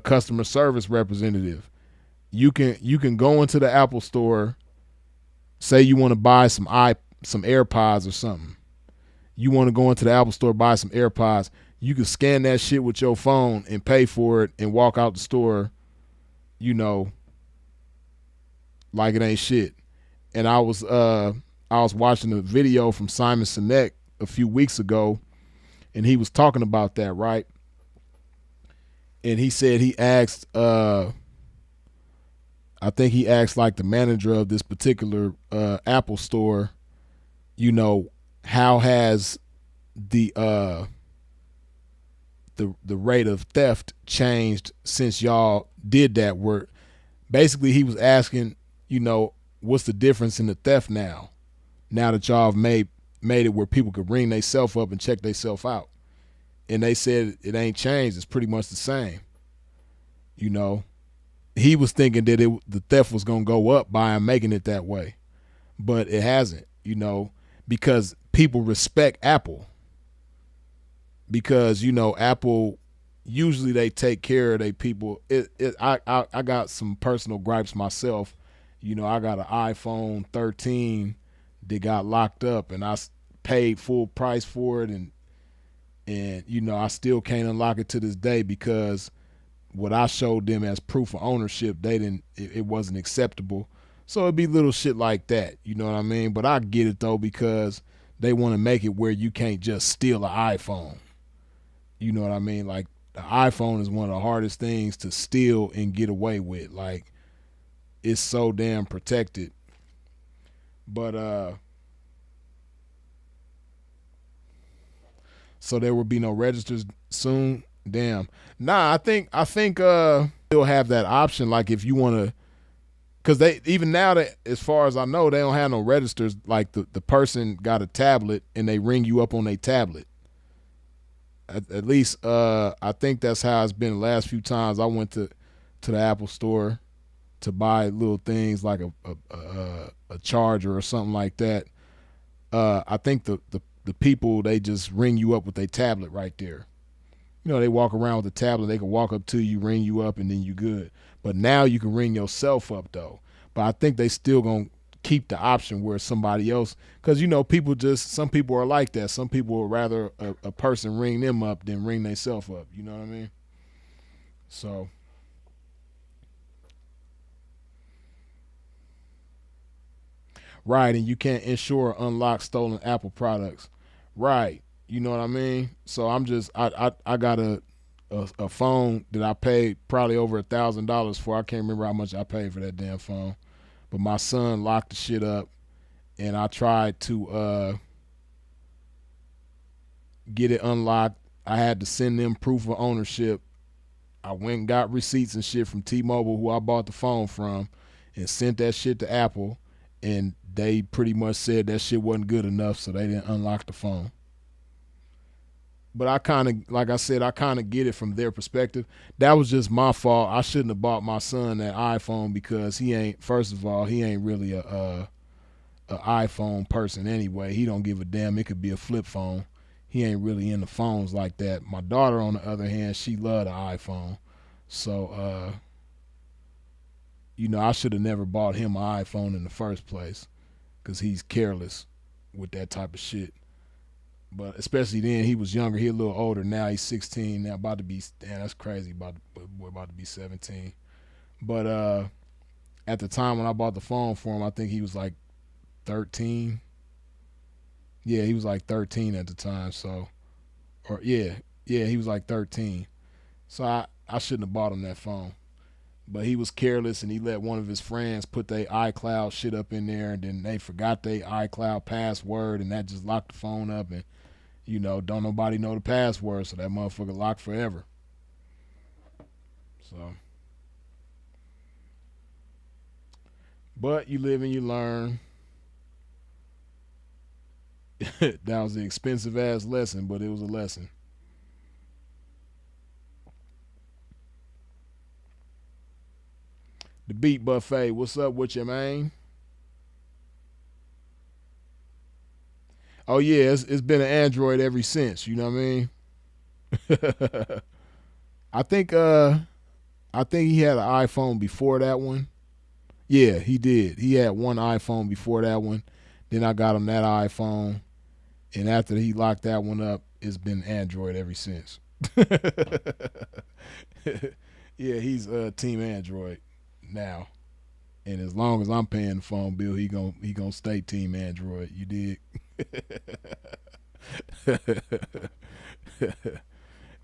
customer service representative. You can go into the Apple store, say you want to buy some AirPods or something. You want to go into the Apple store, buy some AirPods. You can scan that shit with your phone and pay for it and walk out the store, you know, like it ain't shit. And I was watching a video from Simon Sinek a few weeks ago, and he was talking about that, right? And he said he asked I think he asked like the manager of this particular Apple store, how has the the rate of theft changed since y'all did that work? Basically, he was asking, what's the difference in the theft now that y'all have made it where people could ring themselves up and check themselves out. And they said it ain't changed. It's pretty much the same. You know, he was thinking that the theft was gonna go up by him making it that way, but it hasn't. because people respect Apple, because Apple usually they take care of their people. I got some personal gripes myself. I got an iPhone 13 that got locked up, and I paid full price for it, and I still can't unlock it to this day because what I showed them as proof of ownership, they didn't. It wasn't acceptable. So it'd be little shit like that. You know what I mean? But I get it though, because they want to make it where you can't just steal an iPhone. You know what I mean? Like, the iPhone is one of the hardest things to steal and get away with. Like, it's so damn protected. But so there will be no registers soon. Damn. Nah, I think they'll have that option. Like, if you want to, because they, even now, that as far as I know, they don't have no registers. Like, the person got a tablet and they ring you up on their tablet. At least I think that's how it's been the last few times I went to the Apple store to buy little things like a charger or something like that. I think the people, they just ring you up with their tablet right there. They walk around with the tablet. They can walk up to you, ring you up, and then you good. But now you can ring yourself up though. But I think they still gonna keep the option where somebody else, because some people are like that. Some people would rather a person ring them up than ring themselves up. You know what I mean? So. Right, and you can't insure or unlock stolen Apple products. Right, you know what I mean. So I got a phone that I paid probably over $1,000 for. I can't remember how much I paid for that damn phone, but my son locked the shit up, and I tried to get it unlocked. I had to send them proof of ownership. I went and got receipts and shit from T-Mobile, who I bought the phone from, and sent that shit to Apple, and they pretty much said that shit wasn't good enough, so they didn't unlock the phone. But I kind of, like I said, I kind of get it from their perspective. That was just my fault. I shouldn't have bought my son that iPhone, because he ain't, first of all, he ain't really a iPhone person anyway. He don't give a damn. It could be a flip phone. He ain't really into phones like that. My daughter, on the other hand, she loved the iPhone. So, I should have never bought him an iPhone in the first place, because he's careless with that type of shit. But especially then, he was younger. He a little older. Now he's 16. Now about to be, damn, that's crazy. We're about to be 17. But at the time when I bought the phone for him, I think he was like 13. Yeah, he was like 13 at the time. So, or yeah, he was like 13. So I shouldn't have bought him that phone. But he was careless, and he let one of his friends put their iCloud shit up in there, and then they forgot their iCloud password, and that just locked the phone up, and don't nobody know the password, so that motherfucker locked forever. So, but you live and you learn. That was an expensive ass lesson, but it was a lesson. The Beat Buffet, what's up with you, man? Oh yeah, it's been an Android ever since. You know what I mean? I think he had an iPhone before that one. Yeah, he did. He had one iPhone before that one. Then I got him that iPhone, and after he locked that one up, it's been Android ever since. Yeah, he's Team Android now, and as long as I'm paying the phone bill, he gonna stay Team Android. You dig?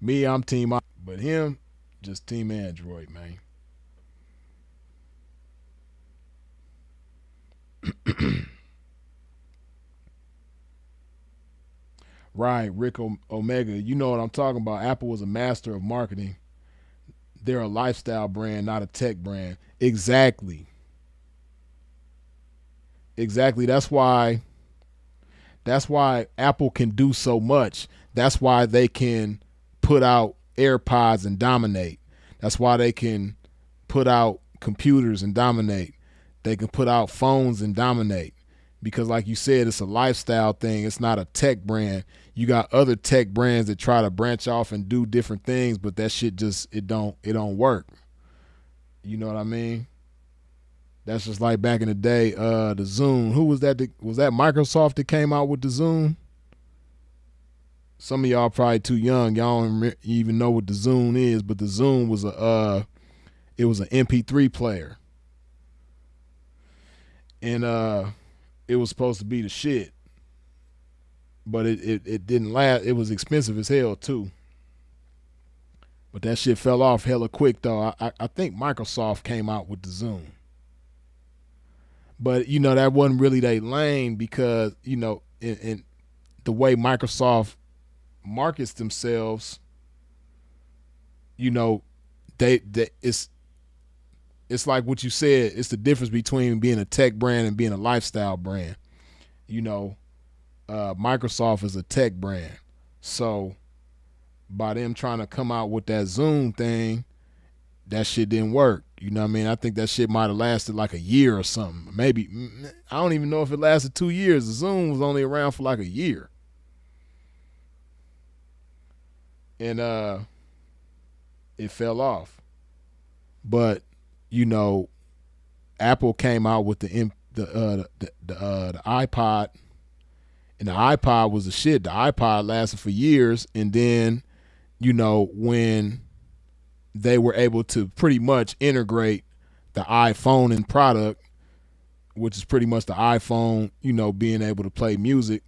Me, I'm Team, but him, just Team Android, man. Right, Rick Omega. You know what I'm talking about. Apple was a master of marketing. They're a lifestyle brand, not a tech brand. Exactly. Exactly. That's why Apple can do so much. That's why they can put out AirPods and dominate. That's why they can put out computers and dominate. They can put out phones and dominate. because like you said, it's a lifestyle thing. It's not a tech brand. You got other tech brands that try to branch off and do different things, but that shit just it don't work. You know what I mean? That's just like back in the day, the Zune. Who was that? Was that Microsoft that came out with the Zune? Some of y'all probably too young. Y'all don't even know what the Zune is, but the Zune was it was an MP3 player, and it was supposed to be the shit, but it didn't last. It was expensive as hell too. But that shit fell off hella quick though. I think Microsoft came out with the Zune. But that wasn't really their lane, because in the way Microsoft markets themselves, they it's like what you said. It's the difference between being a tech brand and being a lifestyle brand. Microsoft is a tech brand, so by them trying to come out with that Zoom thing, that shit didn't work. You know what I mean? I think that shit might have lasted like a year or something. Maybe, I don't even know if it lasted 2 years. The Zoom was only around for like a year. And it fell off. But, Apple came out with the iPod, and the iPod was the shit. The iPod lasted for years, and then, when they were able to pretty much integrate the iPhone in product, which is pretty much the iPhone, being able to play music,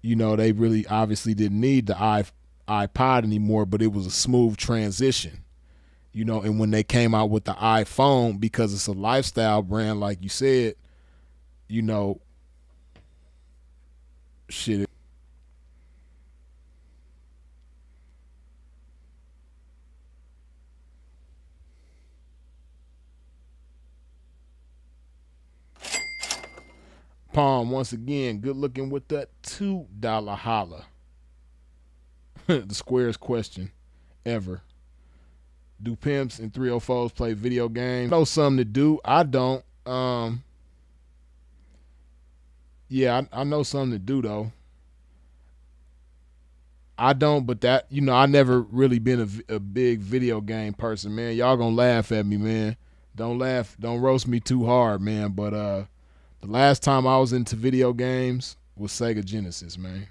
they really obviously didn't need the iPod anymore, but it was a smooth transition, and when they came out with the iPhone, because it's a lifestyle brand, like you said, shit. Palm once again, good looking with that $2 holla. The squarest question ever. Do pimps and 304s play video games? I know some that do. I don't. Yeah, I know some that do though. I don't, but that I never really been a big video game person, man. Y'all gonna laugh at me, man. Don't laugh, don't roast me too hard, man. But the last time I was into video games was Sega Genesis, man.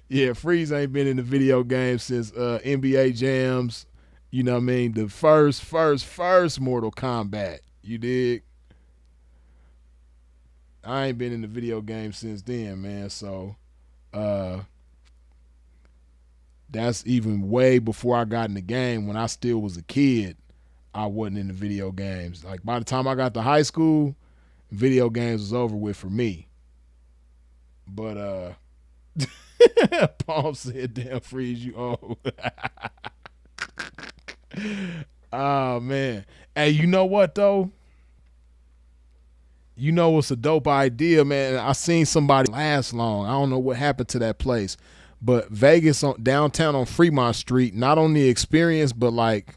Yeah, Freeze ain't been in the video game since NBA Jams. You know what I mean? The first Mortal Kombat. You dig? I ain't been in the video game since then, man. So that's even way before I got in the game. When I still was a kid, I wasn't in the video games. Like by the time I got to high school, video games was over with for me. But Paul said, "Damn, Freeze, you old." Oh man. Hey, you know what though? It's a dope idea, man. I seen somebody last long. I don't know what happened to that place. But Vegas on downtown on Fremont Street, not on the Experience, but like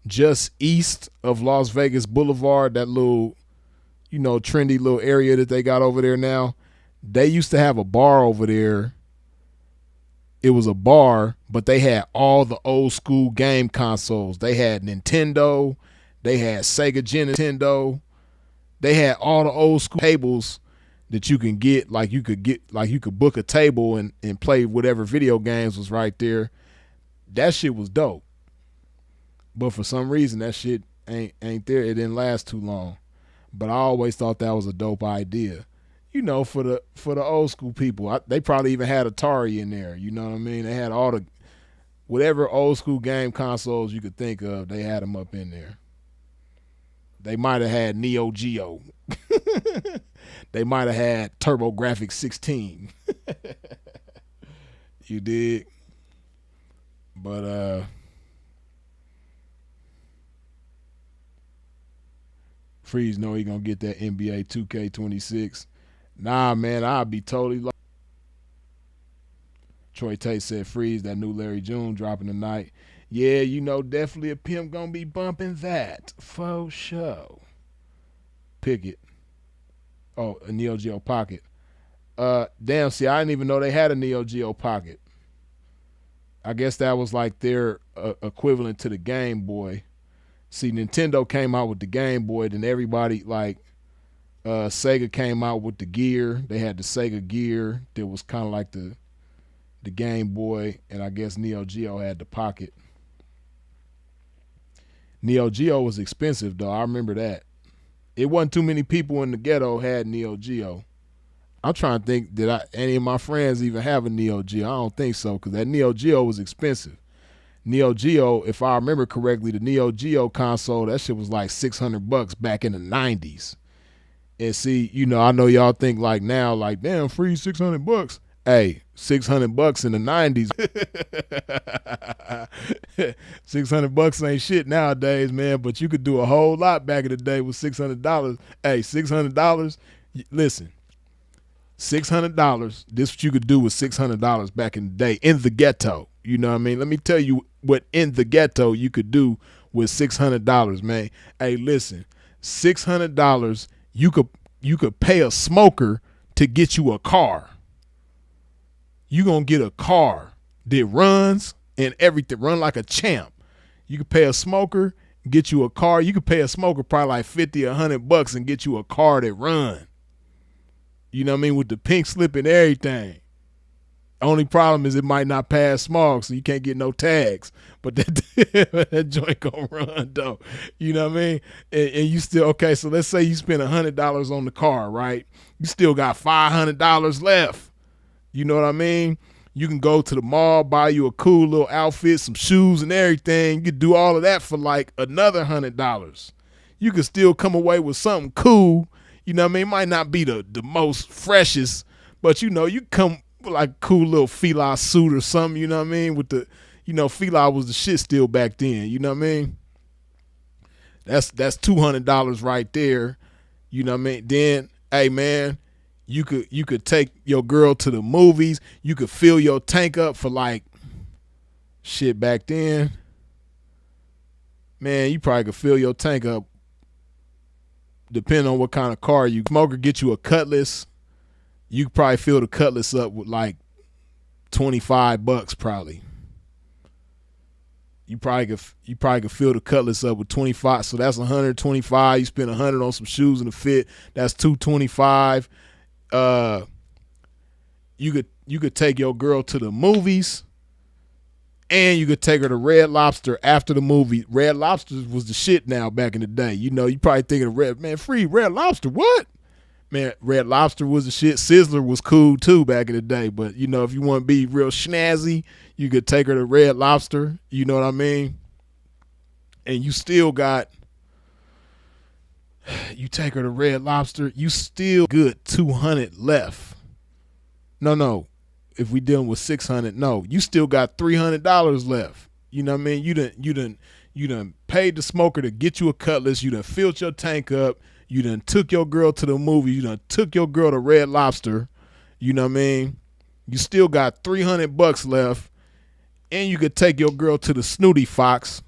just east of Las Vegas Boulevard, that little, trendy little area that they got over there now. They used to have a bar over there. It was a bar, but they had all the old school game consoles. They had Nintendo, they had Sega Nintendo, they had all the old school tables that you can get. Like you could book a table and play whatever video games was right there. That shit was dope. But for some reason that shit ain't there. It didn't last too long. But I always thought that was a dope idea. For the old school people. They probably even had Atari in there. You know what I mean? They had all the whatever old school game consoles you could think of. They had them up in there. They might have had Neo Geo. They might have had TurboGrafx 16. You dig? But Freeze know he gonna get that NBA 2K26. Nah, man, I'll be totally lost. Troy Tate said, Freeze, that new Larry June dropping tonight. Yeah, definitely a pimp gonna be bumping that for sure. pick it. Oh, a Neo Geo Pocket. Damn, see, I didn't even know they had a Neo Geo Pocket. I guess that was like their equivalent to the Game Boy. See, Nintendo came out with the Game Boy, then everybody like Sega came out with the Gear. They had the Sega Gear that was kind of like the Game Boy, and I guess Neo Geo had the Pocket. Neo Geo was expensive though. I remember that. It wasn't too many people in the ghetto had Neo Geo. I'm trying to think, did any of my friends even have a Neo Geo? I don't think so, because that Neo Geo was expensive. Neo Geo, if I remember correctly, the Neo Geo console, that shit was like $600 back in the 90s. And see, you know, I know y'all think like now, like, damn, free $600. Hey, $600 in the 90s. $600 ain't shit nowadays, man, but you could do a whole lot back in the day with $600. Hey, $600, listen. $600. This what you could do with $600 back in the day in the ghetto. You know what I mean? Let me tell you what in the ghetto you could do with $600, man. Hey, listen, $600 you could pay a smoker to get you a car. You gonna get a car that runs and everything, run like a champ. You could pay a smoker, get you a car. You could pay a smoker probably like $50 or $100 and get you a car that run. You know what I mean? With the pink slip and everything. Only problem is it might not pass smog, so you can't get no tags. But that joint gonna run though. You know what I mean? And you still, okay, so let's say you spend $100 on the car, right? You still got $500 left. You know what I mean? You can go to the mall, buy you a cool little outfit, some shoes and everything. You can do all of that for like another $100. You can still come away with something cool. You know what I mean? It might not be the most freshest, but you know, you come with like a cool little Fila suit or something, you know what I mean? With the, you know, Fila was the shit still back then, you know what I mean? That's $200 right there. You know what I mean? Then, hey man, you could take your girl to the movies. You could fill your tank up for like shit back then. Man, you probably could fill your tank up depending on what kind of car you smoker, get you a Cutlass. You could probably fill the Cutlass up with like $25 probably. You probably could fill the Cutlass up with 25. So that's 125. You spend 100 on some shoes and a fit. That's 225. You could take your girl to the movies, and you could take her to Red Lobster after the movie. Red Lobster was the shit now back in the day. You know, you probably thinking of free Red Lobster. What? Man, Red Lobster was the shit. Sizzler was cool too back in the day. But, you know, if you want to be real snazzy, you could take her to Red Lobster. You know what I mean? And you still got, you take her to Red Lobster, you still good 200 left. No. If we dealing with 600, no, you still got $300 left. You know what I mean? You done paid the smoker to get you a Cutlass. You done filled your tank up. You done took your girl to the movie. You done took your girl to Red Lobster. You know what I mean? You still got $300 left, and you could take your girl to the Snooty Fox.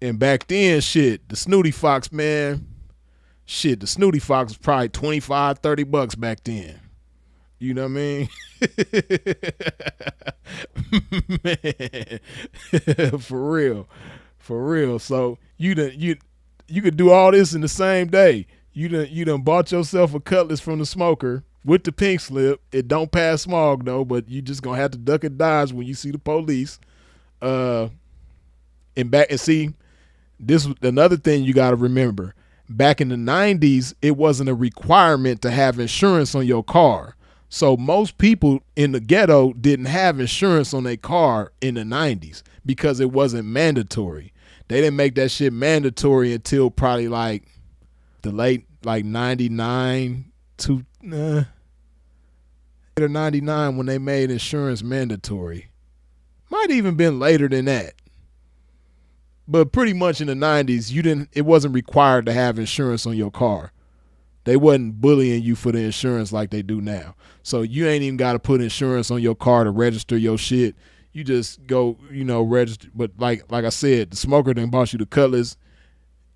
And back then, shit, the Snooty Fox, man, shit, the Snooty Fox was probably $25, $30 back then. You know what I mean? Man, for real. So you could do all this in the same day. You done bought yourself a Cutlass from the smoker with the pink slip. It don't pass smog though, but you just gonna have to duck and dodge when you see the police. And see, this was another thing you got to remember. Back in the 90s, it wasn't a requirement to have insurance on your car. So most people in the ghetto didn't have insurance on their car in the 90s because it wasn't mandatory. They didn't make that shit mandatory until probably like the late like 99 to later 99 when they made insurance mandatory. Might even been later than that. But pretty much in the 90s, it wasn't required to have insurance on your car. They wasn't bullying you for the insurance like they do now. So you ain't even got to put insurance on your car to register your shit. You just go, register. But like I said, the smoker done bought you the Cutlass.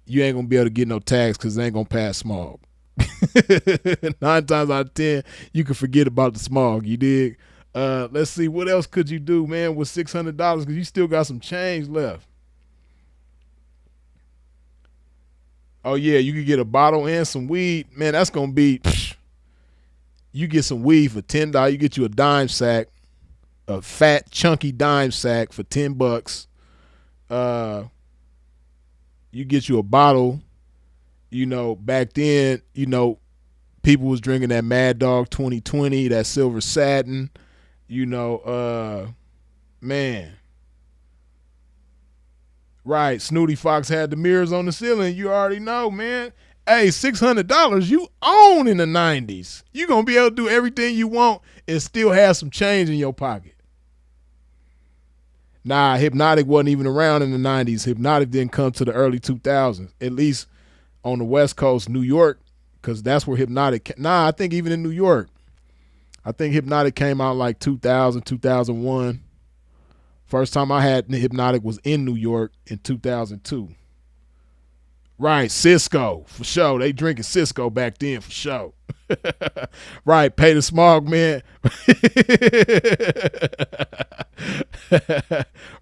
You ain't going to be able to get no tags because they ain't going to pass smog. 9 times out of 10, you can forget about the smog. You dig? Let's see, what else could you do, man, with $600? Because you still got some change left. Oh yeah, you could get a bottle and some weed. Man, that's gonna be. You get some weed for $10. You get you a dime sack, a fat chunky dime sack for $10. Uh, you get you a bottle. You know, back then, you know, people was drinking that Mad Dog 2020, that Silver Satin. You know, man. Right, Snooty Fox had the mirrors on the ceiling. You already know, man. Hey, $600 you own in the 90s. You gonna be able to do everything you want and still have some change in your pocket. Nah, Hypnotic wasn't even around in the 90s. Hypnotic didn't come to the early 2000s, at least on the West Coast, New York, because that's where Hypnotic. Nah, I think even in New York. I think Hypnotic came out like 2000, 2001. First time I had Hypnotic was in New York in 2002. Right, Cisco, for sure. They drinking Cisco back then, for sure. Right, pay the smog, man.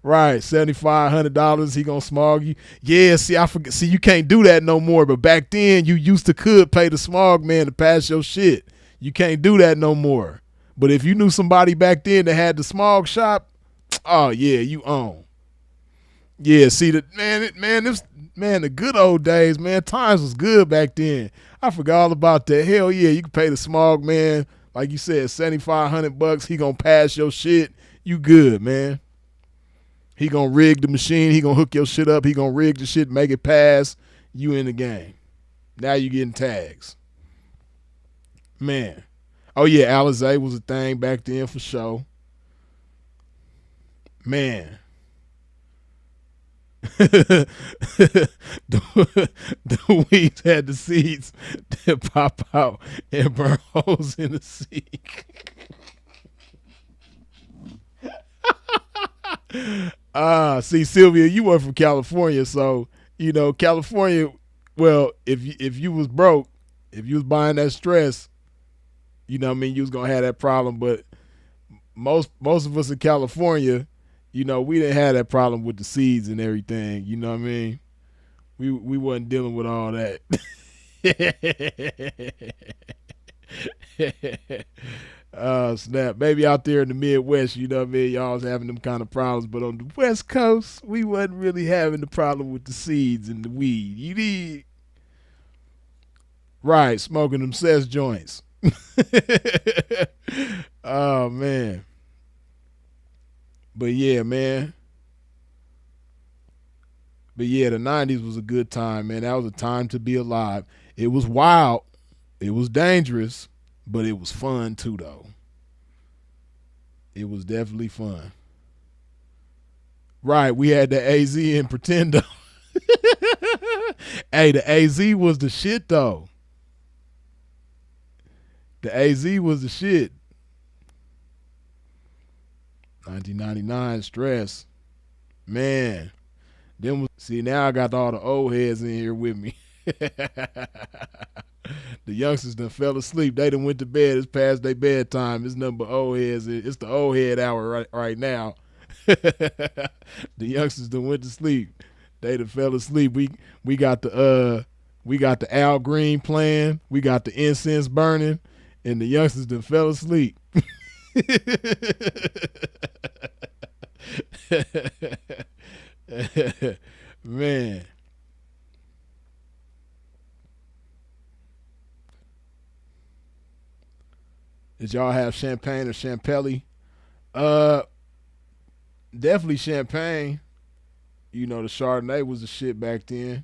Right, $7,500, he gonna smog you. Yeah, see, I forget. See, you can't do that no more. But back then, you used to could pay the smog man to pass your shit. You can't do that no more. But if you knew somebody back then that had the smog shop, oh yeah, you own. Yeah, see the man, the good old days, man. Times was good back then. I forgot all about that. Hell yeah, you can pay the smog man, like you said, $7,500. He gonna pass your shit. You good, man. He gonna rig the machine. He gonna hook your shit up. He gonna rig the shit, make it pass. You in the game. Now you getting tags, man. Oh yeah, Alizé was a thing back then for sure, man. The weeds had the seeds that pop out and burn holes in the seed. See, Sylvia, you were from California, so you know California. Well, if you was broke, if you was buying that stress, you know what I mean, you was gonna have that problem. But most of us in California, you know, we didn't have that problem with the seeds and everything. You know what I mean? We wasn't dealing with all that. Snap. Maybe out there in the Midwest, you know what I mean, y'all was having them kind of problems. But on the West Coast, we wasn't really having the problem with the seeds and the weed. You need right, smoking them cess joints. Oh man. But yeah, man. But yeah, the 90s was a good time, man. That was a time to be alive. It was wild. It was dangerous, but it was fun too, though. It was definitely fun. Right, we had the AZ and Pretendo. Hey, the AZ was the shit, though. The AZ was the shit. 1999 stress. Man. See, now I got all the old heads in here with me. The youngsters done fell asleep. They done went to bed. It's past their bedtime. It's nothing but old heads. It's the old head hour right now. The youngsters done went to sleep. They done fell asleep. We got the Al Green playing. We got the incense burning, and the youngsters done fell asleep. Man. Did y'all have champagne or champelli? Uh, Definitely champagne. You know, the Chardonnay was the shit back then.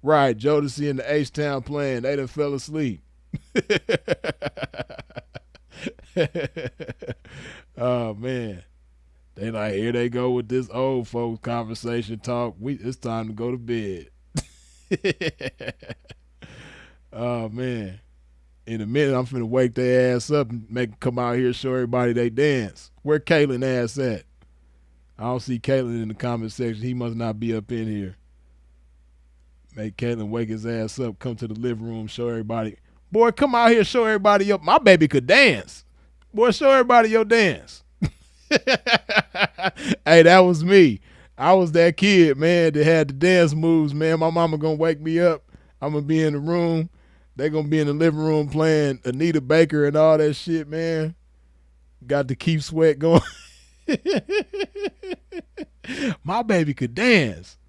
Right, Jodeci and the H-Town playing. They done fell asleep. Oh, man. They like, here they go with this old folks conversation talk. It's time to go to bed. Oh, man. In a minute, I'm finna wake their ass up and make them come out here and show everybody they dance. Where Caitlin ass at? I don't see Caitlin in the comment section. He must not be up in here. Make Caitlin wake his ass up, come to the living room, show everybody. Boy, come out here, show everybody your. My baby could dance. Boy, show everybody your dance. Hey, that was me. I was that kid, man, that had the dance moves, man. My mama gonna wake me up. I'm gonna be in the room. They gonna be in the living room playing Anita Baker and all that shit, man. Got to keep sweat going. My baby could dance.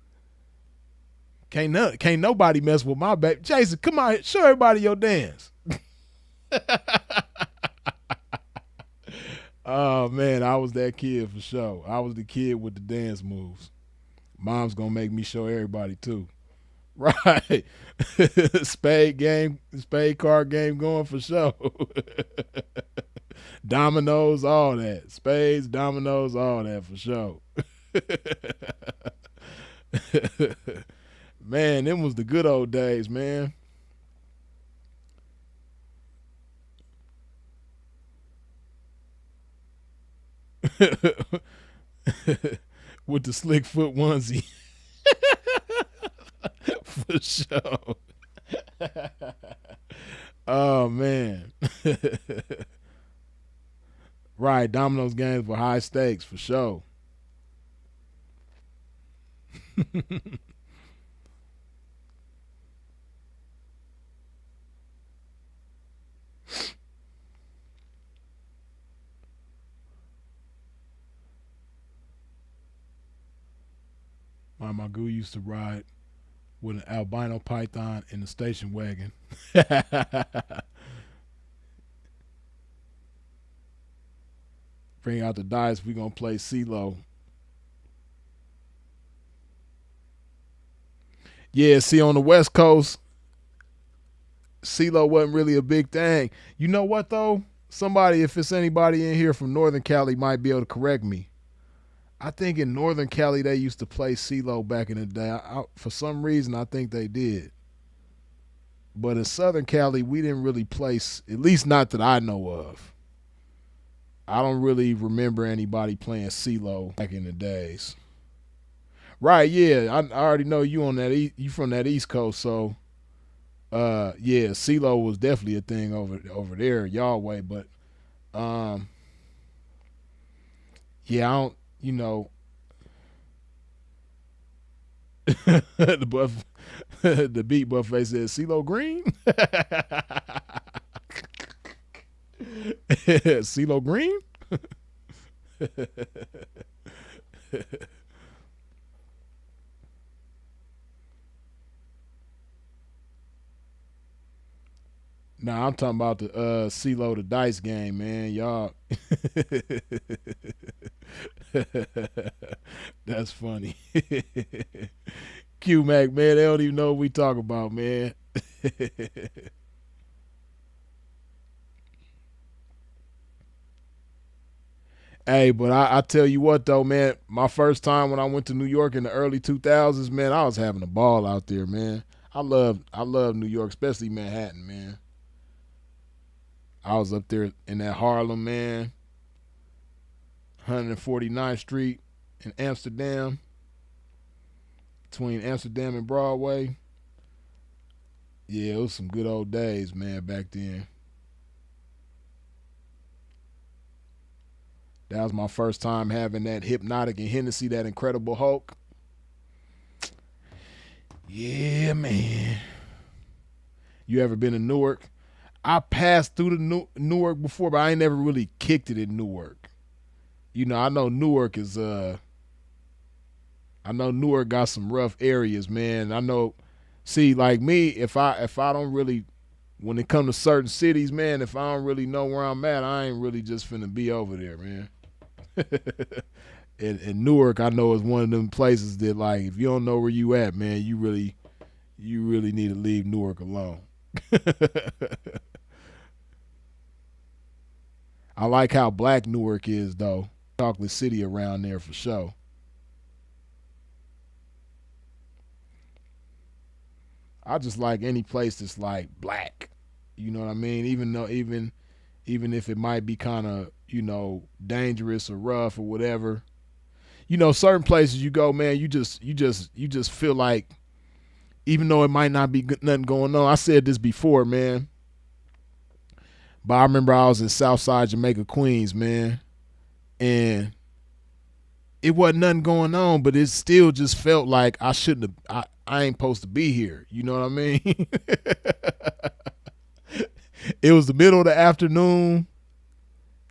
Can't nobody mess with my baby. Jason, come on, show everybody your dance. Oh man, I was that kid for sure. I was the kid with the dance moves. Mom's gonna make me show everybody too. Right. Spade card game going for sure. Dominoes, all that. Spades, dominoes, all that for sure. Man, them was the good old days, man. With the slick foot onesie. For sure. Oh man. Right, dominoes games were high stakes for sure. My Magoo used to ride with an albino python in the station wagon. Bring out the dice. We gonna play CeeLo. Yeah, see on the West Coast, CeeLo wasn't really a big thing. You know what though? Somebody, if it's anybody in here from Northern Cali, might be able to correct me. I think in Northern Cali they used to play CeeLo back in the day. For some reason, I think they did. But in Southern Cali, we didn't really play, at least not that I know of. I don't really remember anybody playing CeeLo back in the days. Right? Yeah, I already know you on that. You from that East Coast, so yeah, CeeLo was definitely a thing over there, y'all way. But yeah, I don't. You know, the beat buffet says CeeLo Green. CeeLo Green. Nah, I'm talking about the CeeLo the dice game, man. Y'all. That's funny. Q Mac, man, they don't even know what we talk about, man. Hey, but I tell you what though, man, my first time when I went to New York in the early 2000s, man, I was having a ball out there, man. I love New York, especially Manhattan, man. I was up there in that Harlem, man, 149th Street in Amsterdam, between Amsterdam and Broadway. Yeah, it was some good old days, man, back then. That was my first time having that Hypnotic and Hennessy, that Incredible Hulk. Yeah, man. You ever been to Newark? I passed through the Newark before, but I ain't never really kicked it in Newark. You know, I know Newark is I know Newark got some rough areas, man. I know, see, like me, if I don't really, when it comes to certain cities, man, if I don't really know where I'm at, I ain't really just finna be over there, man. And Newark, I know, is one of them places that, like, if you don't know where you at, man, you really need to leave Newark alone. I like how black Newark is, though. Chocolate City around there for sure. I just like any place that's like black. You know what I mean? Even if it might be kind of, dangerous or rough or whatever. Certain places you go, man, you just feel like, even though it might not be nothing going on. I said this before, man. But I remember I was in Southside Jamaica, Queens, man, and it wasn't nothing going on, but it still just felt like I shouldn't have. I ain't supposed to be here. You know what I mean? It was the middle of the afternoon,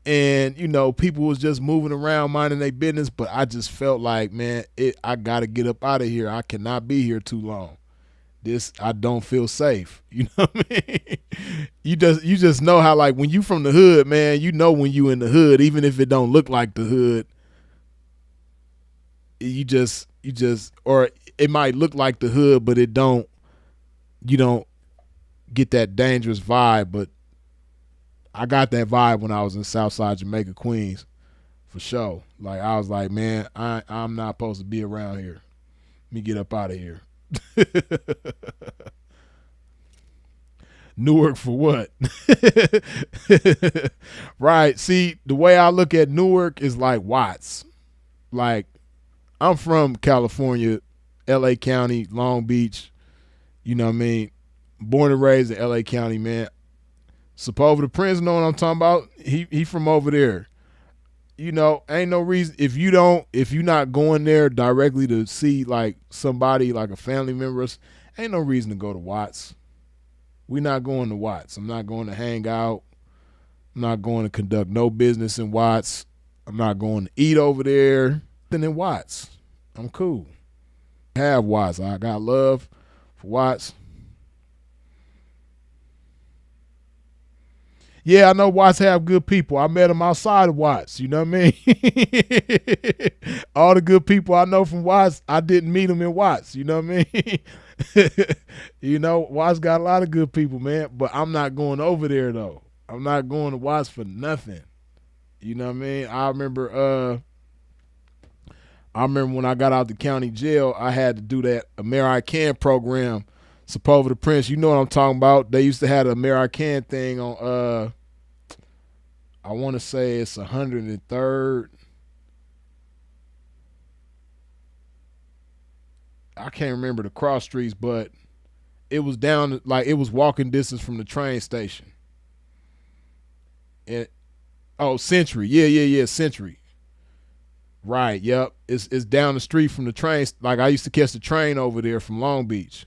and people was just moving around minding their business, but I just felt like, man, I gotta get up out of here. I cannot be here too long. I don't feel safe. You know what I mean? You just know how, like, when you from the hood, man, when you in the hood, even if it don't look like the hood, you just or it might look like the hood, but you don't get that dangerous vibe. But I got that vibe when I was in Southside Jamaica, Queens, for sure. Like, I was like, man, I'm not supposed to be around here. Let me get up out of here. Newark for what? Right. See, the way I look at Newark is like Watts. Like, I'm from California, LA County, Long Beach. You know what I mean? Born and raised in LA County, man. Sepulveda the Prince, know what I'm talking about? He from over there. Ain't no reason if you're not going there directly to see like somebody, like a family member, ain't no reason to go to Watts. We're not going to Watts. I'm not going to hang out. I'm not going to conduct no business in Watts. I'm not going to eat over there. Then in Watts, I'm cool. I have Watts. I got love for Watts. Yeah, I know Watts have good people. I met them outside of Watts. You know what I mean? All the good people I know from Watts, I didn't meet them in Watts. You know what I mean? Watts got a lot of good people, man. But I'm not going over there, though. I'm not going to Watts for nothing. You know what I mean? I remember when I got out the county jail, I had to do that American program. Sepulveda the Prince, you know what I'm talking about. They used to have the American thing on, I want to say it's 103rd. I can't remember the cross streets, but it was down, like, it was walking distance from the train station. Century. Yeah, Century. Right, yep. It's down the street from the train. Like, I used to catch the train over there from Long Beach.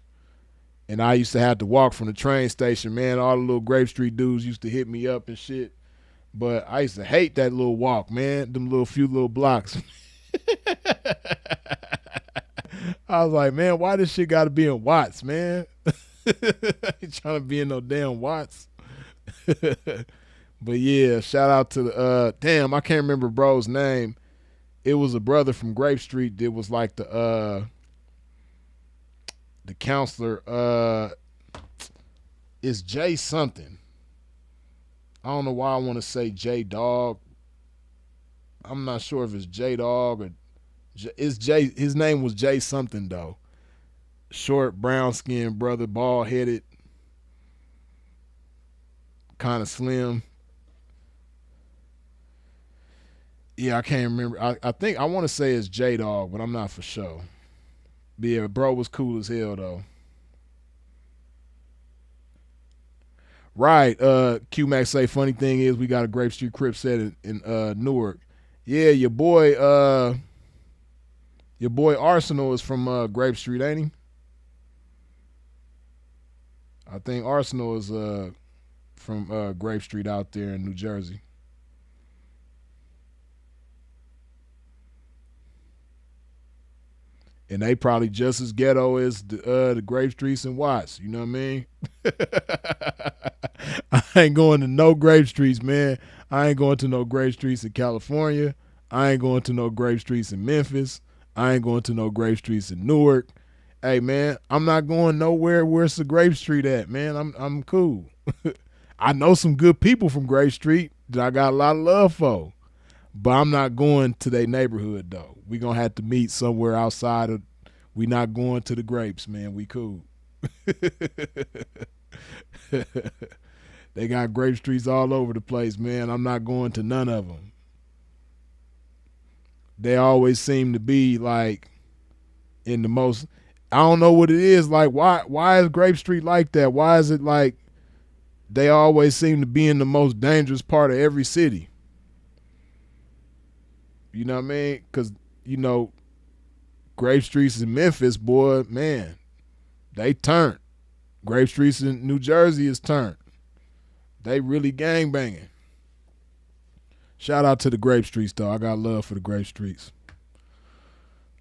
And I used to have to walk from the train station, man. All the little Grape Street dudes used to hit me up and shit. But I used to hate that little walk, man. Them few little blocks. I was like, man, why this shit got to be in Watts, man? I ain't trying to be in no damn Watts. But yeah, shout out to the I can't remember bro's name. It was a brother from Grape Street that was like the counselor. It's Jay something. I don't know why I want to say J Dog. I'm not sure if it's J Dog or it's Jay. His name was Jay something though. Short, brown skinned brother, bald headed, kind of slim. Yeah, I can't remember. I think I want to say it's J Dog, but I'm not for sure. But yeah, bro was cool as hell though. Right. Q-Max say funny thing is we got a Grape Street Crip set in Newark. Yeah, your boy Arsenal is from Grape Street, ain't he? I think Arsenal is from Grape Street out there in New Jersey. And they probably just as ghetto as the Grape Streets and Watts. You know what I mean? I ain't going to no Grape Streets, man. I ain't going to no Grape Streets in California. I ain't going to no Grape Streets in Memphis. I ain't going to no Grape Streets in Newark. Hey, man, I'm not going nowhere where's the Grape Street at, man. I'm cool. I know some good people from Grape Street that I got a lot of love for. But I'm not going to their neighborhood, though. We going to have to meet somewhere outside of. We not going to the Grapes, man. We cool. They got Grape Streets all over the place, man. I'm not going to none of them. They always seem to be, like, in the most. I don't know what it is. Like, why is Grape Street like that? Why is it, like, they always seem to be in the most dangerous part of every city. You know what I mean? Because, you know, Grape Streets in Memphis, boy, man, they turned. Grape Streets in New Jersey is turned. They really gang banging. Shout out to the Grape Streets, though. I got love for the Grape Streets.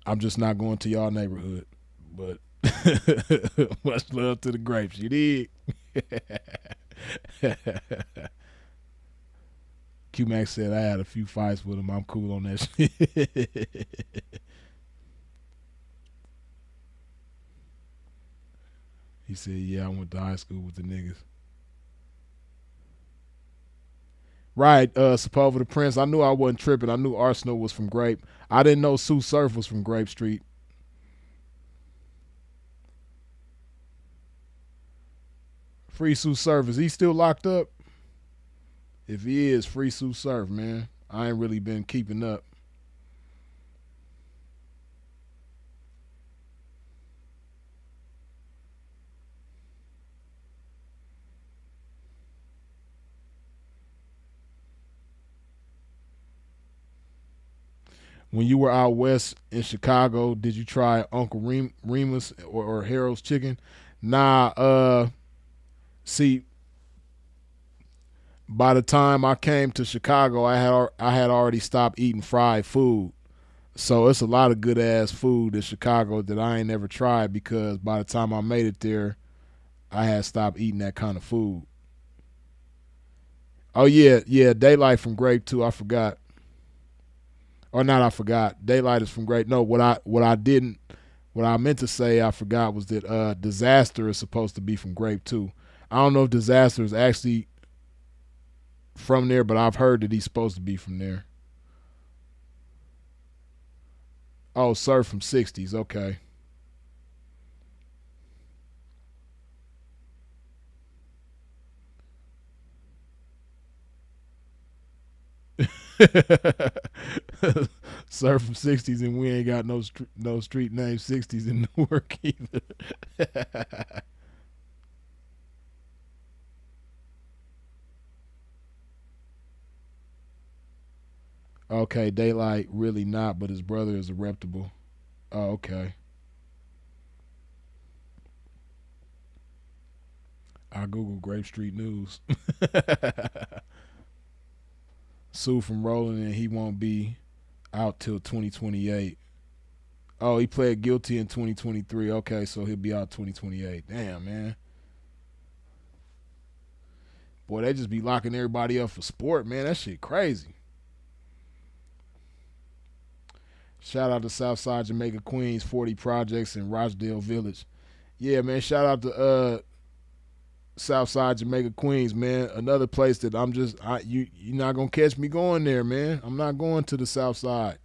I'm just not going to y'all neighborhood. But much love to the Grapes. You dig? Q Max said I had a few fights with him. I'm cool on that shit. He said, yeah, I went to high school with the niggas. Right, Sepulveda the Prince. I knew I wasn't tripping. I knew Arsenal was from Grape. I didn't know Sue Surf was from Grape Street. Free Sue Surf. Is he still locked up? If he is, free Sue Surf, man. I ain't really been keeping up. When you were out west in Chicago, did you try Uncle Remus or Harold's Chicken? Nah, see, by the time I came to Chicago, I had already stopped eating fried food. So it's a lot of good ass food in Chicago that I ain't never tried because by the time I made it there, I had stopped eating that kind of food. Oh yeah, yeah, Daylight from Grape too. I forgot, or not. I forgot. Daylight is from Grape. No, what I meant to say I forgot was that Disaster is supposed to be from Grape too. I don't know if Disaster is actually from there, but I've heard that he's supposed to be from there. Oh, Sir from 60s. Okay. Sir from 60s, and we ain't got no street name 60s in Newark either. Okay, Daylight really not, but his brother is a reputable. Oh, okay. I Google Grape Street News. Sue from Rolling, and he won't be out till 2028. Oh, he pled guilty in 2023. Okay, so he'll be out 2028. Damn, man. Boy, they just be locking everybody up for sport, man. That shit crazy. Shout out to Southside Jamaica Queens 40 Projects in Rochdale Village. Yeah, man. Shout out to Southside Jamaica Queens, man. Another place that you're not gonna catch me going there, man. I'm not going to the South Side.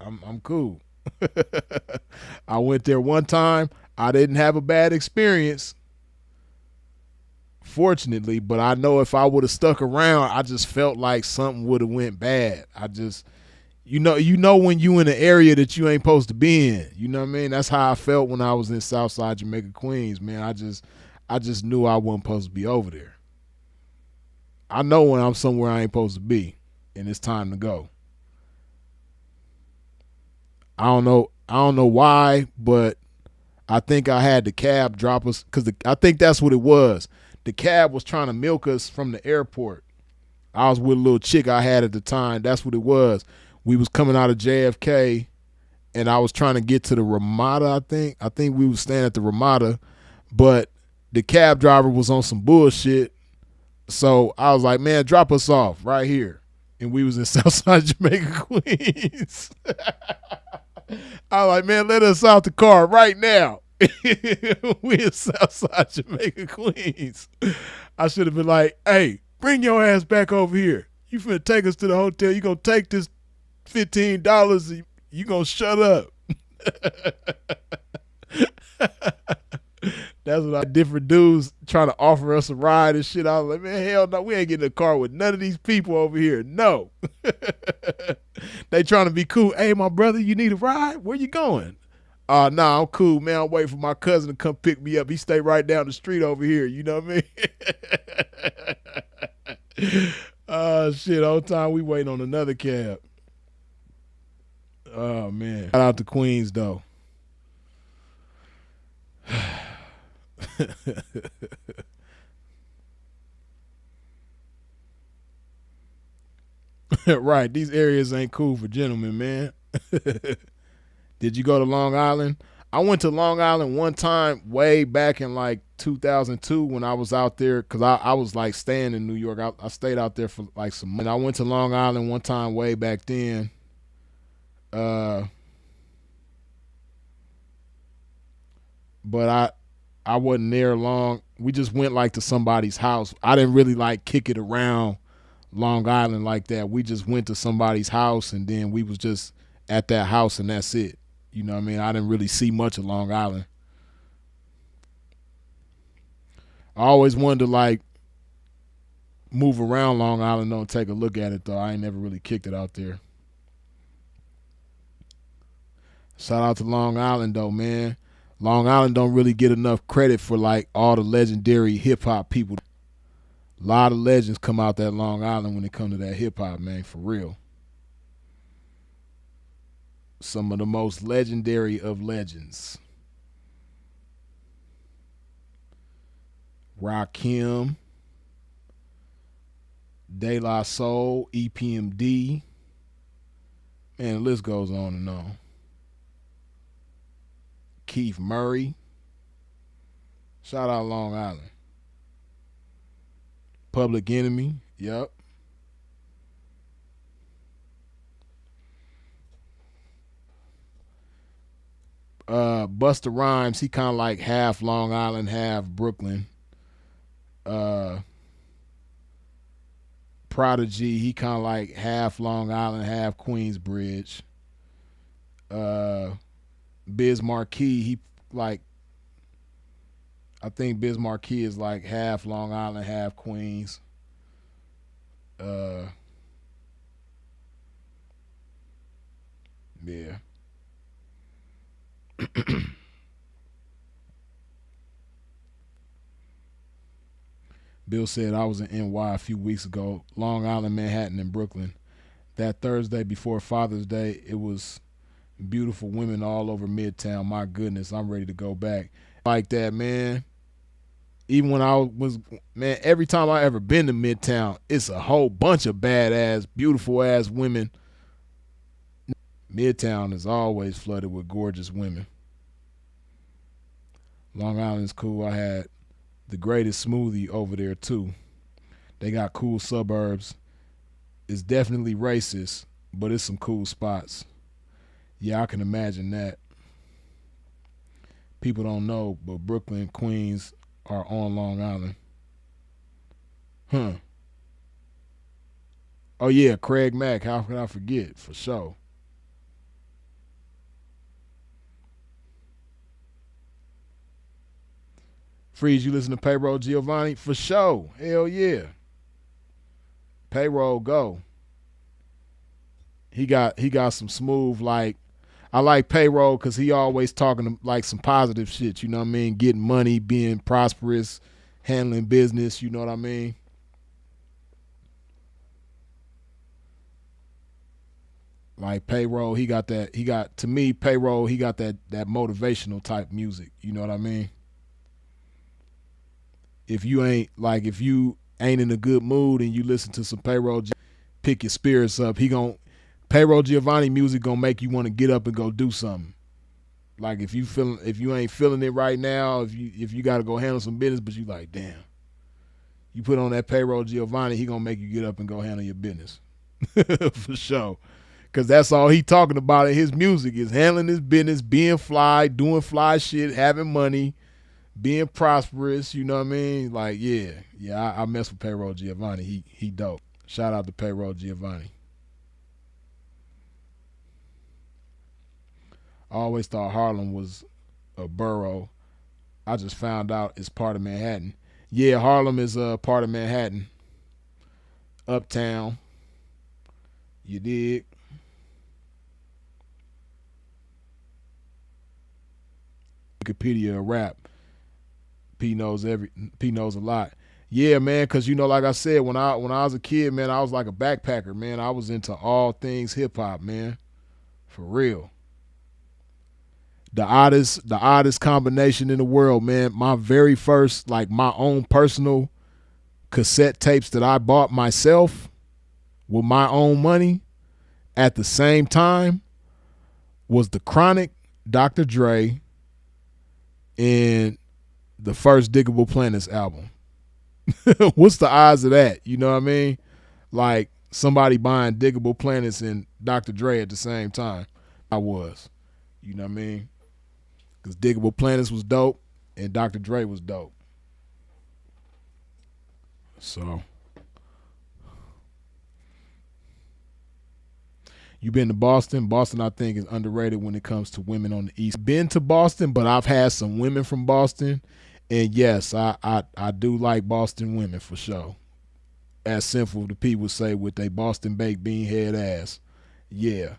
I'm cool. I went there one time. I didn't have a bad experience, fortunately, but I know if I would have stuck around, I just felt like something would have went bad. I just you know when you in an area that you ain't supposed to be in. You know what I mean? That's how I felt when I was in Southside Jamaica Queens, man. I just knew I wasn't supposed to be over there. I know when I'm somewhere I ain't supposed to be, and it's time to go. I don't know why, but I think I had the cab drop us because I think that's what it was. The cab was trying to milk us from the airport. I was with a little chick I had at the time. That's what it was. We was coming out of JFK, and I was trying to get to the Ramada. I think we was staying at the Ramada, but the cab driver was on some bullshit. So I was like, man, drop us off right here. And we was in Southside Jamaica Queens. I was like, man, let us out the car right now. We in Southside Jamaica Queens. I should have been like, hey, bring your ass back over here. You finna take us to the hotel. You gonna take this $15 and you gonna shut up. That's what different dudes trying to offer us a ride and shit. I was like, man, hell no, we ain't getting in a car with none of these people over here. No. They trying to be cool. Hey, my brother, you need a ride? Where you going? Nah, I'm cool, man. I'm waiting for my cousin to come pick me up. He stay right down the street over here. You know what I mean? Shit, whole time we waiting on another cab. Oh man. Shout out to Queens though. Right, these areas ain't cool for gentlemen, man. Did you go to Long Island? I went to Long Island one time way back in like 2002 when I was out there because I was like staying in New York. I stayed out there for like some months. I went to Long Island one time way back then. Uh, but I wasn't there long. We just went like to somebody's house. I didn't really like kick it around Long Island like that. We just went to somebody's house and then we was just at that house and that's it. You know what I mean? I didn't really see much of Long Island. I always wanted to like move around Long Island though and take a look at it though. I ain't never really kicked it out there. Shout out to Long Island though, man. Long Island don't really get enough credit for like all the legendary hip hop people. A lot of legends come out that Long Island when it comes to that hip hop, man, for real. Some of the most legendary of legends. Rakim, De La Soul, EPMD. Man, the list goes on and on. Keith Murray. Shout out Long Island. Public Enemy. Yep. Busta Rhymes, he kind of like half Long Island, half Brooklyn. Uh, Prodigy, he kind of like half Long Island, half Queensbridge. Uh, Biz Markie, he like I think Biz Markie is like half Long Island, half Queens. Uh, yeah. Bill said I was in NY a few weeks ago, Long Island, Manhattan, and Brooklyn. That Thursday before Father's Day, it was beautiful women all over Midtown. My goodness, I'm ready to go back. Like that, man. Even when I was, man, every time I ever been to Midtown, it's a whole bunch of badass, beautiful ass women. Midtown is always flooded with gorgeous women. Long Island's cool. I had the greatest smoothie over there too. They got cool suburbs. It's definitely racist, but it's some cool spots. Yeah, I can imagine that. People don't know, but Brooklyn, Queens are on Long Island. Huh. Oh yeah, Craig Mack. How could I forget? For sure. Freeze, you listen to Payroll Giovanni? For sure. Hell yeah. Payroll go. He got some smooth like I like Payroll because he always talking like some positive shit. You know what I mean? Getting money, being prosperous, handling business. You know what I mean? Like Payroll, he got that. He got to me Payroll. He got that motivational type music. You know what I mean? If you ain't in a good mood and you listen to some Payroll, pick your spirits up. He gon' Payroll Giovanni music gonna make you want to get up and go do something. Like if you ain't feeling it right now, if you got to go handle some business, but you like damn, you put on that Payroll Giovanni, he gonna make you get up and go handle your business for sure. Cause that's all he talking about in his music is handling his business, being fly, doing fly shit, having money, being prosperous. You know what I mean? Like yeah, I mess with Payroll Giovanni. He dope. Shout out to Payroll Giovanni. I always thought Harlem was a borough. I just found out it's part of Manhattan. Yeah, Harlem is a part of Manhattan. Uptown. You dig? Wikipedia of rap. P knows a lot. Yeah, man, cause like I said, when I was a kid, man, I was like a backpacker, man. I was into all things hip hop, man. For real. The oddest combination in the world, man. My very first, like my own personal cassette tapes that I bought myself with my own money at the same time was the Chronic, Dr. Dre, and the first Diggable Planets album. What's the odds of that? You know what I mean? Like somebody buying Diggable Planets and Dr. Dre at the same time. I was. You know what I mean? Because Diggable Planets was dope and Dr. Dre was dope. So, you been to Boston? Boston, I think, is underrated when it comes to women on the East. Been to Boston, but I've had some women from Boston. And yes, I do like Boston women for sure. As simple the people say with they Boston baked bean head ass. Yeah,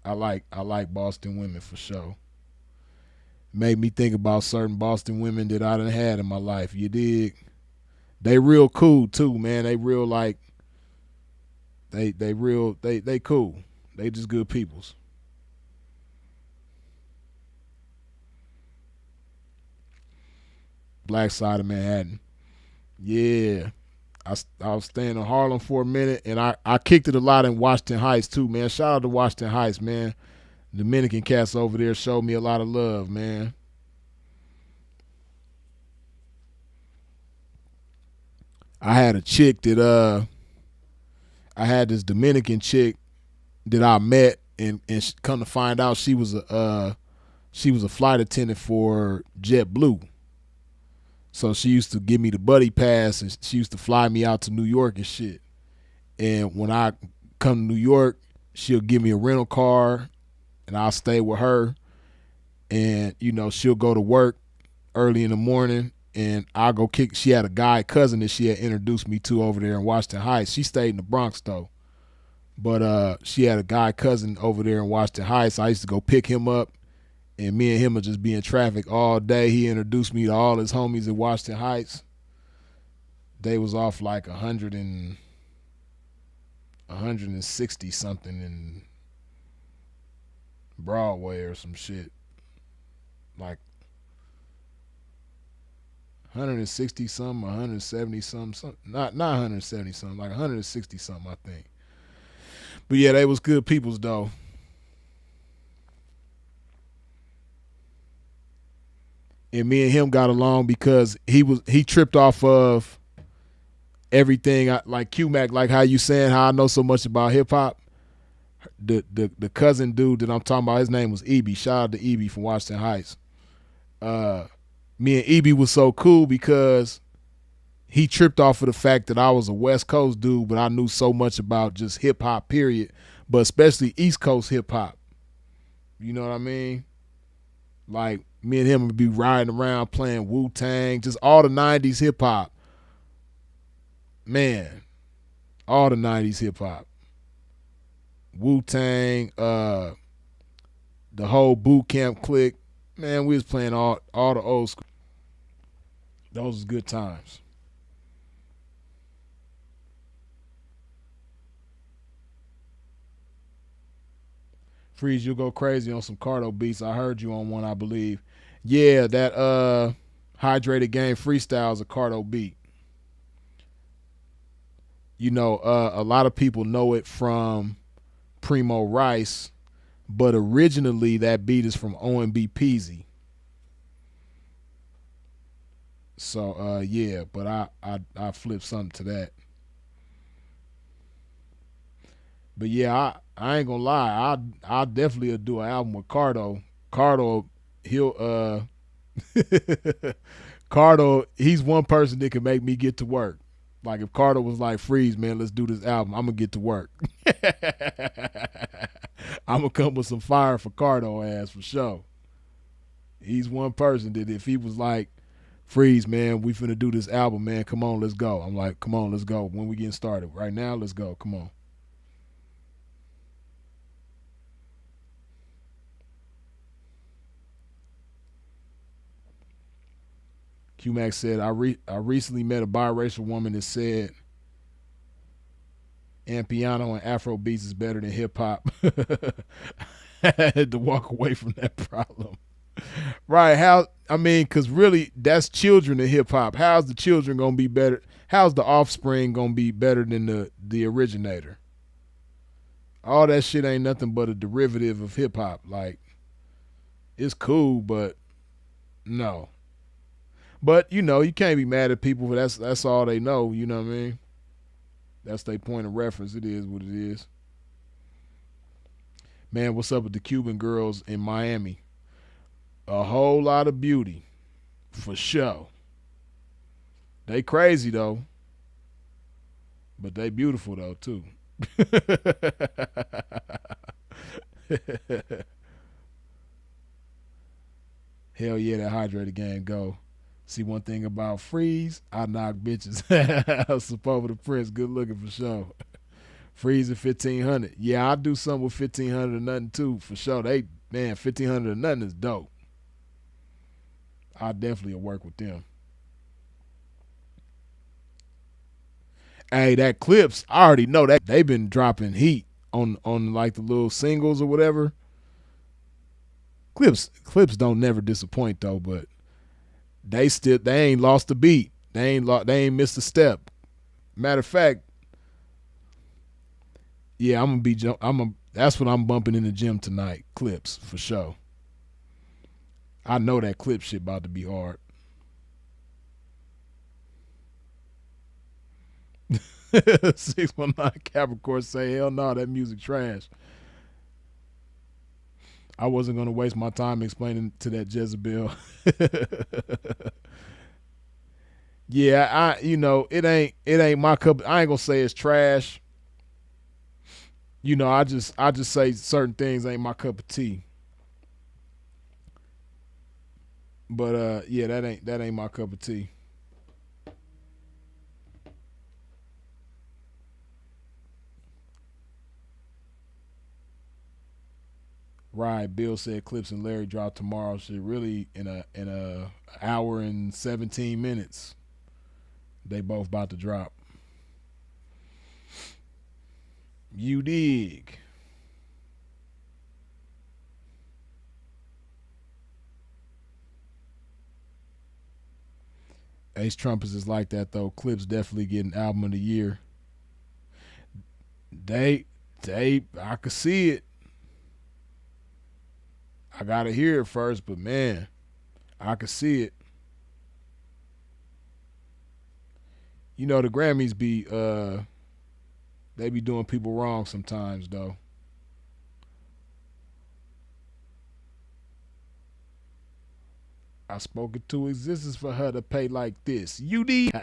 I like Boston women for sure. Made me think about certain Boston women that I done had in my life. You dig? They real cool too, man. They real like they cool. They just good peoples. Black side of Manhattan. Yeah. I was staying in Harlem for a minute, and I kicked it a lot in Washington Heights too, man. Shout out to Washington Heights, man. Dominican cats over there showed me a lot of love, man. I had a chick that I had this Dominican chick that I met, and come to find out she was a flight attendant for JetBlue. So she used to give me the buddy pass, and she used to fly me out to New York and shit. And when I come to New York, she'll give me a rental car, and I'll stay with her. And she'll go to work early in the morning, and I'll go kick. She had a guy cousin that she had introduced me to over there in Washington Heights. She stayed in the Bronx though, but she had a guy cousin over there in Washington Heights. I used to go pick him up, and me and him would just be in traffic all day. He introduced me to all his homies in Washington Heights. They was off like 160 something in Broadway or some shit. Like 160 something, 170 something, not 170 something, like 160 something, I think. But yeah, they was good peoples though. And me and him got along because he tripped off of everything. Like Q-Mac, like how you saying how I know so much about hip hop. The cousin dude that I'm talking about, his name was EB. Shout out to EB from Washington Heights. Me and EB was so cool because he tripped off of the fact that I was a West Coast dude, but I knew so much about just hip hop, period. But especially East Coast hip hop. You know what I mean? Like me and him would be riding around playing Wu-Tang, just all the 90s hip hop. Man, all the 90s hip hop. Wu-Tang, the whole boot camp clique. Man, we was playing all the old school. Those was good times. Freeze, you'll go crazy on some Cardo beats. I heard you on one, I believe. Yeah, that Hydrated Game Freestyle is a Cardo beat. A lot of people know it from Primo Rice, but originally that beat is from OMB Peasy. So yeah, but I flipped something to that. But yeah, I ain't gonna lie, I definitely do an album with Cardo. Cardo, he'll Cardo, he's one person that can make me get to work. Like if Cardo was like, Freeze, man, let's do this album, I'm gonna get to work. I'm gonna come with some fire for Cardo ass for sure. He's one person that if he was like, Freeze, man, we finna do this album, man, come on, let's go. I'm like, come on, let's go. When we getting started? Right now, let's go. Come on. Q-Max said, I recently met a biracial woman that said and piano and Afro beats is better than hip hop. I had to walk away from that problem. Right? How? I mean, because really, that's children of hip hop. How's the children gonna be better? How's the offspring gonna be better than the originator? All that shit ain't nothing but a derivative of hip hop. Like, it's cool, but no. But you know, you can't be mad at people. That's all they know. You know what I mean? That's their point of reference. It is what it is. Man, what's up with the Cuban girls in Miami? A whole lot of beauty, for sure. They crazy though, but they beautiful though too. Hell yeah, that hydrated game go. See one thing about Freeze, I knock bitches. Support the Prince, good looking for sure. Freeze at 1500. Yeah, I do something with 1500 or nothing too, for sure. They man, 1500 or nothing is dope. I definitely will work with them. Hey, that Clips, I already know that they've been dropping heat on like the little singles or whatever. Clips don't never disappoint though, but they ain't lost a beat. They ain't missed a step. Matter of fact, yeah, that's what I'm bumping in the gym tonight. Clips for sure. I know that clip shit about to be hard. 619 Capricorn say, hell no, that music trash. I wasn't gonna waste my time explaining to that Jezebel. Yeah, it ain't my cup. I ain't gonna say it's trash. You know, I just say certain things ain't my cup of tea. But yeah, that ain't my cup of tea. Right, Bill said Clips and Larry drop tomorrow. Shit, really in a hour and 17 minutes. They both about to drop. You dig? Ace Trumpets is like that though. Clips definitely getting album of the year. They I could see it. I gotta hear it first, but man, I could see it. You know the Grammys they be doing people wrong sometimes though. I spoke it to existence for her to pay like this. You need.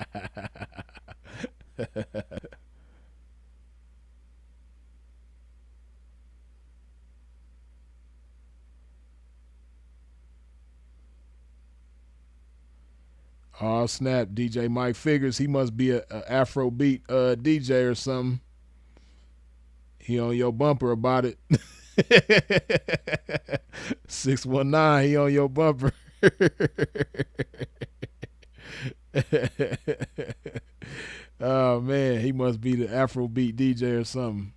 Oh snap! DJ Mike figures he must be a Afrobeat DJ or something. He on your bumper about it. 619. He on your bumper. Oh man, he must be the Afrobeat DJ or something.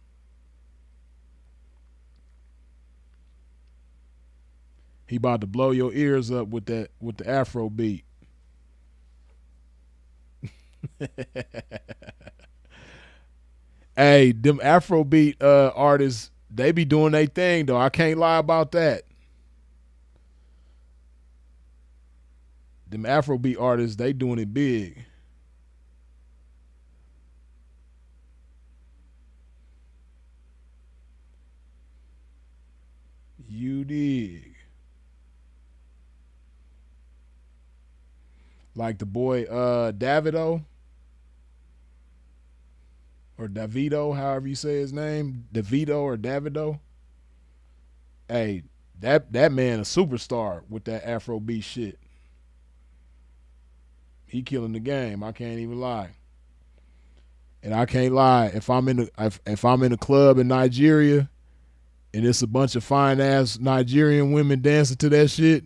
He about to blow your ears up with the Afrobeat. Hey, them Afrobeat artists, they be doing their thing though. I can't lie about that. Them Afrobeat artists, they doing it big. You dig. Like the boy Davido or Davido, however you say his name, Davido or Davido. Hey, that man a superstar with that Afrobeat shit. He killing the game. I can't even lie. And I can't lie. If I'm in a club in Nigeria and it's a bunch of fine ass Nigerian women dancing to that shit,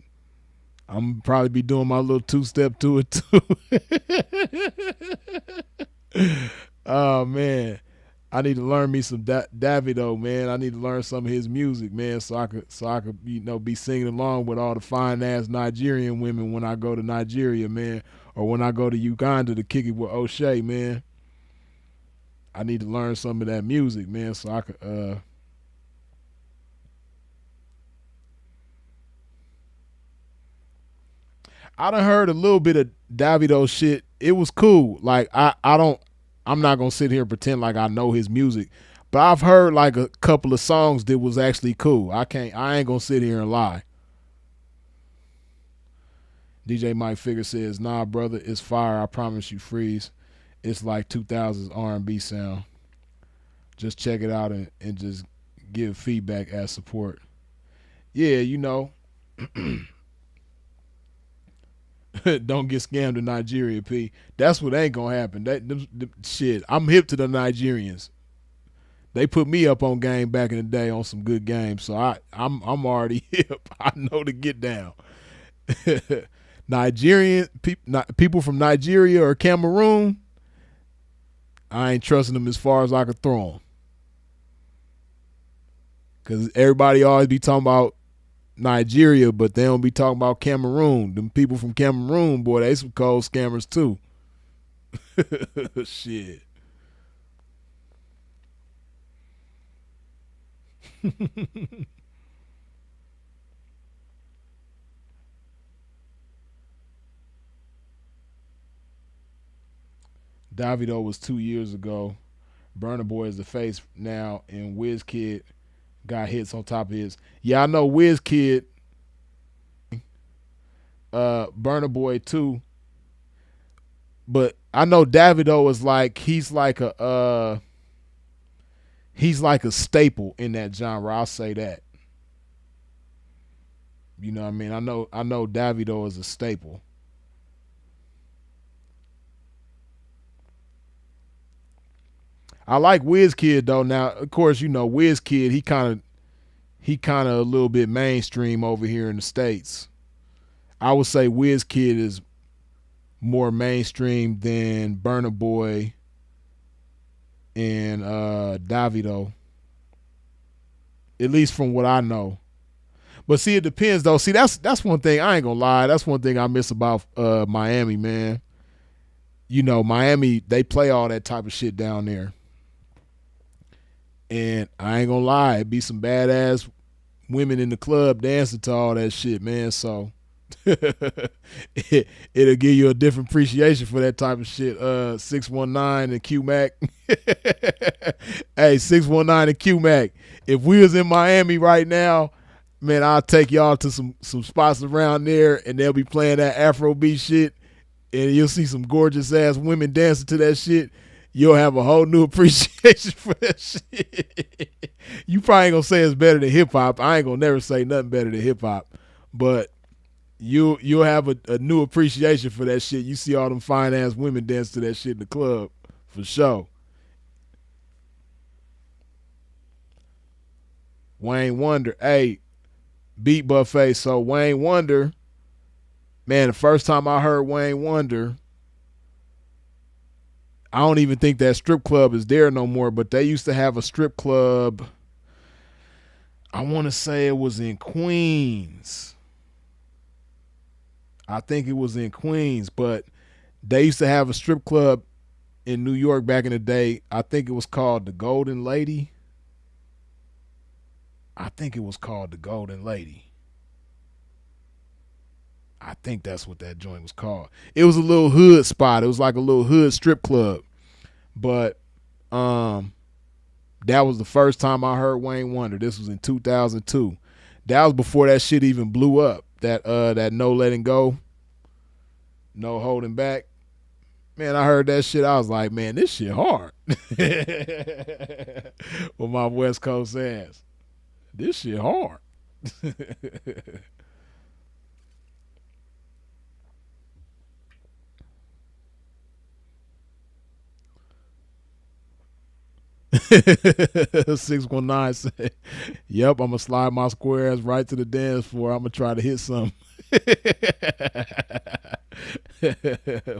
I'm probably be doing my little two step to it too. Oh man, I need to learn me some Davido, man. I need to learn some of his music, man, so I could be singing along with all the fine ass Nigerian women when I go to Nigeria, man, or when I go to Uganda to kick it with O'Shea, man. I need to learn some of that music, man, so I could. I done heard a little bit of Davido shit. It was cool. Like I don't. I'm not gonna sit here and pretend like I know his music, but I've heard like a couple of songs that was actually cool. I ain't gonna sit here and lie. DJ Mike Figure says, "Nah, brother, it's fire. I promise you, freeze. It's like 2000s R&B sound. Just check it out and just give feedback as support." Yeah, don't get scammed in Nigeria, P. That's what ain't gonna happen. Shit, I'm hip to the Nigerians. They put me up on game back in the day on some good games, so I'm already hip. I know to get down. People from Nigeria or Cameroon, I ain't trusting them as far as I could throw them. Cause everybody always be talking about Nigeria, but they don't be talking about Cameroon. Them people from Cameroon, boy, they some cold scammers too. Shit. Davido was 2 years ago. Burna Boy is the face now, and Kid got hits on top of his. Yeah, I know Kid, Burna Boy too, but I know Davido is like he's like a staple in that genre. I'll say that. You know what I mean? I know Davido is a staple. I like Kid though. Now, of course, Kid. He kind of a little bit mainstream over here in the states. I would say Kid is more mainstream than Burna Boy and Davido, at least from what I know. But see, it depends though. See, that's one thing I ain't gonna lie. That's one thing I miss about Miami, man. Miami, they play all that type of shit down there. And I ain't gonna lie, it be some badass women in the club dancing to all that shit, man. So it'll give you a different appreciation for that type of shit. 619 and Q Mac. Hey, 619 and Q Mac. If we was in Miami right now, man, I'll take y'all to some spots around there, and they'll be playing that Afrobeat shit, and you'll see some gorgeous ass women dancing to that shit. You'll have a whole new appreciation for that shit. You probably ain't gonna say it's better than hip hop. I ain't gonna never say nothing better than hip hop, but you'll have a new appreciation for that shit. You see all them fine ass women dance to that shit in the club for sure. Wayne Wonder, hey, beat buffet. So Wayne Wonder, man, the first time I heard Wayne Wonder, I don't even think that strip club is there no more, but they used to have a strip club. I want to say it was in Queens. I think it was in Queens, but they used to have a strip club in New York back in the day. I think it was called the Golden Lady. I think it was called the Golden Lady. I think that's what that joint was called. It was a little hood spot. It was like a little hood strip club. But that was the first time I heard Wayne Wonder. This was in 2002. That was before that shit even blew up. That No Letting Go, No Holding Back. Man, I heard that shit. I was like, man, this shit hard. With my West Coast ass. This shit hard. 619 said, "Yep, I'm gonna slide my square ass right to the dance floor. I'm gonna try to hit some."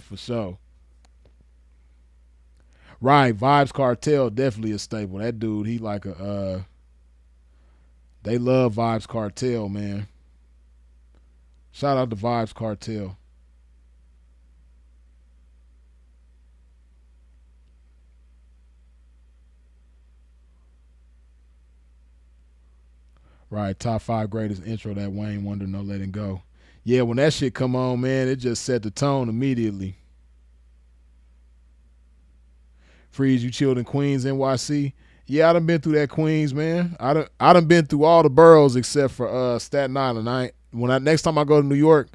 For sure. Right, Vibes Cartel definitely a staple. That dude, he like a they love Vibes Cartel, man. Shout out to Vibes Cartel. Right, top five greatest intro that Wayne Wonder No Letting Go. Yeah, when that shit come on, man, it just set the tone immediately. Freeze, you chilled in Queens, NYC. Yeah, I done been through that Queens, man. I done been through all the boroughs except for Staten Island. Next time I go to New York,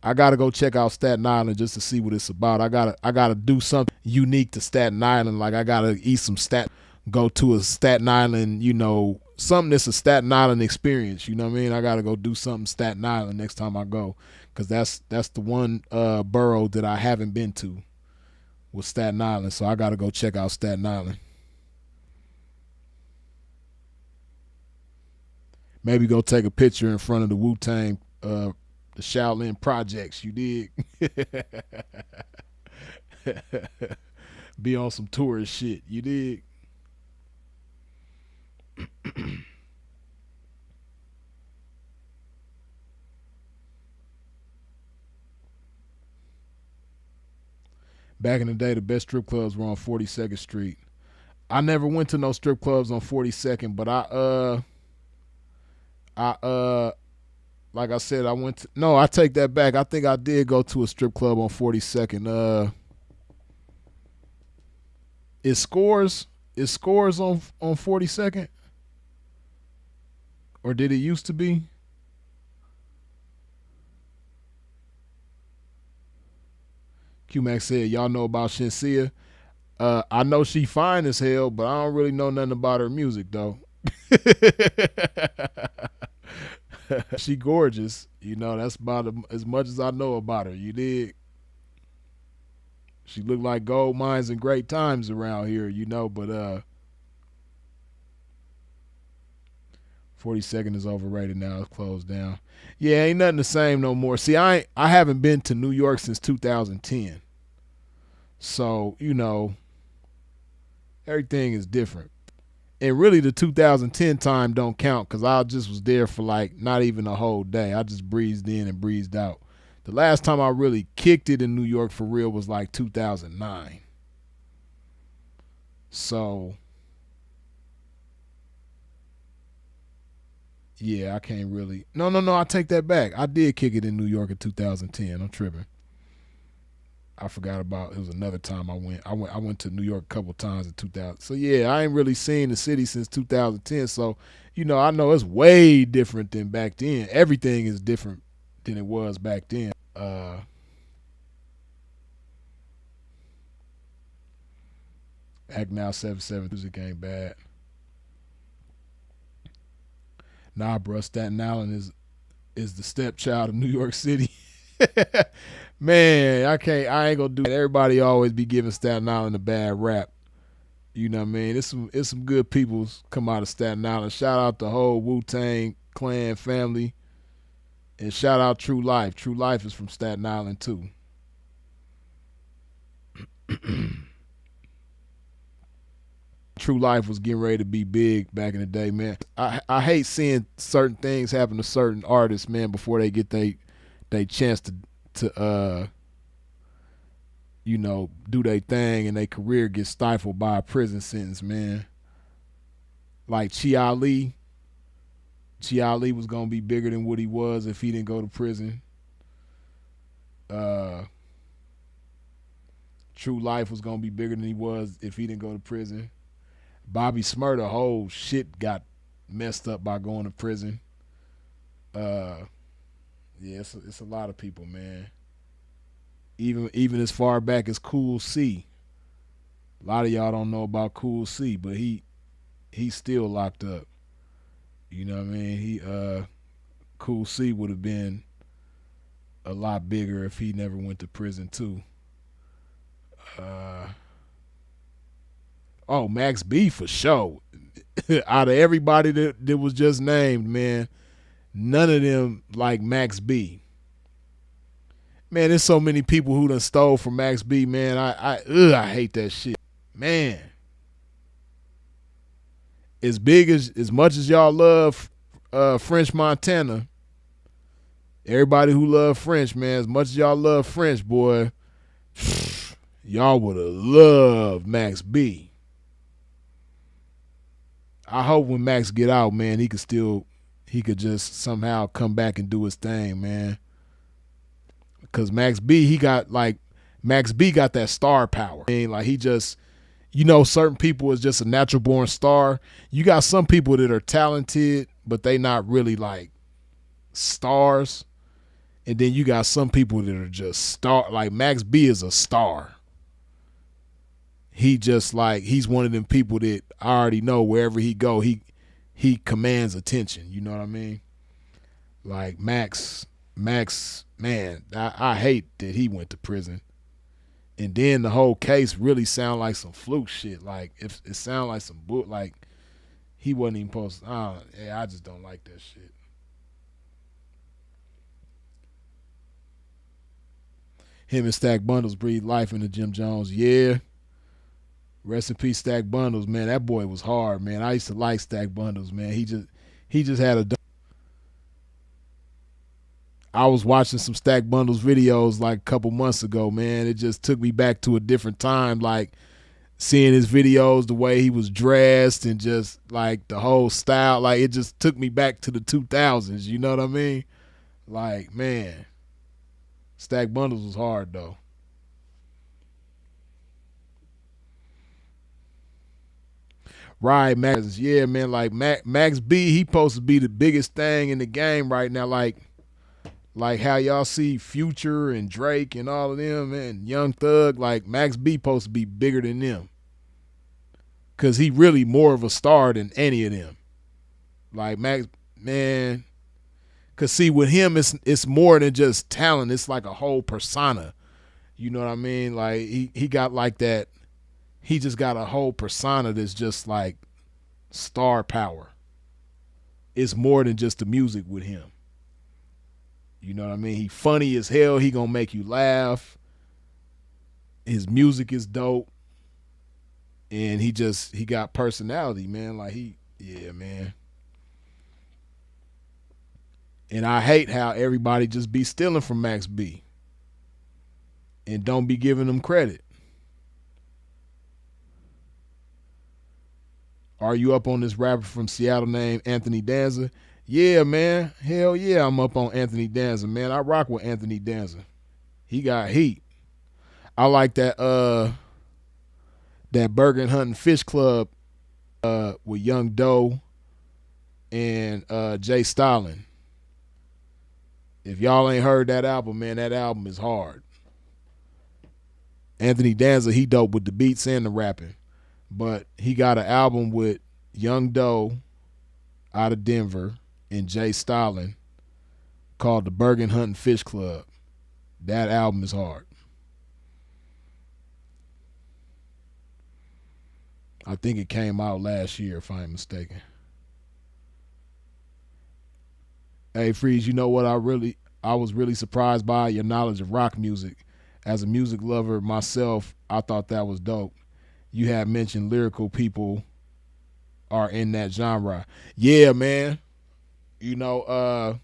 I gotta go check out Staten Island just to see what it's about. I gotta do something unique to Staten Island. Like I gotta eat some go to a Staten Island, something that's a Staten Island experience. You know what I mean? I gotta go do something Staten Island next time I go, cause that's the one borough that I haven't been to with Staten Island. So I gotta go check out Staten Island. Maybe go take a picture in front of the Wu Tang, the Shaolin Projects. You dig? Be on some tourist shit. You dig? Back in the day, the best strip clubs were on 42nd Street. I never went to no strip clubs on 42nd, but I like I said, I went to, no, I take that back. I think I did go to a strip club on 42nd. Is Scores on 42nd? Or did it used to be? QMax said, y'all know about Shensia. I know she fine as hell, but I don't really know nothing about her music though. She gorgeous. That's about as much as I know about her. You did. She looked like gold mines and great times around here, but 42nd is overrated now. It's closed down. Yeah, ain't nothing the same no more. See, I haven't been to New York since 2010. So, everything is different. And really the 2010 time don't count because I just was there for like not even a whole day. I just breezed in and breezed out. The last time I really kicked it in New York for real was like 2009. So, yeah, I can't really. No, I take that back. I did kick it in New York in 2010. I'm tripping. I forgot about it was another time I went. I went to New York a couple times in 2000. So yeah, I ain't really seen the city since 2010. So, I know it's way different than back then. Everything is different than it was back then. Act Now 77 music ain't bad. Nah, bruh, Staten Island is the stepchild of New York City. Man, I ain't gonna do that. Everybody always be giving Staten Island a bad rap. You know what I mean? It's some good people come out of Staten Island. Shout out the whole Wu Tang Clan family, and shout out True Life. True Life is from Staten Island too. True Life was getting ready to be big back in the day, man. I hate seeing certain things happen to certain artists, man, before they get they chance to do their thing and their career gets stifled by a prison sentence, man. Like Chi Ali. Chi Ali was gonna be bigger than what he was if he didn't go to prison. Uh True Life was gonna be bigger than he was if he didn't go to prison. Bobby Smurda whole shit got messed up by going to prison. Uh yeah, it's a lot of people, man. Even as far back as Cool C. A lot of y'all don't know about Cool C, but he's still locked up. You know what I mean? Cool C would have been a lot bigger if he never went to prison too. Uh oh, Max B for sure. Out of everybody that was just named, man, none of them like Max B. Man, there's so many people who done stole from Max B, man. I hate that shit. Man. As much as y'all love French Montana, everybody who love French, man, as much as y'all love French, boy, y'all would have loved Max B. I hope when Max get out, man, he could just somehow come back and do his thing, man. Cause Max B got that star power. I mean, like he just, certain people is just a natural born star. You got some people that are talented, but they not really like stars. And then you got some people that are just like Max B is a star. He just he's one of them people that I already know wherever he go, he commands attention. You know what I mean? Like Max, man, I hate that he went to prison. And then the whole case really sound like some fluke shit. Like it sound like some book. Like he wasn't even supposed to. I just don't like that shit. Him and Stack Bundles breathe life into Jim Jones. Yeah. Rest in peace, Stack Bundles, man. That boy was hard, man. I used to like Stack Bundles, man. He just had a. I was watching some Stack Bundles videos like a couple months ago, man. It just took me back to a different time, like seeing his videos, the way he was dressed and just like the whole style. Like it just took me back to the 2000s, you know what I mean? Like, man, Stack Bundles was hard though. Right, Max. Yeah, man, like Max B, he supposed to be the biggest thing in the game right now. Like how y'all see Future and Drake and all of them and Young Thug, like Max B supposed to be bigger than them. Cause he really more of a star than any of them. Like Max, man. Cause see with him it's more than just talent. It's like a whole persona. You know what I mean? Like he got like that. He just got a whole persona that's just like star power. It's more than just the music with him. You know what I mean? He funny as hell. He gonna make you laugh. His music is dope. And he got personality, man. Like yeah, man. And I hate how everybody just be stealing from Max B. And don't be giving him credit. Are you up on this rapper from Seattle named Anthony Danza? Yeah, man. Hell yeah, I'm up on Anthony Danza, man. I rock with Anthony Danza. He got heat. I like that Burger and Hunting Fish Club with Young Doe and Jay Stalin. If y'all ain't heard that album, man, that album is hard. Anthony Danza, he dope with the beats and the rapping. But he got an album with Young Doe out of Denver and Jay Stalin called the Bergen Hunting Fish Club. That album is hard. I think it came out last year, if I ain't mistaken. Hey, Freeze, you know what I was really surprised by? Your knowledge of rock music. As a music lover myself, I thought that was dope. You had mentioned lyrical people are in that genre. Yeah, man. You know,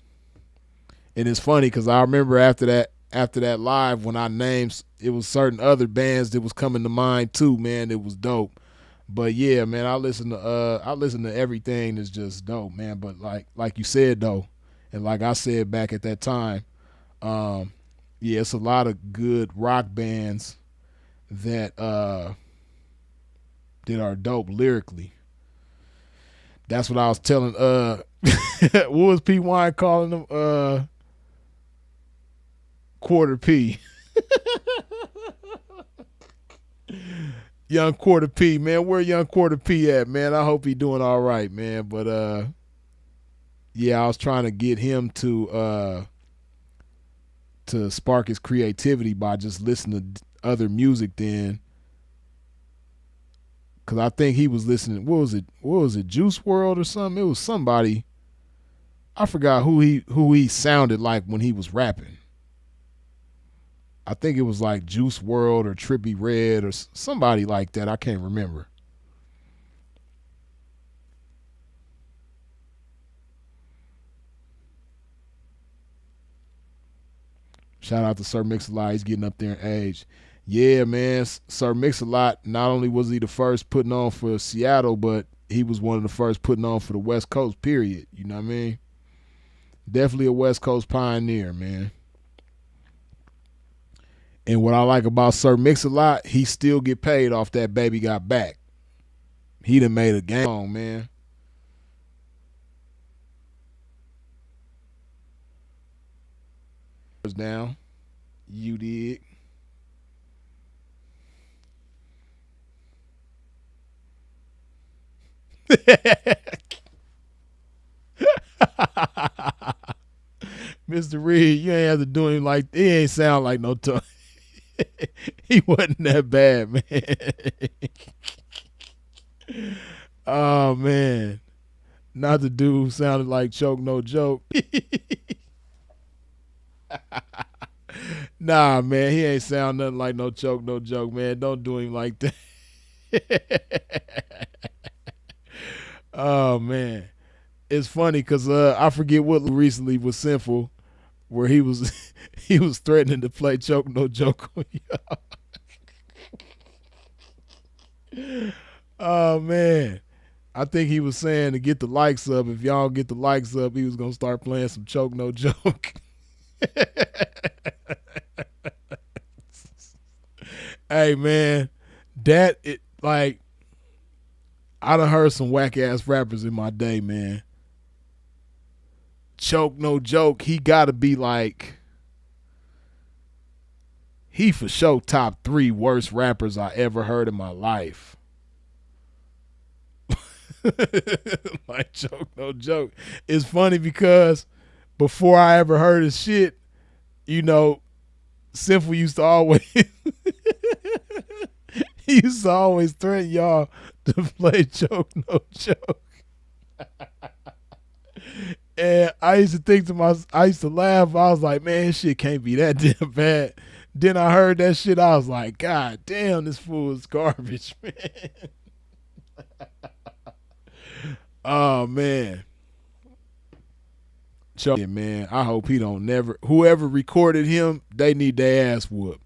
and it's funny because I remember after that live when I named, it was certain other bands that was coming to mind too, man. It was dope. But yeah, man, I listen to everything that's just dope, man. But like you said though, and like I said back at that time, yeah, it's a lot of good rock bands that are dope lyrically. That's what I was telling what was P Wine calling them? Quarter P. Young Quarter P, man. Where Young Quarter P at, man? I hope he doing all right, man. But yeah, I was trying to get him to spark his creativity by just listening to other music then. Cause I think he was listening. What was it? Juice World or something? It was somebody. I forgot who he sounded like when he was rapping. I think it was like Juice World or Trippie Redd or somebody like that. I can't remember. Shout out to Sir Mix-a-Lot. He's getting up there in age. Yeah, man. Sir Mix-a-Lot, not only was he the first putting on for Seattle, but he was one of the first putting on for the West Coast, period. You know what I mean? Definitely a West Coast pioneer, man. And what I like about Sir Mix-a-Lot, he still get paid off that Baby Got Back. He done made a game on, man. Down. You did. Mr. Reed, you ain't have to do him like he ain't sound like no tongue. He wasn't that bad, man. Oh man. Not the dude who sounded like Choke No Joke. Nah, man, he ain't sound nothing like no Choke No Joke, man. Don't do him like that. Oh man. It's funny because I forget what recently was Sinful, where he was he was threatening to play Choke No Joke on y'all. Oh man. I think he was saying to get the likes up. If y'all get the likes up, he was gonna start playing some Choke No Joke. Hey man, that it like I done heard some whack ass rappers in my day, man. Choke No Joke, he gotta be like he for sure top 3 worst rappers I ever heard in my life. Like Choke No Joke. It's funny because before I ever heard his shit, you know, Sinful used to always he used to always threaten y'all to play Choke No Joke. And I used to think to myself, I used to laugh. I was like, man, this shit can't be that damn bad. Then I heard that shit. I was like, God damn, this fool is garbage, man. Oh man. Choke, man. I hope he don't never. Whoever recorded him, they need their ass whooped.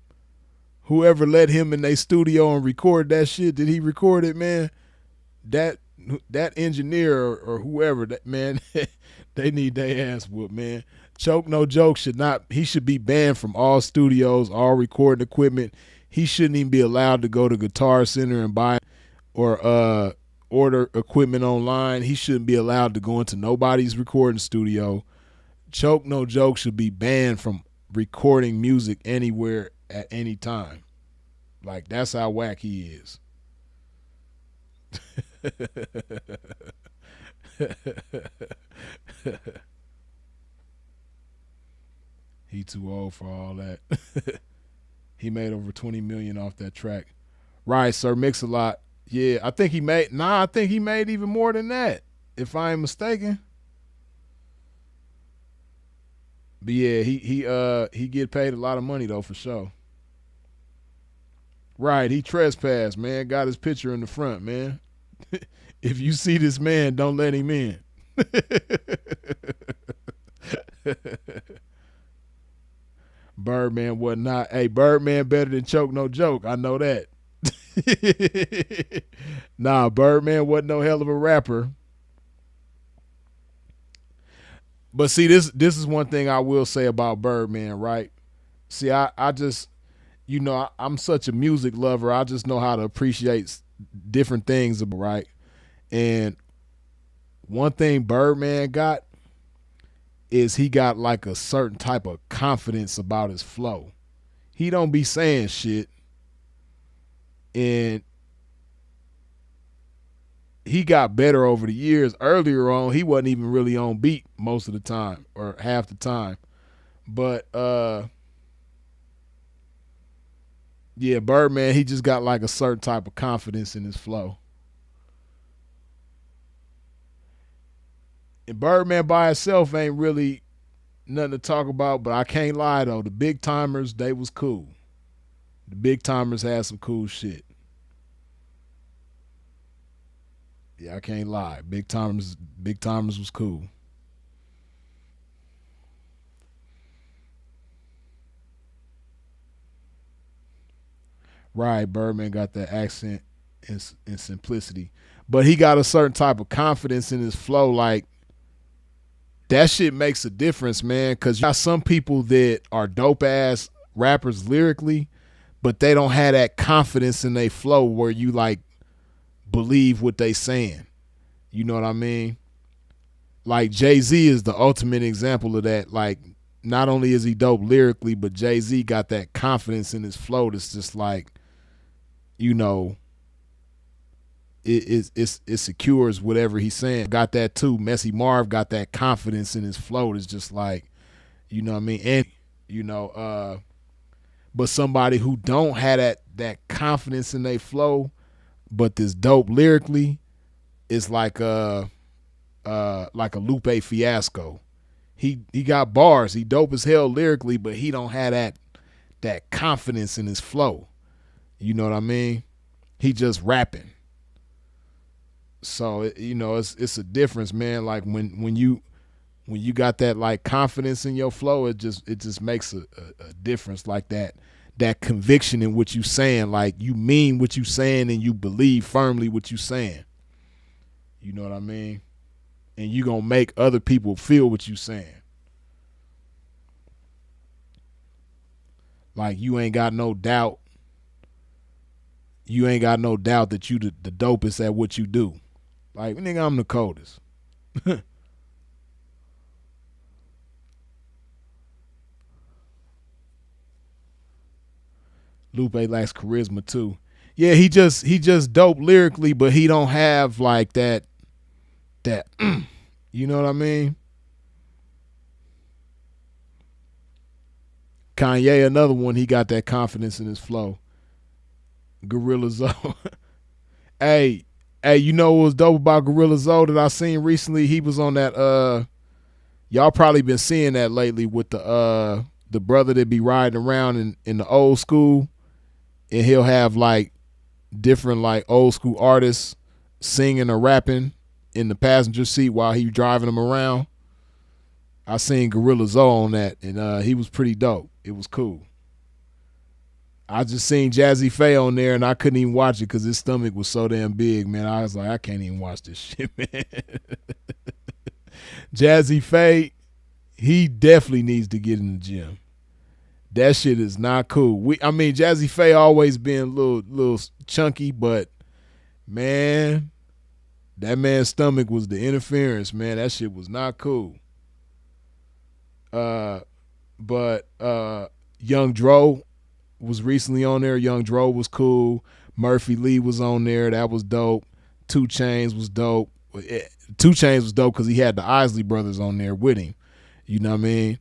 Whoever let him in their studio and record that shit that he recorded, man, that engineer or whoever, that man, they need their ass whooped, man. Choke No Joke should not. He should be banned from all studios, all recording equipment. He shouldn't even be allowed to go to Guitar Center and buy or order equipment online. He shouldn't be allowed to go into nobody's recording studio. Choke No Joke should be banned from recording music anywhere at any time. Like, that's how whack he is. He too old for all that. He made over 20 million off that track. Right, Sir Mix-a-Lot. Yeah, I think he made I think he made even more than that, if I ain't mistaken. But yeah, he get paid a lot of money though, for sure. Right, he trespassed, man. Got his picture in the front, man. If you see this man, don't let him in. Birdman was not. Hey, Birdman better than Choke No Joke. I know that. Nah, Birdman wasn't no hell of a rapper. But see, this is one thing I will say about Birdman, right? See, I just, I'm such a music lover. I just know how to appreciate different things, right? And one thing Birdman got is he got like a certain type of confidence about his flow. He don't be saying shit, and he got better over the years. Earlier on, he wasn't even really on beat most of the time or half the time. But yeah, Birdman, he just got like a certain type of confidence in his flow. And Birdman by itself ain't really nothing to talk about, but I can't lie though. The big timers, they was cool. The big timers had some cool shit. Yeah, I can't lie. Big timers was cool. Right, Birdman got that accent and simplicity, but he got a certain type of confidence in his flow. Like that shit makes a difference, man. Cause you got some people that are dope ass rappers lyrically, but they don't have that confidence in their flow where you like believe what they saying. You know what I mean? Like Jay-Z is the ultimate example of that. Like not only is he dope lyrically, but Jay-Z got that confidence in his flow that's just like, you know, it secures whatever he's saying. Got that too. Messy Marv got that confidence in his flow that's just like, you know what I mean? And you know, but somebody who don't have that confidence in their flow, but this dope lyrically, is like a Lupe Fiasco. He got bars. He dope as hell lyrically, but he don't have that confidence in his flow. You know what I mean? He just rapping. So you know it's a difference, man. Like when you got that like confidence in your flow, it just makes a difference. Like that conviction in what you saying. Like you mean what you saying and you believe firmly what you saying. You know what I mean? And you gonna make other people feel what you saying. Like you ain't got no doubt. You ain't got no doubt that you the dopest at what you do. Like nigga, I'm the coldest. Lupe lacks charisma too. Yeah, he just dope lyrically, but he don't have like that. You know what I mean? Kanye, another one. He got that confidence in his flow. Gorilla Zoe. hey, hey, you know what was dope about Gorilla Zoe that I seen recently? He was on that. Y'all probably been seeing that lately with the brother that be riding around in the old school, and he'll have like different like old school artists singing or rapping in the passenger seat while he driving them around. I seen Gorilla Zoe on that, and he was pretty dope. It was cool. I just seen Jazzy Faye on there, and I couldn't even watch it because his stomach was so damn big, man. I was like, I can't even watch this shit, man. Jazzy Faye, he definitely needs to get in the gym. That shit is not cool. I mean, Jazzy Faye always been a little chunky, but man, that man's stomach was the interference, man. That shit was not cool. But Young Dro was recently on there. Young Dro was cool. Murphy Lee was on there. That was dope. 2 Chainz was dope. 2 Chainz was dope because he had the Isley brothers on there with him. You know what I mean?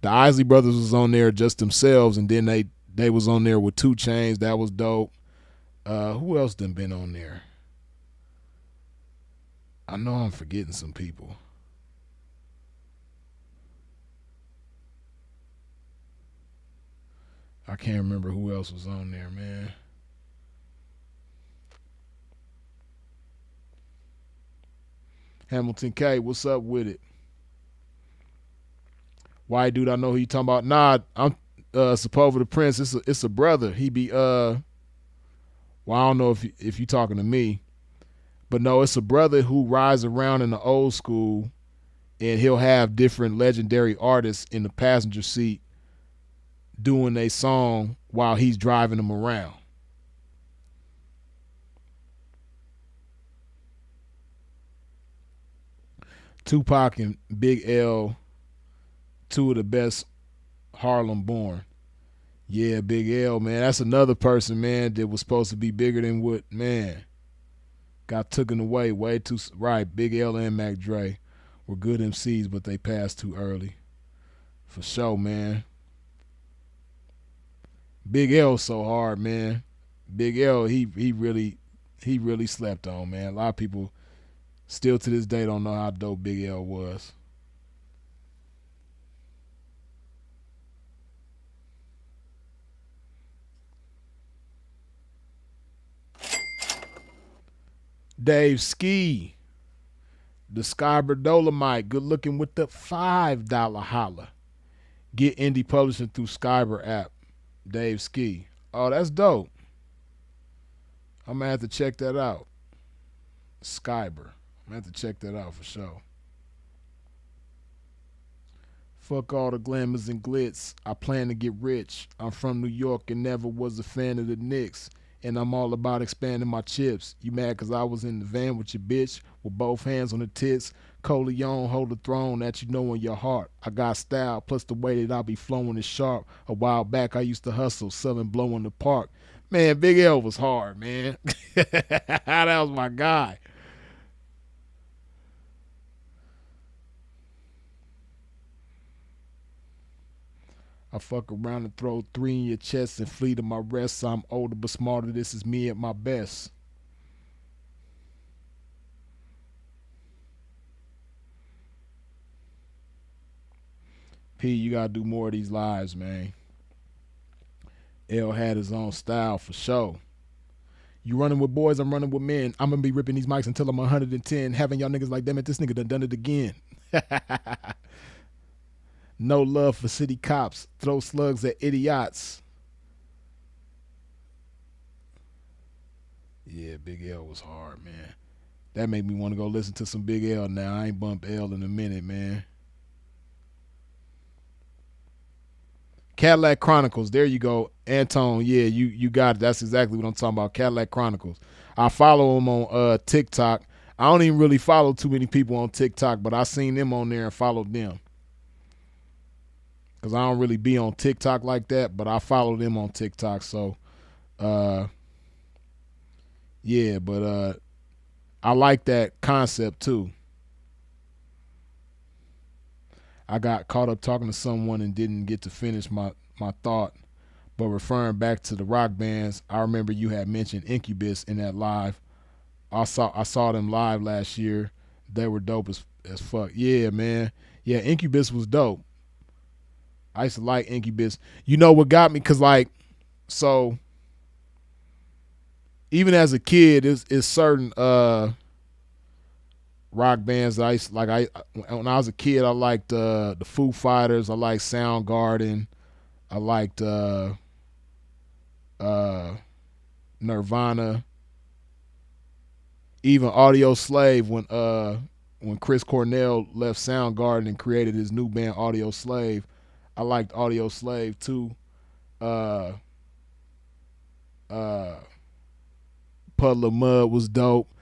The Isley brothers was on there just themselves, and then they was on there with 2 Chainz. That was dope. Who else done been on there? I know I'm forgetting some people. I can't remember who else was on there, man. Hamilton K, what's up with it? White dude, I know who you talking about. Nah, I'm Sepulveda the Prince. It's a brother. He be well, I don't know if you talking to me, but no, it's a brother who rides around in the old school, and he'll have different legendary artists in the passenger seat doing a song while he's driving them around. Tupac and Big L, two of the best Harlem born. Yeah, Big L, man. That's another person, man, that was supposed to be bigger than what, man, got taken away way too. Right, Big L and Mac Dre were good MCs, but they passed too early. For sure, man. Big L so hard, man. Big L, he really slept on, man. A lot of people still to this day don't know how dope Big L was. Dave Ski, the Skyber Dolomite, good looking with the $5 holla. Get indie publishing through Skyber app. Dave Ski. Oh, that's dope. I'm gonna have to check that out. Skyber. I'm gonna have to check that out for sure. Fuck all the glamours and glitz. I plan to get rich. I'm from New York and never was a fan of the Knicks. And I'm all about expanding my chips. You mad cause I was in the van with your bitch with both hands on the tits. Coleon hold the throne that you know in your heart. I got style plus the way that I be flowing is sharp. A while back I used to hustle, selling blow in the park. Man, Big L was hard, man. That was my guy. I fuck around and throw three in your chest and flee to my rest. I'm older but smarter. This is me at my best. P, you gotta do more of these lives, man. L had his own style for sure. You running with boys, I'm running with men. I'm gonna be ripping these mics until I'm 110. Having y'all niggas like, damn it, this nigga done it again. No love for city cops. Throw slugs at idiots. Yeah, Big L was hard, man. That made me want to go listen to some Big L now. I ain't bumped L in a minute, man. Cadillac Chronicles. There you go. Anton, yeah, you got it. That's exactly what I'm talking about. Cadillac Chronicles. I follow him on TikTok. I don't even really follow too many people on TikTok, but I seen them on there and followed them. Because I don't really be on TikTok like that, but I follow them on TikTok. So, yeah, but I like that concept too. I got caught up talking to someone and didn't get to finish my thought. But referring back to the rock bands, I remember you had mentioned Incubus in that live. I saw them live last year. They were dope as fuck. Yeah, man. Yeah, Incubus was dope. I used to like Incubus. You know what got me? Cause like, so even as a kid, it's certain rock bands that I used to, like. When I was a kid, I liked the Foo Fighters. I liked Soundgarden. I liked Nirvana. Even Audio Slave when Chris Cornell left Soundgarden and created his new band Audio Slave. I liked Audio Slave too. Uh, uh, Puddle of Mud was dope,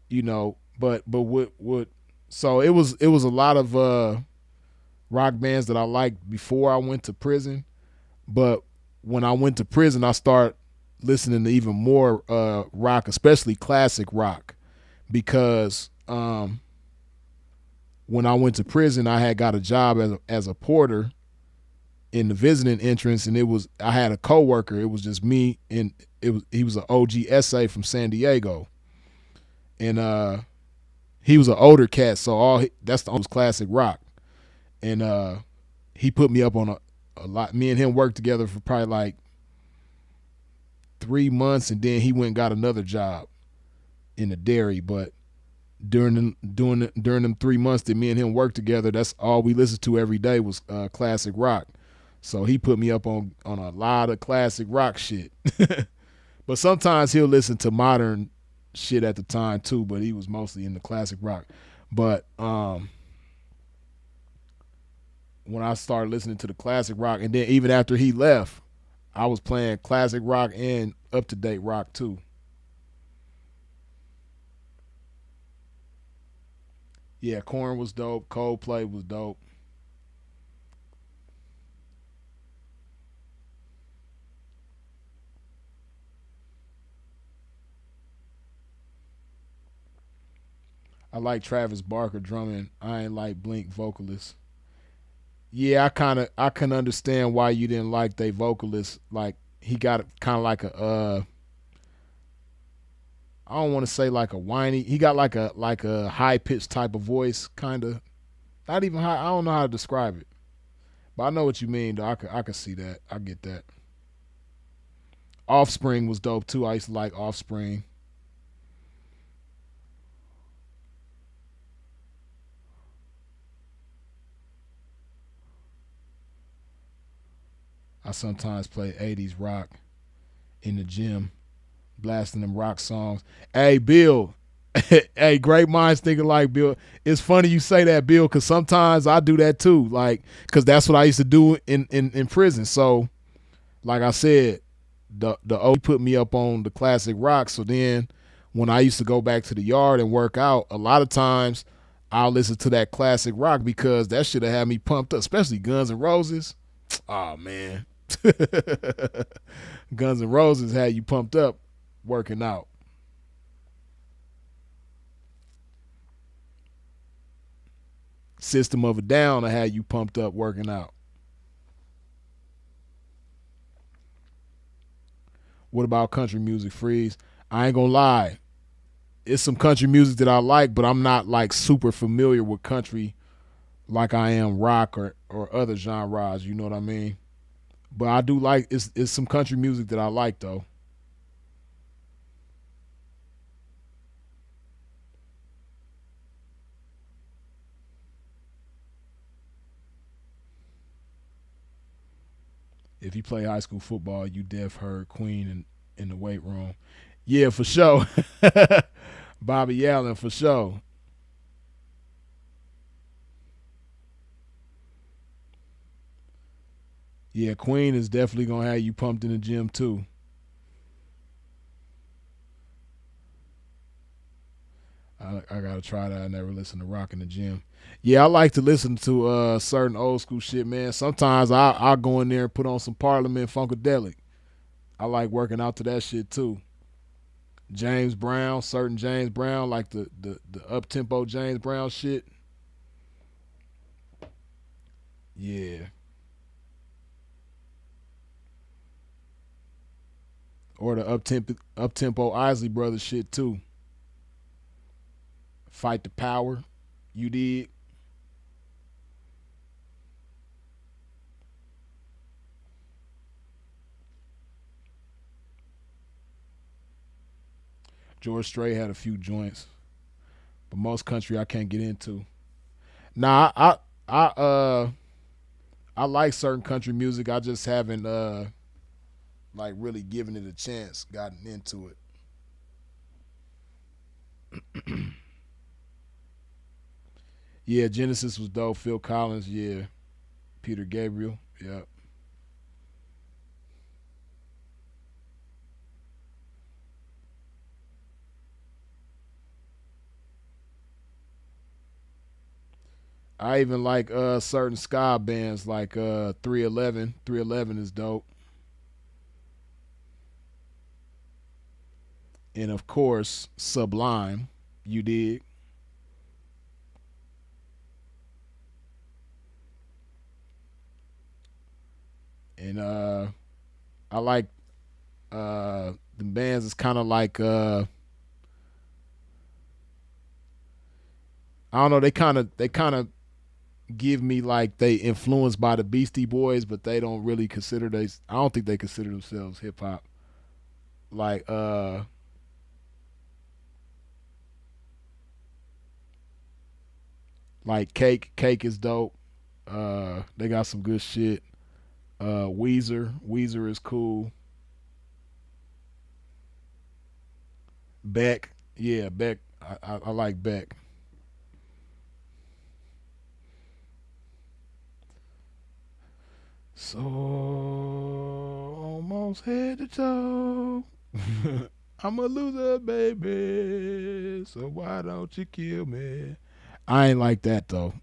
you know. But what so it was a lot of rock bands that I liked before I went to prison. But when I went to prison, I started listening to even more rock, especially classic rock, because when I went to prison, I had got a job as a porter in the visiting entrance, and I had a coworker. It was just me, and he was an OG essay from San Diego, and he was an older cat, so that's the old classic rock, and he put me up on a lot. Me and him worked together for probably like 3 months, and then he went and got another job in the dairy. But during them 3 months that me and him worked together, that's all we listened to every day was classic rock. So he put me up on a lot of classic rock shit. But sometimes he'll listen to modern shit at the time too, but he was mostly in the classic rock. But when I started listening to the classic rock, and then even after he left, I was playing classic rock and up-to-date rock too. Yeah, Korn was dope. Coldplay was dope. I like Travis Barker drumming. I ain't like Blink vocalists. Yeah, I can understand why you didn't like they vocalist. Like he got kind of like a I don't want to say like a whiny. He got like a high pitched type of voice, kind of. Not even high. I don't know how to describe it, but I know what you mean. Though I can see that. I get that. Offspring was dope too. I used to like Offspring. I sometimes play 80s rock in the gym, blasting them rock songs. Hey, Bill. Hey, great minds thinking like Bill. It's funny you say that, Bill, because sometimes I do that too. Like, because that's what I used to do in prison. So, like I said, the O put me up on the classic rock. So then, when I used to go back to the yard and work out, a lot of times I'll listen to that classic rock because that should have had me pumped up, especially Guns N' Roses. Oh man, Guns N' Roses had you pumped up working out. System of a Down had you pumped up working out. What about country music, Freeze? I ain't gonna lie. It's some country music that I like, but I'm not like super familiar with country like I am rock or other genres. You know what I mean? But I do like it's some country music that I like though. If you play high school football, you def heard Queen in the weight room. Yeah, for sure. Bobby Allen for sure. Yeah, Queen is definitely gonna have you pumped in the gym too. I gotta try that. I never listen to rock in the gym. Yeah, I like to listen to certain old school shit, man. Sometimes I'll go in there and put on some Parliament Funkadelic. I like working out to that shit too. James Brown, certain James Brown, like the up tempo James Brown shit. Yeah. Or the up tempo Isley Brothers shit too. Fight the Power. You did. George Strait had a few joints, but most country I can't get into. Nah, I like certain country music. I just haven't like really given it a chance, gotten into it. Yeah, Genesis was dope. Phil Collins, yeah. Peter Gabriel, yeah. I even like certain ska bands like 311. 311 is dope. And of course, Sublime. You dig? And I like the bands. It's kind of like I don't know. They kind of give me like they influenced by the Beastie Boys, but they don't really consider they. I don't think they consider themselves hip hop. Like Cake is dope. They got some good shit. Weezer is cool. Beck, yeah, Beck. I like Beck. So almost head to toe. I'm a loser, baby. So why don't you kill me? I ain't like that though.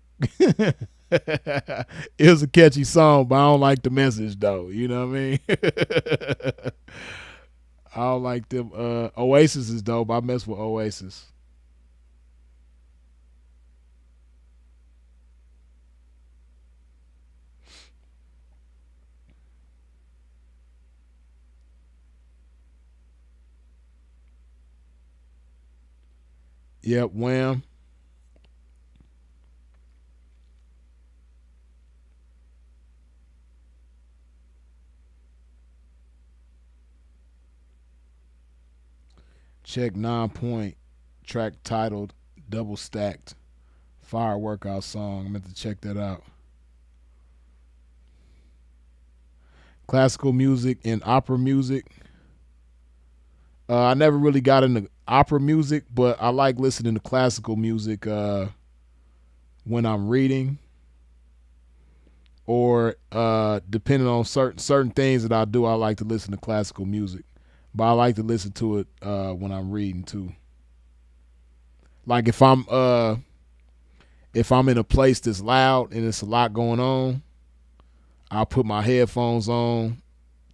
It was a catchy song, but I don't like the message though. You know what I mean? I don't like them. Oasis is dope. I mess with Oasis. Yep, Wham. Check 9 point track titled Double Stacked. Fire workout song. I meant to check that out. Classical music and opera music. I never really got into opera music, but I like listening to classical music when I'm reading or depending on certain things that I do. I like to listen to classical music, but I like to listen to it when I'm reading too. Like if I'm in a place that's loud and it's a lot going on, I'll put my headphones on,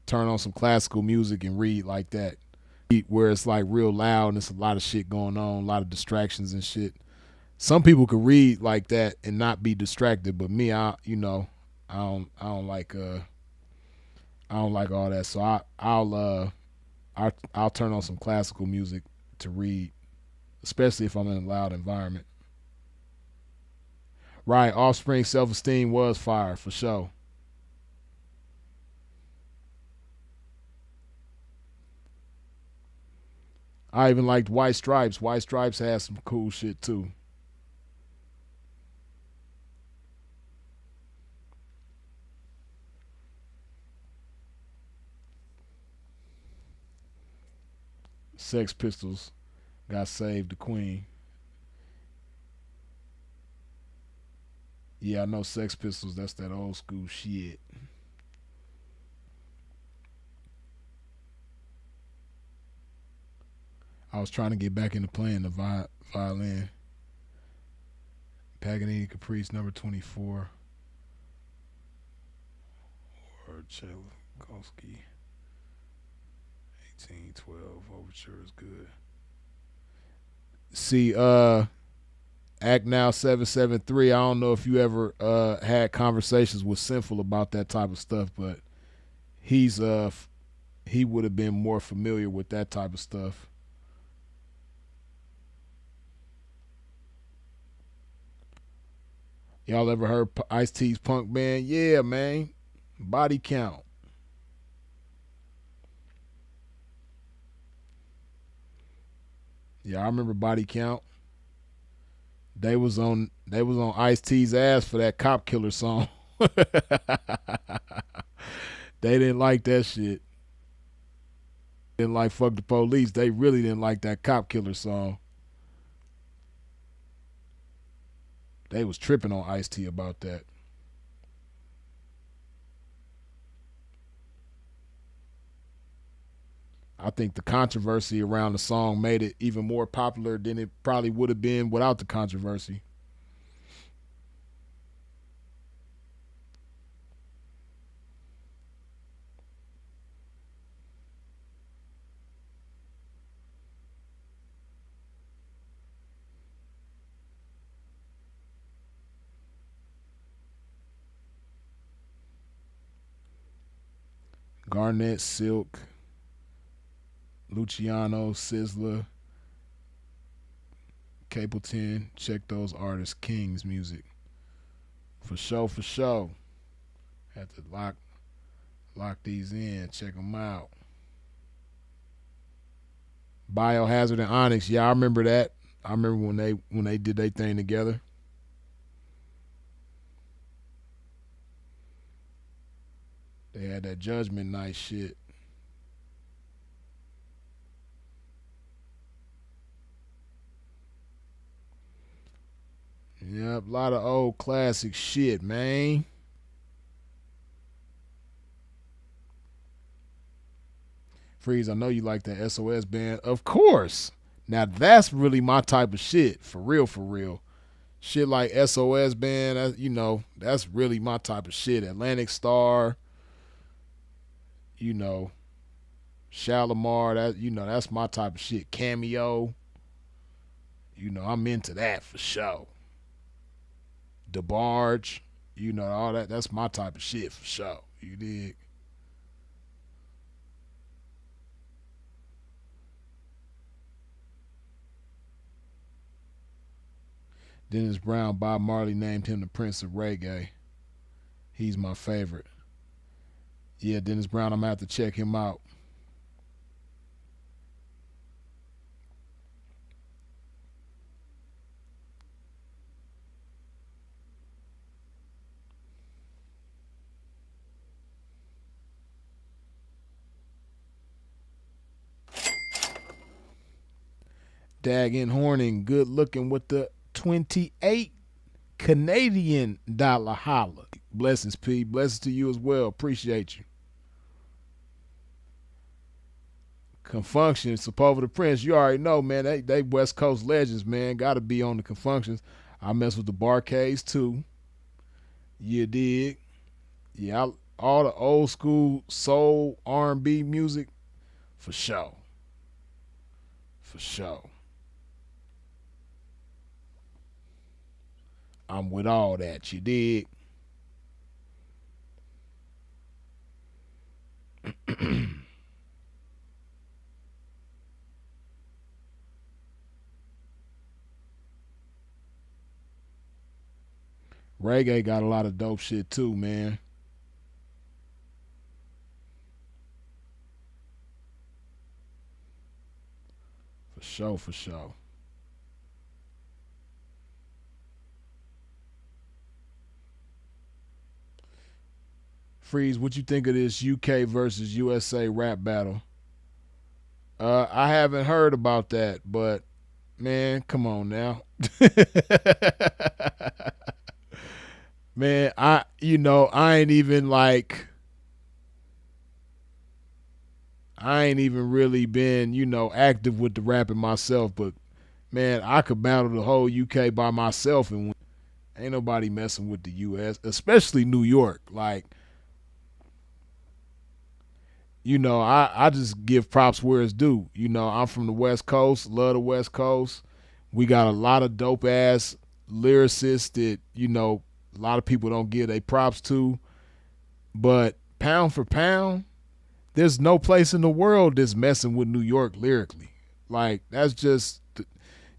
turn on some classical music, and read like that. Where it's like real loud and it's a lot of shit going on, a lot of distractions and shit. Some people could read like that and not be distracted, but me, I don't like all that. So I'll turn on some classical music to read, especially if I'm in a loud environment. Right, Offspring Self Esteem was fire for sure. I even liked White Stripes. White Stripes had some cool shit too. Sex Pistols got saved the Queen. Yeah, I know Sex Pistols. That's that old school shit. I was trying to get back into playing the violin. Paganini Caprice number 24 or Tchaikovsky 1812 overture is good. See, Act Now 773. I don't know if you ever had conversations with Sinful about that type of stuff, but he's he would have been more familiar with that type of stuff. Y'all ever heard Ice T's Punk Band? Yeah, man. Body Count. Yeah, I remember Body Count. They was on Ice T's ass for that Cop Killer song. They didn't like that shit. Didn't like Fuck the Police. They really didn't like that Cop Killer song. They was tripping on Ice T about that. I think the controversy around the song made it even more popular than it probably would have been without the controversy. Garnett, Silk, Luciano, Sizzler, Capleton. Check those artists. King's music. For sure, for sure. Have to lock these in. Check them out. Biohazard and Onyx. Yeah, I remember that. I remember when they did their thing together. They had that Judgment Night shit. Yep, a lot of old classic shit, man. Freeze, I know you like that SOS band. Of course. Now that's really my type of shit. For real, for real. Shit like SOS band, that's really my type of shit. Atlantic Star, you know, Shalimar, that's my type of shit. Cameo, I'm into that for sure. DeBarge, all that. That's my type of shit for sure. You dig? Dennis Brown, Bob Marley named him the Prince of Reggae. He's my favorite. Yeah, Dennis Brown, I'm gonna have to check him out. Daggin Horning, good looking with the 28 Canadian dollar holla. Blessings, P. Blessings to you as well. Appreciate you. Confunctions, Sepulveda the Prince. You already know, man. They West Coast legends, man. Got to be on the Confunctions. I mess with the Barcades too. You dig? Yeah, all the old school soul R&B music, for sure. For sure. I'm with all that. You dig? Reggae got a lot of dope shit too, man. For sure, for sure. Freeze, what you think of this UK versus USA rap battle? I haven't heard about that, but man, come on now. Man, I ain't even like I ain't even really been, active with the rapping myself, but man, I could battle the whole UK by myself and win. Ain't nobody messing with the US, especially New York. Like, I just give props where it's due. I'm from the West Coast, love the West Coast. We got a lot of dope ass lyricists that, a lot of people don't give their props to. But pound for pound, there's no place in the world that's messing with New York lyrically. Like, that's just,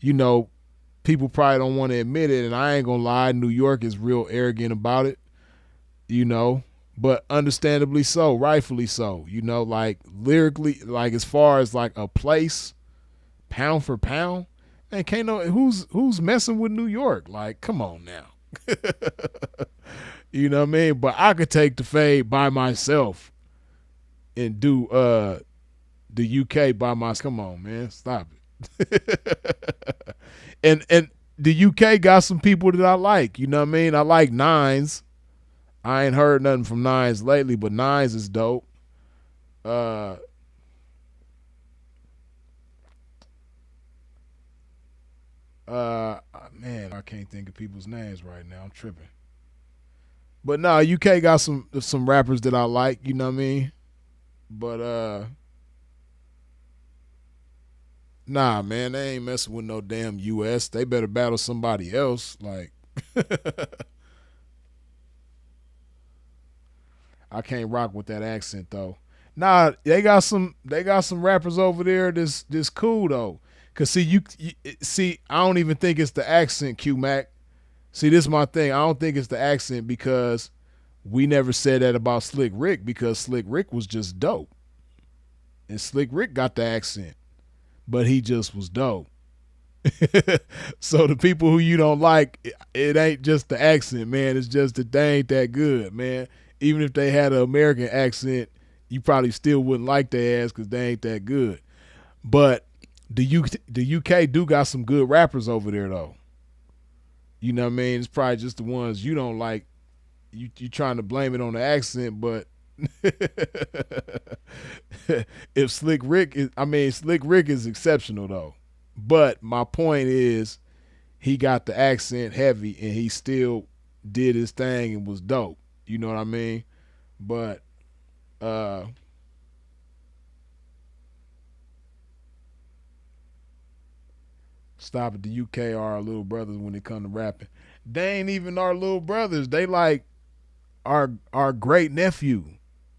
you know, people probably don't want to admit it, and I ain't gonna lie, New York is real arrogant about it, but understandably so, rightfully so, like lyrically, like as far as like a place, pound for pound, man, can't know who's messing with New York. Like, come on now. You know what I mean? But I could take the fade by myself and do the UK by myself. Come on, man, stop it. and the UK got some people that I like. You know what I mean? I like Nines. I ain't heard nothing from Nines lately, but Nines is dope. Uh, man, I can't think of people's names right now. I'm tripping. But nah, UK got some rappers that I like. You know what I mean? But nah, man, they ain't messing with no damn US. They better battle somebody else. Like, I can't rock with that accent though. Nah, they got some rappers over there that's cool though. Cause see you see, I don't even think it's the accent, Q Mac. See, this is my thing. I don't think it's the accent because we never said that about Slick Rick because Slick Rick was just dope. And Slick Rick got the accent, but he just was dope. So the people who you don't like, it ain't just the accent, man. It's just that they ain't that good, man. Even if they had an American accent, you probably still wouldn't like their ass because they ain't that good. But the UK do got some good rappers over there though. You know what I mean? It's probably just the ones you don't like. You trying to blame it on the accent, but if Slick Rick is exceptional though. But my point is, he got the accent heavy, and he still did his thing and was dope. You know what I mean? But uh, stop it. The UK are our little brothers when it come to rapping. They ain't even our little brothers. They like our great nephew.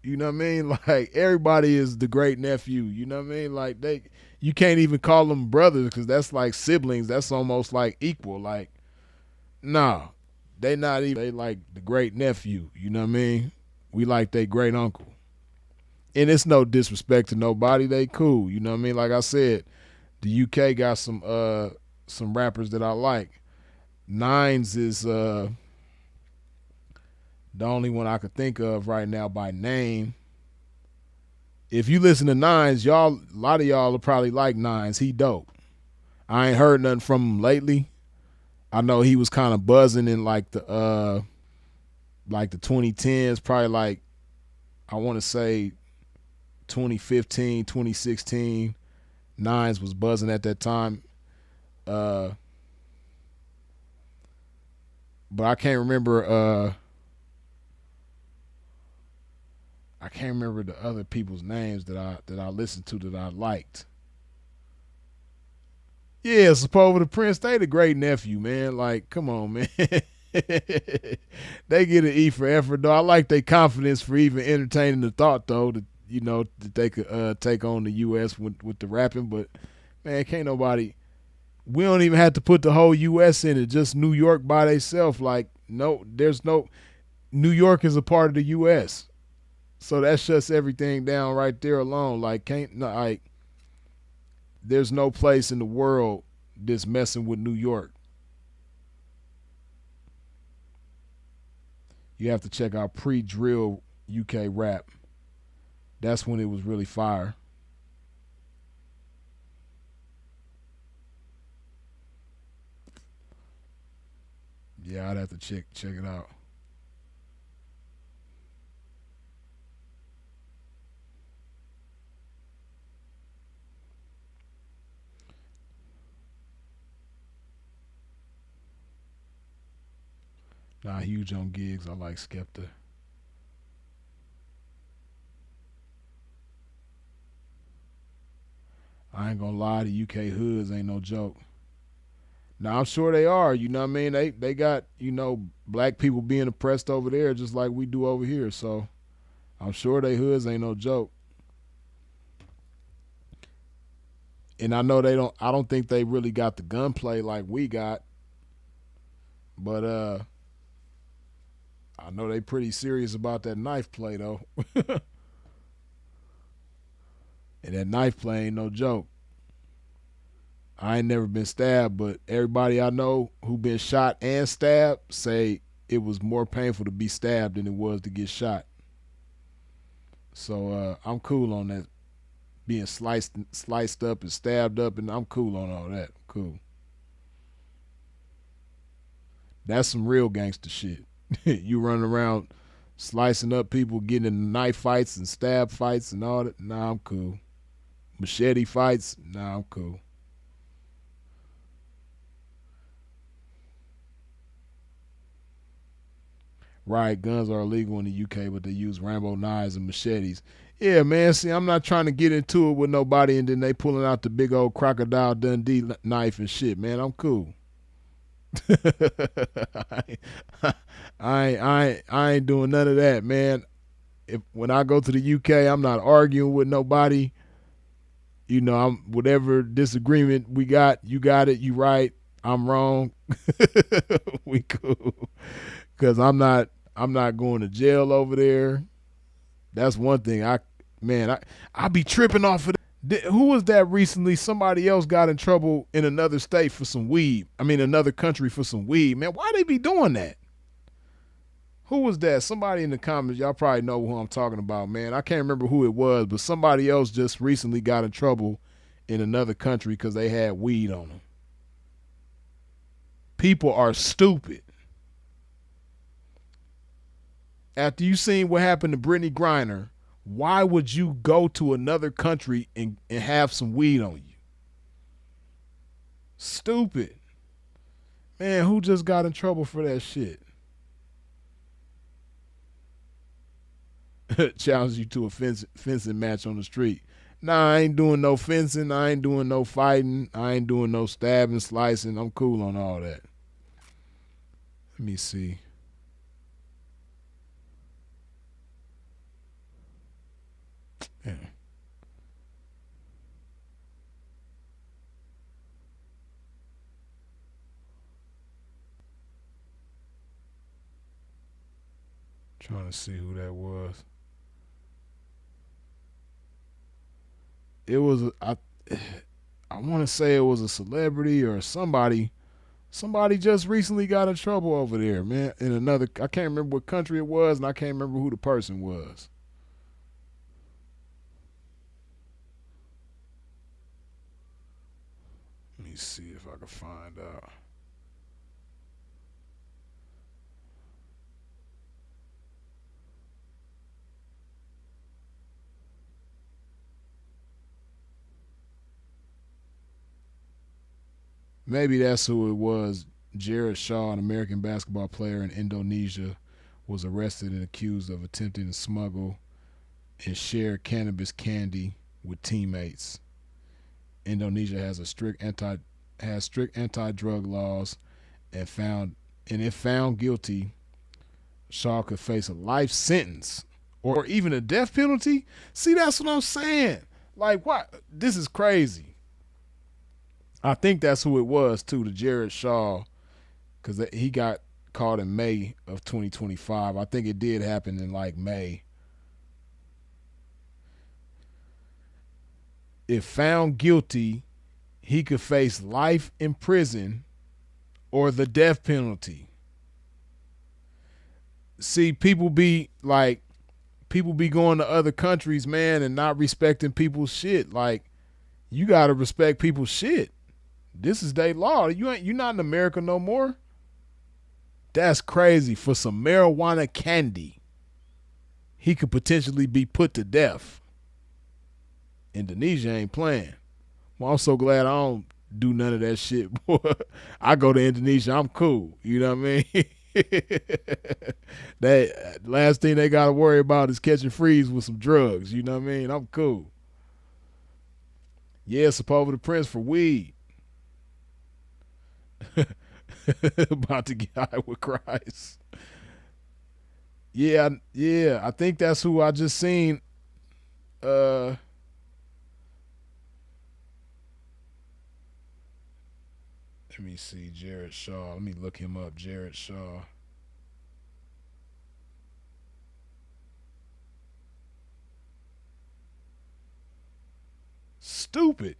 You know what I mean? Like, everybody is the great nephew. You know what I mean? Like, you can't even call them brothers because that's like siblings. That's almost like equal. Like, nah, they not even. They like the great nephew. You know what I mean? We like they great uncle. And it's no disrespect to nobody. They cool. You know what I mean? Like I said, the UK got some rappers that I like. Nines is the only one I could think of right now by name. If you listen to Nines, a lot of y'all will probably like Nines. He dope. I ain't heard nothing from him lately. I know he was kind of buzzing in like the 2010s, probably like I want to say 2015, 2016. Nines was buzzing at that time. Uh, but I can't remember. I can't remember the other people's names that I listened to that I liked. Yeah, Supposed the Prince, they the great nephew, man. Like, come on, man. They get an E for effort, though. I like their confidence for even entertaining the thought, though, that that they could take on the U.S. with the rapping. But man, can't nobody. We don't even have to put the whole U.S. in it. Just New York by themselves. Like, no, there's no. New York is a part of the U.S. So that shuts everything down right there alone. Like, can't no, like there's no place in the world that's messing with New York. You have to check out pre-drill UK rap. That's when it was really fire. Yeah, I'd have to check it out. Nah, huge on gigs. I like Skepta. I ain't gonna lie, the UK hoods ain't no joke. Now I'm sure they are. You know what I mean? They got black people being oppressed over there just like we do over here. So I'm sure they hoods ain't no joke. And I know they don't. I don't think they really got the gunplay like we got. But I know they pretty serious about that knife play though. And that knife play ain't no joke. I ain't never been stabbed, but everybody I know who been shot and stabbed say it was more painful to be stabbed than it was to get shot. So I'm cool on that, being sliced up and stabbed up, and I'm cool on all that. Cool. That's some real gangster shit. You running around slicing up people, getting in knife fights and stab fights and all that. Nah, I'm cool. Machete fights. Nah, I'm cool. Right, guns are illegal in the UK, but they use Rambo knives and machetes. Yeah, man. See, I'm not trying to get into it with nobody, and then they pulling out the big old crocodile Dundee knife and shit. Man, I'm cool. I ain't doing none of that, man. If when I go to the UK, I'm not arguing with nobody. I'm whatever disagreement we got. You got it. You right. I'm wrong. We cool. Cause I'm not going to jail over there. That's one thing. I be tripping off of that. Who was that recently? Somebody else got in trouble in another state for some weed. I mean, another country for some weed. Man, why they be doing that? Who was that? Somebody in the comments, y'all probably know who I'm talking about, man. I can't remember who it was, but somebody else just recently got in trouble in another country because they had weed on them. People are stupid. After you seen what happened to Brittany Griner, why would you go to another country and have some weed on you? Stupid. Man, who just got in trouble for that shit? Challenge you to a fencing match on the street. Nah, I ain't doing no fencing. I ain't doing no fighting. I ain't doing no stabbing, slicing. I'm cool on all that. Let me see. Yeah. Trying to see who that was. It was I want to say it was a celebrity or somebody. Somebody just recently got in trouble over there, man. In another, I can't remember what country it was, and I can't remember who the person was. Let me me see if I can find out. Maybe that's who it was. Jared Shaw, an American basketball player in Indonesia, was arrested and accused of attempting to smuggle and share cannabis candy with teammates. Indonesia has strict anti-drug laws, and if found guilty, Shaw could face a life sentence or even a death penalty. See, that's what I'm saying. Like, what? This is crazy. I think that's who it was too, the Jared Shaw, because he got caught in May of 2025. I think it did happen in like May. If found guilty, he could face life in prison or the death penalty. See, people be going to other countries, man, and not respecting people's shit. Like, you gotta respect people's shit. This is their law. You're not in America no more. That's crazy. For some marijuana candy, he could potentially be put to death. Indonesia ain't playing. Well, I'm so glad I don't do none of that shit, boy. I go to Indonesia, I'm cool. You know what I mean? That last thing they gotta worry about is catching freeze with some drugs. You know what I mean? I'm cool. Yeah, support the prince for weed. About to get high with Christ. Yeah, I think that's who I just seen. Let me see, Jared Shaw. Let me look him up. Jared Shaw. Stupid.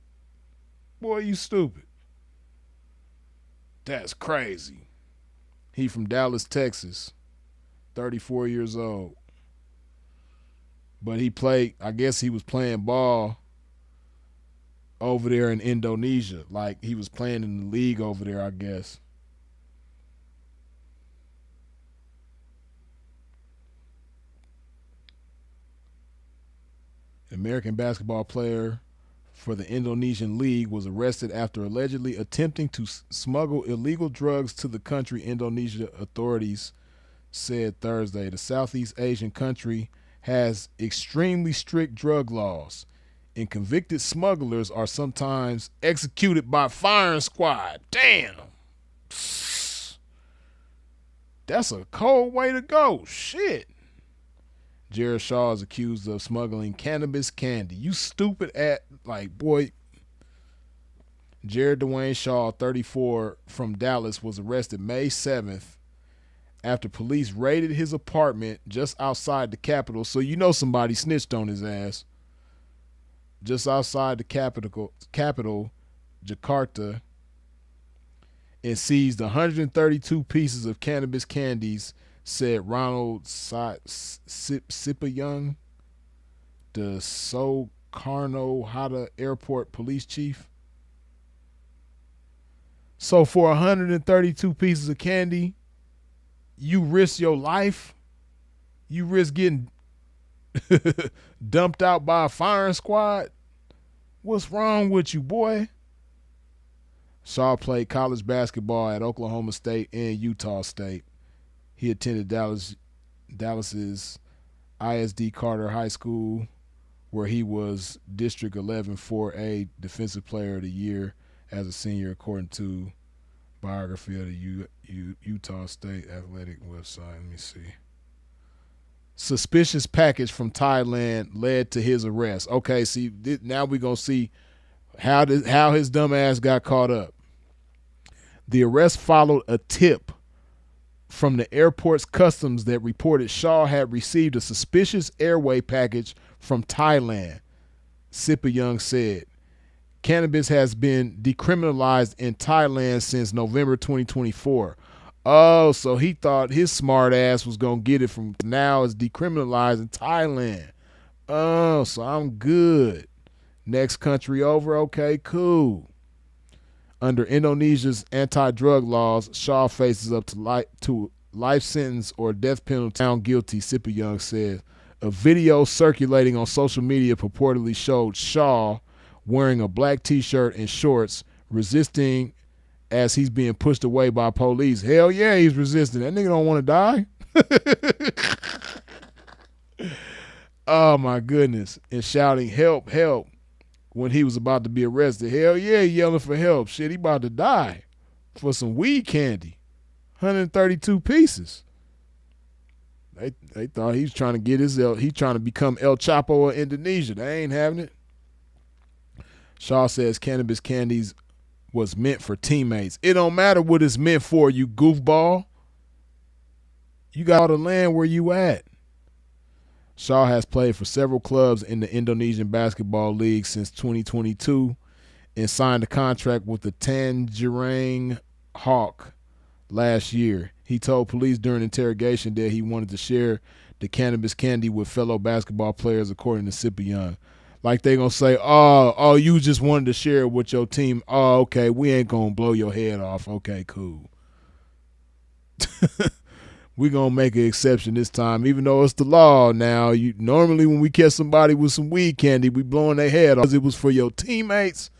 Boy, you stupid. That's crazy. He from Dallas, Texas. 34 years old. But I guess he was playing ball over there in Indonesia. Like, he was playing in the league over there, I guess. American basketball player for the Indonesian League was arrested after allegedly attempting to smuggle illegal drugs to the country, Indonesia authorities said Thursday. The Southeast Asian country has extremely strict drug laws, and convicted smugglers are sometimes executed by firing squad. Damn. That's a cold way to go. Shit. Jared Shaw is accused of smuggling cannabis candy. You stupid boy. Jared Dwayne Shaw, 34, from Dallas, was arrested May 7th after police raided his apartment just outside the capital. So you know somebody snitched on his ass. Just outside the capital, Jakarta, and seized 132 pieces of cannabis candies, said Ronald Sipayung, the Soekarno Hatta Airport police chief. So for 132 pieces of candy, you risk your life? You risk getting dumped out by a firing squad? What's wrong with you, boy? Shaw played college basketball at Oklahoma State and Utah State. He attended Dallas's ISD Carter High School, where he was District 11 4A Defensive Player of the Year as a senior, according to biography of the Utah State athletic website. Let me see. Suspicious package from Thailand led to his arrest. Okay, see, now we're going to see how his dumb ass got caught up. The arrest followed a tip from the airport's customs that reported Shaw had received a suspicious airway package from Thailand, Sipayung said. Cannabis has been decriminalized in Thailand since November 2024. Oh, so he thought his smart ass was going to get it from now it's decriminalized in Thailand. Oh, so I'm good. Next country over? Okay, cool. Under Indonesia's anti-drug laws, Shaw faces up to life sentence or death penalty. Found guilty, Sipayoung said. A video circulating on social media purportedly showed Shaw wearing a black t-shirt and shorts, resisting as he's being pushed away by police. Hell yeah, he's resisting. That nigga don't want to die. Oh my goodness. And shouting, help, help, when he was about to be arrested. Hell yeah, he yelling for help. Shit, he about to die for some weed candy. 132 pieces. They thought he was trying to get he trying to become El Chapo of Indonesia. They ain't having it. Shaw says cannabis candies was meant for teammates. It don't matter what it's meant for, you goofball. You got all the land where you at. Shaw has played for several clubs in the Indonesian Basketball League since 2022 and signed a contract with the Tangerang Hawk last year. He told police during interrogation that he wanted to share the cannabis candy with fellow basketball players, according to Sipayoung. Like they gonna say, oh, you just wanted to share it with your team. Oh, okay, we ain't gonna blow your head off. Okay, cool. We gonna make an exception this time, even though it's the law now. Normally when we catch somebody with some weed candy, we blowing their head off. It was for your teammates.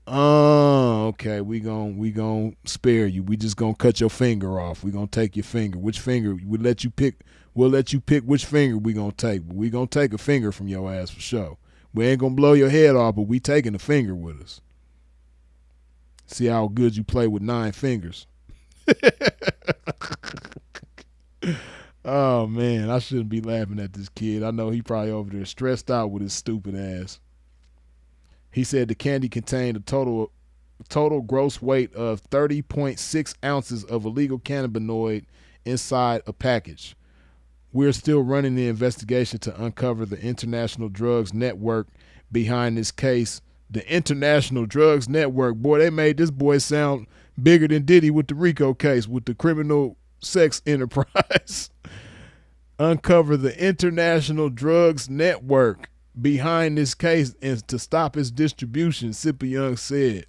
Oh, okay. We gonna spare you. We just gonna cut your finger off. We gonna take your finger. Which finger? We'll let you pick which finger we gonna take. But we gonna take a finger from your ass for sure. We ain't gonna blow your head off, but we taking a finger with us. See how good you play with 9 fingers. Oh man, I shouldn't be laughing at this kid. I know he probably over there stressed out with his stupid ass. He said the candy contained a total gross weight of 30.6 ounces of illegal cannabinoid inside a package. We're still running the investigation to uncover the international drugs network behind this case. The international drugs network, boy, they made this boy sound bigger than Diddy with the RICO case, with the criminal sex enterprise. Uncover the international drugs network behind this case and to stop its distribution, Sipayoung said.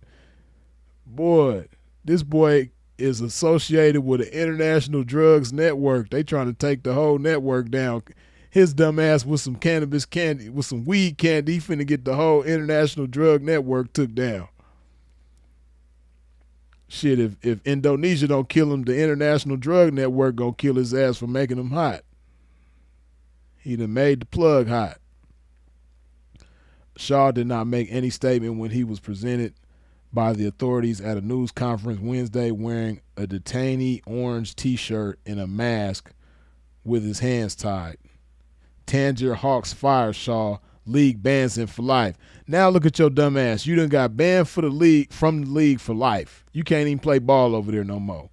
Boy, this boy is associated with an international drugs network. They trying to take the whole network down. His dumb ass with some cannabis candy, with some weed candy, he finna get the whole international drug network took down. Shit, if Indonesia don't kill him, the international drug network gonna kill his ass for making him hot. He done made the plug hot. Shaw did not make any statement when he was presented by the authorities at a news conference Wednesday wearing a detainee orange t-shirt and a mask with his hands tied. Tangier Hawks fire Shaw. League bans him for life. Now look at your dumb ass. You done got banned from the league for life. You can't even play ball over there no more.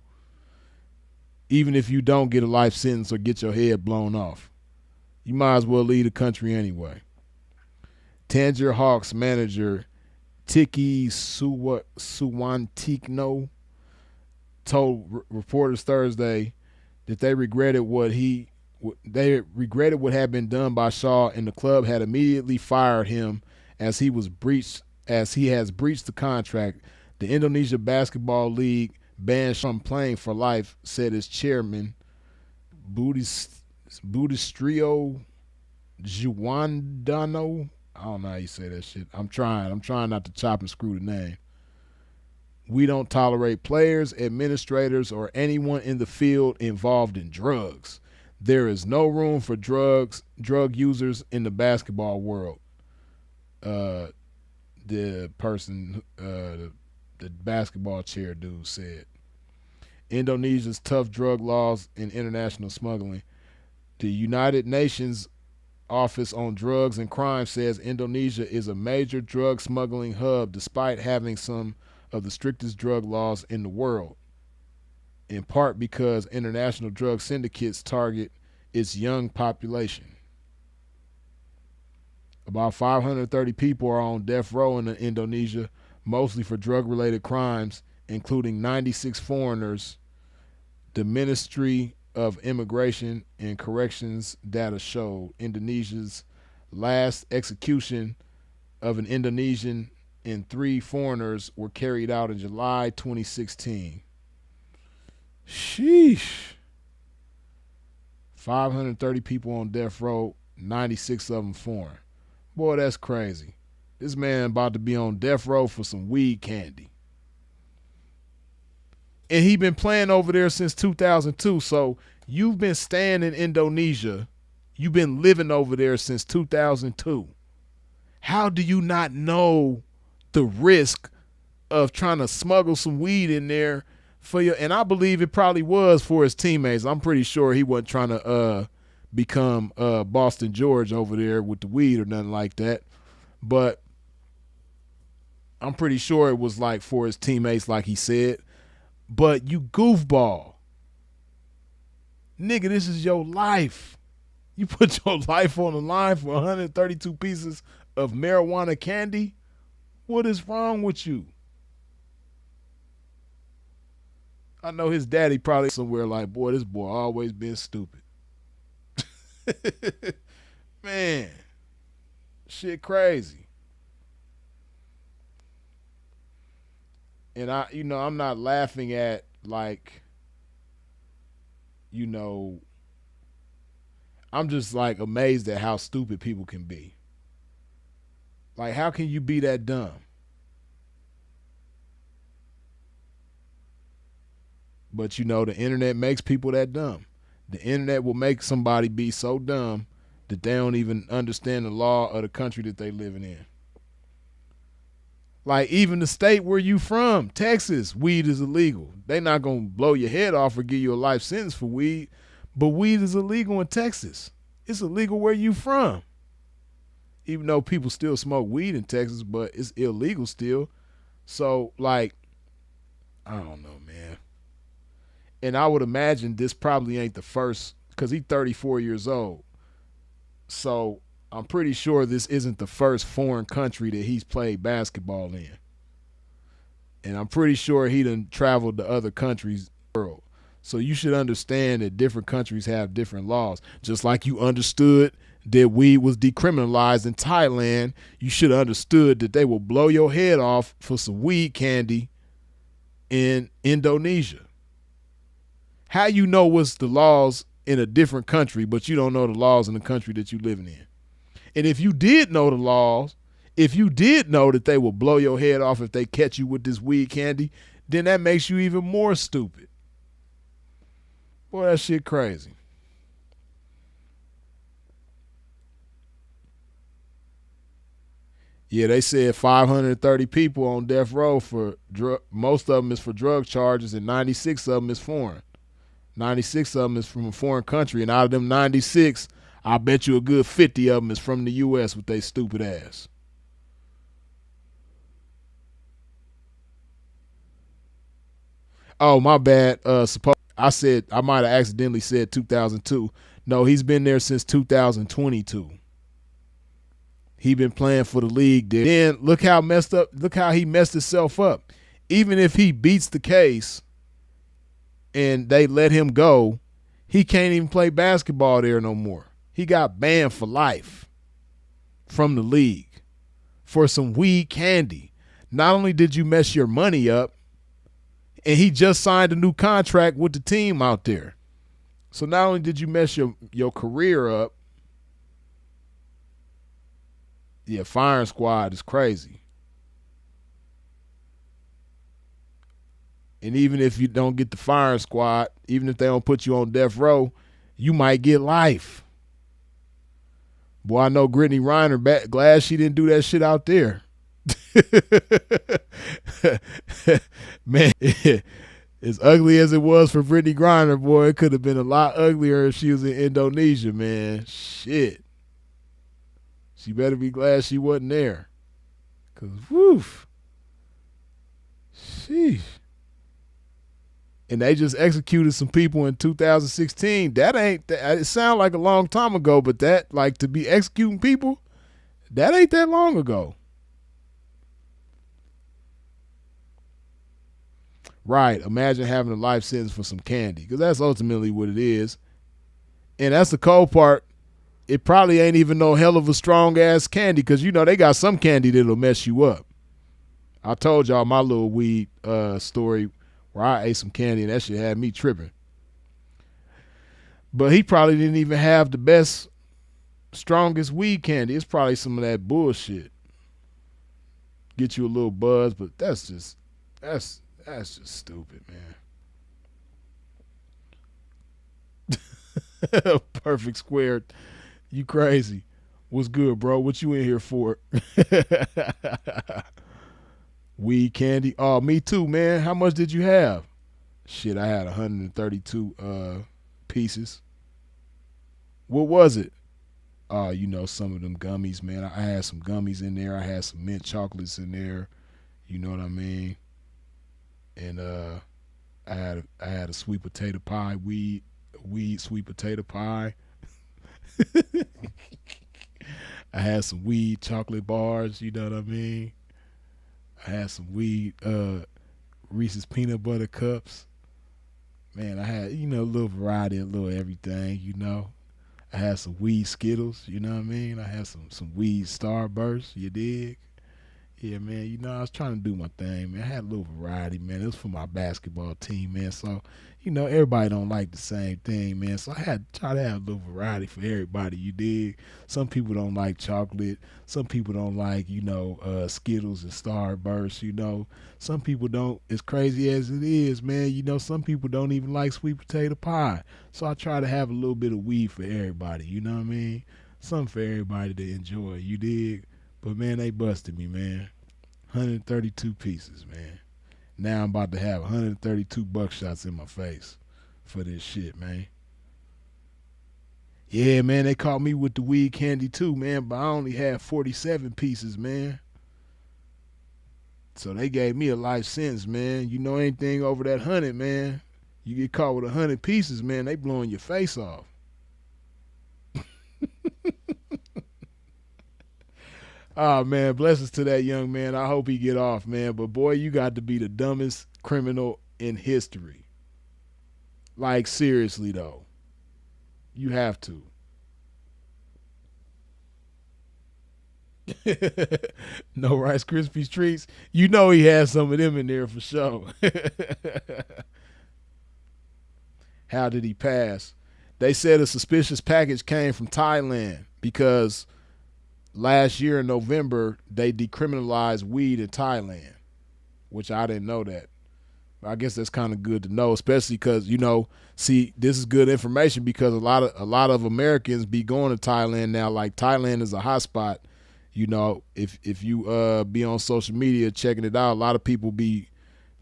Even if you don't get a life sentence or get your head blown off. You might as well leave the country anyway. Tangier Hawks manager Tiki Suwantikno told reporters Thursday that they regretted what had been done by Shaw, and the club had immediately fired him as he has breached the contract. The Indonesia Basketball League banned Shaw from playing for life, said his chairman Budistrio Juwandano. I don't know how you say that shit. I'm trying not to chop and screw the name. We don't tolerate players, administrators, or anyone in the field involved in drugs. There is no room for drug users in the basketball world. The basketball chair dude said. Indonesia's tough drug laws and international smuggling. The United Nations Office on Drugs and Crime says Indonesia is a major drug smuggling hub despite having some of the strictest drug laws in the world, in part because international drug syndicates target its young population. About 530 people are on death row in Indonesia, mostly for drug-related crimes, including 96 foreigners. The Ministry of Immigration and Corrections data showed Indonesia's last execution of an Indonesian and 3 foreigners were carried out in July 2016. Sheesh. 530 people on death row, 96 of them foreign. Boy, that's crazy. This man about to be on death row for some weed candy. And he been playing over there since 2002. So you've been staying in Indonesia. You've been living over there since 2002. How do you not know the risk of trying to smuggle some weed in there for you? And I believe it probably was for his teammates. I'm pretty sure he wasn't trying to become Boston George over there with the weed or nothing like that. But I'm pretty sure it was like for his teammates, like he said. But you goofball. Nigga, this is your life. You put your life on the line for 132 pieces of marijuana candy? What is wrong with you? I know his daddy probably somewhere like, boy, this boy always been stupid. Man, shit crazy. And I'm not laughing at like, I'm just like amazed at how stupid people can be. Like, how can you be that dumb? But the internet makes people that dumb. The internet will make somebody be so dumb that they don't even understand the law of the country that they living in. Like, even the state where you from, Texas, weed is illegal. They not going to blow your head off or give you a life sentence for weed, but weed is illegal in Texas. It's illegal where you from. Even though people still smoke weed in Texas, but it's illegal still. So, like, I don't know, man. And I would imagine this probably ain't the first, because he's 34 years old. So I'm pretty sure this isn't the first foreign country that he's played basketball in. And I'm pretty sure he done traveled to other countries in the world. So you should understand that different countries have different laws. Just like you understood that weed was decriminalized in Thailand, you should have understood that they will blow your head off for some weed candy in Indonesia. How you know what's the laws in a different country, but you don't know the laws in the country that you're living in? And if you did know the laws, if you did know that they will blow your head off if they catch you with this weed candy, then that makes you even more stupid. Boy, that shit crazy. Yeah, they said 530 people on death row for most of them is for drug charges, and 96 of them is foreign. 96 of them is from a foreign country, and out of them 96, I bet you a good 50 of them is from the U.S. with they stupid ass. Oh, my bad. I might have accidentally said 2002. No, he's been there since 2022. He been playing for the league there. Then look how he messed himself up. Even if he beats the case and they let him go, he can't even play basketball there no more. He got banned for life from the league for some weed candy. Not only did you mess your money up, and he just signed a new contract with the team out there. So not only did you mess your career up, yeah, firing squad is crazy. And even if you don't get the firing squad, even if they don't put you on death row, you might get life. Boy, I know Brittany Reiner, glad she didn't do that shit out there. Man, as ugly as it was for Brittany Griner, boy, it could have been a lot uglier if she was in Indonesia, man. Shit. She better be glad she wasn't there. Because, woof. Sheesh. And they just executed some people in 2016. It sounds like a long time ago, but that, like, to be executing people, that ain't that long ago. Right. Imagine having a life sentence for some candy, because that's ultimately what it is. And that's the cold part. It probably ain't even no hell of a strong ass candy, because they got some candy that'll mess you up. I told y'all my little weed story where I ate some candy and that shit had me tripping. But he probably didn't even have the best, strongest weed candy. It's probably some of that bullshit. Get you a little buzz, but that's just stupid, man. Perfect square. You crazy. What's good, bro? What you in here for? Weed candy. Oh, me too, man. How much did you have? Shit, I had 132 pieces. What was it? You know, some of them gummies, man. I had some gummies in there. I had some mint chocolates in there. You know what I mean? And I had a sweet potato pie, weed sweet potato pie. I had some weed chocolate bars, you know what I mean? I had some weed Reese's peanut butter cups. Man, I had, you know, a little variety, a little everything, you know. I had some weed Skittles, you know what I mean? I had some weed Starburst, you dig? Yeah, man, you know, I was trying to do my thing, man. I had a little variety, man. It was for my basketball team, man. So, you know, everybody don't like the same thing, man. So I had to try to have a little variety for everybody, you dig? Some people don't like chocolate. Some people don't like, you know, Skittles and Starburst, you know. Some people don't, as crazy as it is, man, you know, some people don't even like sweet potato pie. So I try to have a little bit of weed for everybody, you know what I mean? Something for everybody to enjoy, you dig? But man, they busted me, man. 132 pieces, man. Now I'm about to have 132 buckshots in my face for this shit, man. Yeah, man, they caught me with the weed candy too, man, but I only had 47 pieces, man. So they gave me a life sentence, man. You know anything over that 100, man. You get caught with 100 pieces, man, they blowing your face off. Oh man, blessings to that young man. I hope he get off, man. But boy, you got to be the dumbest criminal in history. Like seriously though, you have to. No Rice Krispies treats. You know he has some of them in there for sure. How did he pass? They said a suspicious package came from Thailand because last year in November they decriminalized weed in Thailand, which I didn't know that. I guess that's kind of good to know, especially because you know, see, this is good information because a lot of Americans be going to Thailand now. Like Thailand is a hot spot. You know, if you be on social media checking it out, a lot of people be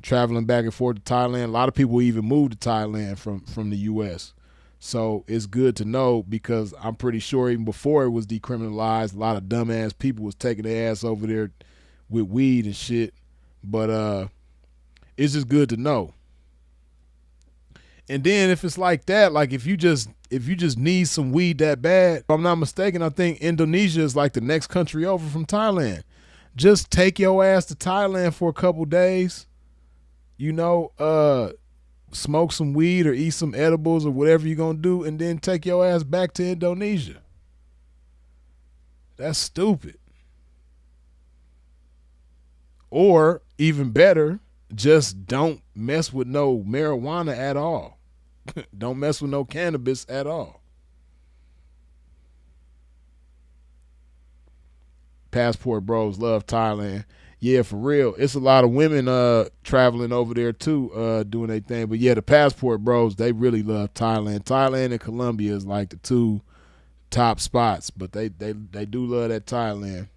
traveling back and forth to Thailand. A lot of people even move to Thailand from the U.S. So it's good to know because I'm pretty sure even before it was decriminalized, a lot of dumbass people was taking their ass over there with weed and shit. But it's just good to know. And then if it's like that, like if you just need some weed that bad, if I'm not mistaken, I think Indonesia is like the next country over from Thailand. Just take your ass to Thailand for a couple days, you know, smoke some weed or eat some edibles or whatever you're gonna do, and then take your ass back to Indonesia. That's stupid. Or even better, just don't mess with no marijuana at all. Don't mess with no cannabis at all. Passport bros love Thailand. Yeah, for real. It's a lot of women traveling over there too, doing their thing. But yeah, the passport bros, they really love Thailand. Thailand and Colombia is like the two top spots, but they do love that Thailand.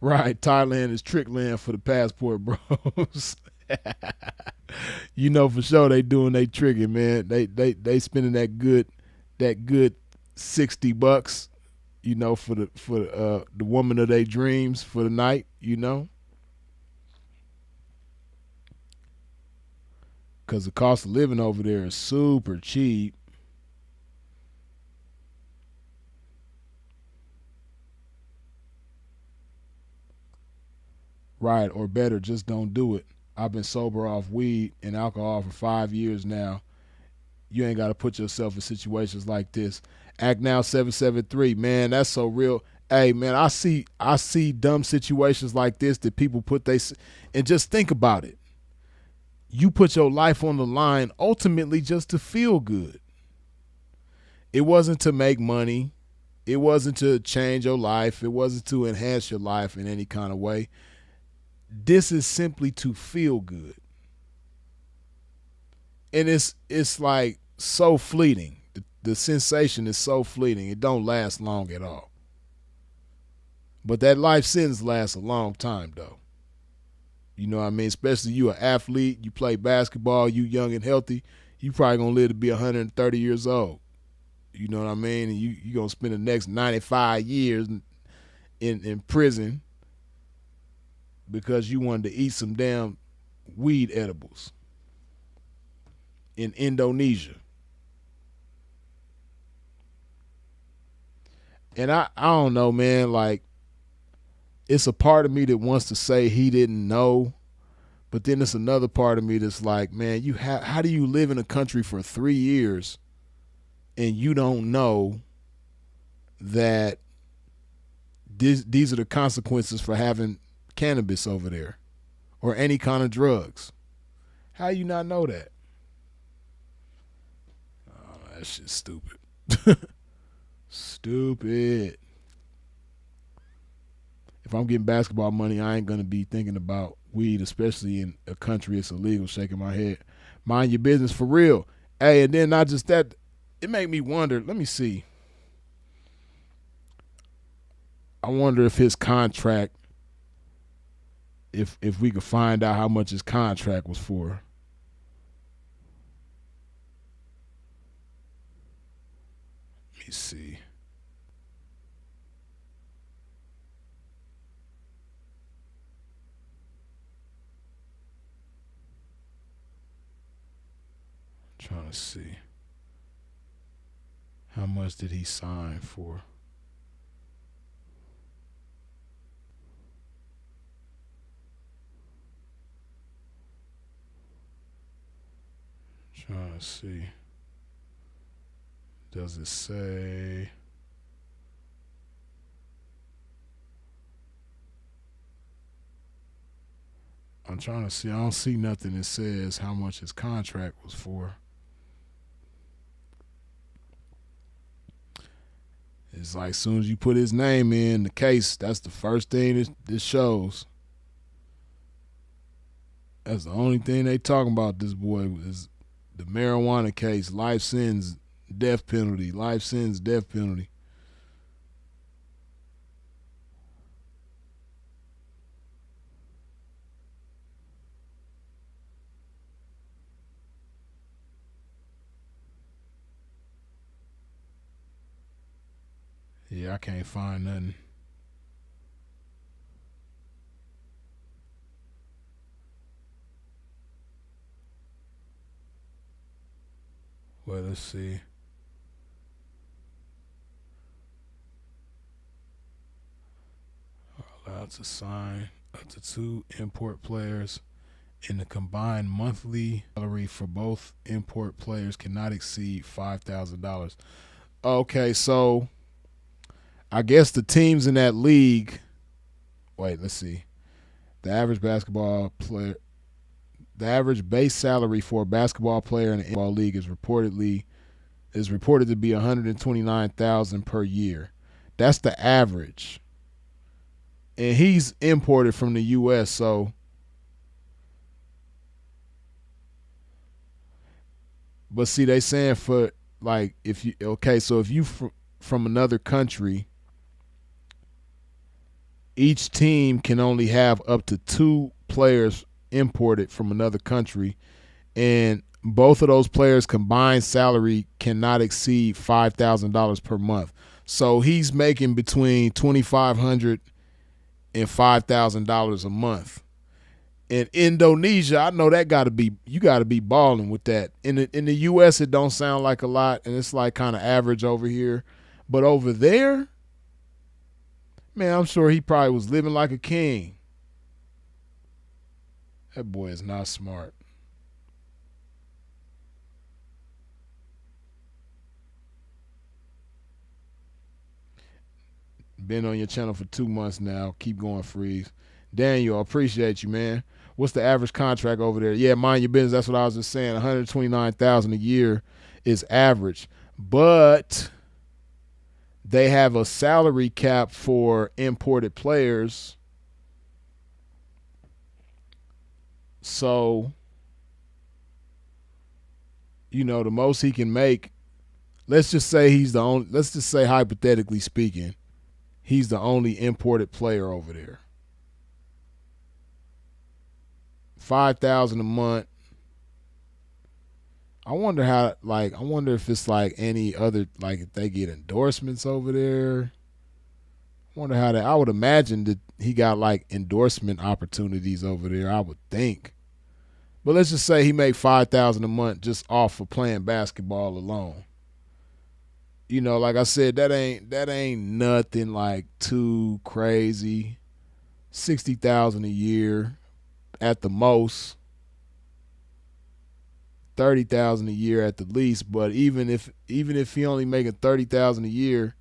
Right, Thailand is trick land for the passport bros. You know for sure they doing they tricking, man. They spending that good $60, you know, for the woman of their dreams for the night, you know. Cause the cost of living over there is super cheap. Right, or better, just don't do it. I've been sober off weed and alcohol for 5 years now. You ain't got to put yourself in situations like this. Act Now 773, man, that's so real. Hey man, I see dumb situations like this that people put and just think about it. You put your life on the line ultimately just to feel good. It wasn't to make money. It wasn't to change your life. It wasn't to enhance your life in any kind of way. This is simply to feel good. And it's like so fleeting. The sensation is so fleeting. It don't last long at all. But that life sentence lasts a long time though. You know what I mean? Especially you an athlete, you play basketball, you young and healthy, you probably gonna live to be 130 years old. You know what I mean? And you gonna spend the next 95 years in prison because you wanted to eat some damn weed edibles in Indonesia. And I don't know, man, like it's a part of me that wants to say he didn't know, but then it's another part of me that's like, man, how do you live in a country for 3 years and you don't know that these are the consequences for having cannabis over there or any kind of drugs? How you not know that? Oh, that shit's stupid. Stupid. If I'm getting basketball money, I ain't gonna be thinking about weed, especially in a country it's illegal. Shaking my head. Mind your business for real. Hey, and then not just that, it made me wonder. Let me see. I wonder if his contract, if we could find out how much his contract was for. Let me see. I'm trying to see. How much did he sign for? I'm trying to see. Does it say? I'm trying to see. I don't see nothing that says how much his contract was for. It's like as soon as you put his name in the case, that's the first thing this shows. That's the only thing they talking about. This boy is the marijuana case, life sentence, death penalty, life sentence, death penalty. Yeah, I can't find nothing. Well, let's see. Allowed to sign up to 2 import players, and the combined monthly salary for both import players cannot exceed $5,000. Okay, so I guess the teams in that league. Wait, let's see. The average basketball player, the average base salary for a basketball player in the NBA league is reported to be 129,000 per year. That's the average, and he's imported from the U.S. So, but see, they saying for like if you so if you from another country, each team can only have up to 2 players imported from another country, and both of those players' combined salary cannot exceed $5,000 per month. So he's making between $2,500 and $5,000 a month. In Indonesia, I know that you got to be balling with that. In the U.S., it don't sound like a lot, and it's like kind of average over here, but over there, man, I'm sure he probably was living like a king. That boy is not smart. Been on your channel for 2 months now. Keep going, Freeze. Daniel, appreciate you, man. What's the average contract over there? Yeah, mind your business. That's what I was just saying. 129,000 a year is average, but they have a salary cap for imported players. So, the most he can make, let's just say he's the only, let's just say hypothetically speaking, he's the only imported player over there. 5,000 a month. I wonder if it's like any other, like if they get endorsements over there. I wonder how that, I would imagine that he got like endorsement opportunities over there, I would think. But let's just say he made 5,000 a month just off of playing basketball alone. Like I said, that ain't nothing like too crazy. 60,000 a year at the most. 30,000 a year at the least. But even if he only making 30,000 a year,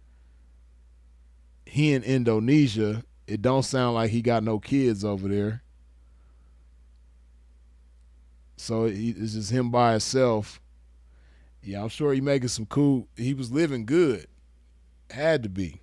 he in Indonesia, it don't sound like he got no kids over there. So it's just him by himself. Yeah, I'm sure he making some cool. He was living good. Had to be.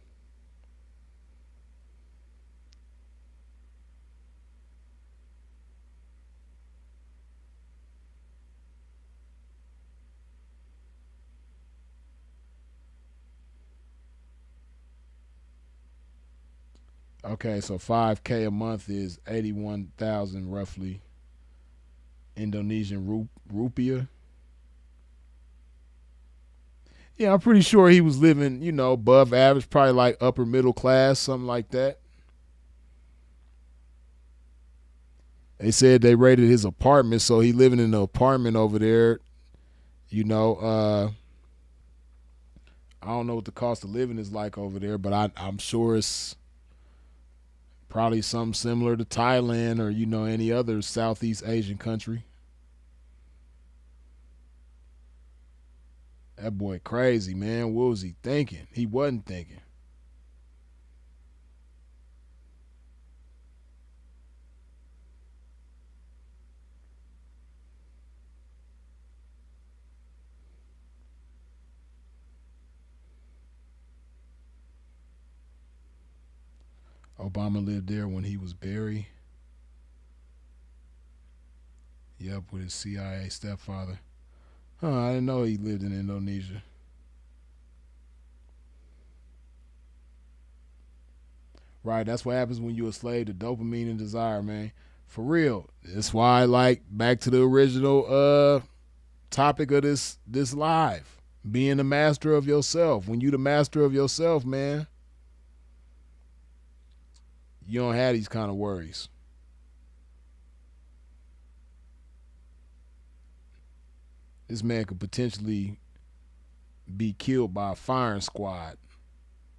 Okay, so 5K a month is 81,000 roughly Indonesian rupiah. Yeah, I'm pretty sure he was living, above average, probably like upper middle class, something like that. They said they rated his apartment, so he living in an apartment over there. I don't know what the cost of living is like over there, but I'm sure it's probably something similar to Thailand or any other Southeast Asian country. That boy crazy, man. What was he thinking? He wasn't thinking. Obama lived there when he was buried. Yep, with his CIA stepfather. I didn't know he lived in Indonesia. Right, that's what happens when you a slave to dopamine and desire, man. For real. That's why I like back to the original topic of this live. Being the master of yourself. When you the master of yourself, man, you don't have these kind of worries. This man could potentially be killed by a firing squad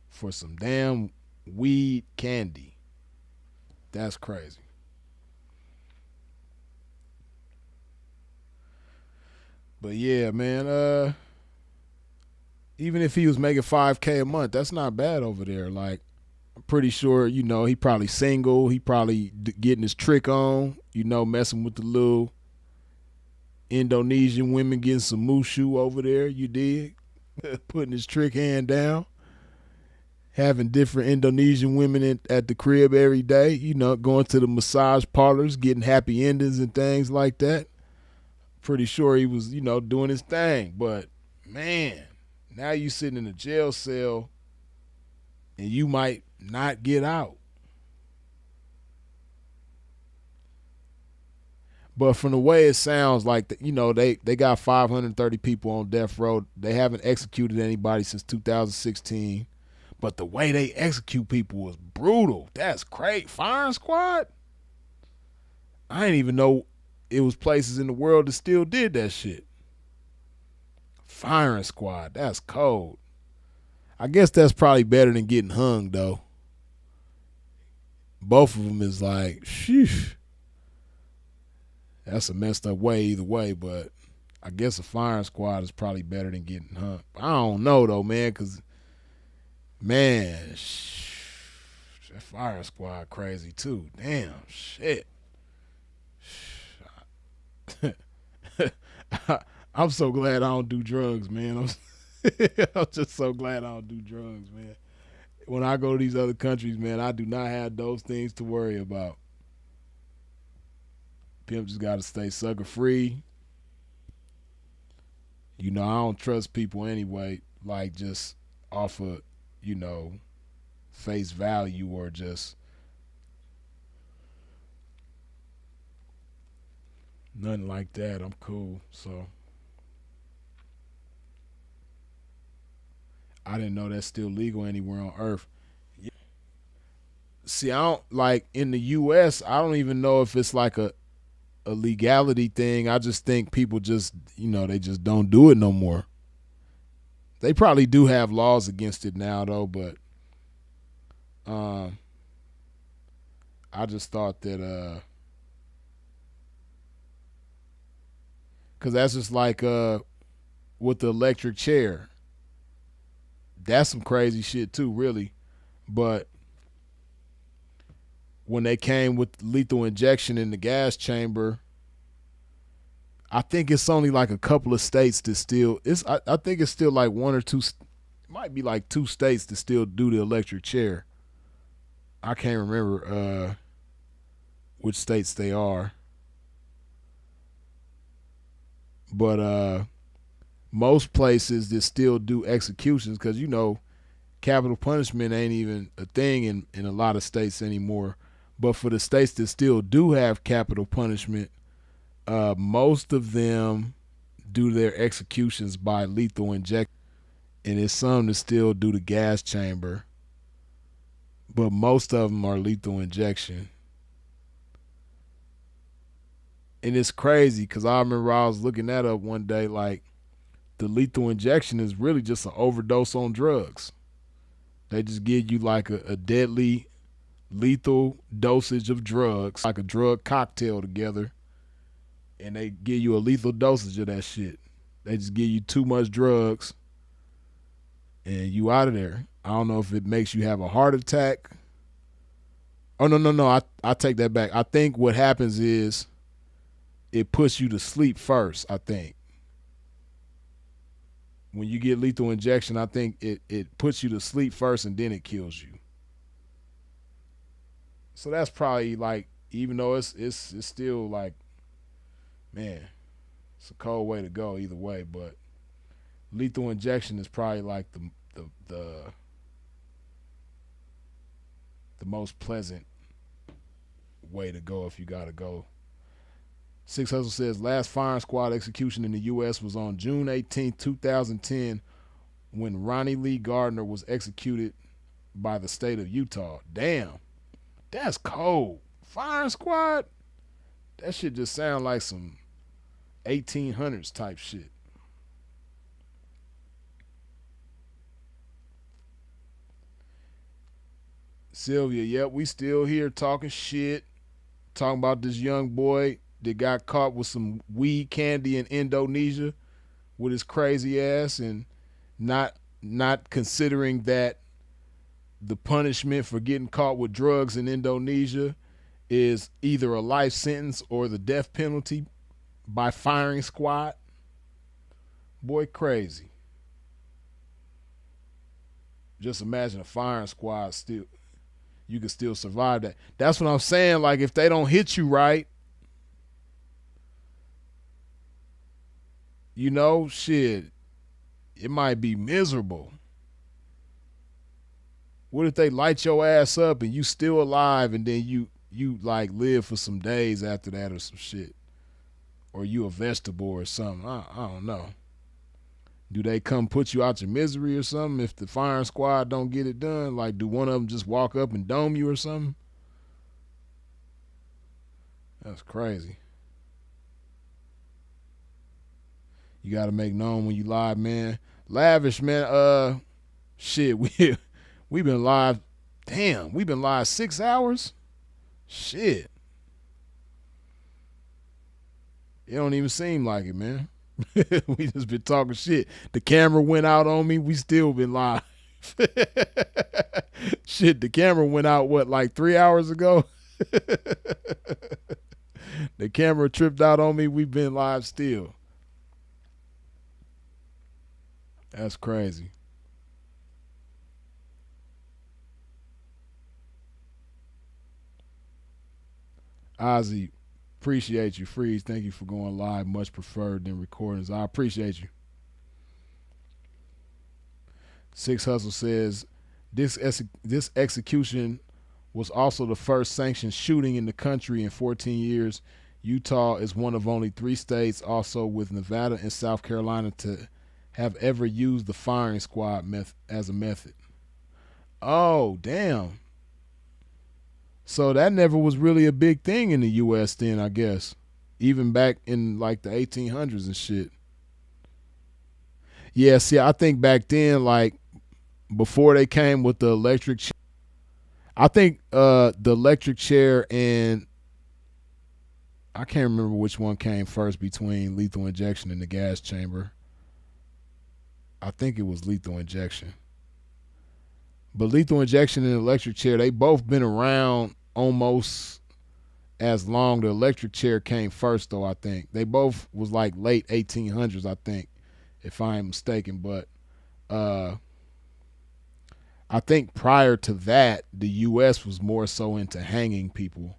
for some damn weed candy. That's crazy. But yeah, man, even if he was making 5K a month, that's not bad over there. Like, I'm pretty sure, he probably single. He probably getting his trick on, messing with the little Indonesian women, getting some mushu over there, you dig? Putting his trick hand down. Having different Indonesian women at the crib every day, going to the massage parlors, getting happy endings and things like that. Pretty sure he was, doing his thing. But, man, now you sitting in a jail cell and you might not get out. But from the way it sounds like, they got 530 people on death row. They haven't executed anybody since 2016. But the way they execute people was brutal. That's crazy. Firing squad? I didn't even know it was places in the world that still did that shit. Firing squad. That's cold. I guess that's probably better than getting hung, though. Both of them is like, sheesh. That's a messed up way either way, but I guess a firing squad is probably better than getting hung. I don't know, though, man, because, man, That fire squad crazy too. Damn, shit. I'm so glad I don't do drugs, man. I'm just so glad I don't do drugs, man. When I go to these other countries, man, I do not have those things to worry about. Pimp just got to stay sucker free. You know, I don't trust people anyway, like just off of, you know, face value or just nothing like that. I'm cool. So I didn't know that's still legal anywhere on earth. See, I don't like in the US, I don't even know if it's like a legality thing. I just think people just, you know, they just don't do it no more. They probably do have laws against it now though, but um I just thought that cuz that's just like with the electric chair. That's some crazy shit too, really. But when they came with lethal injection in the gas chamber, I think it's only like a couple of states that still it's I think it's still like one or two, might be like two states that still do the electric chair. I can't remember which states they are, but most places that still do executions, because you know capital punishment ain't even a thing in a lot of states anymore. But for the states that still do have capital punishment, most of them do their executions by lethal injection, and it's some that still do the gas chamber, but most of them are lethal injection. And it's crazy because I remember I was looking that up one day. Like the lethal injection is really just an overdose on drugs. They just give you like a deadly, lethal dosage of drugs, like a drug cocktail together, and they give you a lethal dosage of that shit. They just give you too much drugs, and you out of there. I don't know if it makes you have a heart attack. Oh no! I take that back. I think what happens is it puts you to sleep first. I think when you get lethal injection, I think it puts you to sleep first and then it kills you. So that's probably like, even though it's still like, man, it's a cold way to go either way. But lethal injection is probably like the most pleasant way to go if you gotta go. Six Hustle says last firing squad execution in the U.S. was on June 18th, 2010, when Ronnie Lee Gardner was executed by the state of Utah. Damn, that's cold. Firing squad? That shit just sound like some 1800s type shit. Sylvia, yep, we still here talking shit, talking about this young boy that got caught with some weed candy in Indonesia with his crazy ass, and not considering that the punishment for getting caught with drugs in Indonesia is either a life sentence or the death penalty by firing squad. Boy, crazy. Just imagine a firing squad still, you can still survive that. That's what I'm saying. Like if they don't hit you right, you know, shit, it might be miserable. What if they light your ass up and you still alive, and then you like live for some days after that or some shit, or you a vegetable or something? I don't know. Do they come put you out your misery or something if the firing squad don't get it done? Like, do one of them just walk up and dome you or something? That's crazy. You got to make known when you live, man. Lavish, man. Shit, we been live. Damn, we been live 6 hours. Shit, it don't even seem like it, man. We just been talking shit. The camera went out on me. We still been live. Shit, the camera went out what, like 3 hours ago? The camera tripped out on me. We've been live still. That's crazy. Ozzy, appreciate you. Freeze, thank you for going live. Much preferred than recordings. I appreciate you. Six Hustle says this execution was also the first sanctioned shooting in the country in 14 years. Utah is one of only 3 states, also with Nevada and South Carolina, to have ever used the firing squad as a method. Oh, damn. So that never was really a big thing in the U.S. then, I guess. Even back in like the 1800s and shit. Yeah, see, I think back then, like before they came with the electric chair, I think the electric chair and I can't remember which one came first between lethal injection and the gas chamber. I think it was lethal injection. But lethal injection and electric chair, they both been around almost as long. The electric chair came first, though, I think. They both was like late 1800s, I think, if I am mistaken. But I think prior to that, the U.S. was more so into hanging people.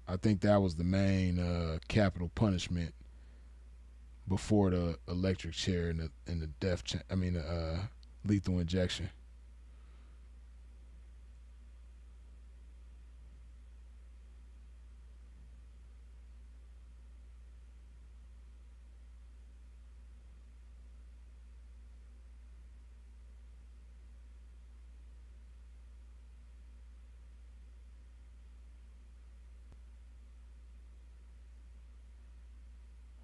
I think that was the main capital punishment before the electric chair and the lethal injection.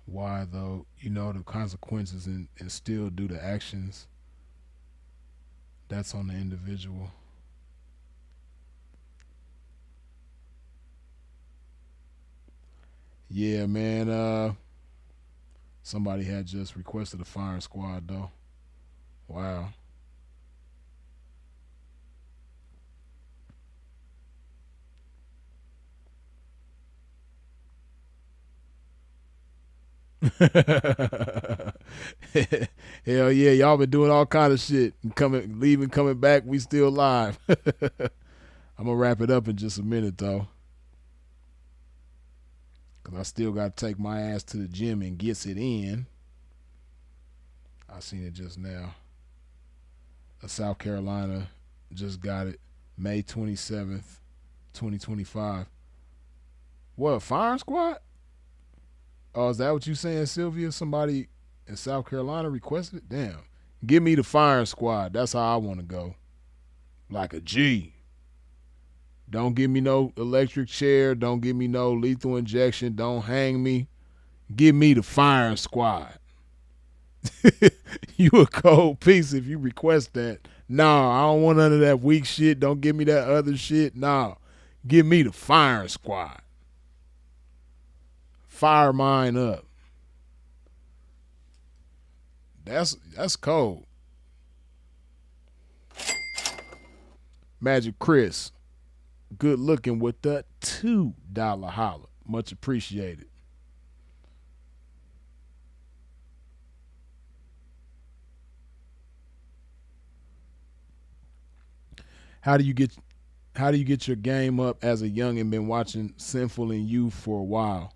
Why though? You know the consequences and still do the actions. That's on the individual. Yeah, man. Somebody had just requested a firing squad though. Wow. Hell yeah, y'all been doing all kind of shit and coming, leaving, coming back. We still live. I'm gonna wrap it up in just a minute though, cause I still got to take my ass to the gym and gets it in. I seen it just now. South Carolina just got it May 27th, 2025. What, firing squad? Oh, is that what you saying, Sylvia? Somebody in South Carolina requested it? Damn. Give me the firing squad. That's how I want to go. Like a G. Don't give me no electric chair. Don't give me no lethal injection. Don't hang me. Give me the firing squad. You a cold piece if you request that. Nah, I don't want none of that weak shit. Don't give me that other shit. Nah. Give me the firing squad. Fire mine up. That's cold. Magic Chris, good looking with the $2 holler. Much appreciated. How do you get your game up as a young and been watching Sinful in You for a while?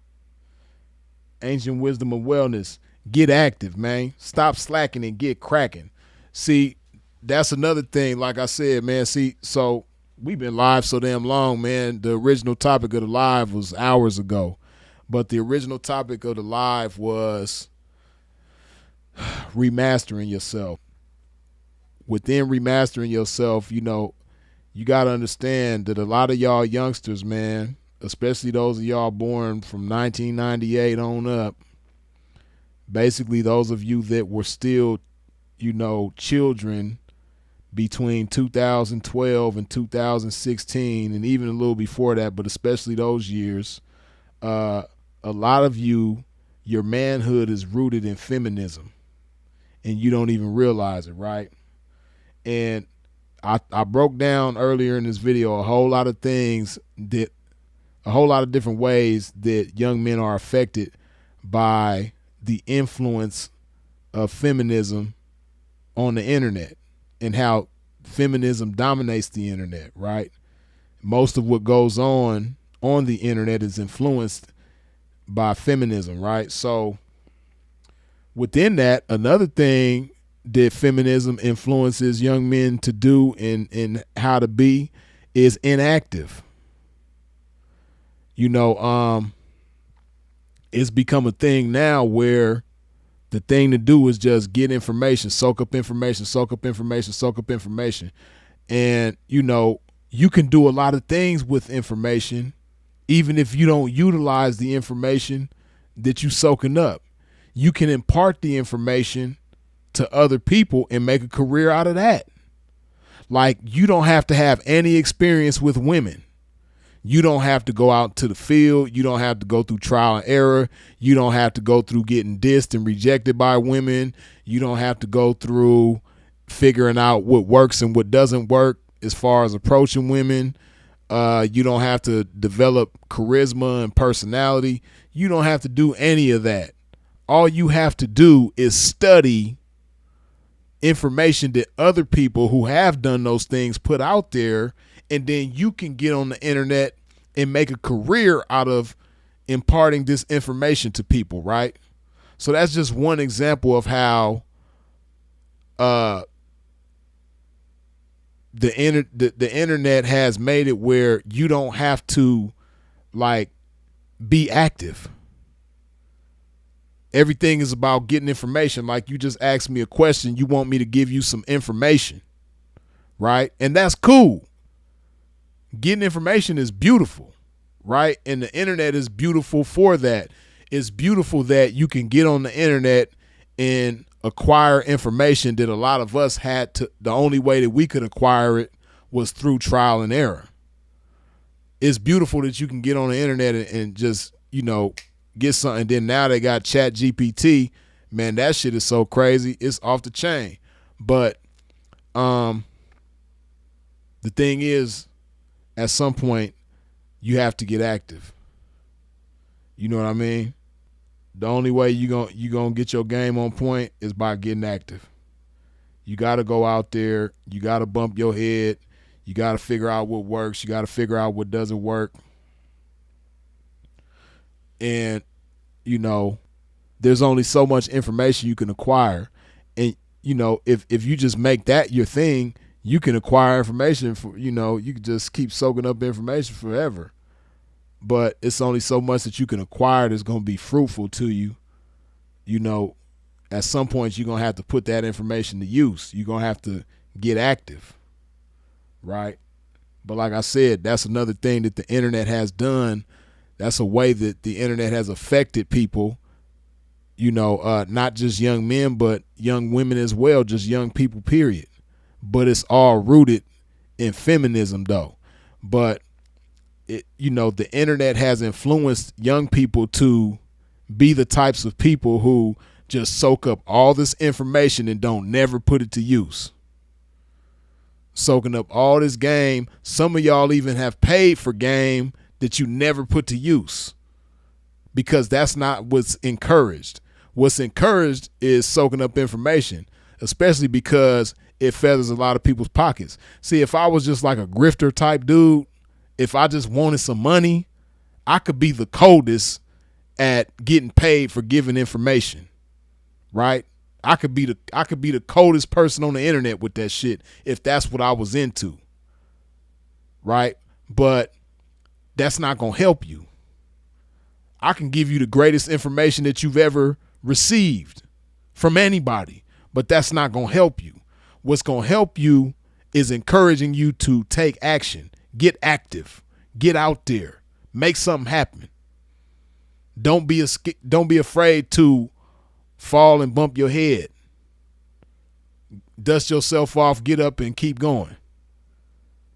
Ancient Wisdom of Wellness. Get active, man. Stop slacking and get cracking. See, that's another thing. Like I said, man. See, so we've been live so damn long, man. The original topic of the live was hours ago, but the original topic of the live was remastering yourself. Within remastering yourself, you got to understand that a lot of y'all youngsters, man, especially those of y'all born from 1998 on up, basically those of you that were still, children between 2012 and 2016, and even a little before that, but especially those years, a lot of you, your manhood is rooted in feminism. and you don't even realize it, right? And I broke down earlier in this video a whole lot of things that a whole lot of different ways that young men are affected by the influence of feminism on the internet and how feminism dominates the internet, right? Most of what goes on the internet is influenced by feminism, right? So within that, another thing that feminism influences young men to do and how to be is inactive. It's become a thing now where the thing to do is just get information, soak up information, soak up information, soak up information. And, you can do a lot of things with information, even if you don't utilize the information that you soaking up. You can impart the information to other people and make a career out of that. Like, you don't have to have any experience with women. You don't have to go out to the field. You don't have to go through trial and error. You don't have to go through getting dissed and rejected by women. You don't have to go through figuring out what works and what doesn't work as far as approaching women. You don't have to develop charisma and personality. You don't have to do any of that. All you have to do is study information that other people who have done those things put out there, and then you can get on the internet and make a career out of imparting this information to people, right? So that's just one example of how the internet has made it where you don't have to be active. Everything is about getting information. Like, you just asked me a question, you want me to give you some information, right? And that's cool. Getting information is beautiful, right? And the internet is beautiful for that. It's beautiful that you can get on the internet and acquire information that a lot of us had to. The only way that we could acquire it was through trial and error. It's beautiful that you can get on the internet and just, get something. Then now they got Chat GPT. Man, that shit is so crazy. It's off the chain. But the thing is, at some point, you have to get active. You know what I mean? The only way you gonna get your game on point is by getting active. You got to go out there. You got to bump your head. You got to figure out what works. You got to figure out what doesn't work. And, there's only so much information you can acquire. And, if you just make that your thing, you can acquire information for, you can just keep soaking up information forever. But it's only so much that you can acquire that's going to be fruitful to you. At some point, you're going to have to put that information to use. You're going to have to get active, right? But like I said, that's another thing that the internet has done. That's a way that the internet has affected people, not just young men, but young women as well, just young people, period. But it's all rooted in feminism, though. But the internet has influenced young people to be the types of people who just soak up all this information and don't never put it to use. Soaking up all this game. Some of y'all even have paid for game that you never put to use, because that's not what's encouraged. What's encouraged is soaking up information, especially because it feathers a lot of people's pockets. See, if I was just like a grifter type dude, if I just wanted some money, I could be the coldest at getting paid for giving information, right? I could be the coldest person on the internet with that shit if that's what I was into, right? But that's not going to help you. I can give you the greatest information that you've ever received from anybody, but that's not going to help you. What's going to help you is encouraging you to take action, get active, get out there, make something happen. Don't be afraid to fall and bump your head. Dust yourself off, get up and keep going.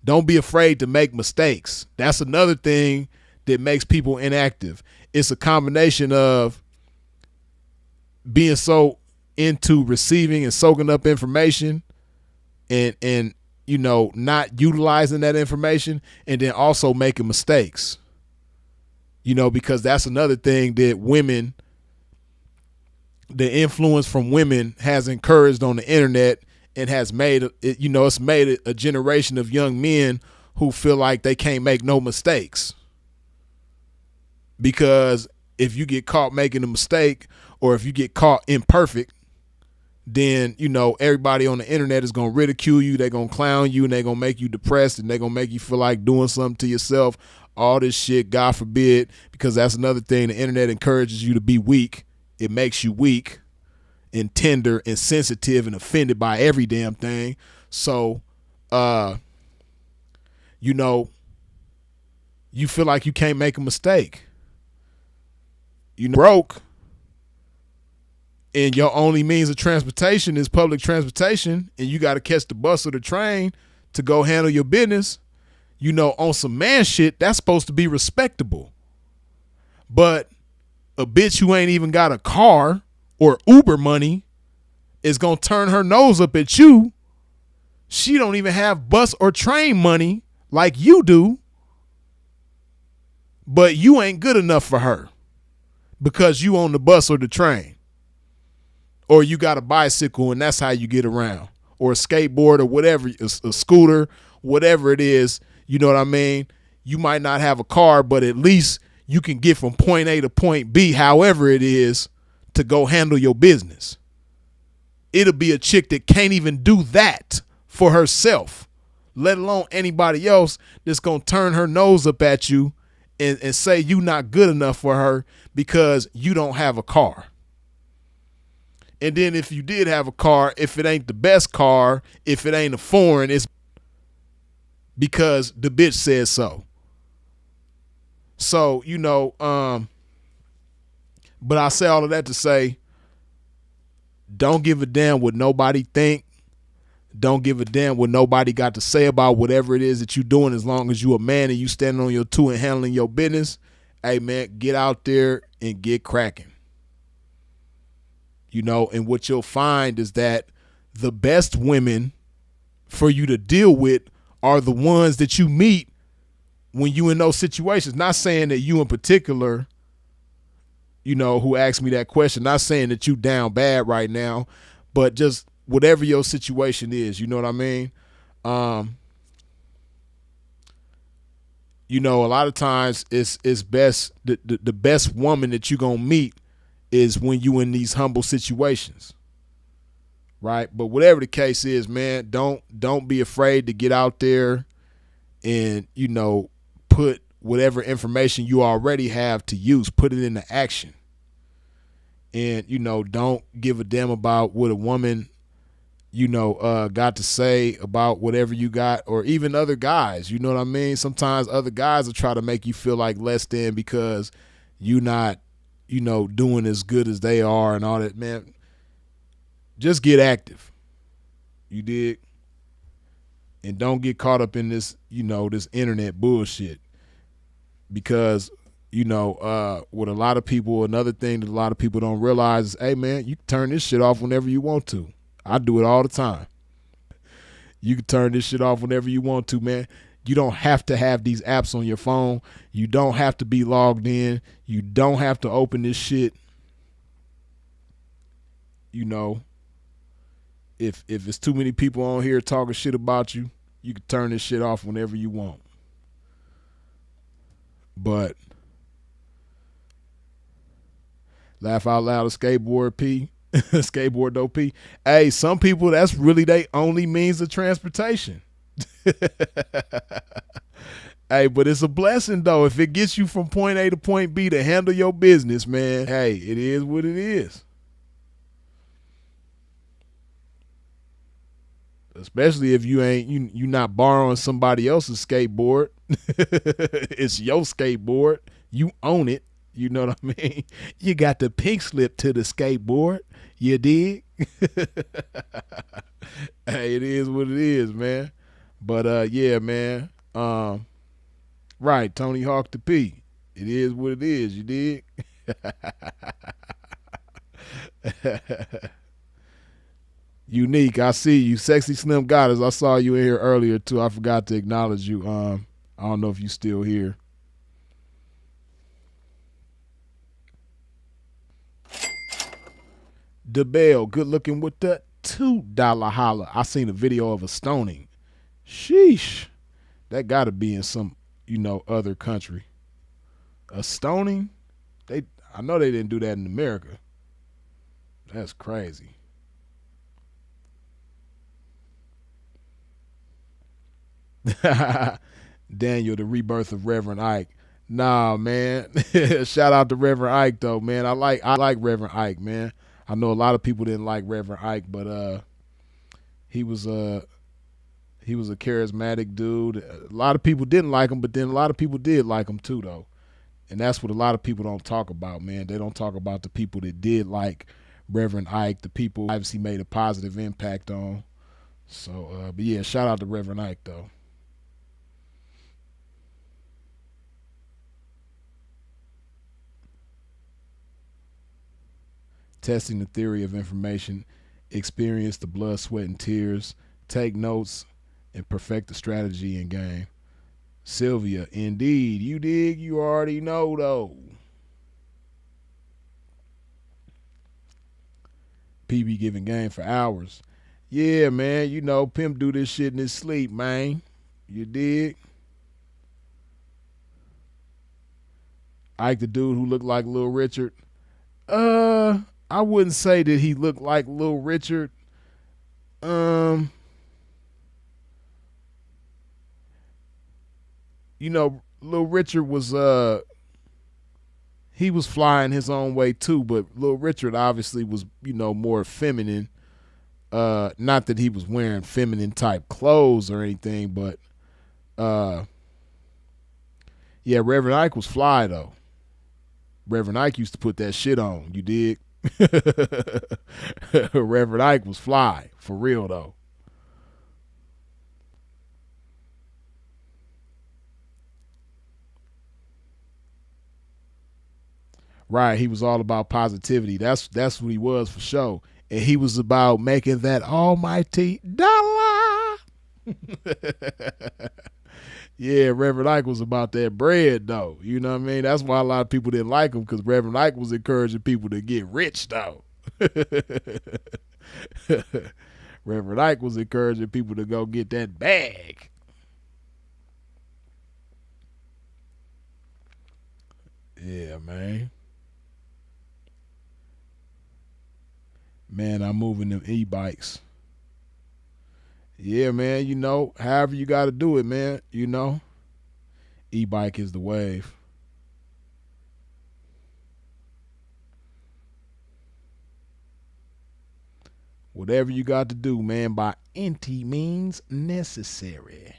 Don't be afraid to make mistakes. That's another thing that makes people inactive. It's a combination of being so into receiving and soaking up information and not utilizing that information, and then also making mistakes. Because that's another thing that women, the influence from women has encouraged on the internet and has made it, it's made a generation of young men who feel like they can't make no mistakes. Because if you get caught making a mistake, or if you get caught imperfect, then, everybody on the internet is going to ridicule you. They're going to clown you, and they're going to make you depressed, and they're going to make you feel like doing something to yourself. All this shit, God forbid, because that's another thing. The internet encourages you to be weak. It makes you weak and tender and sensitive and offended by every damn thing. So, you feel like you can't make a mistake. Broke, and your only means of transportation is public transportation, and you got to catch the bus or the train to go handle your business, on some man shit, that's supposed to be respectable. But a bitch who ain't even got a car or Uber money is going to turn her nose up at you. She don't even have bus or train money like you do, but you ain't good enough for her because you on the bus or the train, or you got a bicycle and that's how you get around, or a skateboard or whatever, a scooter, whatever it is. You know what I mean? You might not have a car, but at least you can get from point A to point B, however it is, to go handle your business. It'll be a chick that can't even do that for herself, let alone anybody else, that's going to turn her nose up at you and say you not good enough for her because you don't have a car. And then if you did have a car, if it ain't the best car, if it ain't a foreign, it's because the bitch says so. So, but I say all of that to say, don't give a damn what nobody think. Don't give a damn what nobody got to say about whatever it is that you doing, as long as you a man and you standing on your two and handling your business. Hey man, get out there and get cracking. And what you'll find is that the best women for you to deal with are the ones that you meet when you in those situations. Not saying that you in particular, who asked me that question, not saying that you down bad right now, but just whatever your situation is, you know what I mean? A lot of times it's best, the best woman that you gonna meet is when you in these humble situations, right? But whatever the case is, man, don't be afraid to get out there and, put whatever information you already have to use, put it into action. And, don't give a damn about what a woman, got to say about whatever you got, or even other guys, you know what I mean? Sometimes other guys will try to make you feel like less than because you not, doing as good as they are and all that, man. Just get active. You dig? And don't get caught up in this, this internet bullshit. Because, what a lot of people, another thing that a lot of people don't realize is, hey man, you can turn this shit off whenever you want to. I do it all the time. You can turn this shit off whenever you want to, man. You don't have to have these apps on your phone. You don't have to be logged in. You don't have to open this shit. If it's too many people on here talking shit about you, you can turn this shit off whenever you want. But laugh out loud, a skateboard P. Skateboard though P. Hey, some people, that's really their only means of transportation. Hey, but it's a blessing though. If it gets you from point A to point B to handle your business, man, hey, it is what it is. Especially if you ain't you not borrowing somebody else's skateboard. It's your skateboard. You own it. You know what I mean? You got the pink slip to the skateboard. You dig? Hey, it is what it is, man. But yeah, man. Right, Tony Hawk the P. It is what it is, you dig? Unique, I see you. Sexy Slim Goddess, I saw you in here earlier too. I forgot to acknowledge you. I don't know if you still here. DeBell, good looking with the $2 holla. I seen a video of a stoning. Sheesh. That gotta be in some, other country. A stoning? I know they didn't do that in America. That's crazy. Daniel, the rebirth of Reverend Ike. Nah, man. Shout out to Reverend Ike though, man. I like Reverend Ike, man. I know a lot of people didn't like Reverend Ike, but he was he was a charismatic dude. A lot of people didn't like him, but then a lot of people did like him too, though. And that's what a lot of people don't talk about, man. They don't talk about the people that did like Reverend Ike, the people obviously made a positive impact on. So, but yeah, shout out to Reverend Ike, though. Testing the theory of information, experience the blood, sweat, and tears, take notes, and perfect the strategy in game. Sylvia, indeed, you dig, you already know, though. PB giving game for hours. Yeah, man, Pimp do this shit in his sleep, man. You dig? Ike, the dude who looked like Little Richard. I wouldn't say that he looked like Little Richard. Um, Little Richard was he was flying his own way too, but Little Richard obviously was, more feminine. Not that he was wearing feminine type clothes or anything, but yeah, Reverend Ike was fly though. Reverend Ike used to put that shit on. You dig? Reverend Ike was fly for real though. Right, he was all about positivity. That's what he was for sure. And he was about making that almighty dollar. Yeah, Reverend Ike was about that bread though. You know what I mean? That's why a lot of people didn't like him, because Reverend Ike was encouraging people to get rich though. Reverend Ike was encouraging people to go get that bag. Yeah, man. Man, I'm moving them e-bikes. Yeah, man, however you got to do it, man, E-bike is the wave. Whatever you got to do, man, by any means necessary.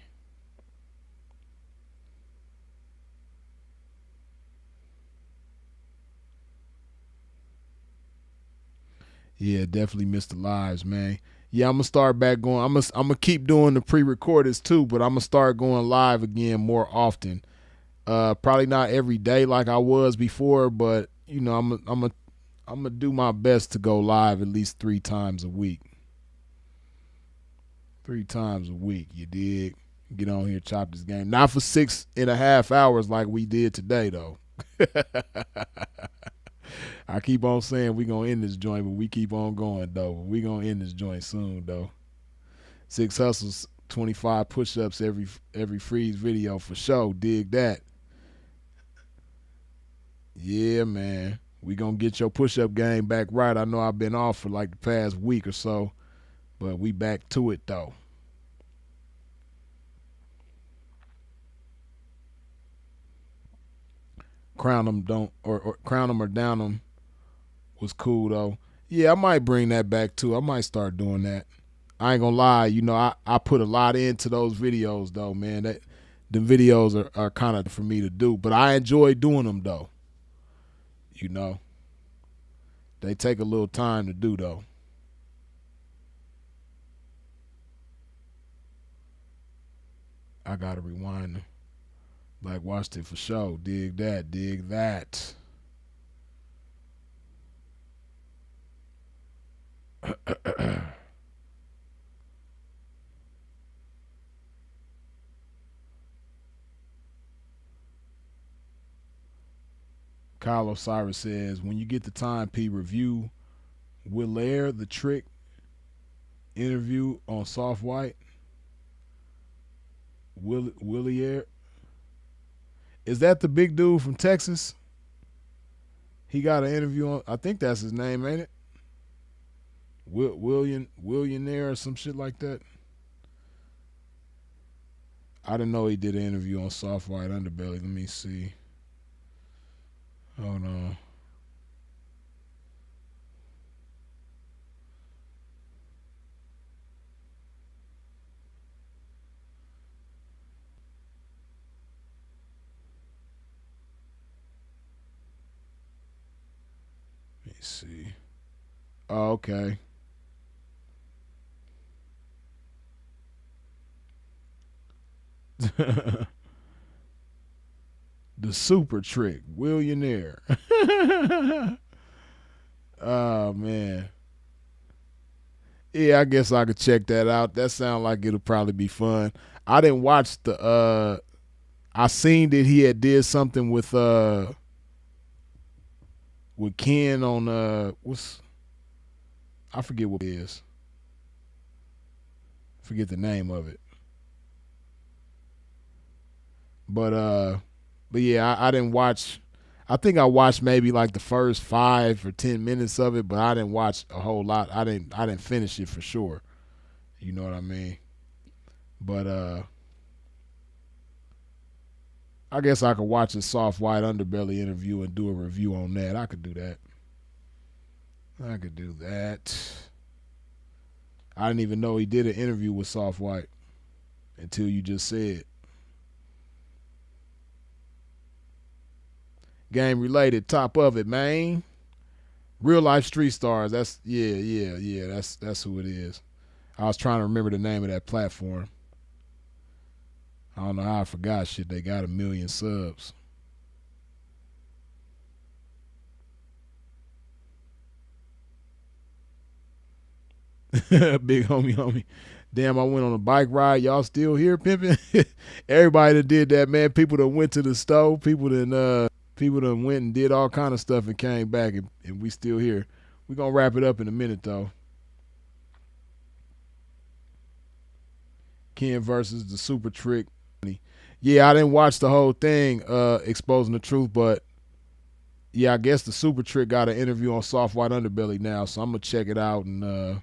Yeah, definitely missed the lives, man. Yeah, I'm gonna start back going. I'm gonna keep doing the pre-recordeds too, but I'm gonna start going live again more often. Probably not every day like I was before, but I'm gonna do my best to go live at least 3 times a week. 3 times a week, you dig? Get on here, chop this game. Not for 6.5 hours like we did today, though. I keep on saying we gonna end this joint, but we keep on going though. We gonna end this joint soon though. 6 hustles, 25 push-ups every freeze video for sure. Dig that. Yeah, man. We gonna get your push-up game back right. I know I've been off for like the past week or so, but we back to it though. Crown them don't or crown them or down them was cool though. Yeah, I might bring that back too. I might start doing that. I ain't gonna lie, I put a lot into those videos though, man. That the videos are kind of for me to do, but I enjoy doing them though. You know, they take a little time to do though. I gotta rewind them. Like watched it for sure. Dig that. Dig that. Kyle Osiris says, when you get the time, P, review Willaire the Trick interview on Soft White. Willier. Is that the big dude from Texas? He got an interview on, I think that's his name, ain't it? Willionaire or some shit like that. I didn't know he did an interview on Soft White Underbelly. Let me see. Hold on. Let me see. Oh, okay. The Super Trick, Willionaire. Oh man. Yeah, I guess I could check that out. That sounds like it'll probably be fun. I didn't watch the I seen that he had did something with Ken on what's, I forget what it is. Forget the name of it. But yeah, I didn't watch. I think I watched maybe like the first 5 or 10 minutes of it, but I didn't watch a whole lot. I didn't finish it for sure. You know what I mean? But I guess I could watch a Soft White Underbelly interview and do a review on that. I could do that. I could do that. I didn't even know he did an interview with Soft White until you just said. Game related, top of it, man. Real life street stars. That's yeah. That's who it is. I was trying to remember the name of that platform. I don't know how I forgot shit. They got 1 million subs. Big homie. Damn, I went on a bike ride. Y'all still here pimping? Everybody that did that, man. People that went to the store. People that went and did all kind of stuff and came back, and we still here. We gonna wrap it up in a minute though. Ken versus the Super Trick. Yeah, I didn't watch the whole thing, exposing the truth, but yeah, I guess the Super Trick got an interview on Soft White Underbelly now, so I'm gonna check it out and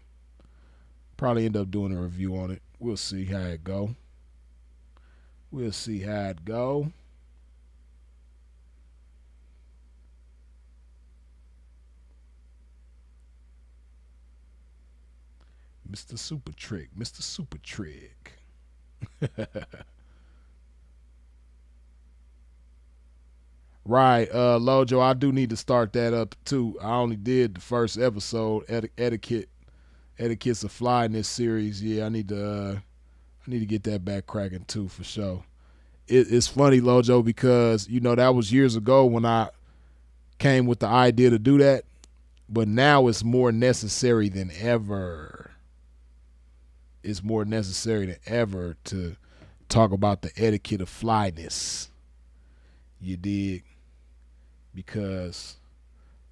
probably end up doing a review on it. We'll see how it go. Mr. Super Trick. Right, Lojo, I do need to start that up too. I only did the first episode, etiquette's a fly in this series. Yeah, I need to get that back cracking too for sure. It's funny, Lojo, because that was years ago when I came with the idea to do that, but now it's more necessary than ever. It's more necessary than ever to talk about the etiquette of flyness. You dig? Because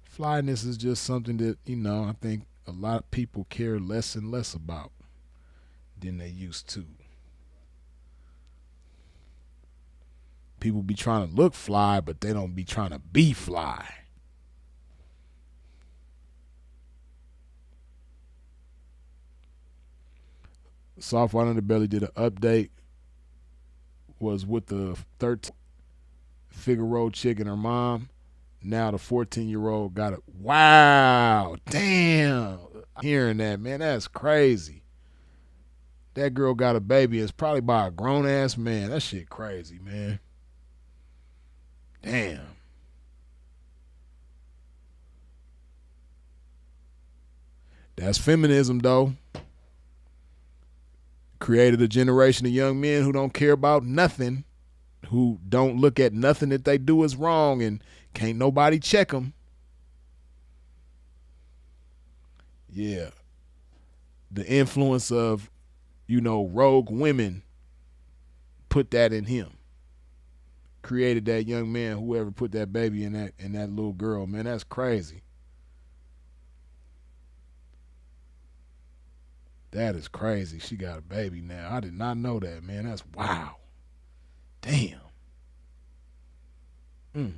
flyness is just something that, I think a lot of people care less and less about than they used to. People be trying to look fly, but they don't be trying to be fly. Soft White Underbelly did an update, was with the 13-figure-old chick and her mom. Now the 14-year-old got it. Wow, damn. Hearing that, man, that's crazy. That girl got a baby. It's probably by a grown-ass man. That shit crazy, man. Damn. That's feminism, though. Created a generation of young men who don't care about nothing, who don't look at nothing that they do as wrong, and can't nobody check them. Yeah. The influence of, rogue women put that in him. created that young man, whoever put that baby in that little girl, man. That's crazy. That is crazy. She got a baby now. I did not know that, man. That's wow. Damn. Mm.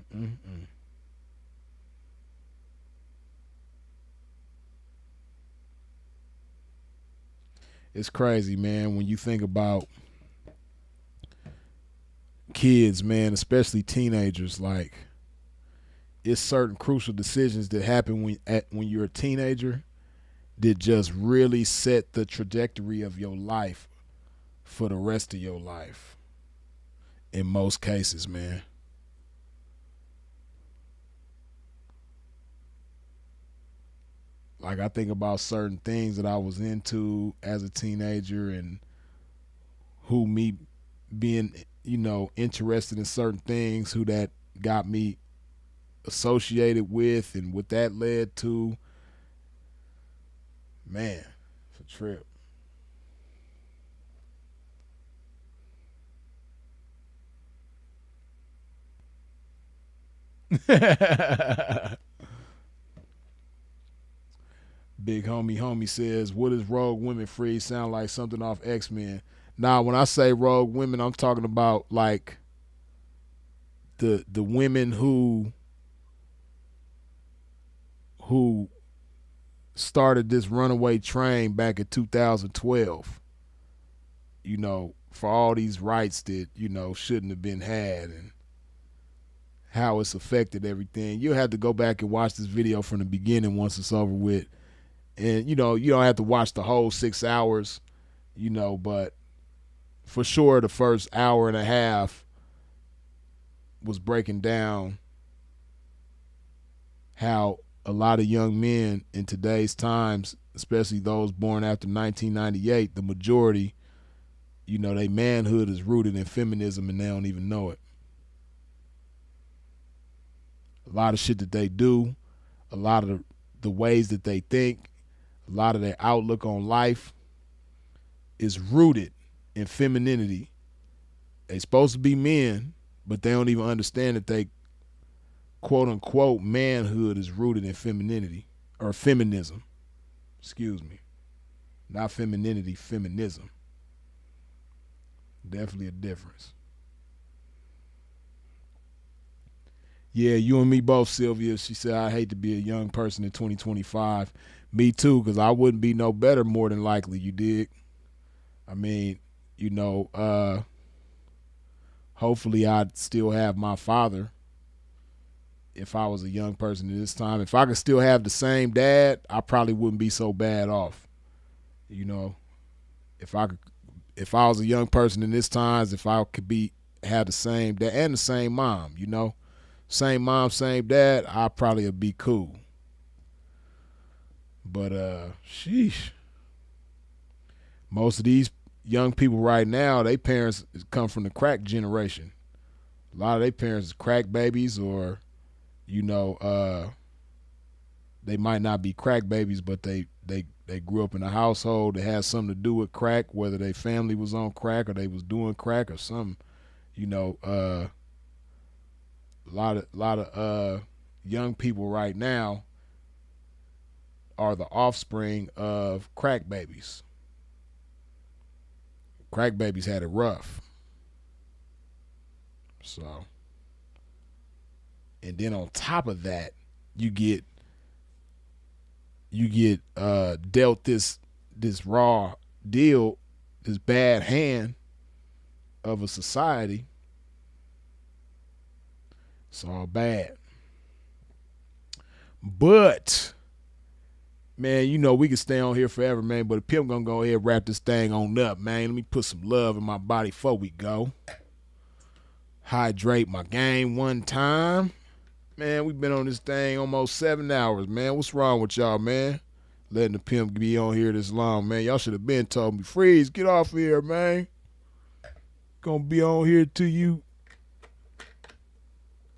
It's crazy, man, when you think about kids, man, especially teenagers. Like, it's certain crucial decisions that happen when you're a teenager that just really set the trajectory of your life for the rest of your life. In most cases, man. Like, I think about certain things that I was into as a teenager, and who me being, interested in certain things, who that got me associated with, and what that led to. Man, it's a trip. Big homie says, what does Rogue Women Free sound like? Something off X-Men. Now, when I say Rogue Women, I'm talking about like the women who started this runaway train back in 2012. For all these rights that shouldn't have been had, and how it's affected everything. You'll have to go back and watch this video from the beginning once it's over with. And you don't have to watch the whole 6 hours, but for sure the first hour and a half was breaking down how a lot of young men in today's times, especially those born after 1998, the majority, their manhood is rooted in feminism and they don't even know it. A lot of shit that they do, a lot of the ways that they think, a lot of their outlook on life is rooted in femininity. They supposed to be men, but they don't even understand that they quote unquote manhood is rooted in femininity or feminism. Excuse me. Not femininity, feminism. Definitely a difference. Yeah, you and me both, Sylvia. She said, I hate to be a young person in 2025. Me too, because I wouldn't be no better more than likely, you dig? I mean, hopefully I'd still have my father if I was a young person at this time. If I could still have the same dad, I probably wouldn't be so bad off. If I was a young person in this times, if I could have the same dad and the same mom, same mom, same dad, I probably would be cool. But sheesh. Most of these young people right now, their parents come from the crack generation. A lot of their parents is crack babies, or they might not be crack babies, but they grew up in a household that has something to do with crack, whether their family was on crack or they was doing crack or something. A lot of young people right now are the offspring of crack babies. Crack babies had it rough. So, and then on top of that, you get dealt this raw deal, this bad hand of a society. It's all bad. But man, we can stay on here forever, man. But Pimp gonna go ahead and wrap this thing on up, man. Let me put some love in my body before we go. Hydrate my game one time. Man, we've been on this thing almost 7 hours, man. What's wrong with y'all, man? Letting the Pimp be on here this long, man. Y'all should have been told me, Freeze, get off here, man. Gonna be on here till you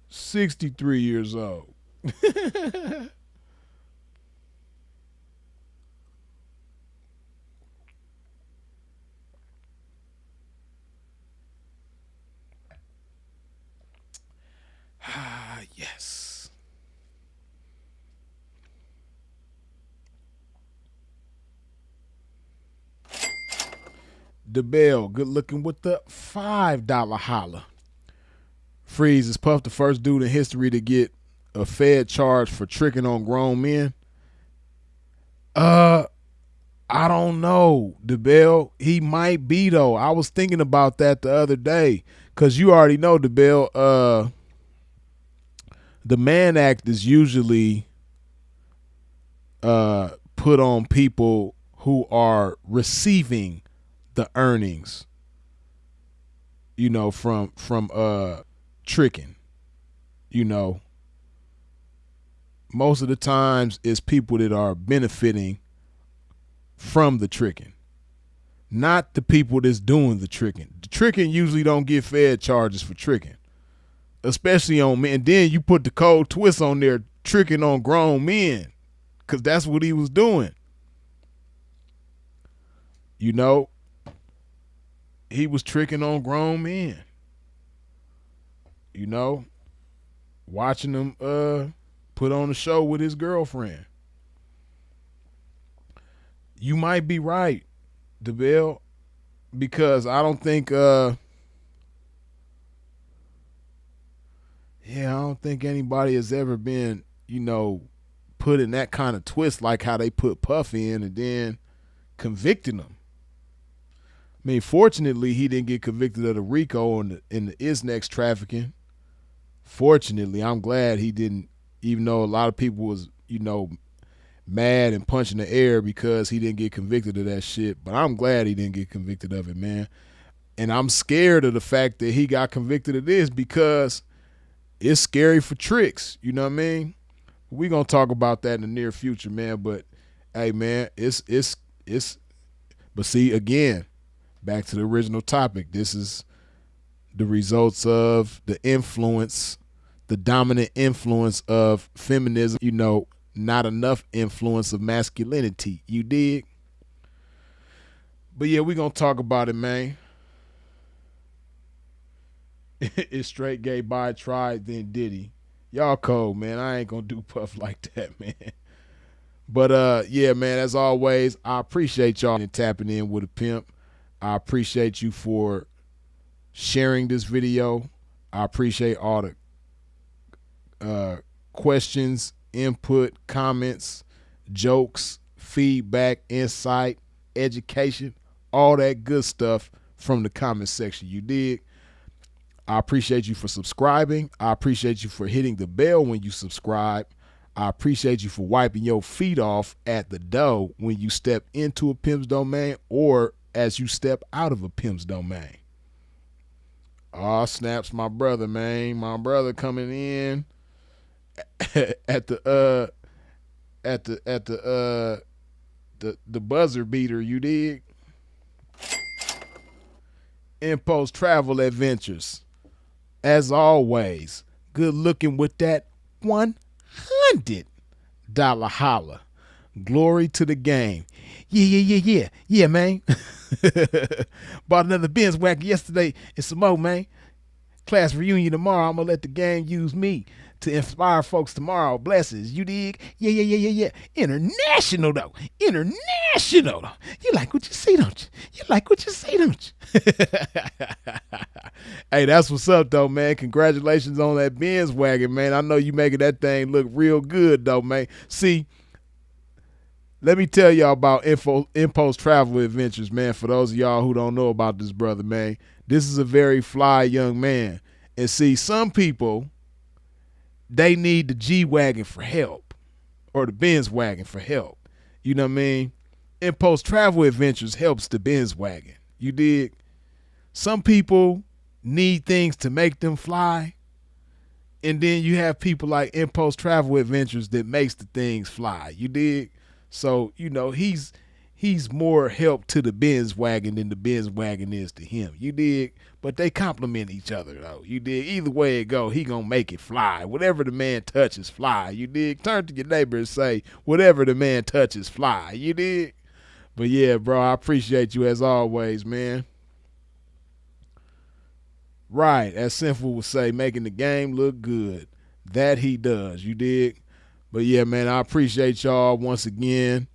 63 years old. DeBell, good looking with the $5 holla. Freeze, is Puff the first dude in history to get a Fed charge for tricking on grown men? I don't know, DeBell. He might be though. I was thinking about that the other day, cause you already know, DeBell. The Mann Act is usually put on people who are receiving the earnings, from tricking. Most of the times it's people that are benefiting from the tricking, not the people that's doing the tricking. The tricking usually don't get Fed charges for tricking, especially on men. And then you put the cold twist on there, tricking on grown men, because that's what he was doing. He was tricking on grown men. Watching them put on a show with his girlfriend. You might be right, DeBell, because I don't think I don't think anybody has ever been, put in that kind of twist like how they put Puff in and then convicting him. I mean, fortunately, he didn't get convicted of the RICO in the Isnex trafficking. Fortunately, I'm glad he didn't, even though a lot of people was, mad and punching the air because he didn't get convicted of that shit. But I'm glad he didn't get convicted of it, man. And I'm scared of the fact that he got convicted of this because it's scary for tricks. You know what I mean? We're going to talk about that in the near future, man. But, hey, man, but see, again, back to the original topic. This is the results of the influence, the dominant influence of feminism, not enough influence of masculinity. You dig? But yeah, we're going to talk about it, man. It's straight gay by tried, then Diddy. Y'all cold, man. I ain't going to do Puff like that, man. But yeah, man, as always, I appreciate y'all tapping in with a pimp. I appreciate you for sharing this video. I appreciate all the questions, input, comments, jokes, feedback, insight, education, all that good stuff from the comment section. You dig? I appreciate you for subscribing. I appreciate you for hitting the bell when you subscribe. I appreciate you for wiping your feet off at the door when you step into a pimp's domain or as you step out of a pimp's domain. Oh, snaps, my brother, man. My brother coming in at the buzzer beater, you dig? Impulse Travel Adventures. As always, good looking with that $100 holla. Glory to the game. Yeah, man. Bought another Benz wagon yesterday and some more, man. Class reunion tomorrow. I'm going to let the gang use me to inspire folks tomorrow. Blessings. You dig? Yeah. International, though. International, though. You like what you see, don't you? Hey, that's what's up, though, man. Congratulations on that Benz wagon, man. I know you making that thing look real good, though, man. See, let me tell y'all about Impulse Travel Adventures, man, for those of y'all who don't know about this brother, man. This is a very fly young man. And see, some people, they need the G-Wagon for help or the Benz wagon for help. You know what I mean? Impulse Travel Adventures helps the Benz wagon. You dig? Some people need things to make them fly. And then you have people like Impulse Travel Adventures that makes the things fly. You dig? So, he's more help to the Benz wagon than the Benz wagon is to him. You dig? But they complement each other, though. You dig? Either way it go, he gonna make it fly. Whatever the man touches, fly. You dig? Turn to your neighbor and say, whatever the man touches, fly. You dig? But yeah, bro, I appreciate you as always, man. Right, as Sinful would say, making the game look good. That he does. You dig? But yeah, man, I appreciate y'all once again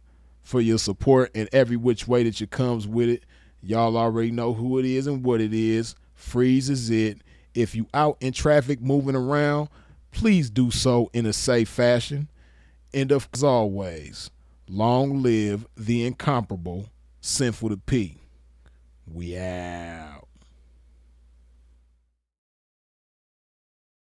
for your support in every which way that you comes with it. Y'all already know who it is and what it is. Freeze is it. If you out in traffic moving around, please do so in a safe fashion. And as always, long live the incomparable Sinful to P. We out.